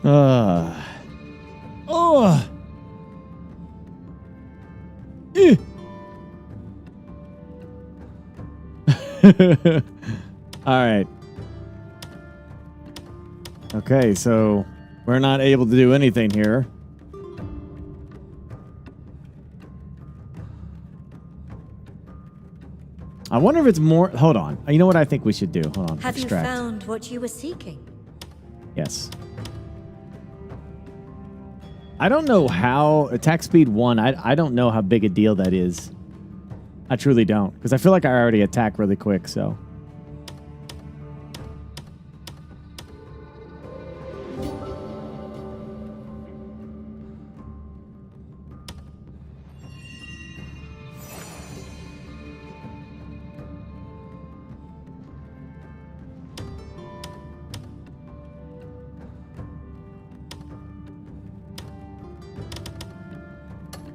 Oh. All right. Okay, so we're not able to do anything here. I wonder if it's more... Hold on. You know what I think we should do? Hold on. Have Extract. you found what you were seeking? Yes. I don't know how... Attack speed 1, I don't know how big a deal that is. I truly don't. Because I feel like I already attack really quick, so...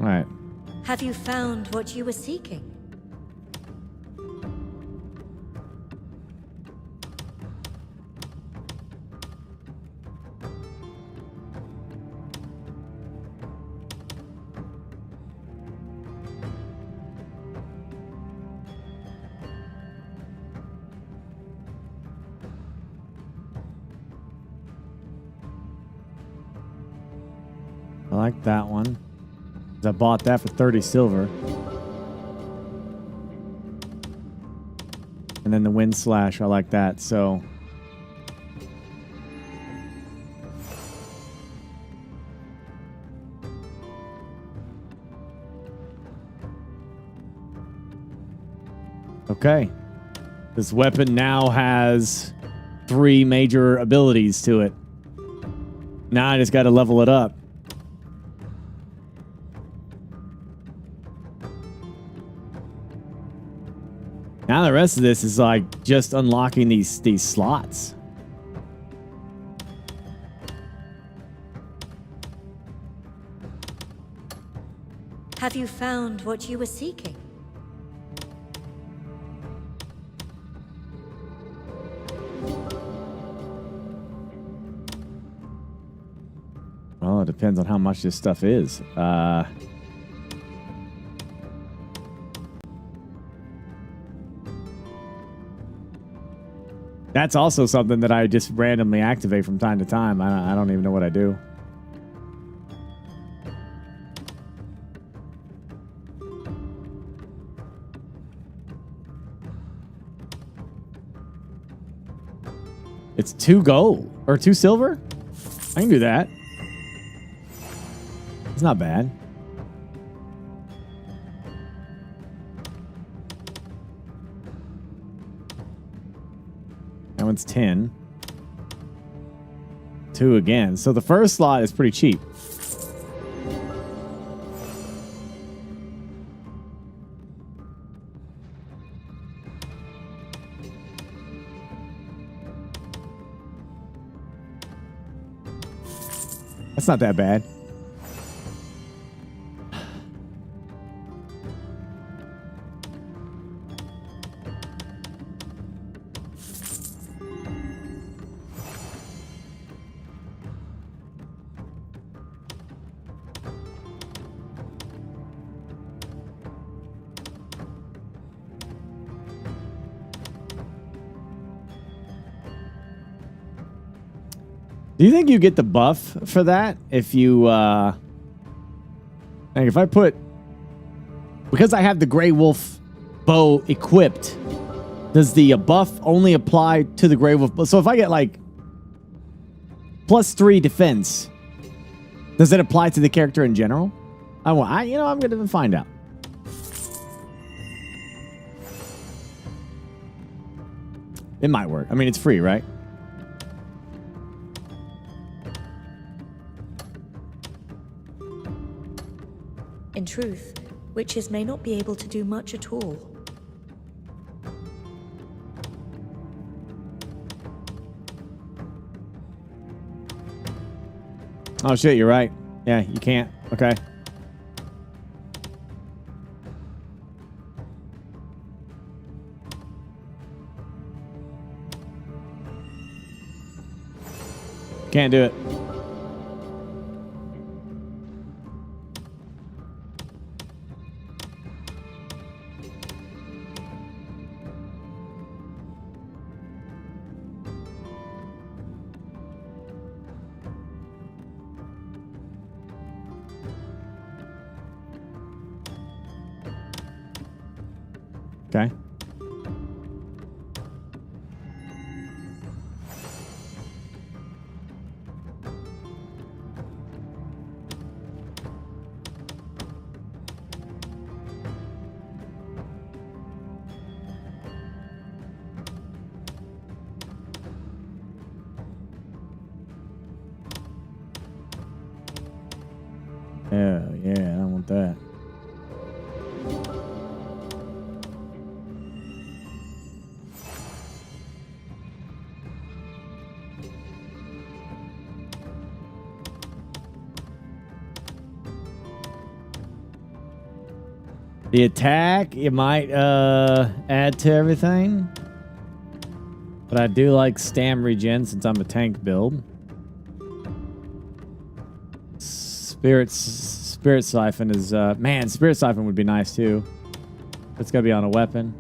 All right. Have you found what you were seeking? I like that one. I bought that for 30 silver. And then the wind slash, I like that, so... Okay. This weapon now has 3 major abilities to it. Now I just got to level it up. Now the rest of this is like just unlocking these slots. Have you found what you were seeking? Well, it depends on how much this stuff is. That's also something that I just randomly activate from time to time. I don't even know what I do. It's 2 gold or 2 silver? I can do that. It's not bad. That one's 10. 2 again. So the first slot is pretty cheap. That's not that bad. Do you think you get the buff for that if you, like if I put, because I have the Grey Wolf bow equipped, does the buff only apply to the Grey Wolf bow? So if I get like +3 defense, does it apply to the character in general? I'm going to find out. It might work. I mean, it's free, right? In truth, witches may not be able to do much at all. Oh shit, you're right. Yeah, you can't. Okay. Can't do it. Okay. Yeah, I don't want that. The attack, it might add to everything. But I do like stam regen since I'm a tank build. Spirit Siphon is... man, Spirit Siphon would be nice too. It's gotta be on a weapon.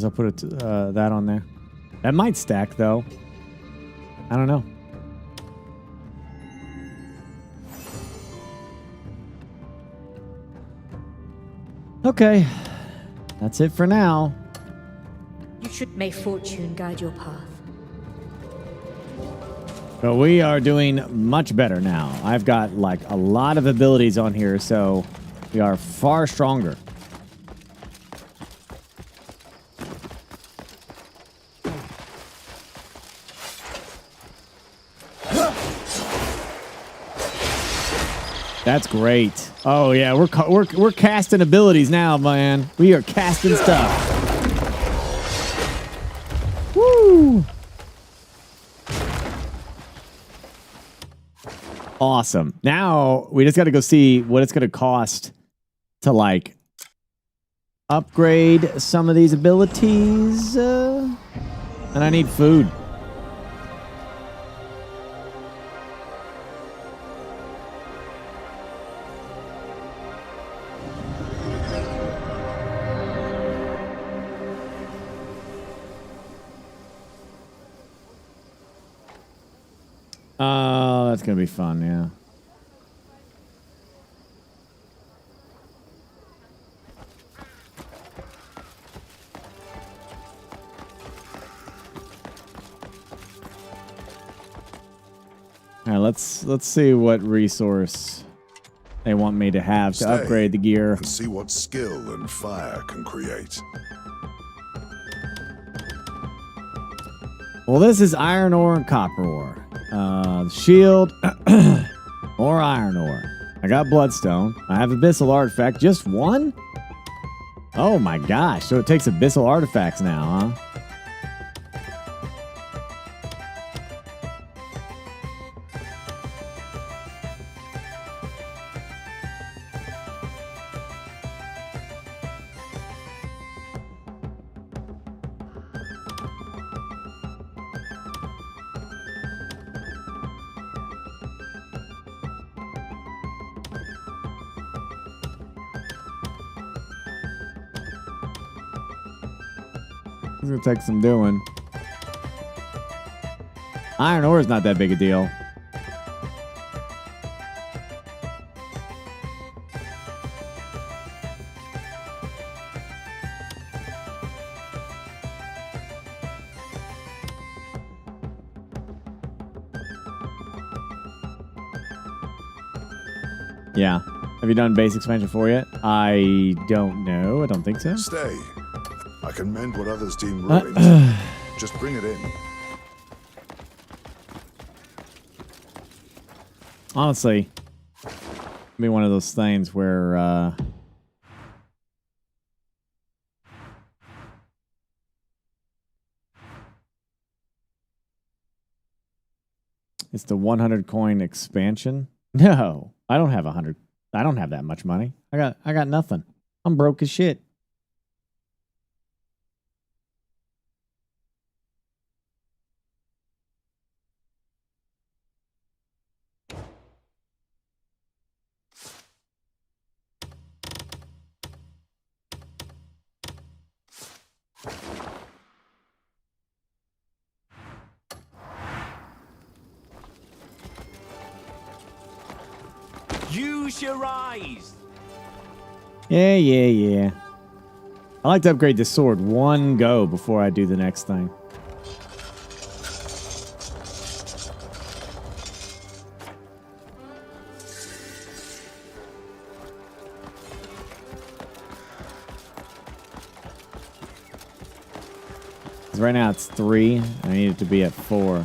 I'll put that on there. That might stack though. I don't know. Okay, that's it for now. May fortune guide your path. But we are doing much better now. I've got like a lot of abilities on here, so we are far stronger. That's great. Oh yeah, we're casting abilities now, man. We are casting stuff. Woo! Awesome. Now we just got to go see what it's going to cost to like upgrade some of these abilities, and I need food. Oh, that's going to be fun, yeah. All right, let's see what resource they want me to have to upgrade the gear. And see what skill and fire can create. Well, this is iron ore and copper ore. Shield, more iron ore. I got bloodstone. I have abyssal artifact. Just one? Oh my gosh. So it takes abyssal artifacts now, huh? It's gonna take some doing. Iron ore is not that big a deal. Yeah. Have you done base expansion 4 yet? I don't know. I don't think so. Stay. I can mend what others deem ruined. Just bring it in. Honestly, it'd be one of those things where it's the 100 coin expansion. No, I don't have 100. I don't have that much money. I got nothing. I'm broke as shit. Use your eyes. Yeah. I like to upgrade the sword one go before I do the next thing. Right now it's 3. I need it to be at 4.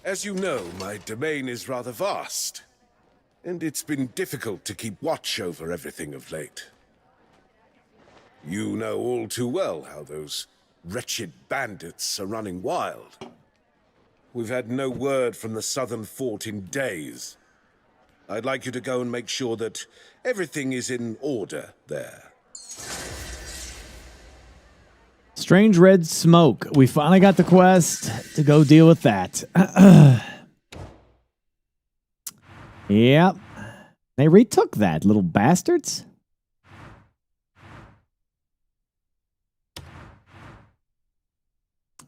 As you know, my domain is rather vast, and it's been difficult to keep watch over everything of late. You know all too well how those wretched bandits are running wild. We've had no word from the southern fort in days. I'd like you to go and make sure that everything is in order there. Strange red smoke. We finally got the quest to go deal with that. Yep. They retook that, little bastards.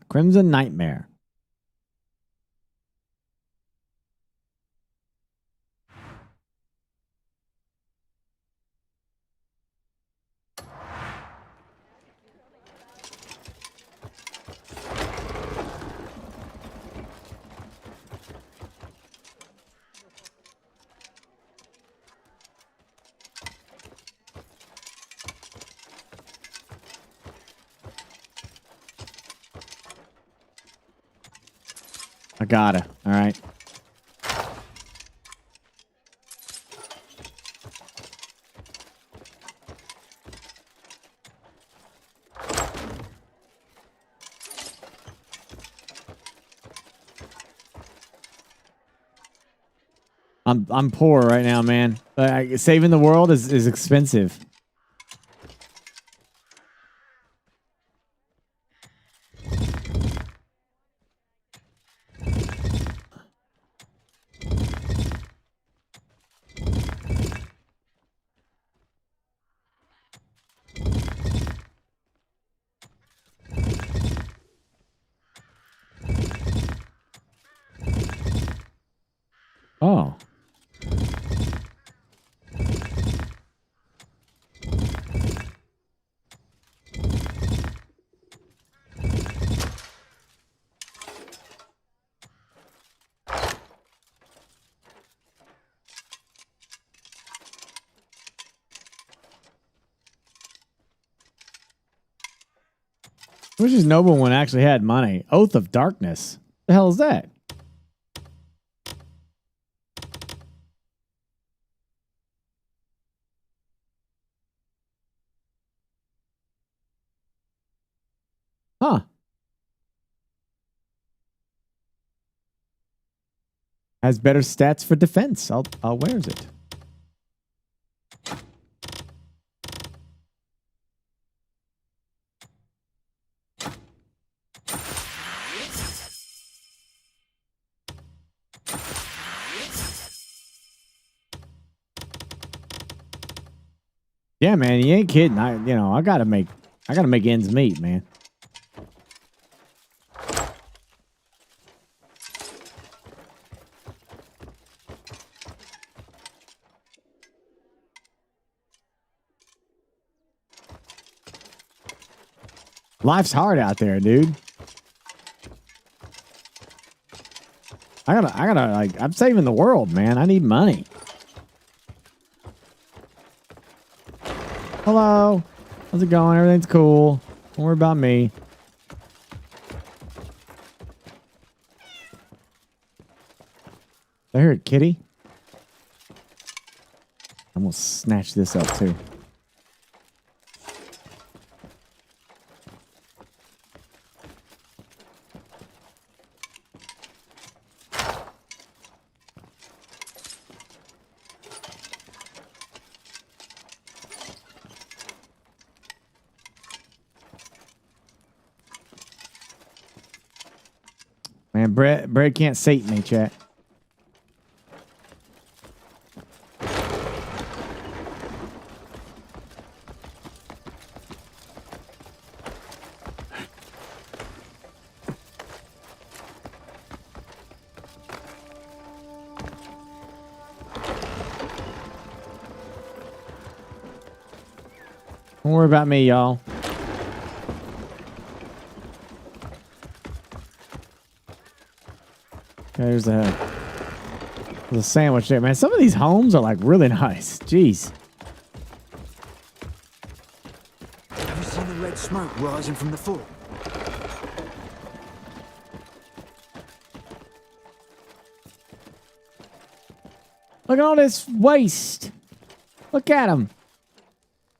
Crimson Nightmare. I got it. All right. I'm poor right now, man. Saving the world is expensive. Wish this nobleman actually had money. Oath of Darkness. The hell is that? Huh. Has better stats for defense. Where's it? Yeah, man, you ain't kidding. I gotta make ends meet, man. Life's hard out there, dude. I gotta like, I'm saving the world, man. I need money. Hello. How's it going? Everything's cool. Don't worry about me. I heard a kitty. I'm gonna snatch this up too. Man, bread can't sate me, chat. Don't worry about me, y'all. There's a sandwich there, man. Some of these homes are like really nice. Jeez. Have you seen the red smoke rising from the fort? Look at all this waste. Look at them.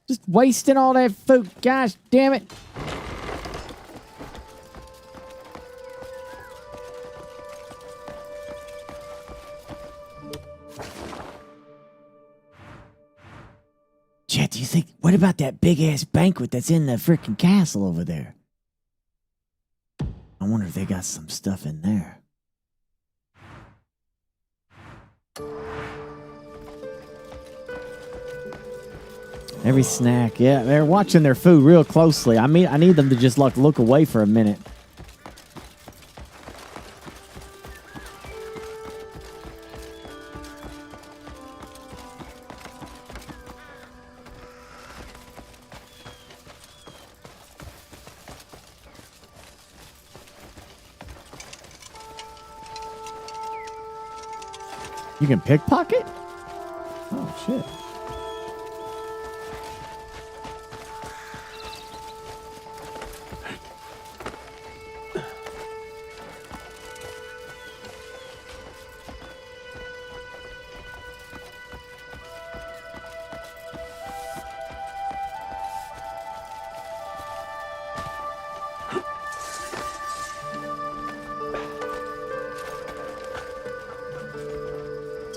Just wasting all that food. Gosh damn it. Chet, do you think, what about that big ass banquet that's in the freaking castle over there? I wonder if they got some stuff in there. Every snack, yeah, they're watching their food real closely. I mean, I need them to just like look away for a minute. You can pickpocket? Oh, shit.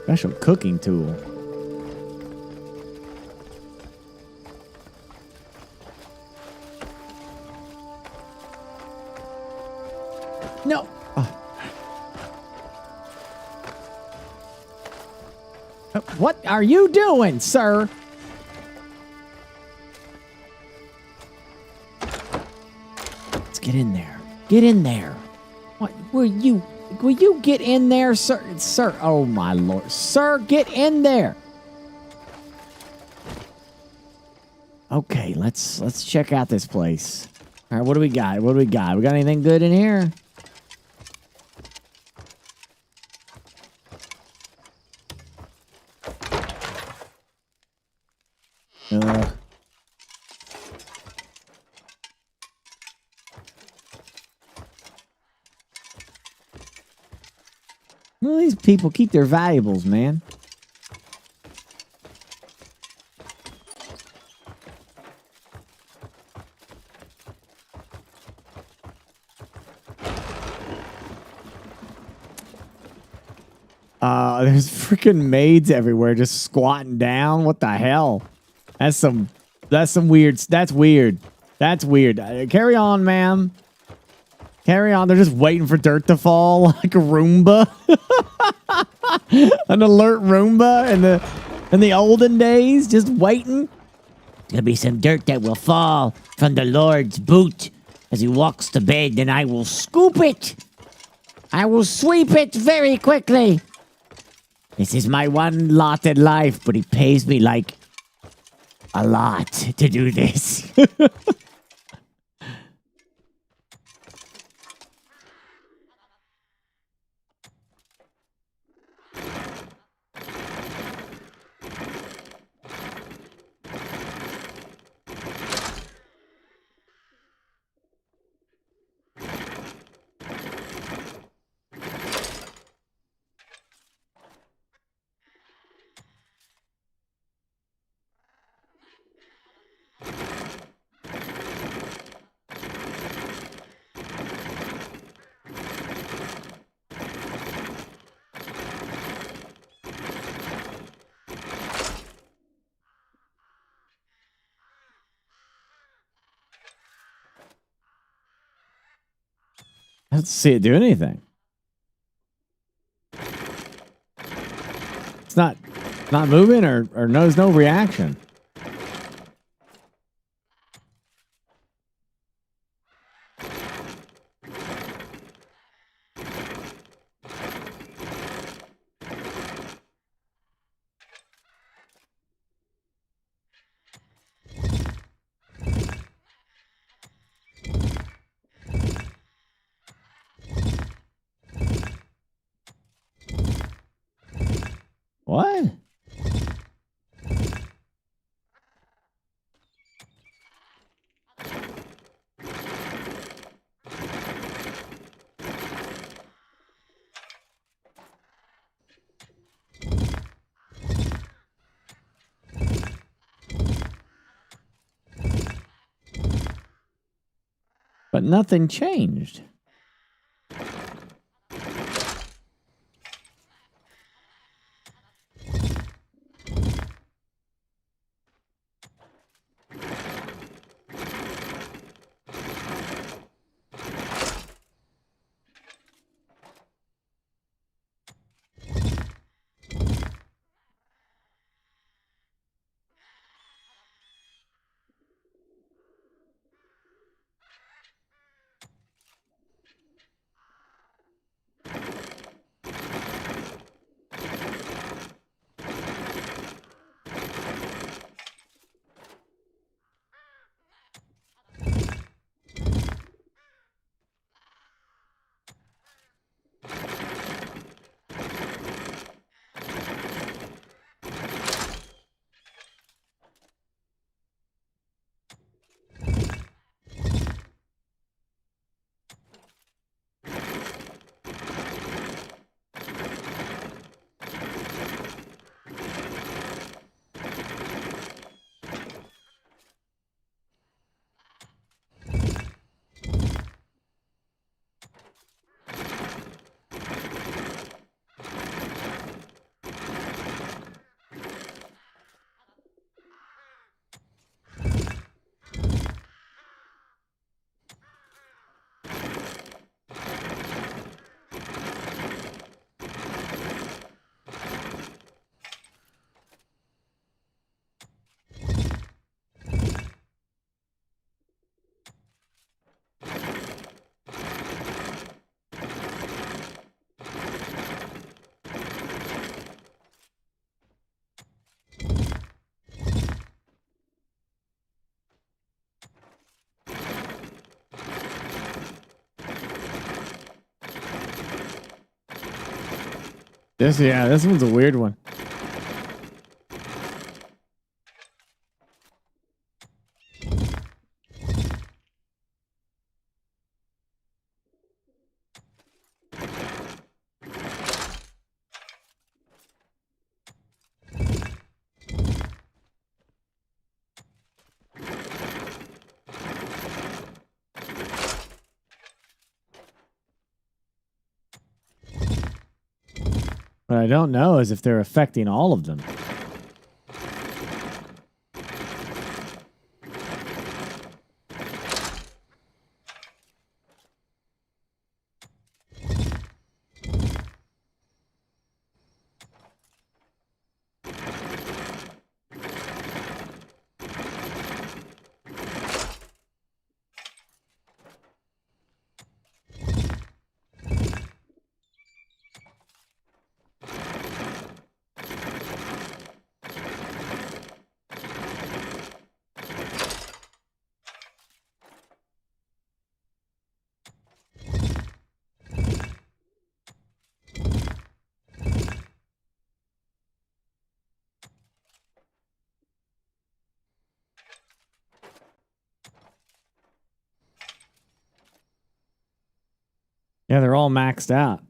Special cooking tool. No. What are you doing, sir? Let's get in there. Get in there. What will you get in there, sir? Sir, oh my lord. Sir, get in there. Okay, let's check out this place. All right, what do we got? What do we got? We got anything good in here? Well, these people keep their valuables, man. There's freaking maids everywhere just squatting down. What the hell? That's some weird. That's weird. That's weird. Carry on, ma'am. Carry on. They're just waiting for dirt to fall like a Roomba. An alert Roomba in the olden days, just waiting. There'll be some dirt that will fall from the Lord's boot as he walks to bed, then I will scoop it. I will sweep it very quickly. This is my one lot in life, but he pays me like a lot to do this. I don't see it do anything. It's not moving or there's no reaction. What? But nothing changed. This one's a weird one. What I don't know is if they're affecting all of them. Yeah, they're all maxed out.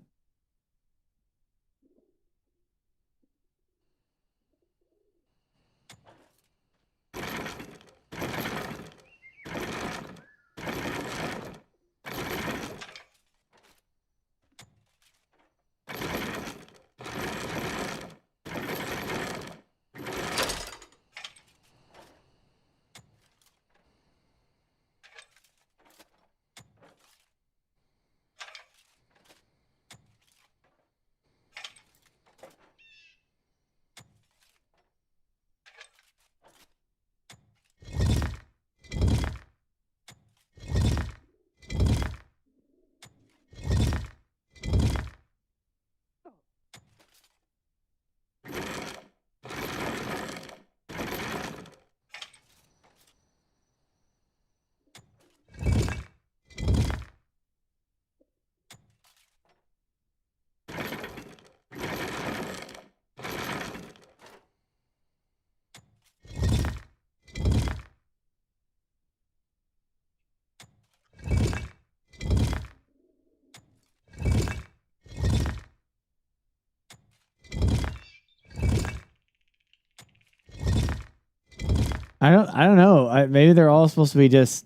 I don't know. Maybe they're all supposed to be just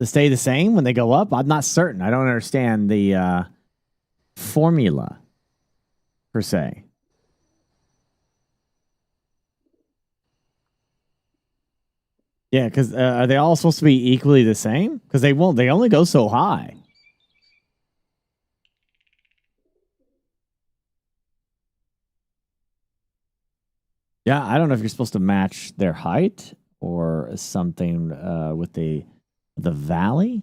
to stay the same when they go up. I'm not certain. I don't understand the formula per se. Yeah, because are they all supposed to be equally the same? Because they won't. They only go so high. Yeah, I don't know if you're supposed to match their height or something with the valley.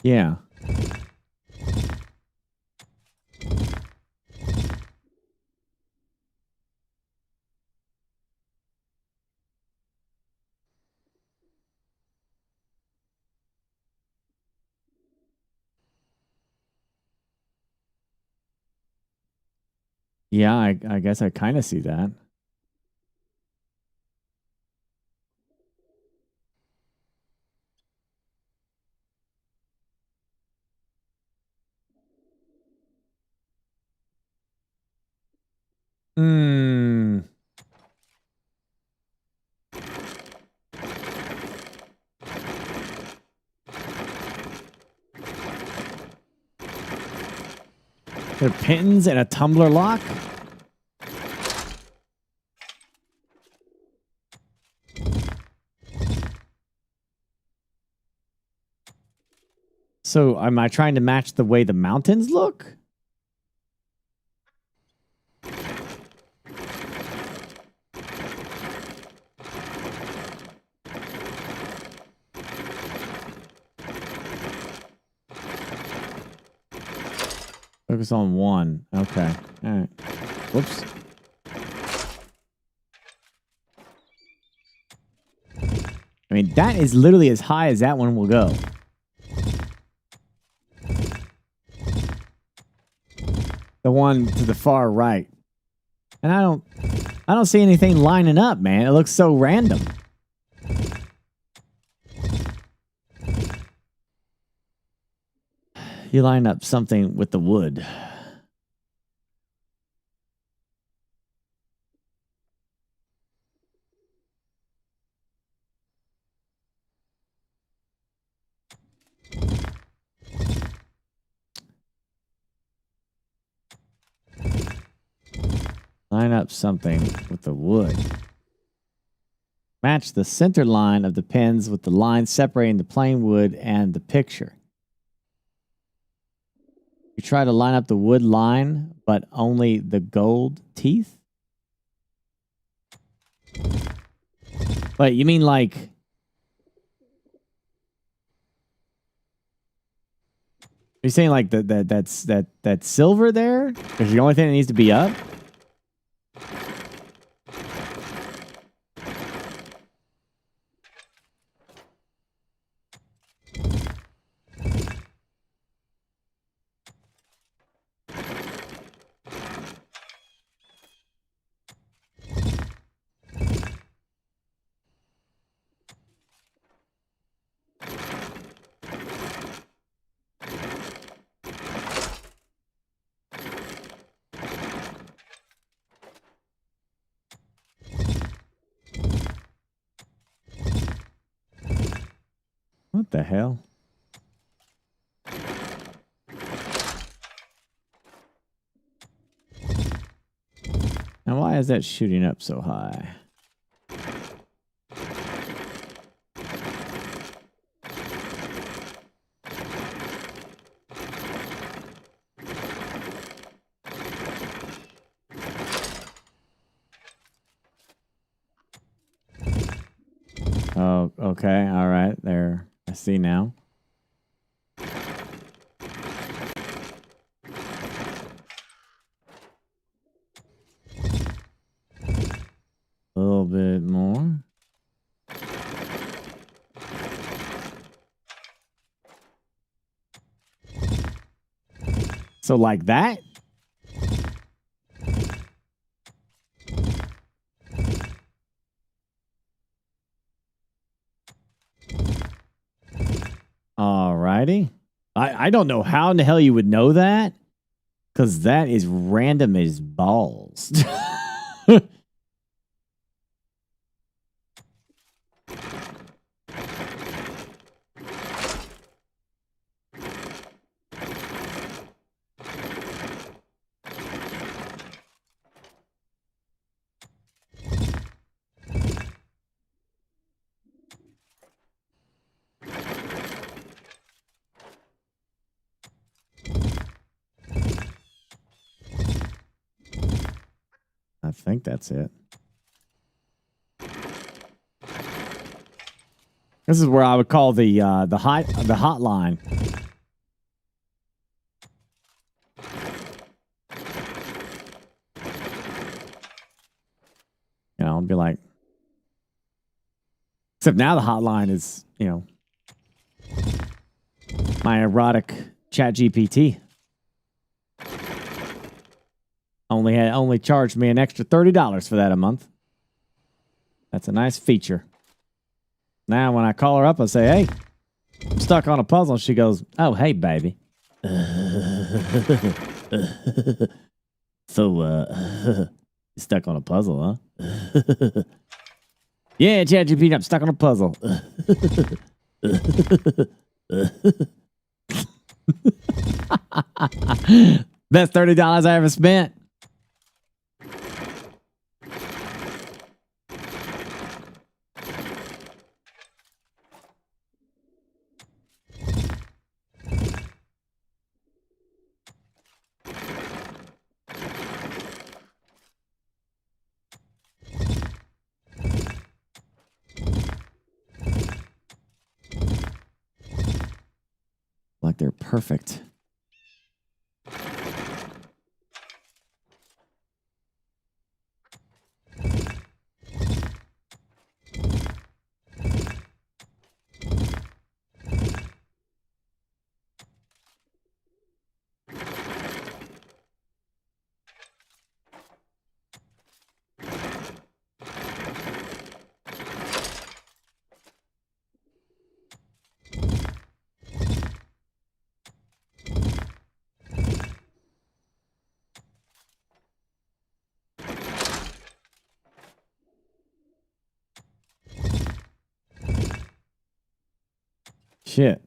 Yeah. Yeah, I guess I kind of see that. Hmm. There are pins and a tumbler lock. So am I trying to match the way the mountains look? Focus on one. Okay. All right. Whoops. mean, that is literally as high as that one will go. The one to the far right. And I don't see anything lining up, man. It looks so random. You line up something with the wood. Line up something with the wood. Match the center line of the pins with the line separating the plain wood and the picture. You try to line up the wood line, but only the gold teeth? Wait, you mean like... You're saying like that silver there is the only thing that needs to be up? What the hell? Now, why is that shooting up so high? Oh, okay. All right. There. I see now. A little bit more. So like that? Alrighty. I don't know how in the hell you would know that. Because that is random as balls. I think that's it. This is where I would call the hotline. You know, I'll be like, except now the hotline is, you know, my erotic chat GPT. Only charged me an extra $30 for that a month. That's a nice feature. Now when I call her up, I say, hey, I'm stuck on a puzzle. She goes, oh, hey, baby. So, you stuck on a puzzle, huh? Yeah, ChatGPT, I'm stuck on a puzzle. Best $30 I ever spent. Like they're perfect. Shit.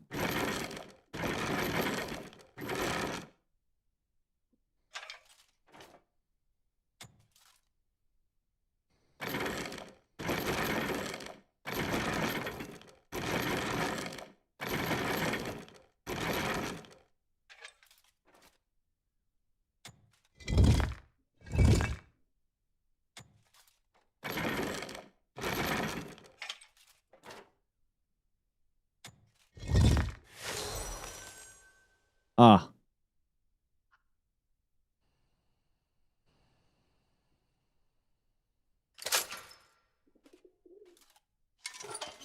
Ah.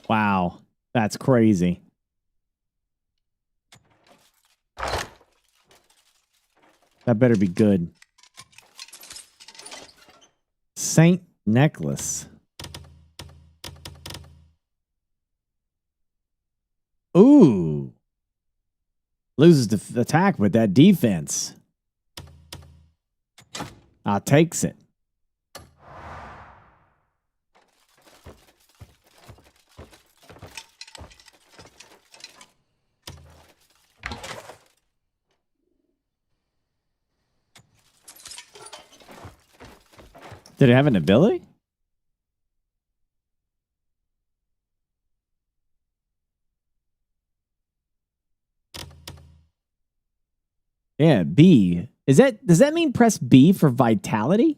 Wow. That's crazy. That better be good. Saint necklace. Ooh. Loses the attack with that defense. Takes it. Did it have an ability? Yeah, B. Does that mean press B for vitality?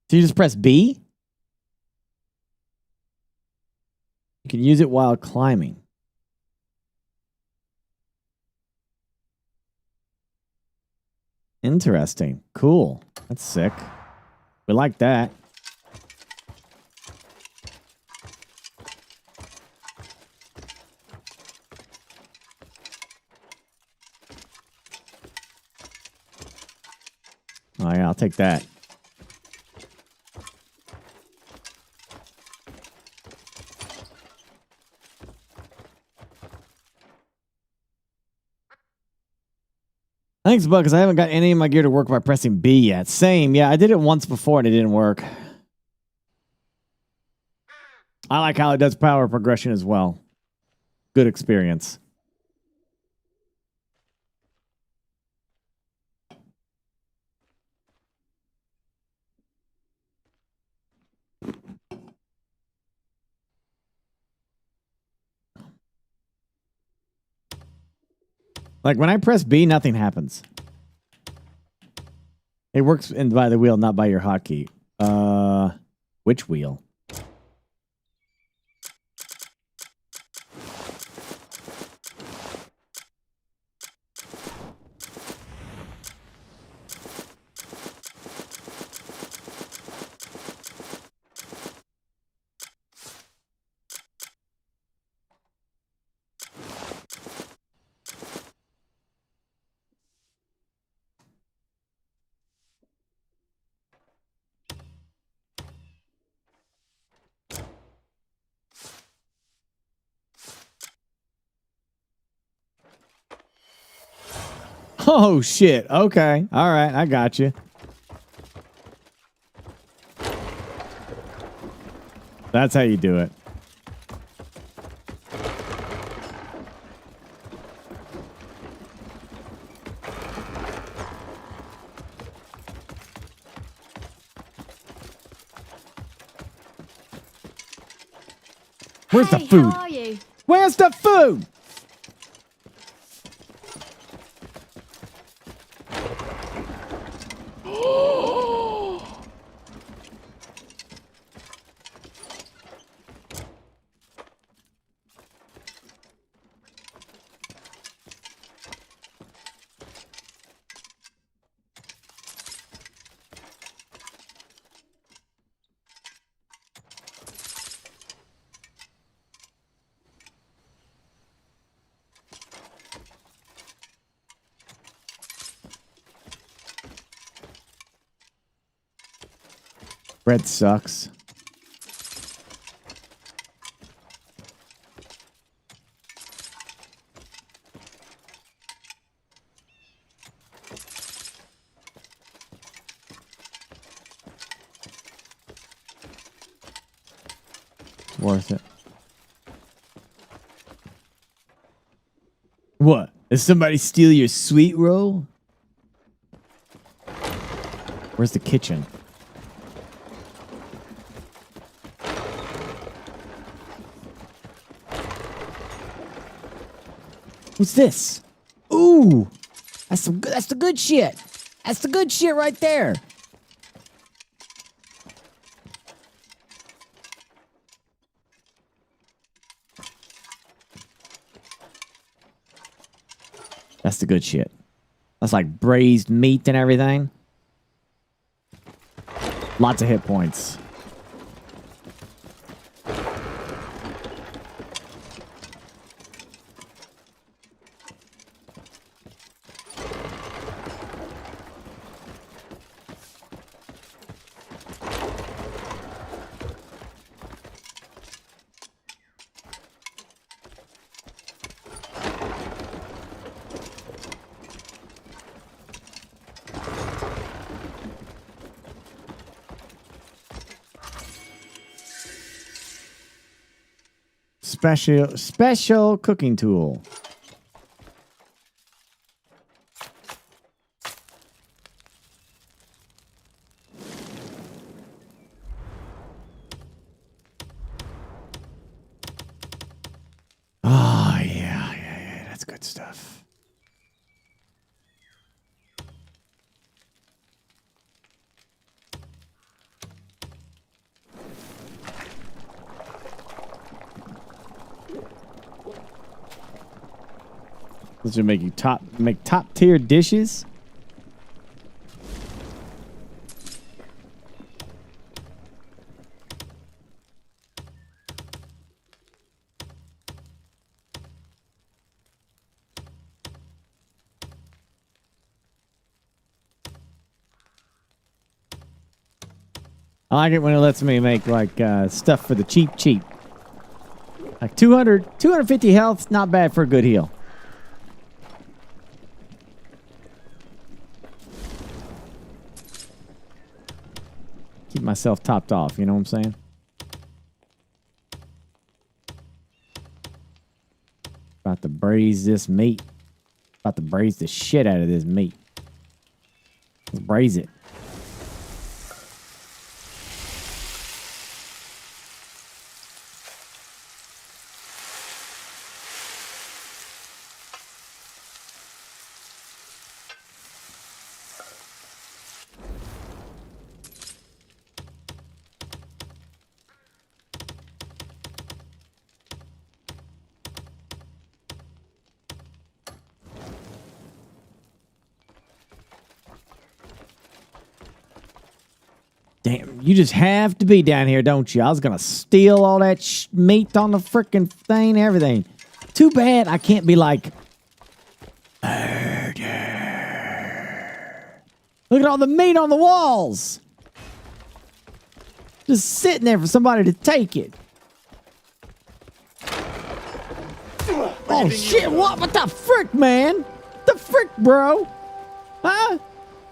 So you just press B? You can use it while climbing. Interesting. Cool. That's sick. We like that. Oh yeah, I'll take that. Thanks, Bug, because I haven't got any of my gear to work by pressing B yet. Same, yeah, I did it once before and it didn't work. I like how it does power progression as well. Good experience. Like when I press B, nothing happens. It works by the wheel, not by your hotkey. Which wheel? Oh, shit. Okay. All right. I got you. That's how you do it. Where's the food? How are you? Where's the food? Bread sucks. worth it. What? Did somebody steal your sweet roll? Where's the kitchen? What's this? Ooh, that's some good. That's the good shit. That's the good shit right there. That's the good shit. That's like braised meat and everything. Lots of hit points. Special cooking tool. Oh, yeah, that's good stuff. This will make you top tier dishes. I like it when it lets me make like stuff for the cheap. Like 250 health, not bad for a good heal. Keep myself topped off, you know what I'm saying? About to braise this meat. About to braise the shit out of this meat. Let's braise it. Damn, you just have to be down here, don't you? I was gonna steal all that meat on the frickin' thing and everything. Too bad I can't be like, murder. Look at all the meat on the walls. Just sitting there for somebody to take it. Oh shit, what the frick, man? The frick, bro? Huh?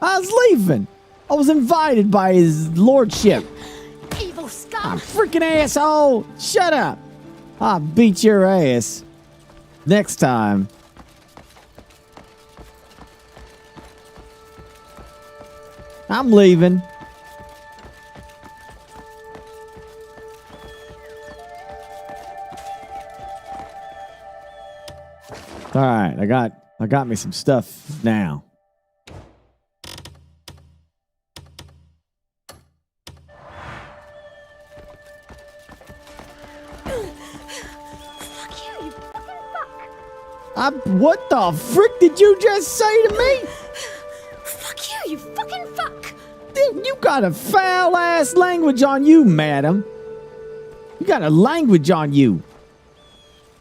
I was leaving. I was invited by his lordship. Evil scum! Ah, freaking asshole! Shut up! I'll beat your ass. Next time. I'm leaving. All right, I got me some stuff now. What the frick did you just say to me? Fuck you, you fucking fuck! Dude, you got a foul-ass language on you, madam. You got a language on you.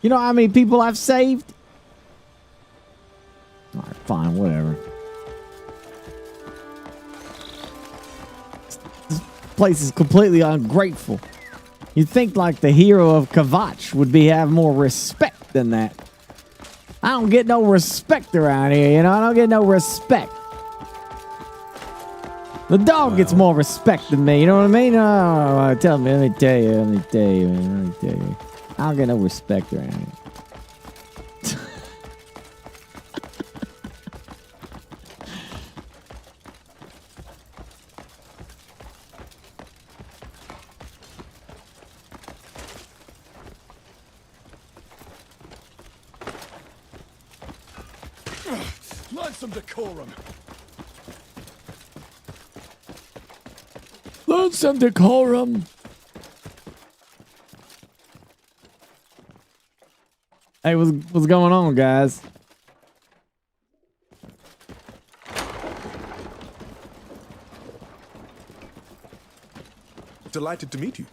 You know how many people I've saved? All right, fine, whatever. This place is completely ungrateful. You'd think like the hero of Kavach would have more respect than that. I don't get no respect around here, you know? I don't get no respect. The dog gets more respect than me, you know what I mean? Oh, let me tell you. I don't get no respect around here. Learn some decorum. Learn some decorum. Hey, what's going on, guys? Delighted to meet you.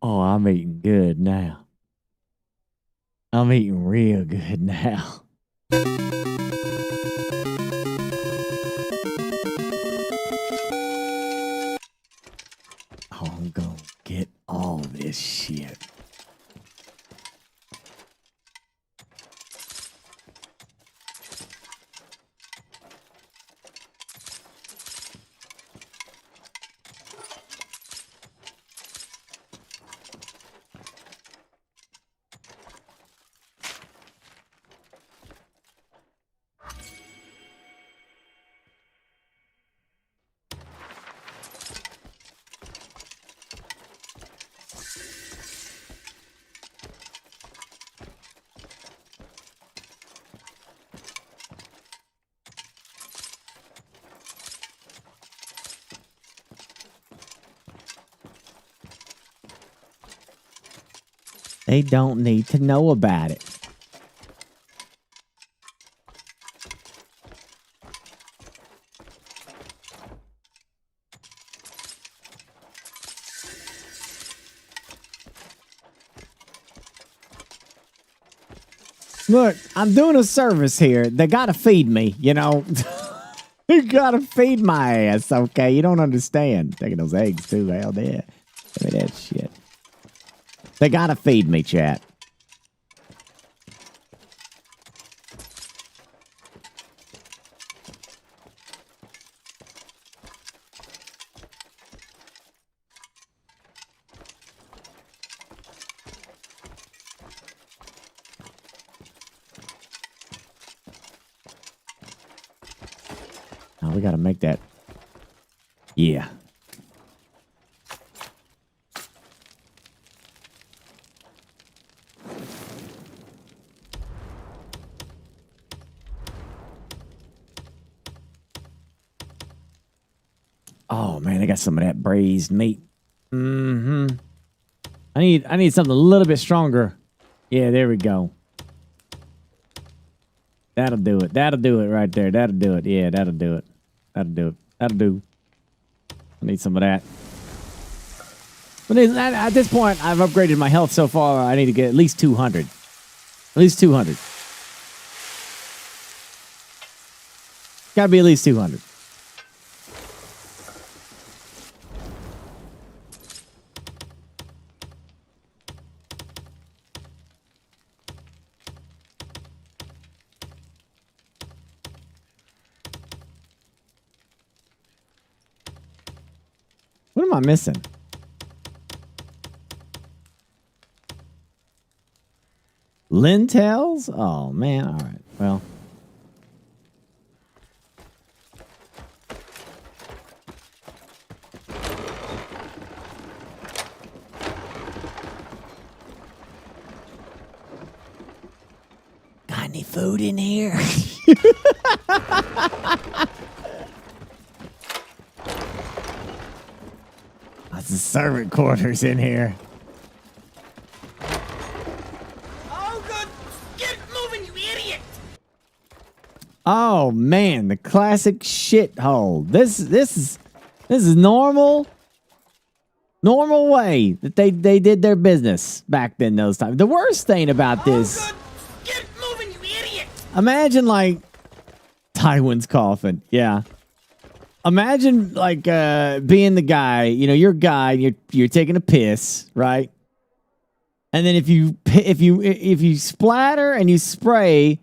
Oh, I'm eating good now. I'm eating real good now. Oh, I'm gonna get all this shit. They don't need to know about it. Look, I'm doing a service here. They gotta feed me, you know. You gotta feed my ass, okay? You don't understand. Taking those eggs too, hell yeah. Give me that shit. They gotta feed me, chat. Oh, we gotta make that. Yeah. Oh man, I got some of that braised meat. Mm-hmm. I need something a little bit stronger. Yeah, there we go. That'll do it. That'll do it right there. That'll do it. Yeah, that'll do it. That'll do it. That'll do. I need some of that. But at this point, I've upgraded my health so far. I need to get at least 200. At least 200. Gotta be at least 200. What am I missing? Lentils? Oh, man. All right. Well. Got any food in here? Lots of servant quarters in here. Oh man, the classic shithole. This is normal way that they did their business back then those times. The worst thing about this, get moving, you idiot! Imagine like Tywin's coffin. Yeah. Imagine like being the guy, you know, you're a guy, you're taking a piss, right? And then if you splatter and you spray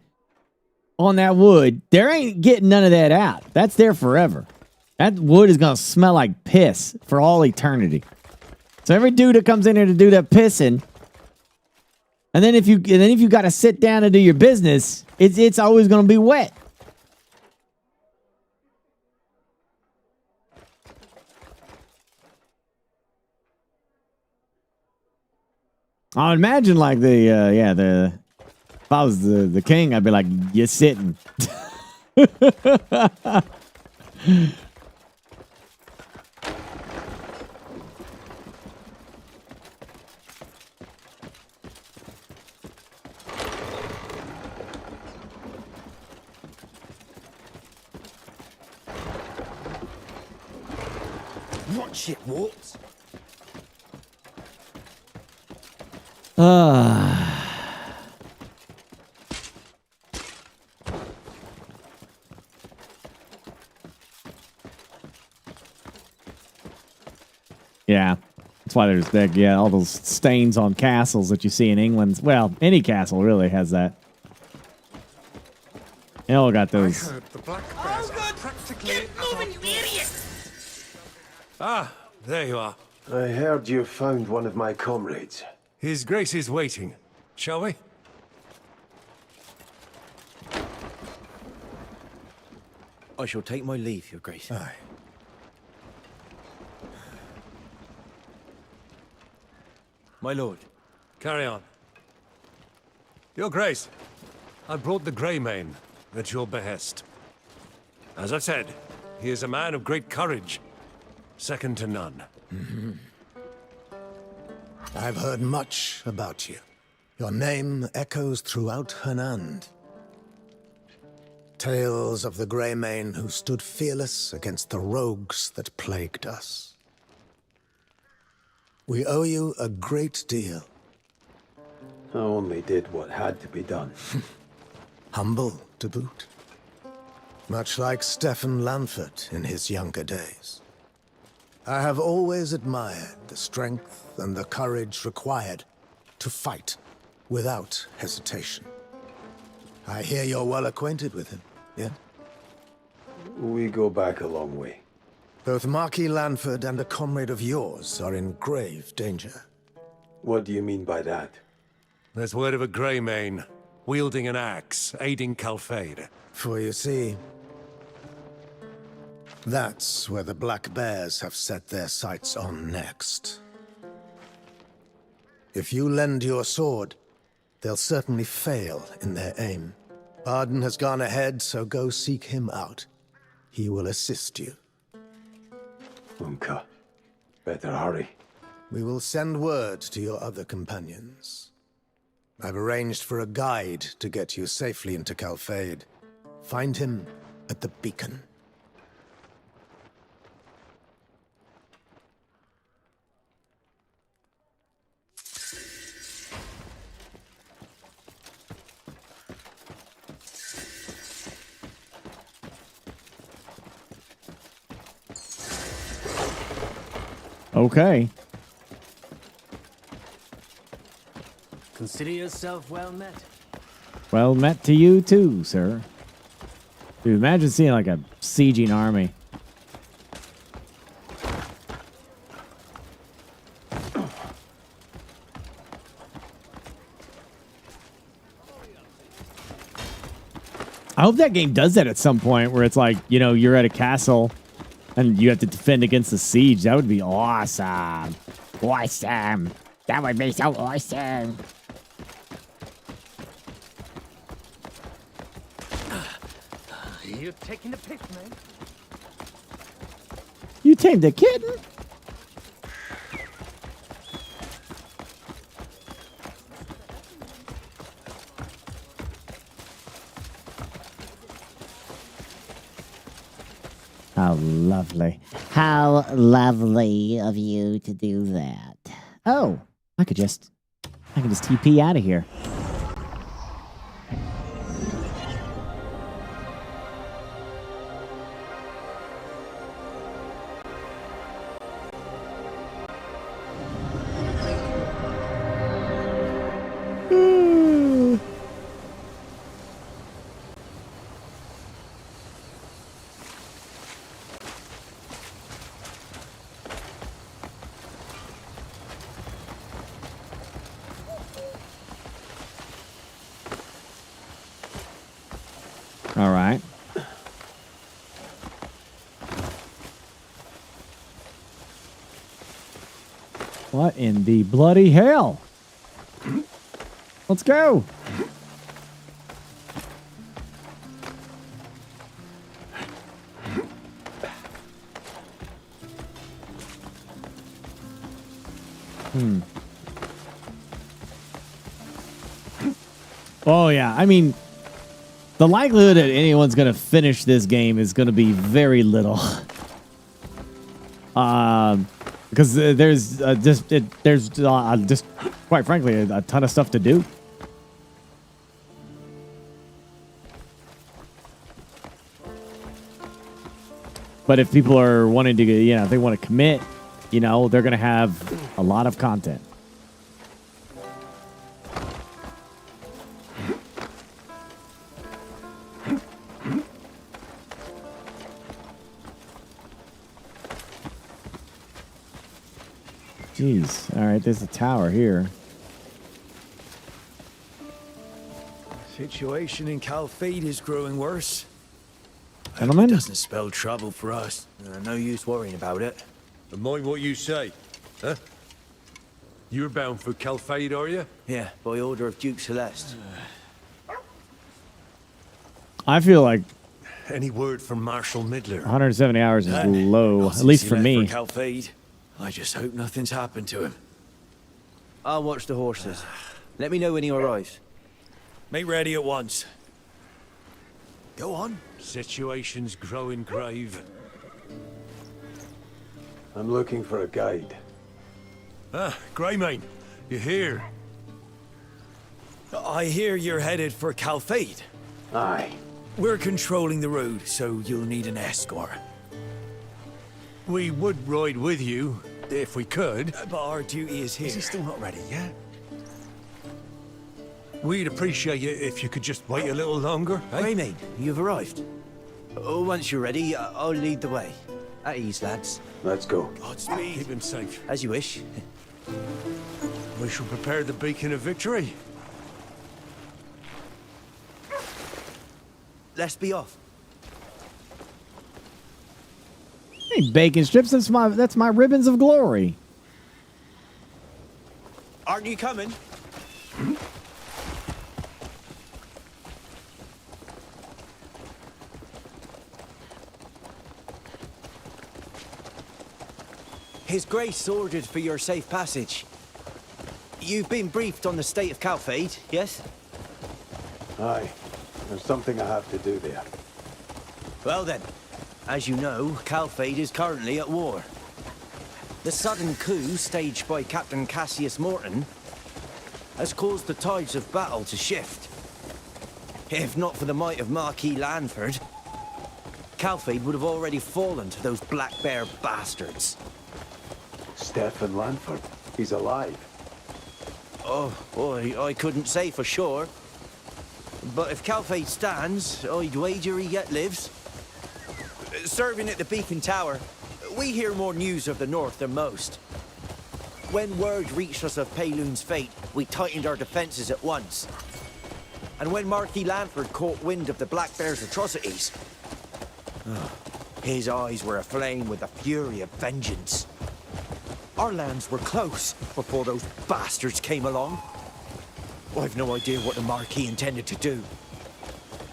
on that wood, there ain't getting none of that out. That's there forever. That wood is gonna smell like piss for all eternity. So every dude that comes in here to do that pissing, and then if you got to sit down and do your business, it's always gonna be wet. I imagine like if I was the king, I'd be like, you're sitting. Watch it, Walt. Yeah, that's why there's all those stains on castles that you see in England. Well, any castle really has that. They all got those. I heard the black bears are practically at our doors. Ah, there you are. I heard you found one of my comrades. His Grace is waiting. Shall we? I shall take my leave, Your Grace. Aye. My lord. Carry on. Your Grace, I brought the Greymane at your behest. As I've said, he is a man of great courage, second to none. I've heard much about you. Your name echoes throughout Hernand. Tales of the Greymane who stood fearless against the rogues that plagued us. We owe you a great deal. I only did what had to be done. Humble to boot. Much like Stefan Lanford in his younger days. I have always admired the strength and the courage required to fight without hesitation. I hear you're well acquainted with him, yeah? We go back a long way. Both Marquis Lanford and a comrade of yours are in grave danger. What do you mean by that? There's word of a Greymane, wielding an axe, aiding Calfade. For you see, that's where the Black Bears have set their sights on next. If you lend your sword, they'll certainly fail in their aim. Arden has gone ahead, so go seek him out. He will assist you. Unka, better hurry. We will send word to your other companions. I've arranged for a guide to get you safely into Calfade. Find him at the beacon. Okay. Consider yourself well met. Well met to you too, sir. Dude, imagine seeing like a sieging army. I hope that game does that at some point where it's like, you know, you're at a castle and you have to defend against the siege. That would be awesome. Awesome. That would be so awesome. You're taking the piss, man. You tamed a kitten? How lovely. How lovely of you to do that. Oh, I could just TP out of here. What in the bloody hell? Let's go. Oh, yeah. I mean, the likelihood that anyone's going to finish this game is going to be very little. Because there's just, quite frankly, a ton of stuff to do. But if people are wanting to, if they want to commit, they're going to have a lot of content. Jeez. All right, there's a tower here. Situation in Calfade is growing worse. Gentlemen? Doesn't spell trouble for us. No use worrying about it. And mind what you say, huh? You're bound for Calfade, are you? Yeah, by order of Duke Celeste. I feel like Any word from Marshal Midler? 170 hours is low, at least for me. Calfade. I just hope nothing's happened to him. I'll watch the horses. Let me know when he arrives. Make ready at once. Go on. Situation's growing grave. I'm looking for a guide. Ah, Greymane, you here? I hear you're headed for Calfade. Aye. We're controlling the road, so you'll need an escort. We would ride with you, if we could. But our duty is here. Is he still not ready yet? We'd appreciate it if you could just wait a little longer, eh? Greymane, you've arrived. Oh, once you're ready, I'll lead the way. At ease, lads. Let's go. Godspeed. Keep him safe. As you wish. We shall prepare the beacon of victory. Let's be off. Hey, bacon strips, that's my ribbons of glory. Aren't you coming? His Grace ordered for your safe passage. You've been briefed on the state of Calfade, yes? Aye. There's something I have to do there. Well then, as you know, Calfade is currently at war. The sudden coup staged by Captain Cassius Morton has caused the tides of battle to shift. If not for the might of Marquis Lanford, Calfade would have already fallen to those Black Bear bastards. Stefan Lanford. He's alive. Oh, boy, I couldn't say for sure. But if Calfade stands, I'd wager he yet lives. Serving at the Beacon Tower, we hear more news of the North than most. When word reached us of Payloon's fate, we tightened our defenses at once. And when Marquis Lanford caught wind of the Black Bear's atrocities, his eyes were aflame with the fury of vengeance. Our lands were close before those bastards came along. I've no idea what the Marquis intended to do.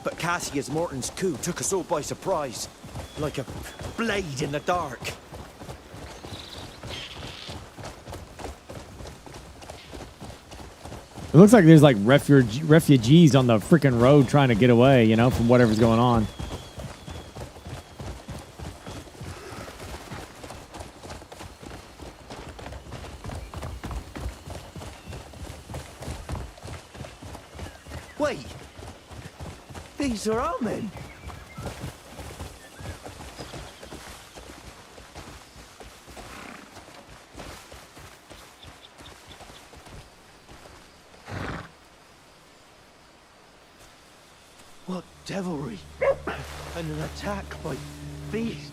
But Cassius Morton's coup took us all by surprise, like a blade in the dark. It looks like there's like refugees on the freaking road trying to get away, from whatever's going on. Wait! These are our men! What devilry! And an attack by beasts!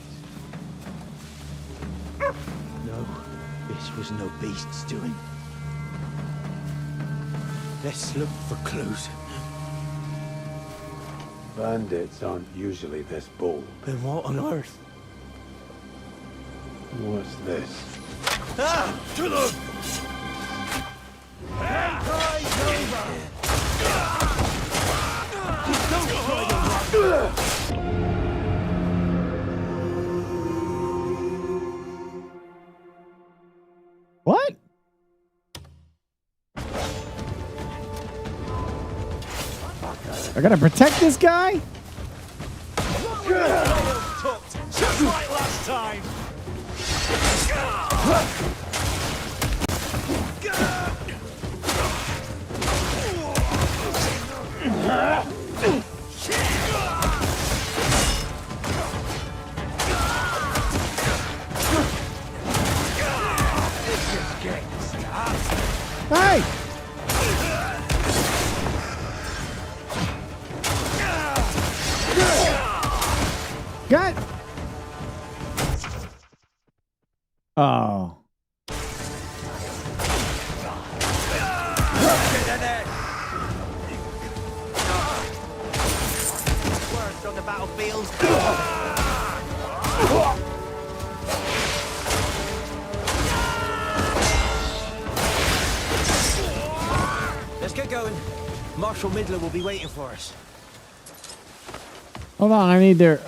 No, this was no beast's doing. Let's look for clues. Bandits aren't usually this bold. Then what on earth? What's this? Ah! To the What? I gotta protect this guy? Just like last time. Hey! Got. Oh. Worst on the battlefield. Let's get going. Marshal Midler will be waiting for us. Hold on, I need their.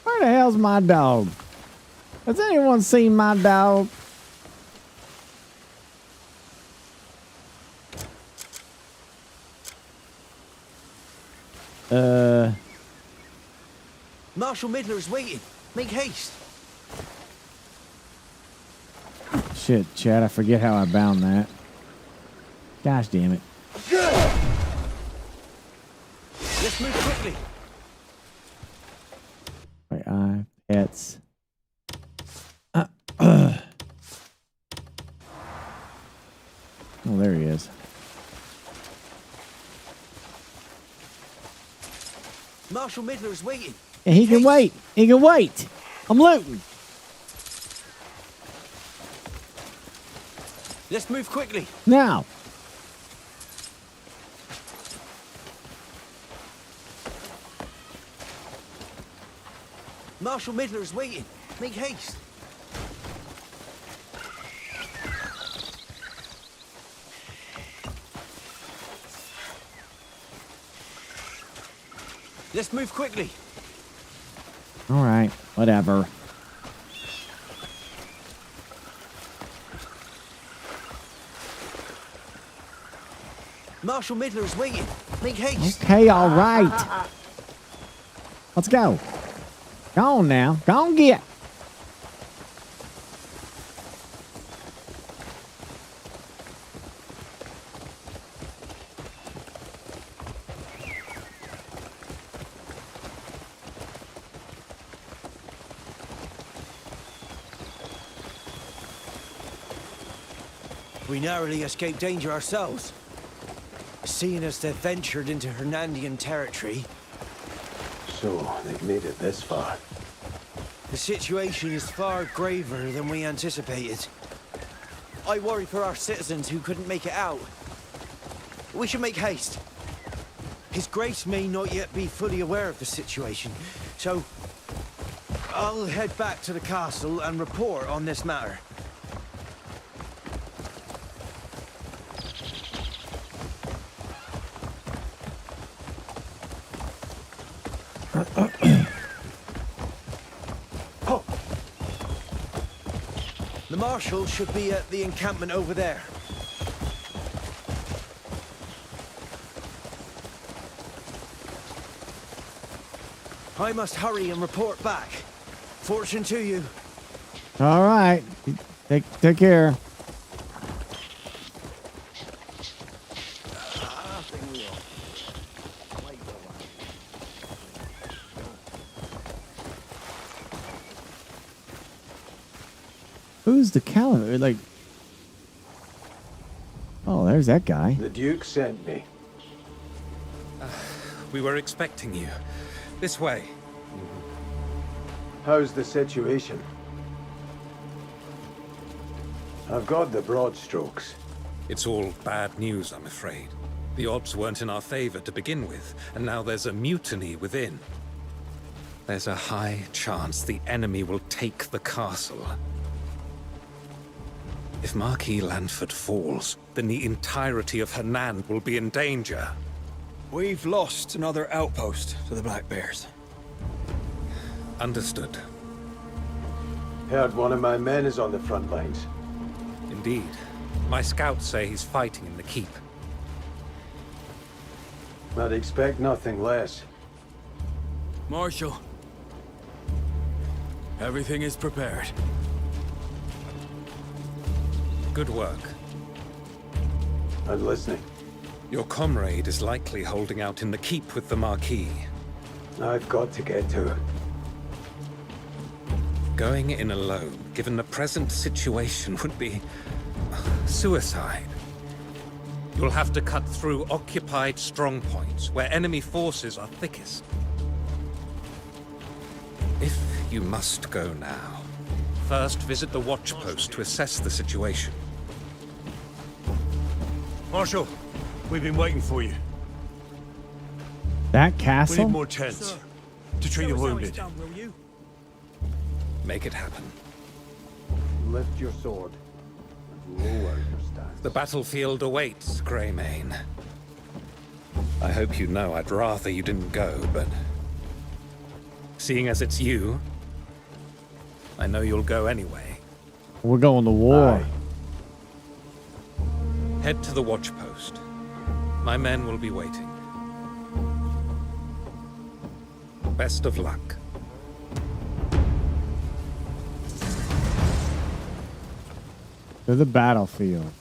Where the hell's my dog? Has anyone seen my dog? Marshal Midler is waiting. Make haste. Shit, Chad, I forget how I bound that. Gosh damn it. Let's move quickly. Wait, pets. Oh, there he is. Marshal Midler is waiting. Yeah, he can wait. He can wait. I'm looting. Let's move quickly. Now. Marshal Midler is waiting. Make haste. Let's move quickly. All right, whatever. Marshal Midler is waiting. Make haste. Okay, all right. Let's go. Go on now. Go on, get. We narrowly escaped danger ourselves. Seeing as they've ventured into Hernandian territory. So, they've made it this far. The situation is far graver than we anticipated. I worry for our citizens who couldn't make it out. We should make haste. His Grace may not yet be fully aware of the situation, so I'll head back to the castle and report on this matter. The Marshal should be at the encampment over there. I must hurry and report back. Fortune to you. All right. Take care. Who's the calendar? Like, oh, there's that guy. The Duke sent me. We were expecting you. This way. How's the situation? I've got the broad strokes. It's all bad news, I'm afraid. The odds weren't in our favor to begin with, and now there's a mutiny within. There's a high chance the enemy will take the castle. If Marquis Lanford falls, then the entirety of Hernan will be in danger. We've lost another outpost to the Black Bears. Understood. Heard one of my men is on the front lines. Indeed. My scouts say he's fighting in the keep. I'd expect nothing less. Marshal. Everything is prepared. Good work. I'm listening. Your comrade is likely holding out in the keep with the Marquis. I've got to get to it. Going in alone, given the present situation, would be suicide. You'll have to cut through occupied strongpoints, where enemy forces are thickest. If you must go now, first visit the watch post to assess the situation. Marshal, we've been waiting for you. That We castle? need more tents to treat the wounded. Make it happen. Lift your sword and lower your stance. The battlefield awaits, Greymane. I hope you know I'd rather you didn't go, but seeing as it's you, I know you'll go anyway. We're going to war. Head to the watch post. My men will be waiting. Best of luck. To the battlefield.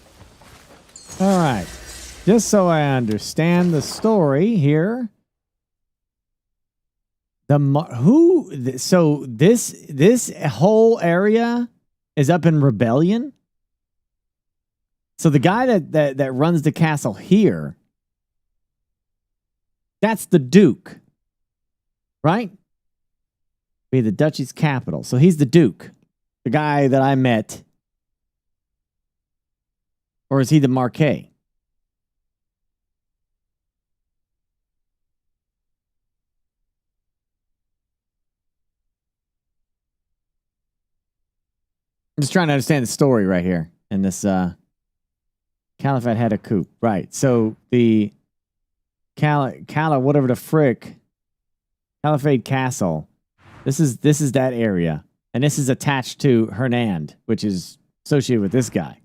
All right. Just so I understand the story here. So this whole area is up in rebellion. So the guy that runs the castle here, that's the Duke, right? Be the duchy's capital. So he's the Duke, the guy that I met. Or is he the Marquis? I'm just trying to understand the story right here. And this Caliphate had a coup. Right. So the whatever the frick, Caliphate Castle. This is that area. And this is attached to Hernand, which is associated with this guy.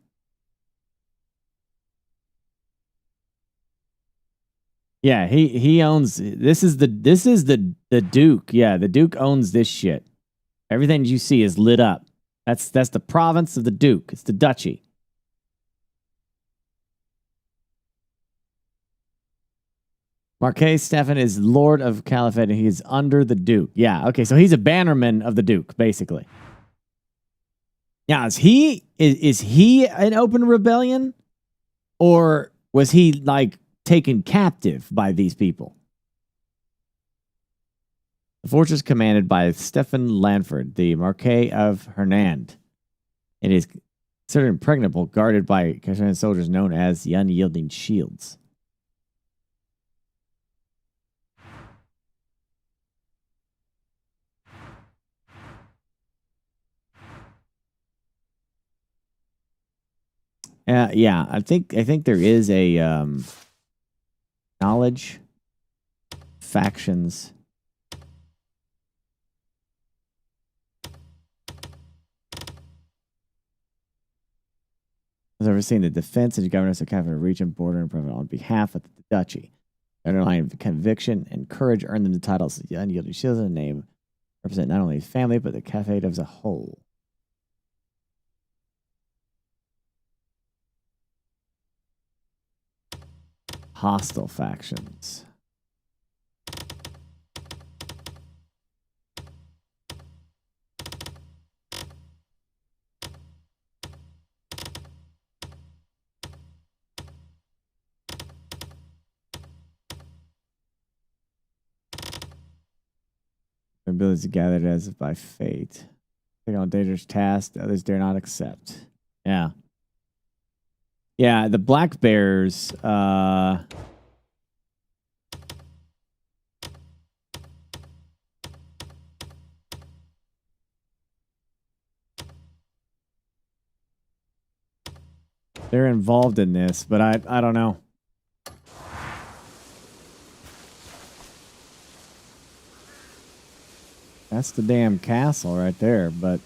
Yeah, he owns this is the Duke. Yeah, the Duke owns this shit. Everything you see is lit up. That's the province of the Duke. It's the duchy. Marquis Stefan is Lord of Caliphate and he is under the Duke. Yeah, okay, so he's a bannerman of the Duke, basically. Now, is he an open rebellion? Or was he like taken captive by these people? The fortress commanded by Stefan Lanford, the Marquis of Hernand. It is considered impregnable, guarded by Castellan soldiers known as the Unyielding Shields. Yeah, I think there is a knowledge factions. Has overseen the defense and governance of capital region, border, and province on behalf of the duchy. The underlying conviction and courage earned them the titles the Unyielding Shields and name represent not only his family but the Caliphate as a whole. Hostile factions. Abilities gathered as if by fate. Take on dangerous tasks others dare not accept. Yeah. Yeah, the Black Bears, they're involved in this, but I don't know. That's the damn castle right there, but...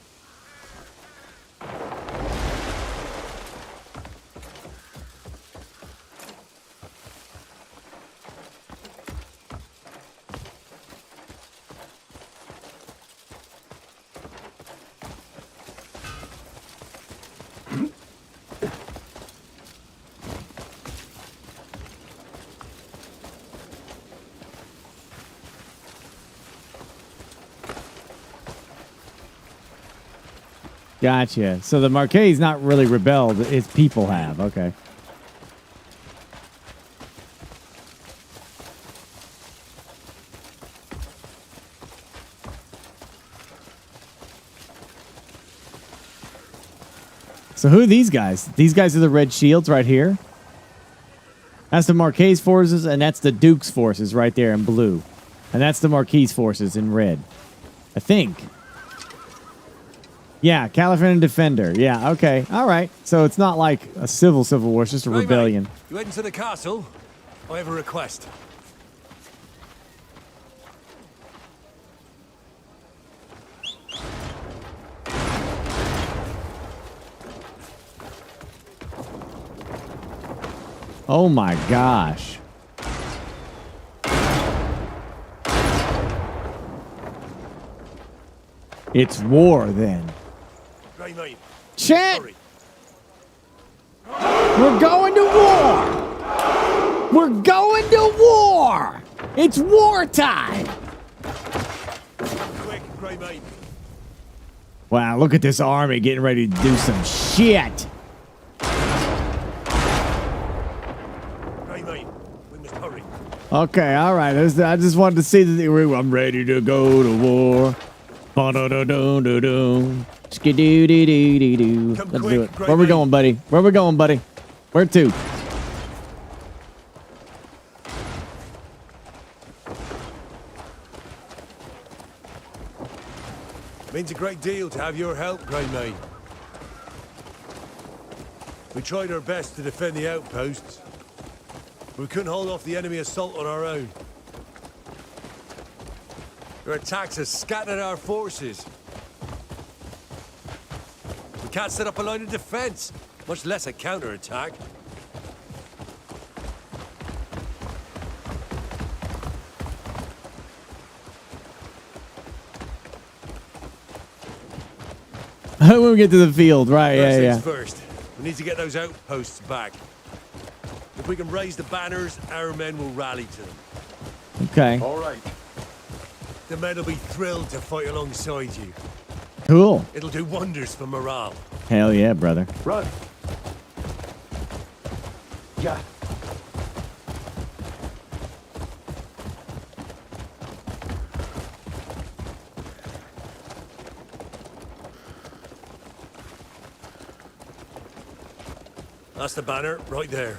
Gotcha. So the Marquet's not really rebelled. Its people have. Okay. So who are these guys? These guys are the red shields right here. That's the Marquet's forces, and that's the Duke's forces right there in blue. And that's the Marquis forces in red. I think. Yeah, Caliphate and Defender. Yeah, okay. All right. So it's not like a civil war. It's just a rebellion. Mate, you heading to the castle? I have a request. Oh my gosh. It's war then. Right, mate. Chet! We're going to war! We're going to war! It's wartime! Quick, Grey mate. Wow, look at this army getting ready to do some shit. Grey mate, we must hurry. Okay, all right. I just wanted to see that I'm ready to go to war. Ba-da-da-dum-da-dum. Skidoo-dee-dee-dee-doo. Let's do it. Where we going, buddy? Where we going, buddy? Where to? Means a great deal to have your help, Grey mate. We tried our best to defend the outposts, but we couldn't hold off the enemy assault on our own. Their attacks have scattered our forces. We can't set up a line of defense, much less a counterattack. When we get to the field, right? First Yeah. things first, we need to get those outposts back. If we can raise the banners, our men will rally to them. Okay. All right. The men will be thrilled to fight alongside you. Cool. It'll do wonders for morale. Hell yeah, brother. Run. Yeah. That's the banner, right there.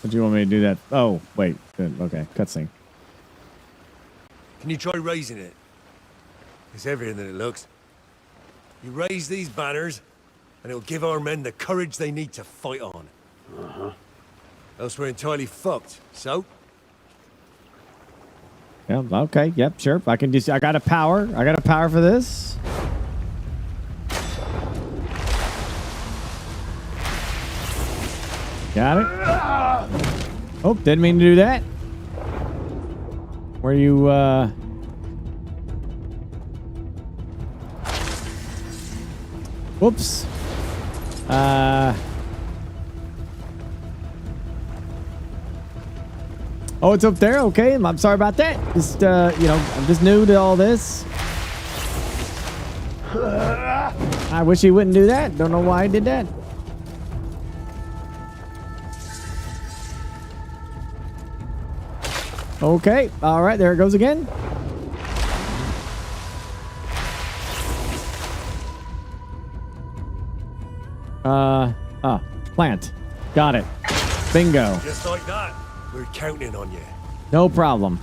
What do you want me to do that? Oh, wait. Good. Okay, cutscene. Can you try raising it? It's heavier than it looks. You raise these banners, and it'll give our men the courage they need to fight on. Uh-huh. Else we're entirely fucked, so? Yeah, okay, yep, sure. I can just, I got a power for this. Got it. Oh, didn't mean to do that. Where you, whoops. Oh, it's up there? Okay, I'm sorry about that. Just, you know, I'm just new to all this. I wish he wouldn't do that. Don't know why he did that. Okay, all right, there it goes again. Plant. Got it. Bingo. Just like that. We're counting on you. No problem.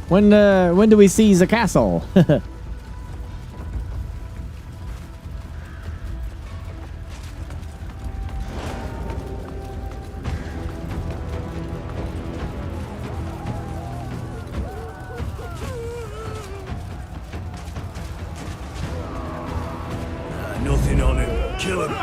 When do we seize a castle? Lean on him. Kill him.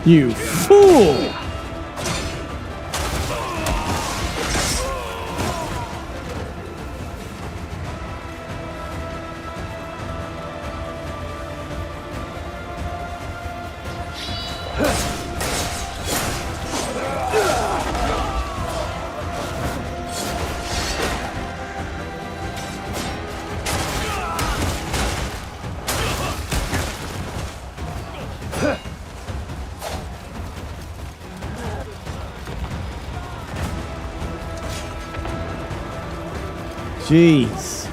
You fool! Jeez.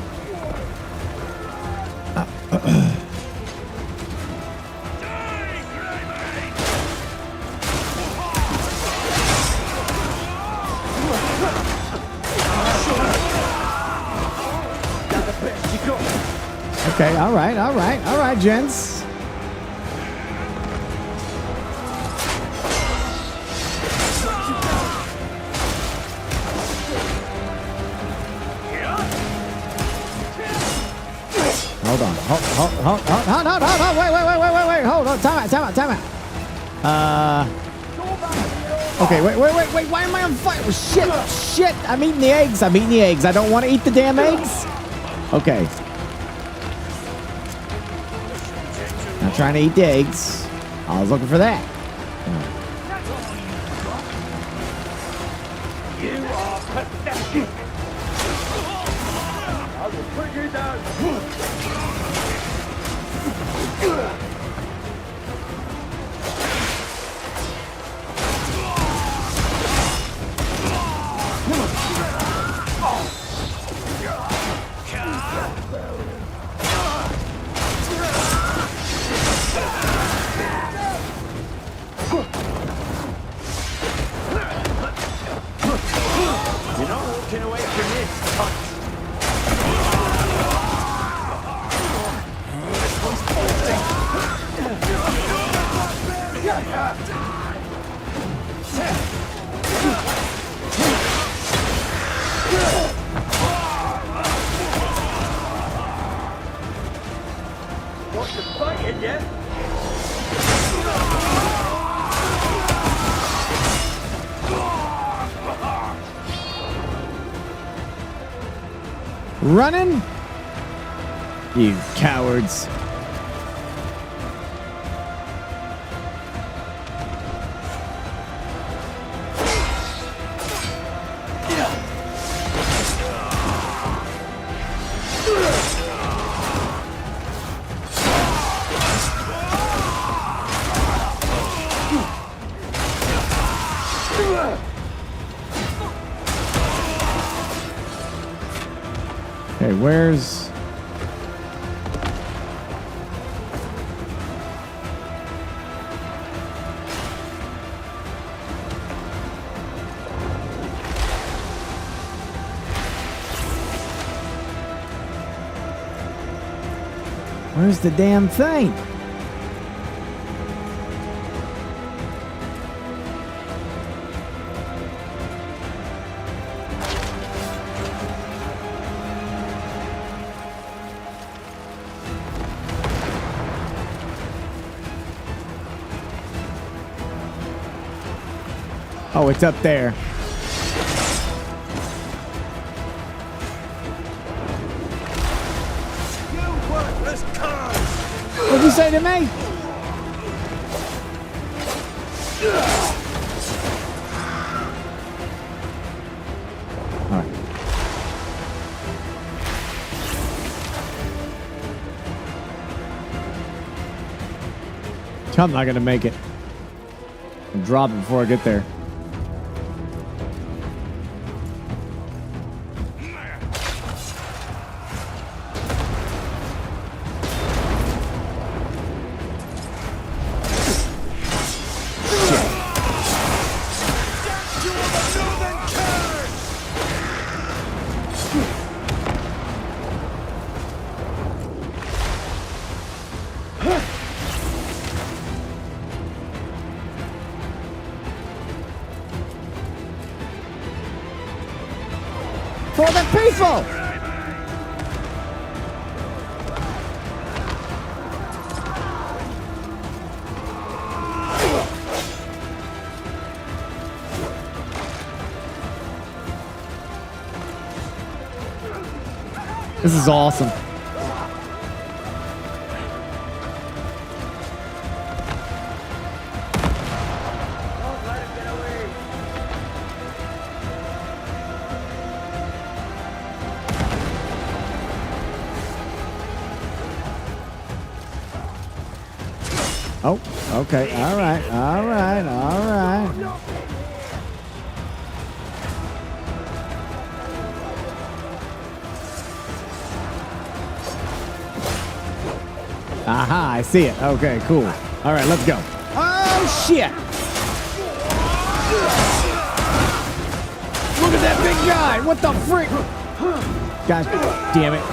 Okay, all right, gents. Hold on. Hold, wait, hold on. Time out. Okay, wait, why am I on fire? Shit, I'm eating the eggs. I don't want to eat the damn eggs. Okay. Not trying to eat the eggs. I was looking for that. You are pathetic. I will put you down. You're not walking away from this, cunt. Want to fight it yet? Running? You cowards. Okay, where's... Where's the damn thing? Oh, it's up there. What'd you say to me? All right. I'm not gonna make it. I'll drop it before I get there. faithful! This is awesome. Oh, okay. All right. All right. All right. Aha, I see it. Okay, cool. All right, let's go. Oh, shit. Look at that big guy. What the frick? God damn it.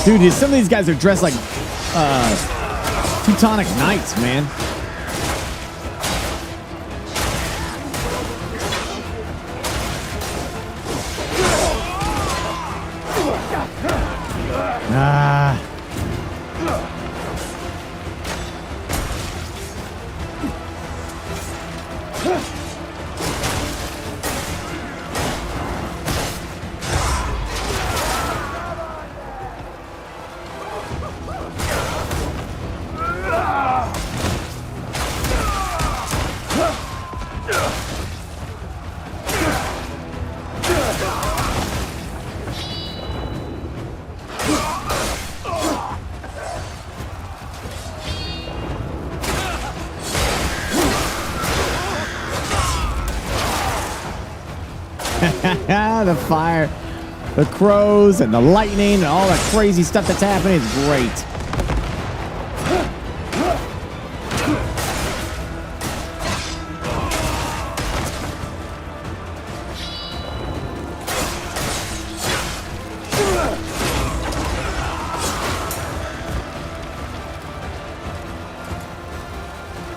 Dude, some of these guys are dressed like Teutonic Knights, man. Ah. The fire, the crows, and the lightning, and all that crazy stuff that's happening is great.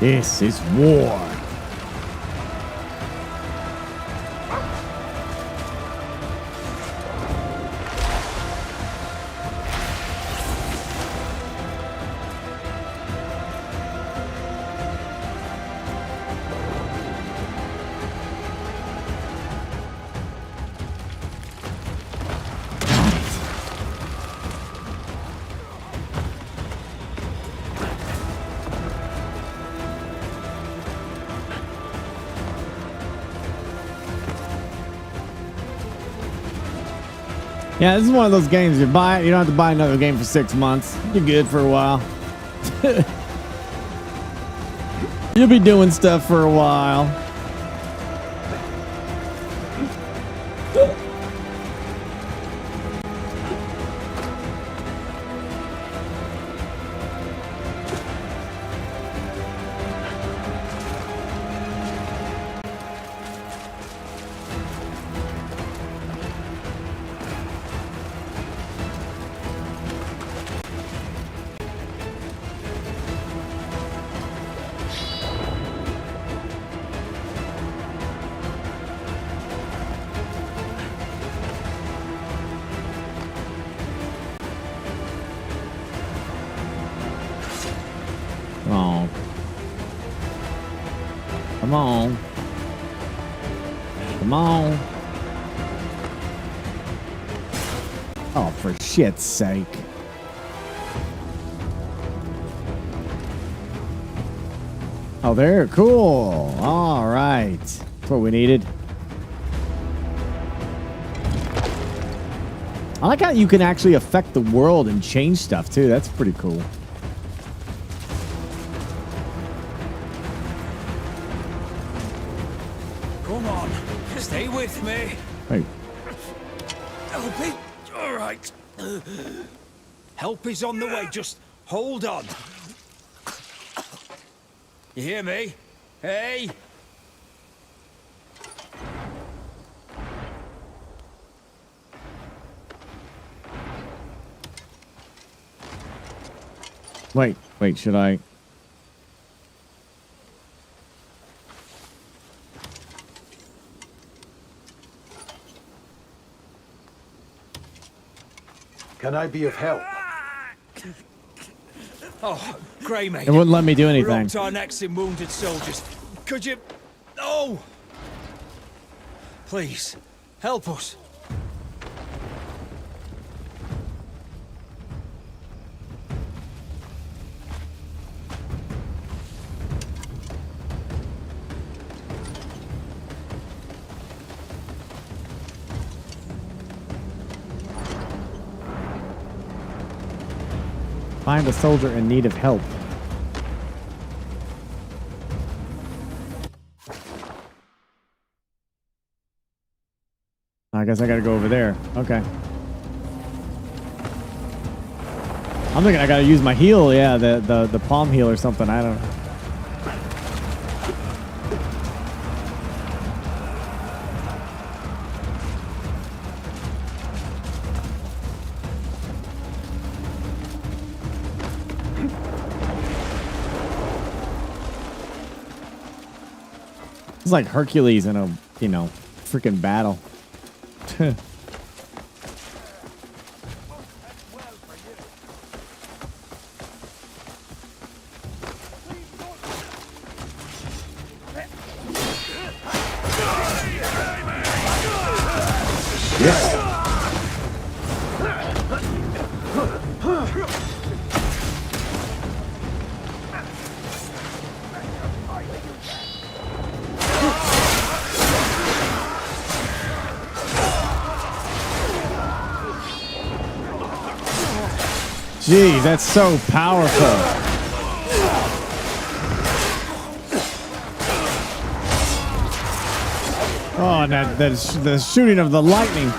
This is war. Yeah, this is one of those games. You buy it, you don't have to buy another game for 6 months. You're good for a while. You'll be doing stuff for a while. Come on. Come on. Oh, for shit's sake. Oh, there. Cool. All right. That's what we needed. I like how you can actually affect the world and change stuff, too. That's pretty cool. Come on. Stay with me. Hey. Help me. All right. Help is on the way. Just hold on. You hear me? Hey! Wait, should I? Can I be of help? Oh, Greymane. It wouldn't let me do We're anything. up to our necks in wounded soldiers. Could you... Oh! Please, help us. Find a soldier in need of help. I guess I gotta go over there. Okay. I'm thinking I gotta use my heal. Yeah, the palm heal or something. I don't know. It's like Hercules in a, freaking battle. Jeez, that's so powerful. Oh, and that's the shooting of the lightning.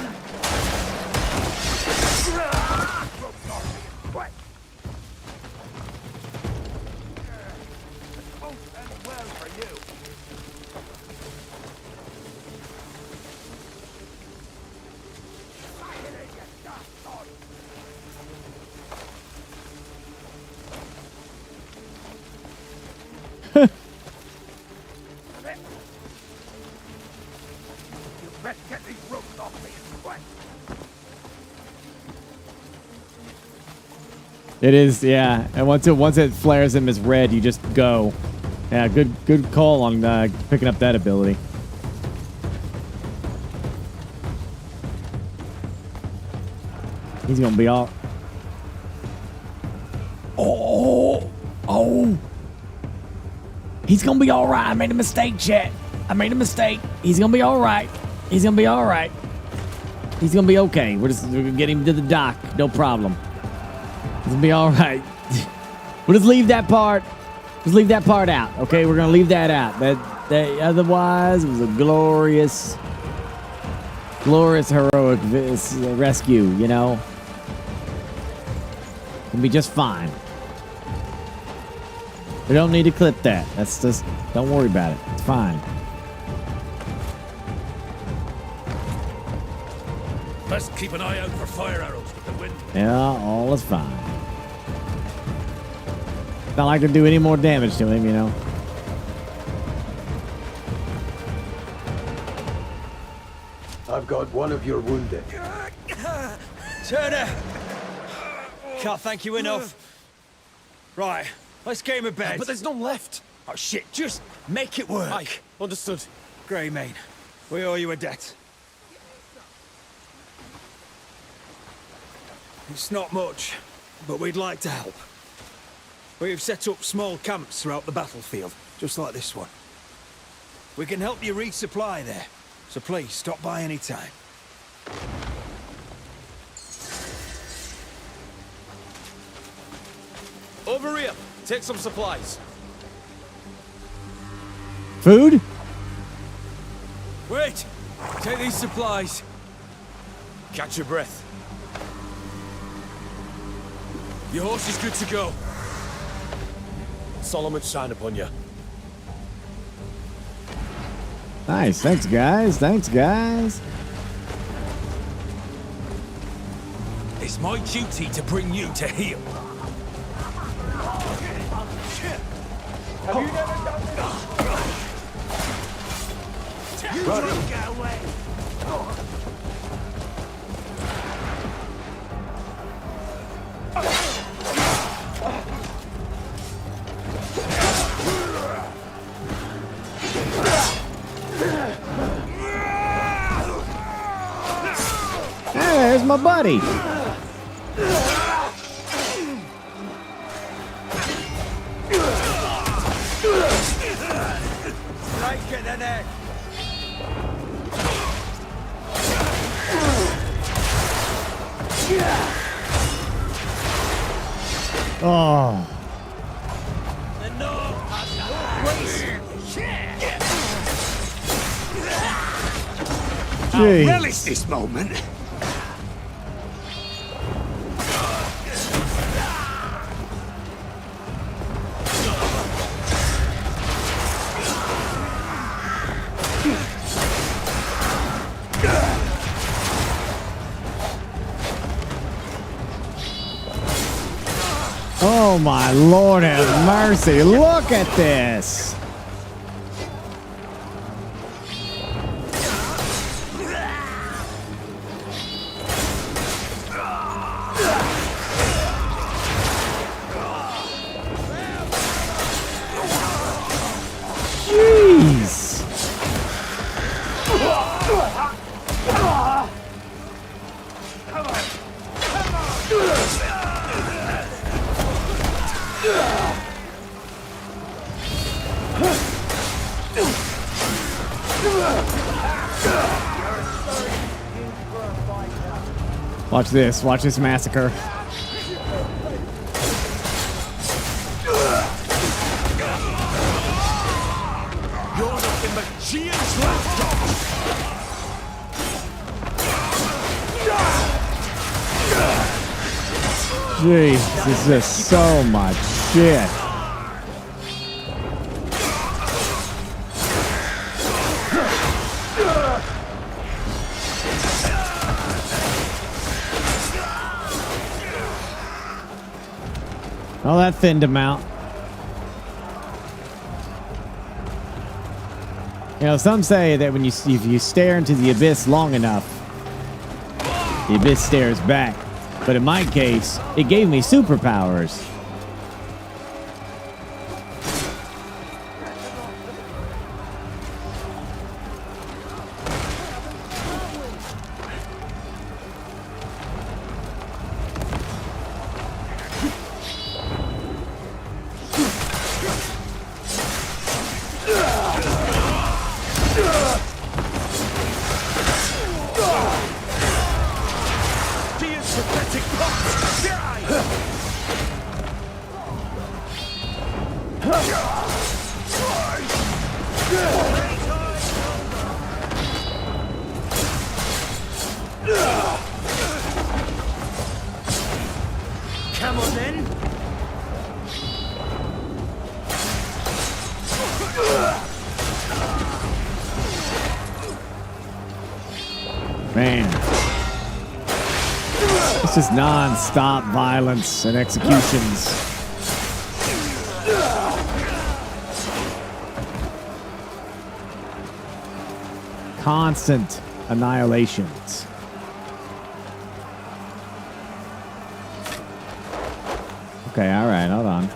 It is, yeah. And once it flares him as red, you just go. Yeah, good call on picking up that ability. He's gonna be all. Oh! He's gonna be all right. I made a mistake, chat. I made a mistake. He's gonna be all right. He's gonna be all right. He's gonna be okay. We're gonna get him to the dock. No problem. He's gonna be all right. We'll just leave that part. Just leave that part out. Okay, we're gonna leave that out. That otherwise it was a glorious heroic rescue. You know, it'll be just fine. We don't need to clip that. That's just, don't worry about it. It's fine. Best keep an eye out for fire arrows with the wind. Yeah, all is fine. Not like to do any more damage to him, you know. I've got one of your wounded. Turner! Can't thank you enough. Right, let's get him a bed. But there's none left. Oh shit, just make it work. Aye, understood. Greymane, we owe you a debt. It's not much, but we'd like to help. We've set up small camps throughout the battlefield, just like this one. We can help you resupply there, so please stop by any time. Over here. Take some supplies. Food? Wait! Take these supplies. Catch your breath. Your horse is good to go. Solomon's sign upon you. Nice. Thanks, guys. Thanks, guys. It's my duty to bring you to heel. Have you never done this? You don't get away! Hey, there's my buddy. Strike at the neck. Oh. I'll relish this moment. Oh my Lord have mercy. Look at this. Jeez. Watch this. Watch this massacre. You're nothing but Gian's laptop! Jeez, this is just so much shit. Oh, that thinned him out. You know, some say that when if you stare into the abyss long enough, the abyss stares back. But in my case, it gave me superpowers. Come on then. Man. It's just non-stop violence and executions. Constant annihilations. Okay, all right, hold on.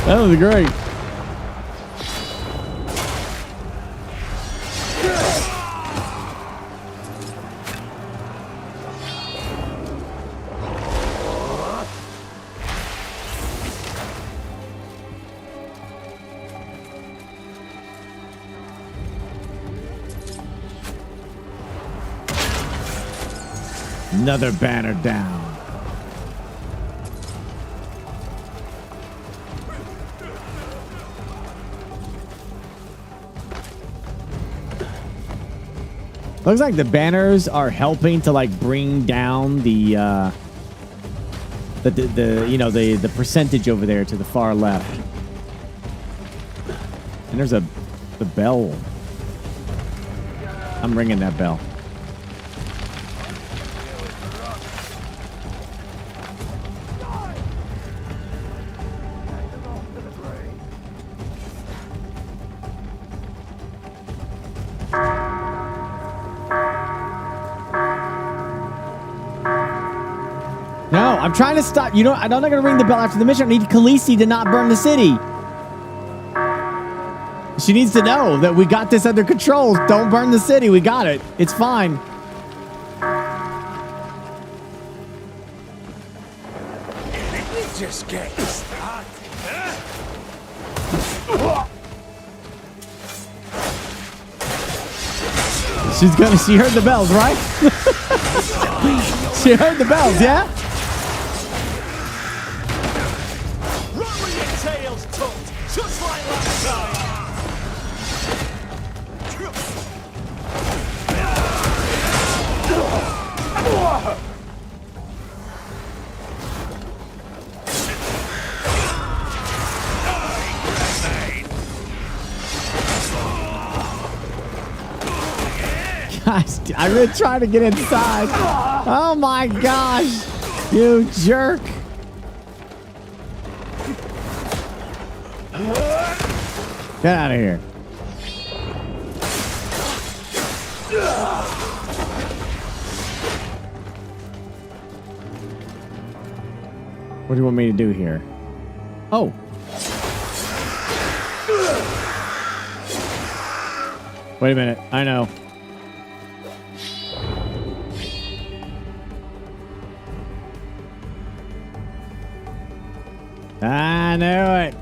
That was great. Another banner down. Looks like the banners are helping to like bring down the you know the percentage over there to the far left. And there's the bell. I'm ringing that bell. No, I'm trying to stop. You know, I'm not going to ring the bell after the mission. I need Khaleesi to not burn the city. She needs to know that we got this under control. Don't burn the city. We got it. It's fine. We just get started. She heard the bells, right? She heard the bells, yeah? Run with your tails tucked, just like last time. Gosh, I really tried to get inside. Oh my gosh, you jerk. Get out of here. What do you want me to do here? Oh. Wait a minute. I know. I knew it.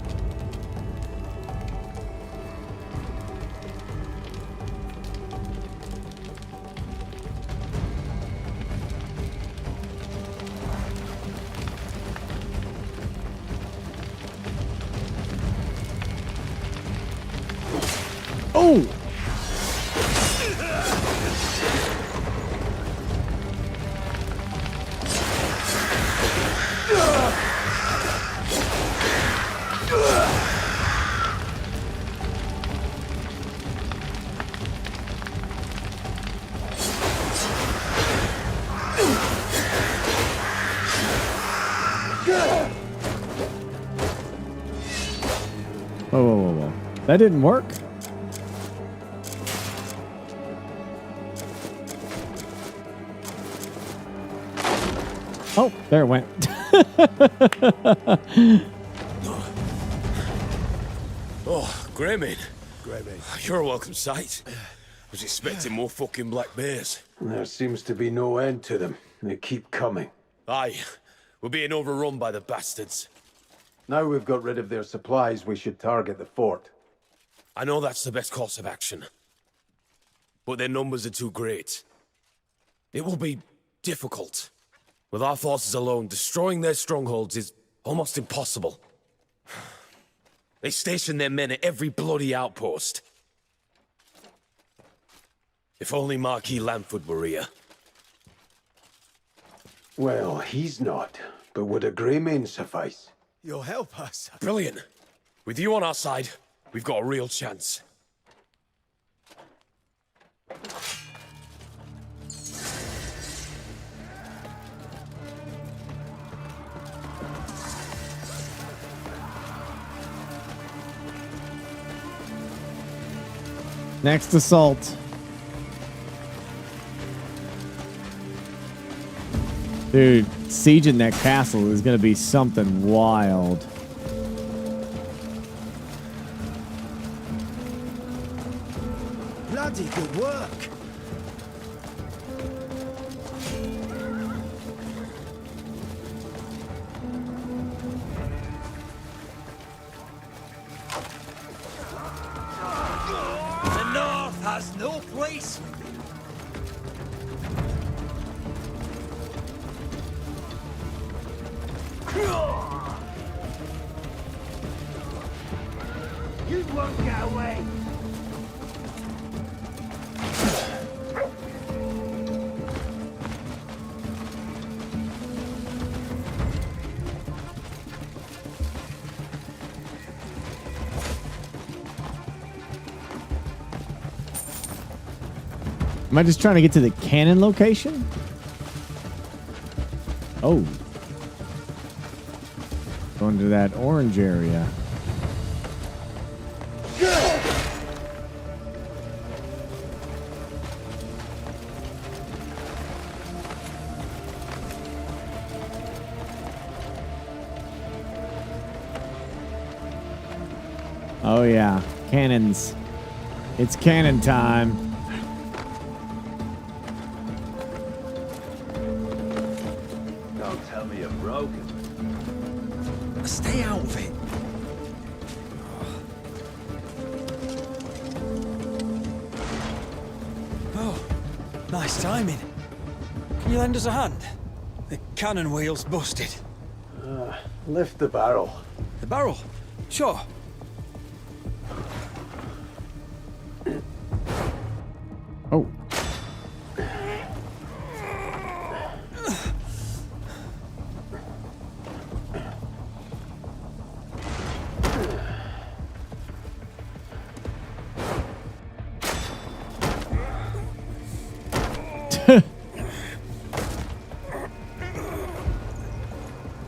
Oh! Whoa. That didn't work. Oh, there it went. Oh, Greymane. You're a welcome sight. Was expecting more fucking black bears. There seems to be no end to them. They keep coming. Aye, we're being overrun by the bastards. Now we've got rid of their supplies, we should target the fort. I know that's the best course of action. But their numbers are too great. It will be difficult. With our forces alone, destroying their strongholds is almost impossible. They station their men at every bloody outpost. If only Marquis Lanford were here. Well, he's not. But would a Greymane suffice? You'll help us. Brilliant. With you on our side, we've got a real chance. Next assault. Dude, sieging that castle is going to be something wild. Bloody good work. The North has no place. Get away! Am I just trying to get to the cannon location? Oh. Going to that orange area. Oh yeah, cannons. It's cannon time. Don't tell me you're broken. Stay out of it. Oh, nice timing. Can you lend us a hand? The cannon wheel's busted. Lift the barrel. The barrel? Sure. Oh.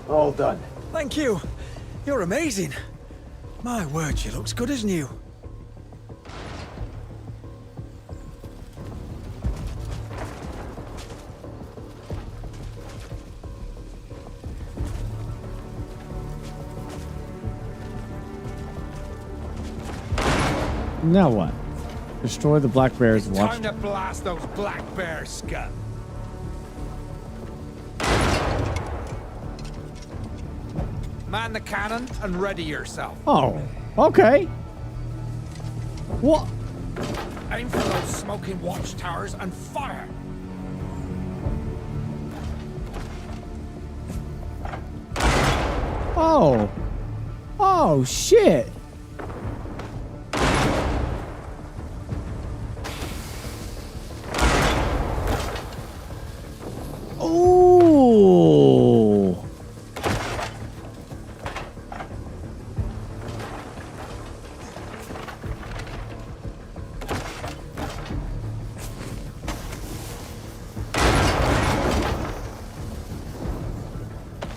All done. Thank you. You're amazing. My word, she looks good as new. Now what? Destroy the black bears. Watch. Time to blast those black bears, scum. Man the cannon and ready yourself. Oh, okay. What? Aim for those smoking watchtowers and fire. Oh. Oh, shit. Ooh.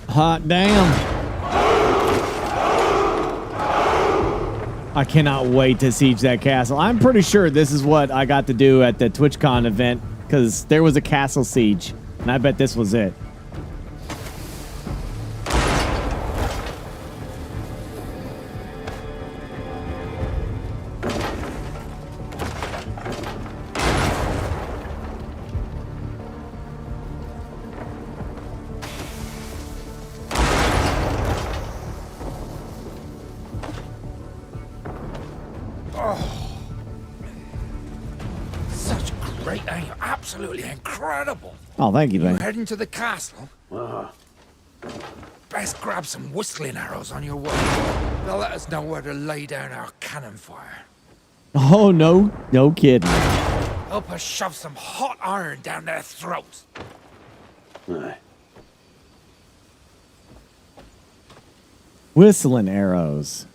Hot damn. I cannot wait to siege that castle. I'm pretty sure this is what I got to do at the TwitchCon event, because there was a castle siege, and I bet this was it. Such great aim. Absolutely incredible. Oh, thank you, You man. heading to the castle? Best grab some whistling arrows on your way. They'll let us know where to lay down our cannon fire. Oh, no kidding. Help us shove some hot iron down their throats. Whistling arrows.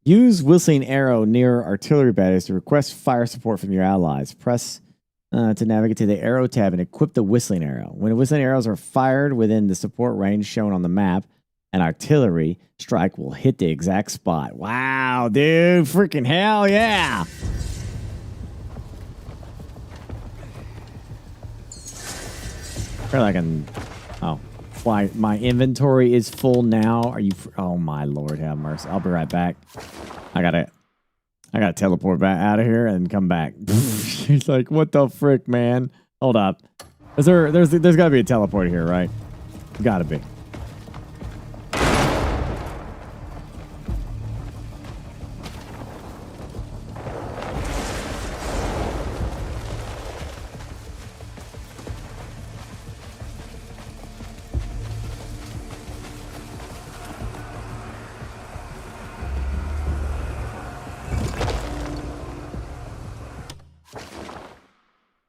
Use whistling arrow near artillery batteries to request fire support from your allies. Press to navigate to the arrow tab and equip the whistling arrow. When the whistling arrows are fired within the support range shown on the map, an artillery strike will hit the exact spot. Wow, dude. Freaking hell yeah. I can... Oh. Why, my inventory is full now. Are you... Oh, my Lord, have mercy. I'll be right back. I gotta teleport back out of here and come back. He's like, what the frick, man? Hold up. There's gotta be a teleport here, right? Gotta be.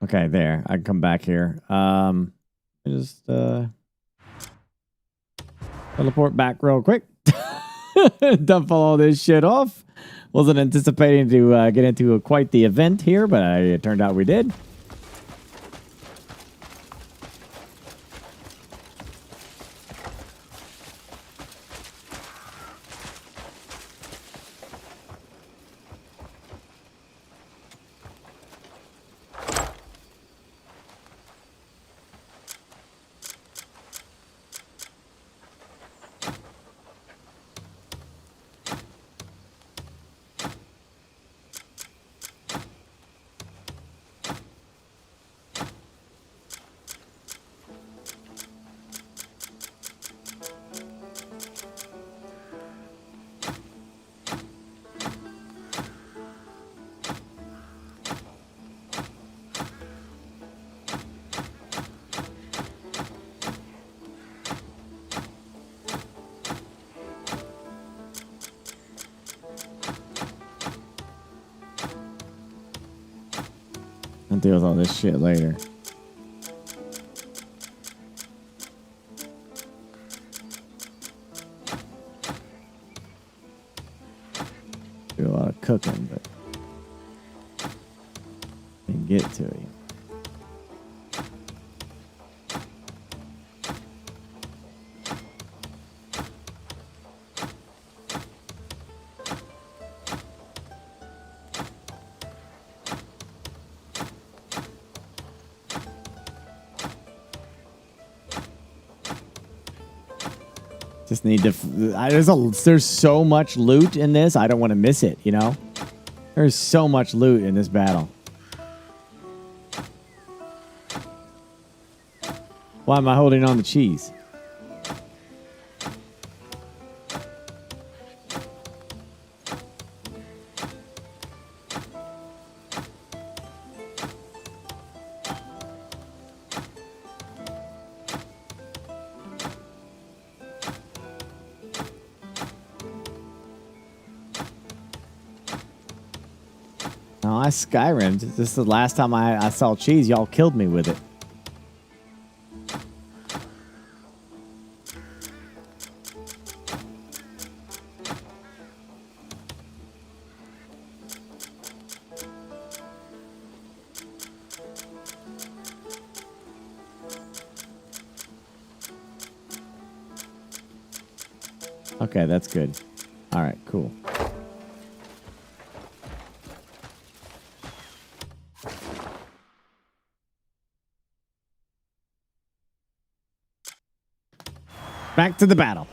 Okay, there. I can come back here. Just teleport back real quick. Dump all this shit off. Wasn't anticipating to get into quite the event here, but it turned out we did. I'll deal with all this shit later. Do a lot of cooking, but can get to you. Just need to. There's so much loot in this. I don't want to miss it. You know, there's so much loot in this battle. Why am I holding on the cheese? No, I Skyrim'd. This is the last time I saw cheese. Y'all killed me with it. Okay, that's good. All right, cool. Back to the battle.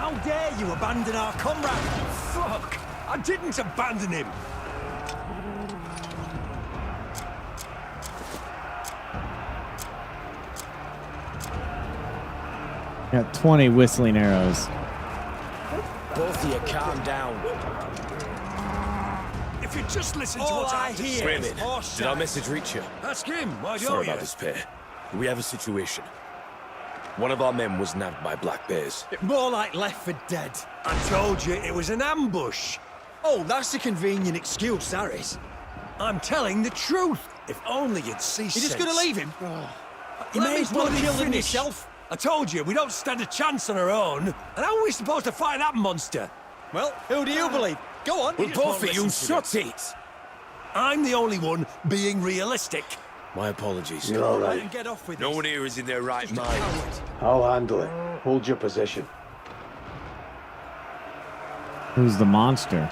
How dare you abandon our comrade? Fuck! I didn't abandon him! Got 20 whistling arrows. Both of you, calm down. If you just listen to All what I I hear hear, is did our message reach you? Ask him. Why don't Sorry you? about this, pair. We have a situation. One of our men was nabbed by black bears. More like left for dead. I told you it was an ambush. Oh, that's a convenient excuse, that is. I'm telling the truth. If only you'd see You're just gonna leave him? You may as well kill him yourself. I told you, we don't stand a chance on our own. And how are we supposed to fight that monster? Well, who do you believe? Go on. Well, both of you shut it. I'm the only one being realistic. My apologies. You're all right. Get off with No one here is in their right mind. I'll handle it. Hold your position. Who's the monster?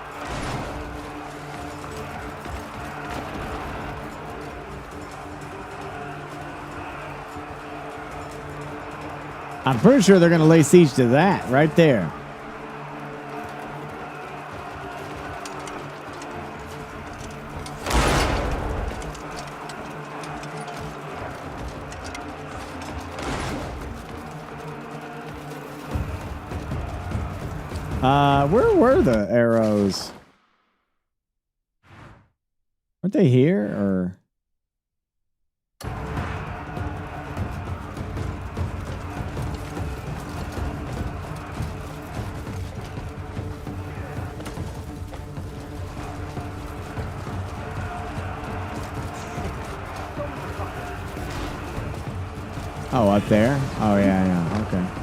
I'm pretty sure they're going to lay siege to that right there. Where were the arrows? Aren't they here or? Oh, up there? Oh, yeah, okay.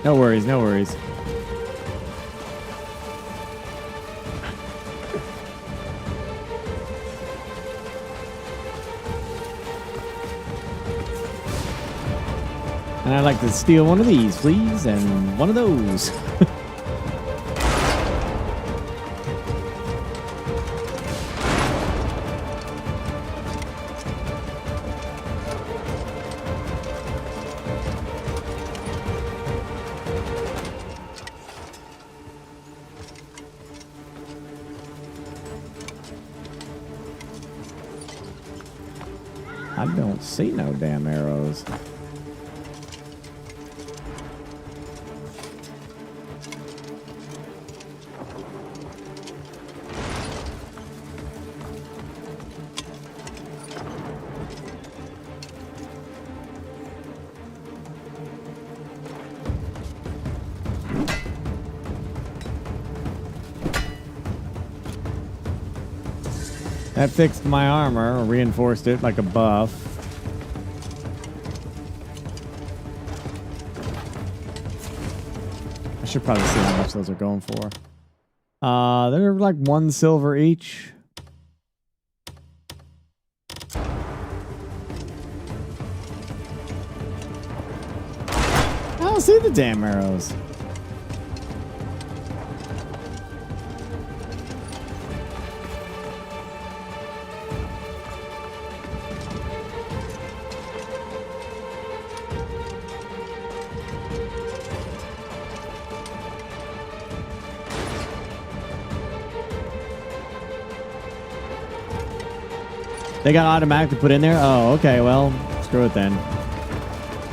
No worries, no worries. And I'd like to steal one of these, please, and one of those. I don't see no damn arrows. That fixed my armor, or reinforced it like a buff. I should probably see how much those are going for. They're like 1 silver each. I don't see the damn arrows. They got automatic to put in there? Oh, okay, well, screw it then.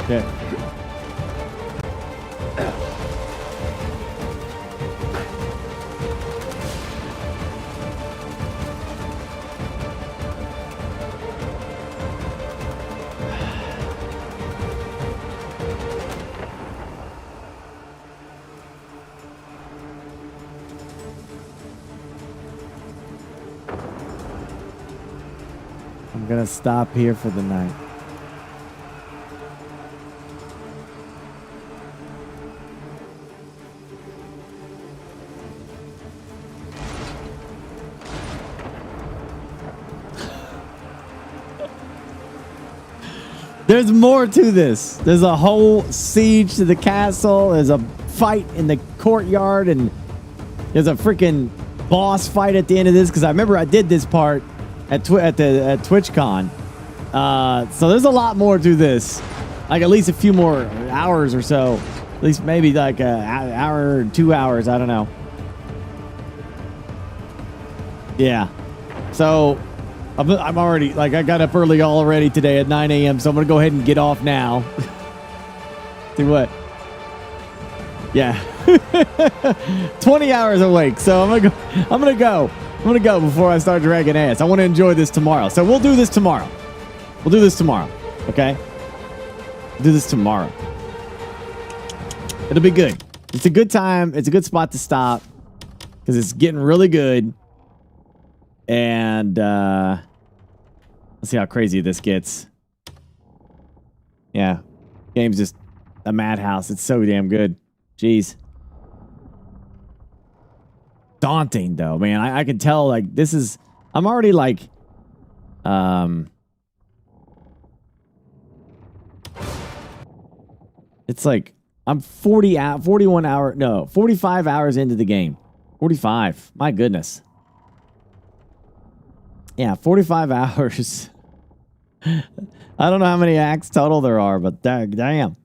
Okay. I'm gonna stop here for the night. There's more to this. There's a whole siege to the castle. There's a fight in the courtyard, and there's a freaking boss fight at the end of this. Because I remember I did this part at TwitchCon. So there's a lot more to this. Like at least a few more hours or so. At least maybe like an hour or 2 hours. I don't know. Yeah. So I'm already, like, I got up early already today at 9 a.m. So I'm going to go ahead and get off now. Do what? Yeah. 20 hours awake. So I'm going to go before I start dragging ass. I want to enjoy this tomorrow. So we'll do this tomorrow. Okay? We'll do this tomorrow. It'll be good. It's a good time. It's a good spot to stop because it's getting really good. And let's see how crazy this gets. Yeah. Game's just a madhouse. It's so damn good. Jeez. Daunting though, man. I can tell, like, this is, I'm already like it's like I'm 45 hours into the game. 45. My goodness. Yeah, 45 hours. I don't know how many acts total there are, but damn.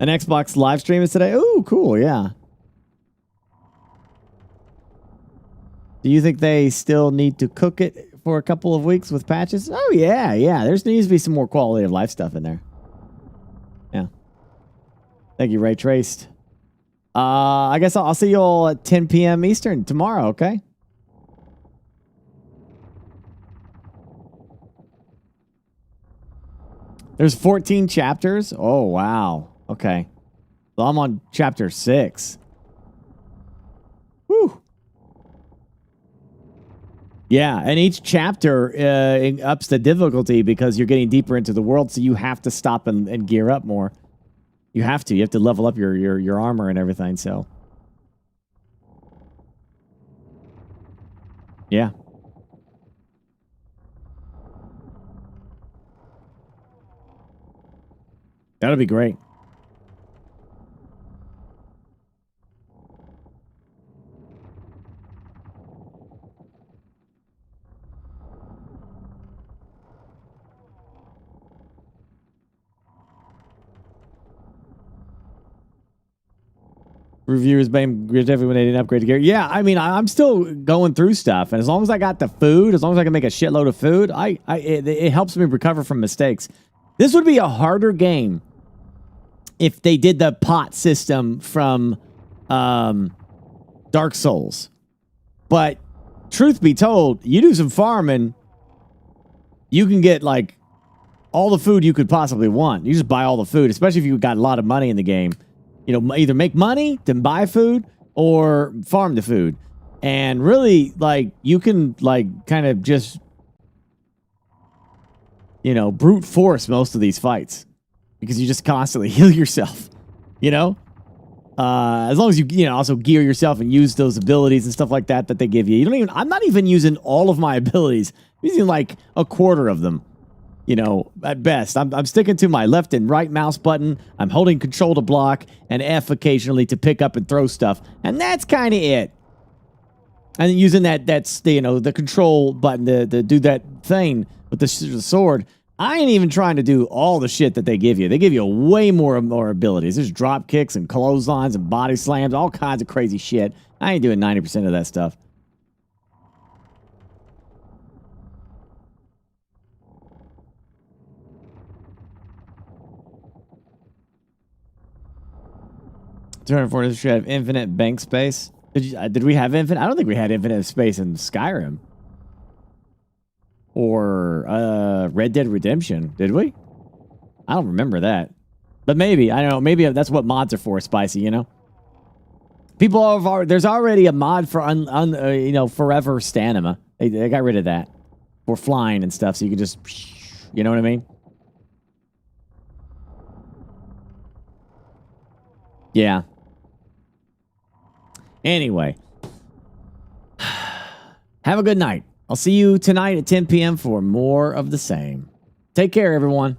An Xbox live stream is today. Ooh, cool, yeah. Do you think they still need to cook it for a couple of weeks with patches? Oh, yeah, yeah. There needs to be some more quality of life stuff in there. Yeah. Thank you, Ray Traced. I guess I'll see you all at 10 p.m. Eastern tomorrow, okay? There's 14 chapters? Oh, wow. Okay. So I'm on chapter 6. Whew. Yeah, and each chapter ups the difficulty because you're getting deeper into the world, so you have to stop and gear up more. You have to. You have to level up your armor and everything, so. Yeah. That'll be great. Reviewers blame everyone they didn't upgrade the gear. Yeah, I mean, I'm still going through stuff, and as long as I got the food, as long as I can make a shitload of food, it helps me recover from mistakes. This would be a harder game if they did the pot system from Dark Souls. But truth be told, you do some farming, you can get like all the food you could possibly want. You just buy all the food, especially if you've got a lot of money in the game. You know, either make money to buy food or farm the food. And really, like, you can, like, kind of just, you know, brute force most of these fights. Because you just constantly heal yourself, you know? As long as you know, also gear yourself and use those abilities and stuff like that they give you. I'm not even using all of my abilities. I'm using, like, a quarter of them. You know, at best. I'm sticking to my left and right mouse button. I'm holding control to block and F occasionally to pick up and throw stuff. And that's kind of it. And using that's you know, the control button to do that thing with the sword. I ain't even trying to do all the shit that they give you. They give you way more abilities. There's drop kicks and clotheslines and body slams, all kinds of crazy shit. I ain't doing 90% of that stuff. $240 should have infinite bank space. Did we have infinite? I don't think we had infinite space in Skyrim. Or Red Dead Redemption. Did we? I don't remember that. But maybe. I don't know. Maybe that's what mods are for, Spicy, you know? People have there's already a mod for, you know, forever stamina. They got rid of that. For flying and stuff, so you can just, you know what I mean? Yeah. Anyway. Have a good night. I'll see you tonight at 10 p.m. for more of the same. Take care, everyone.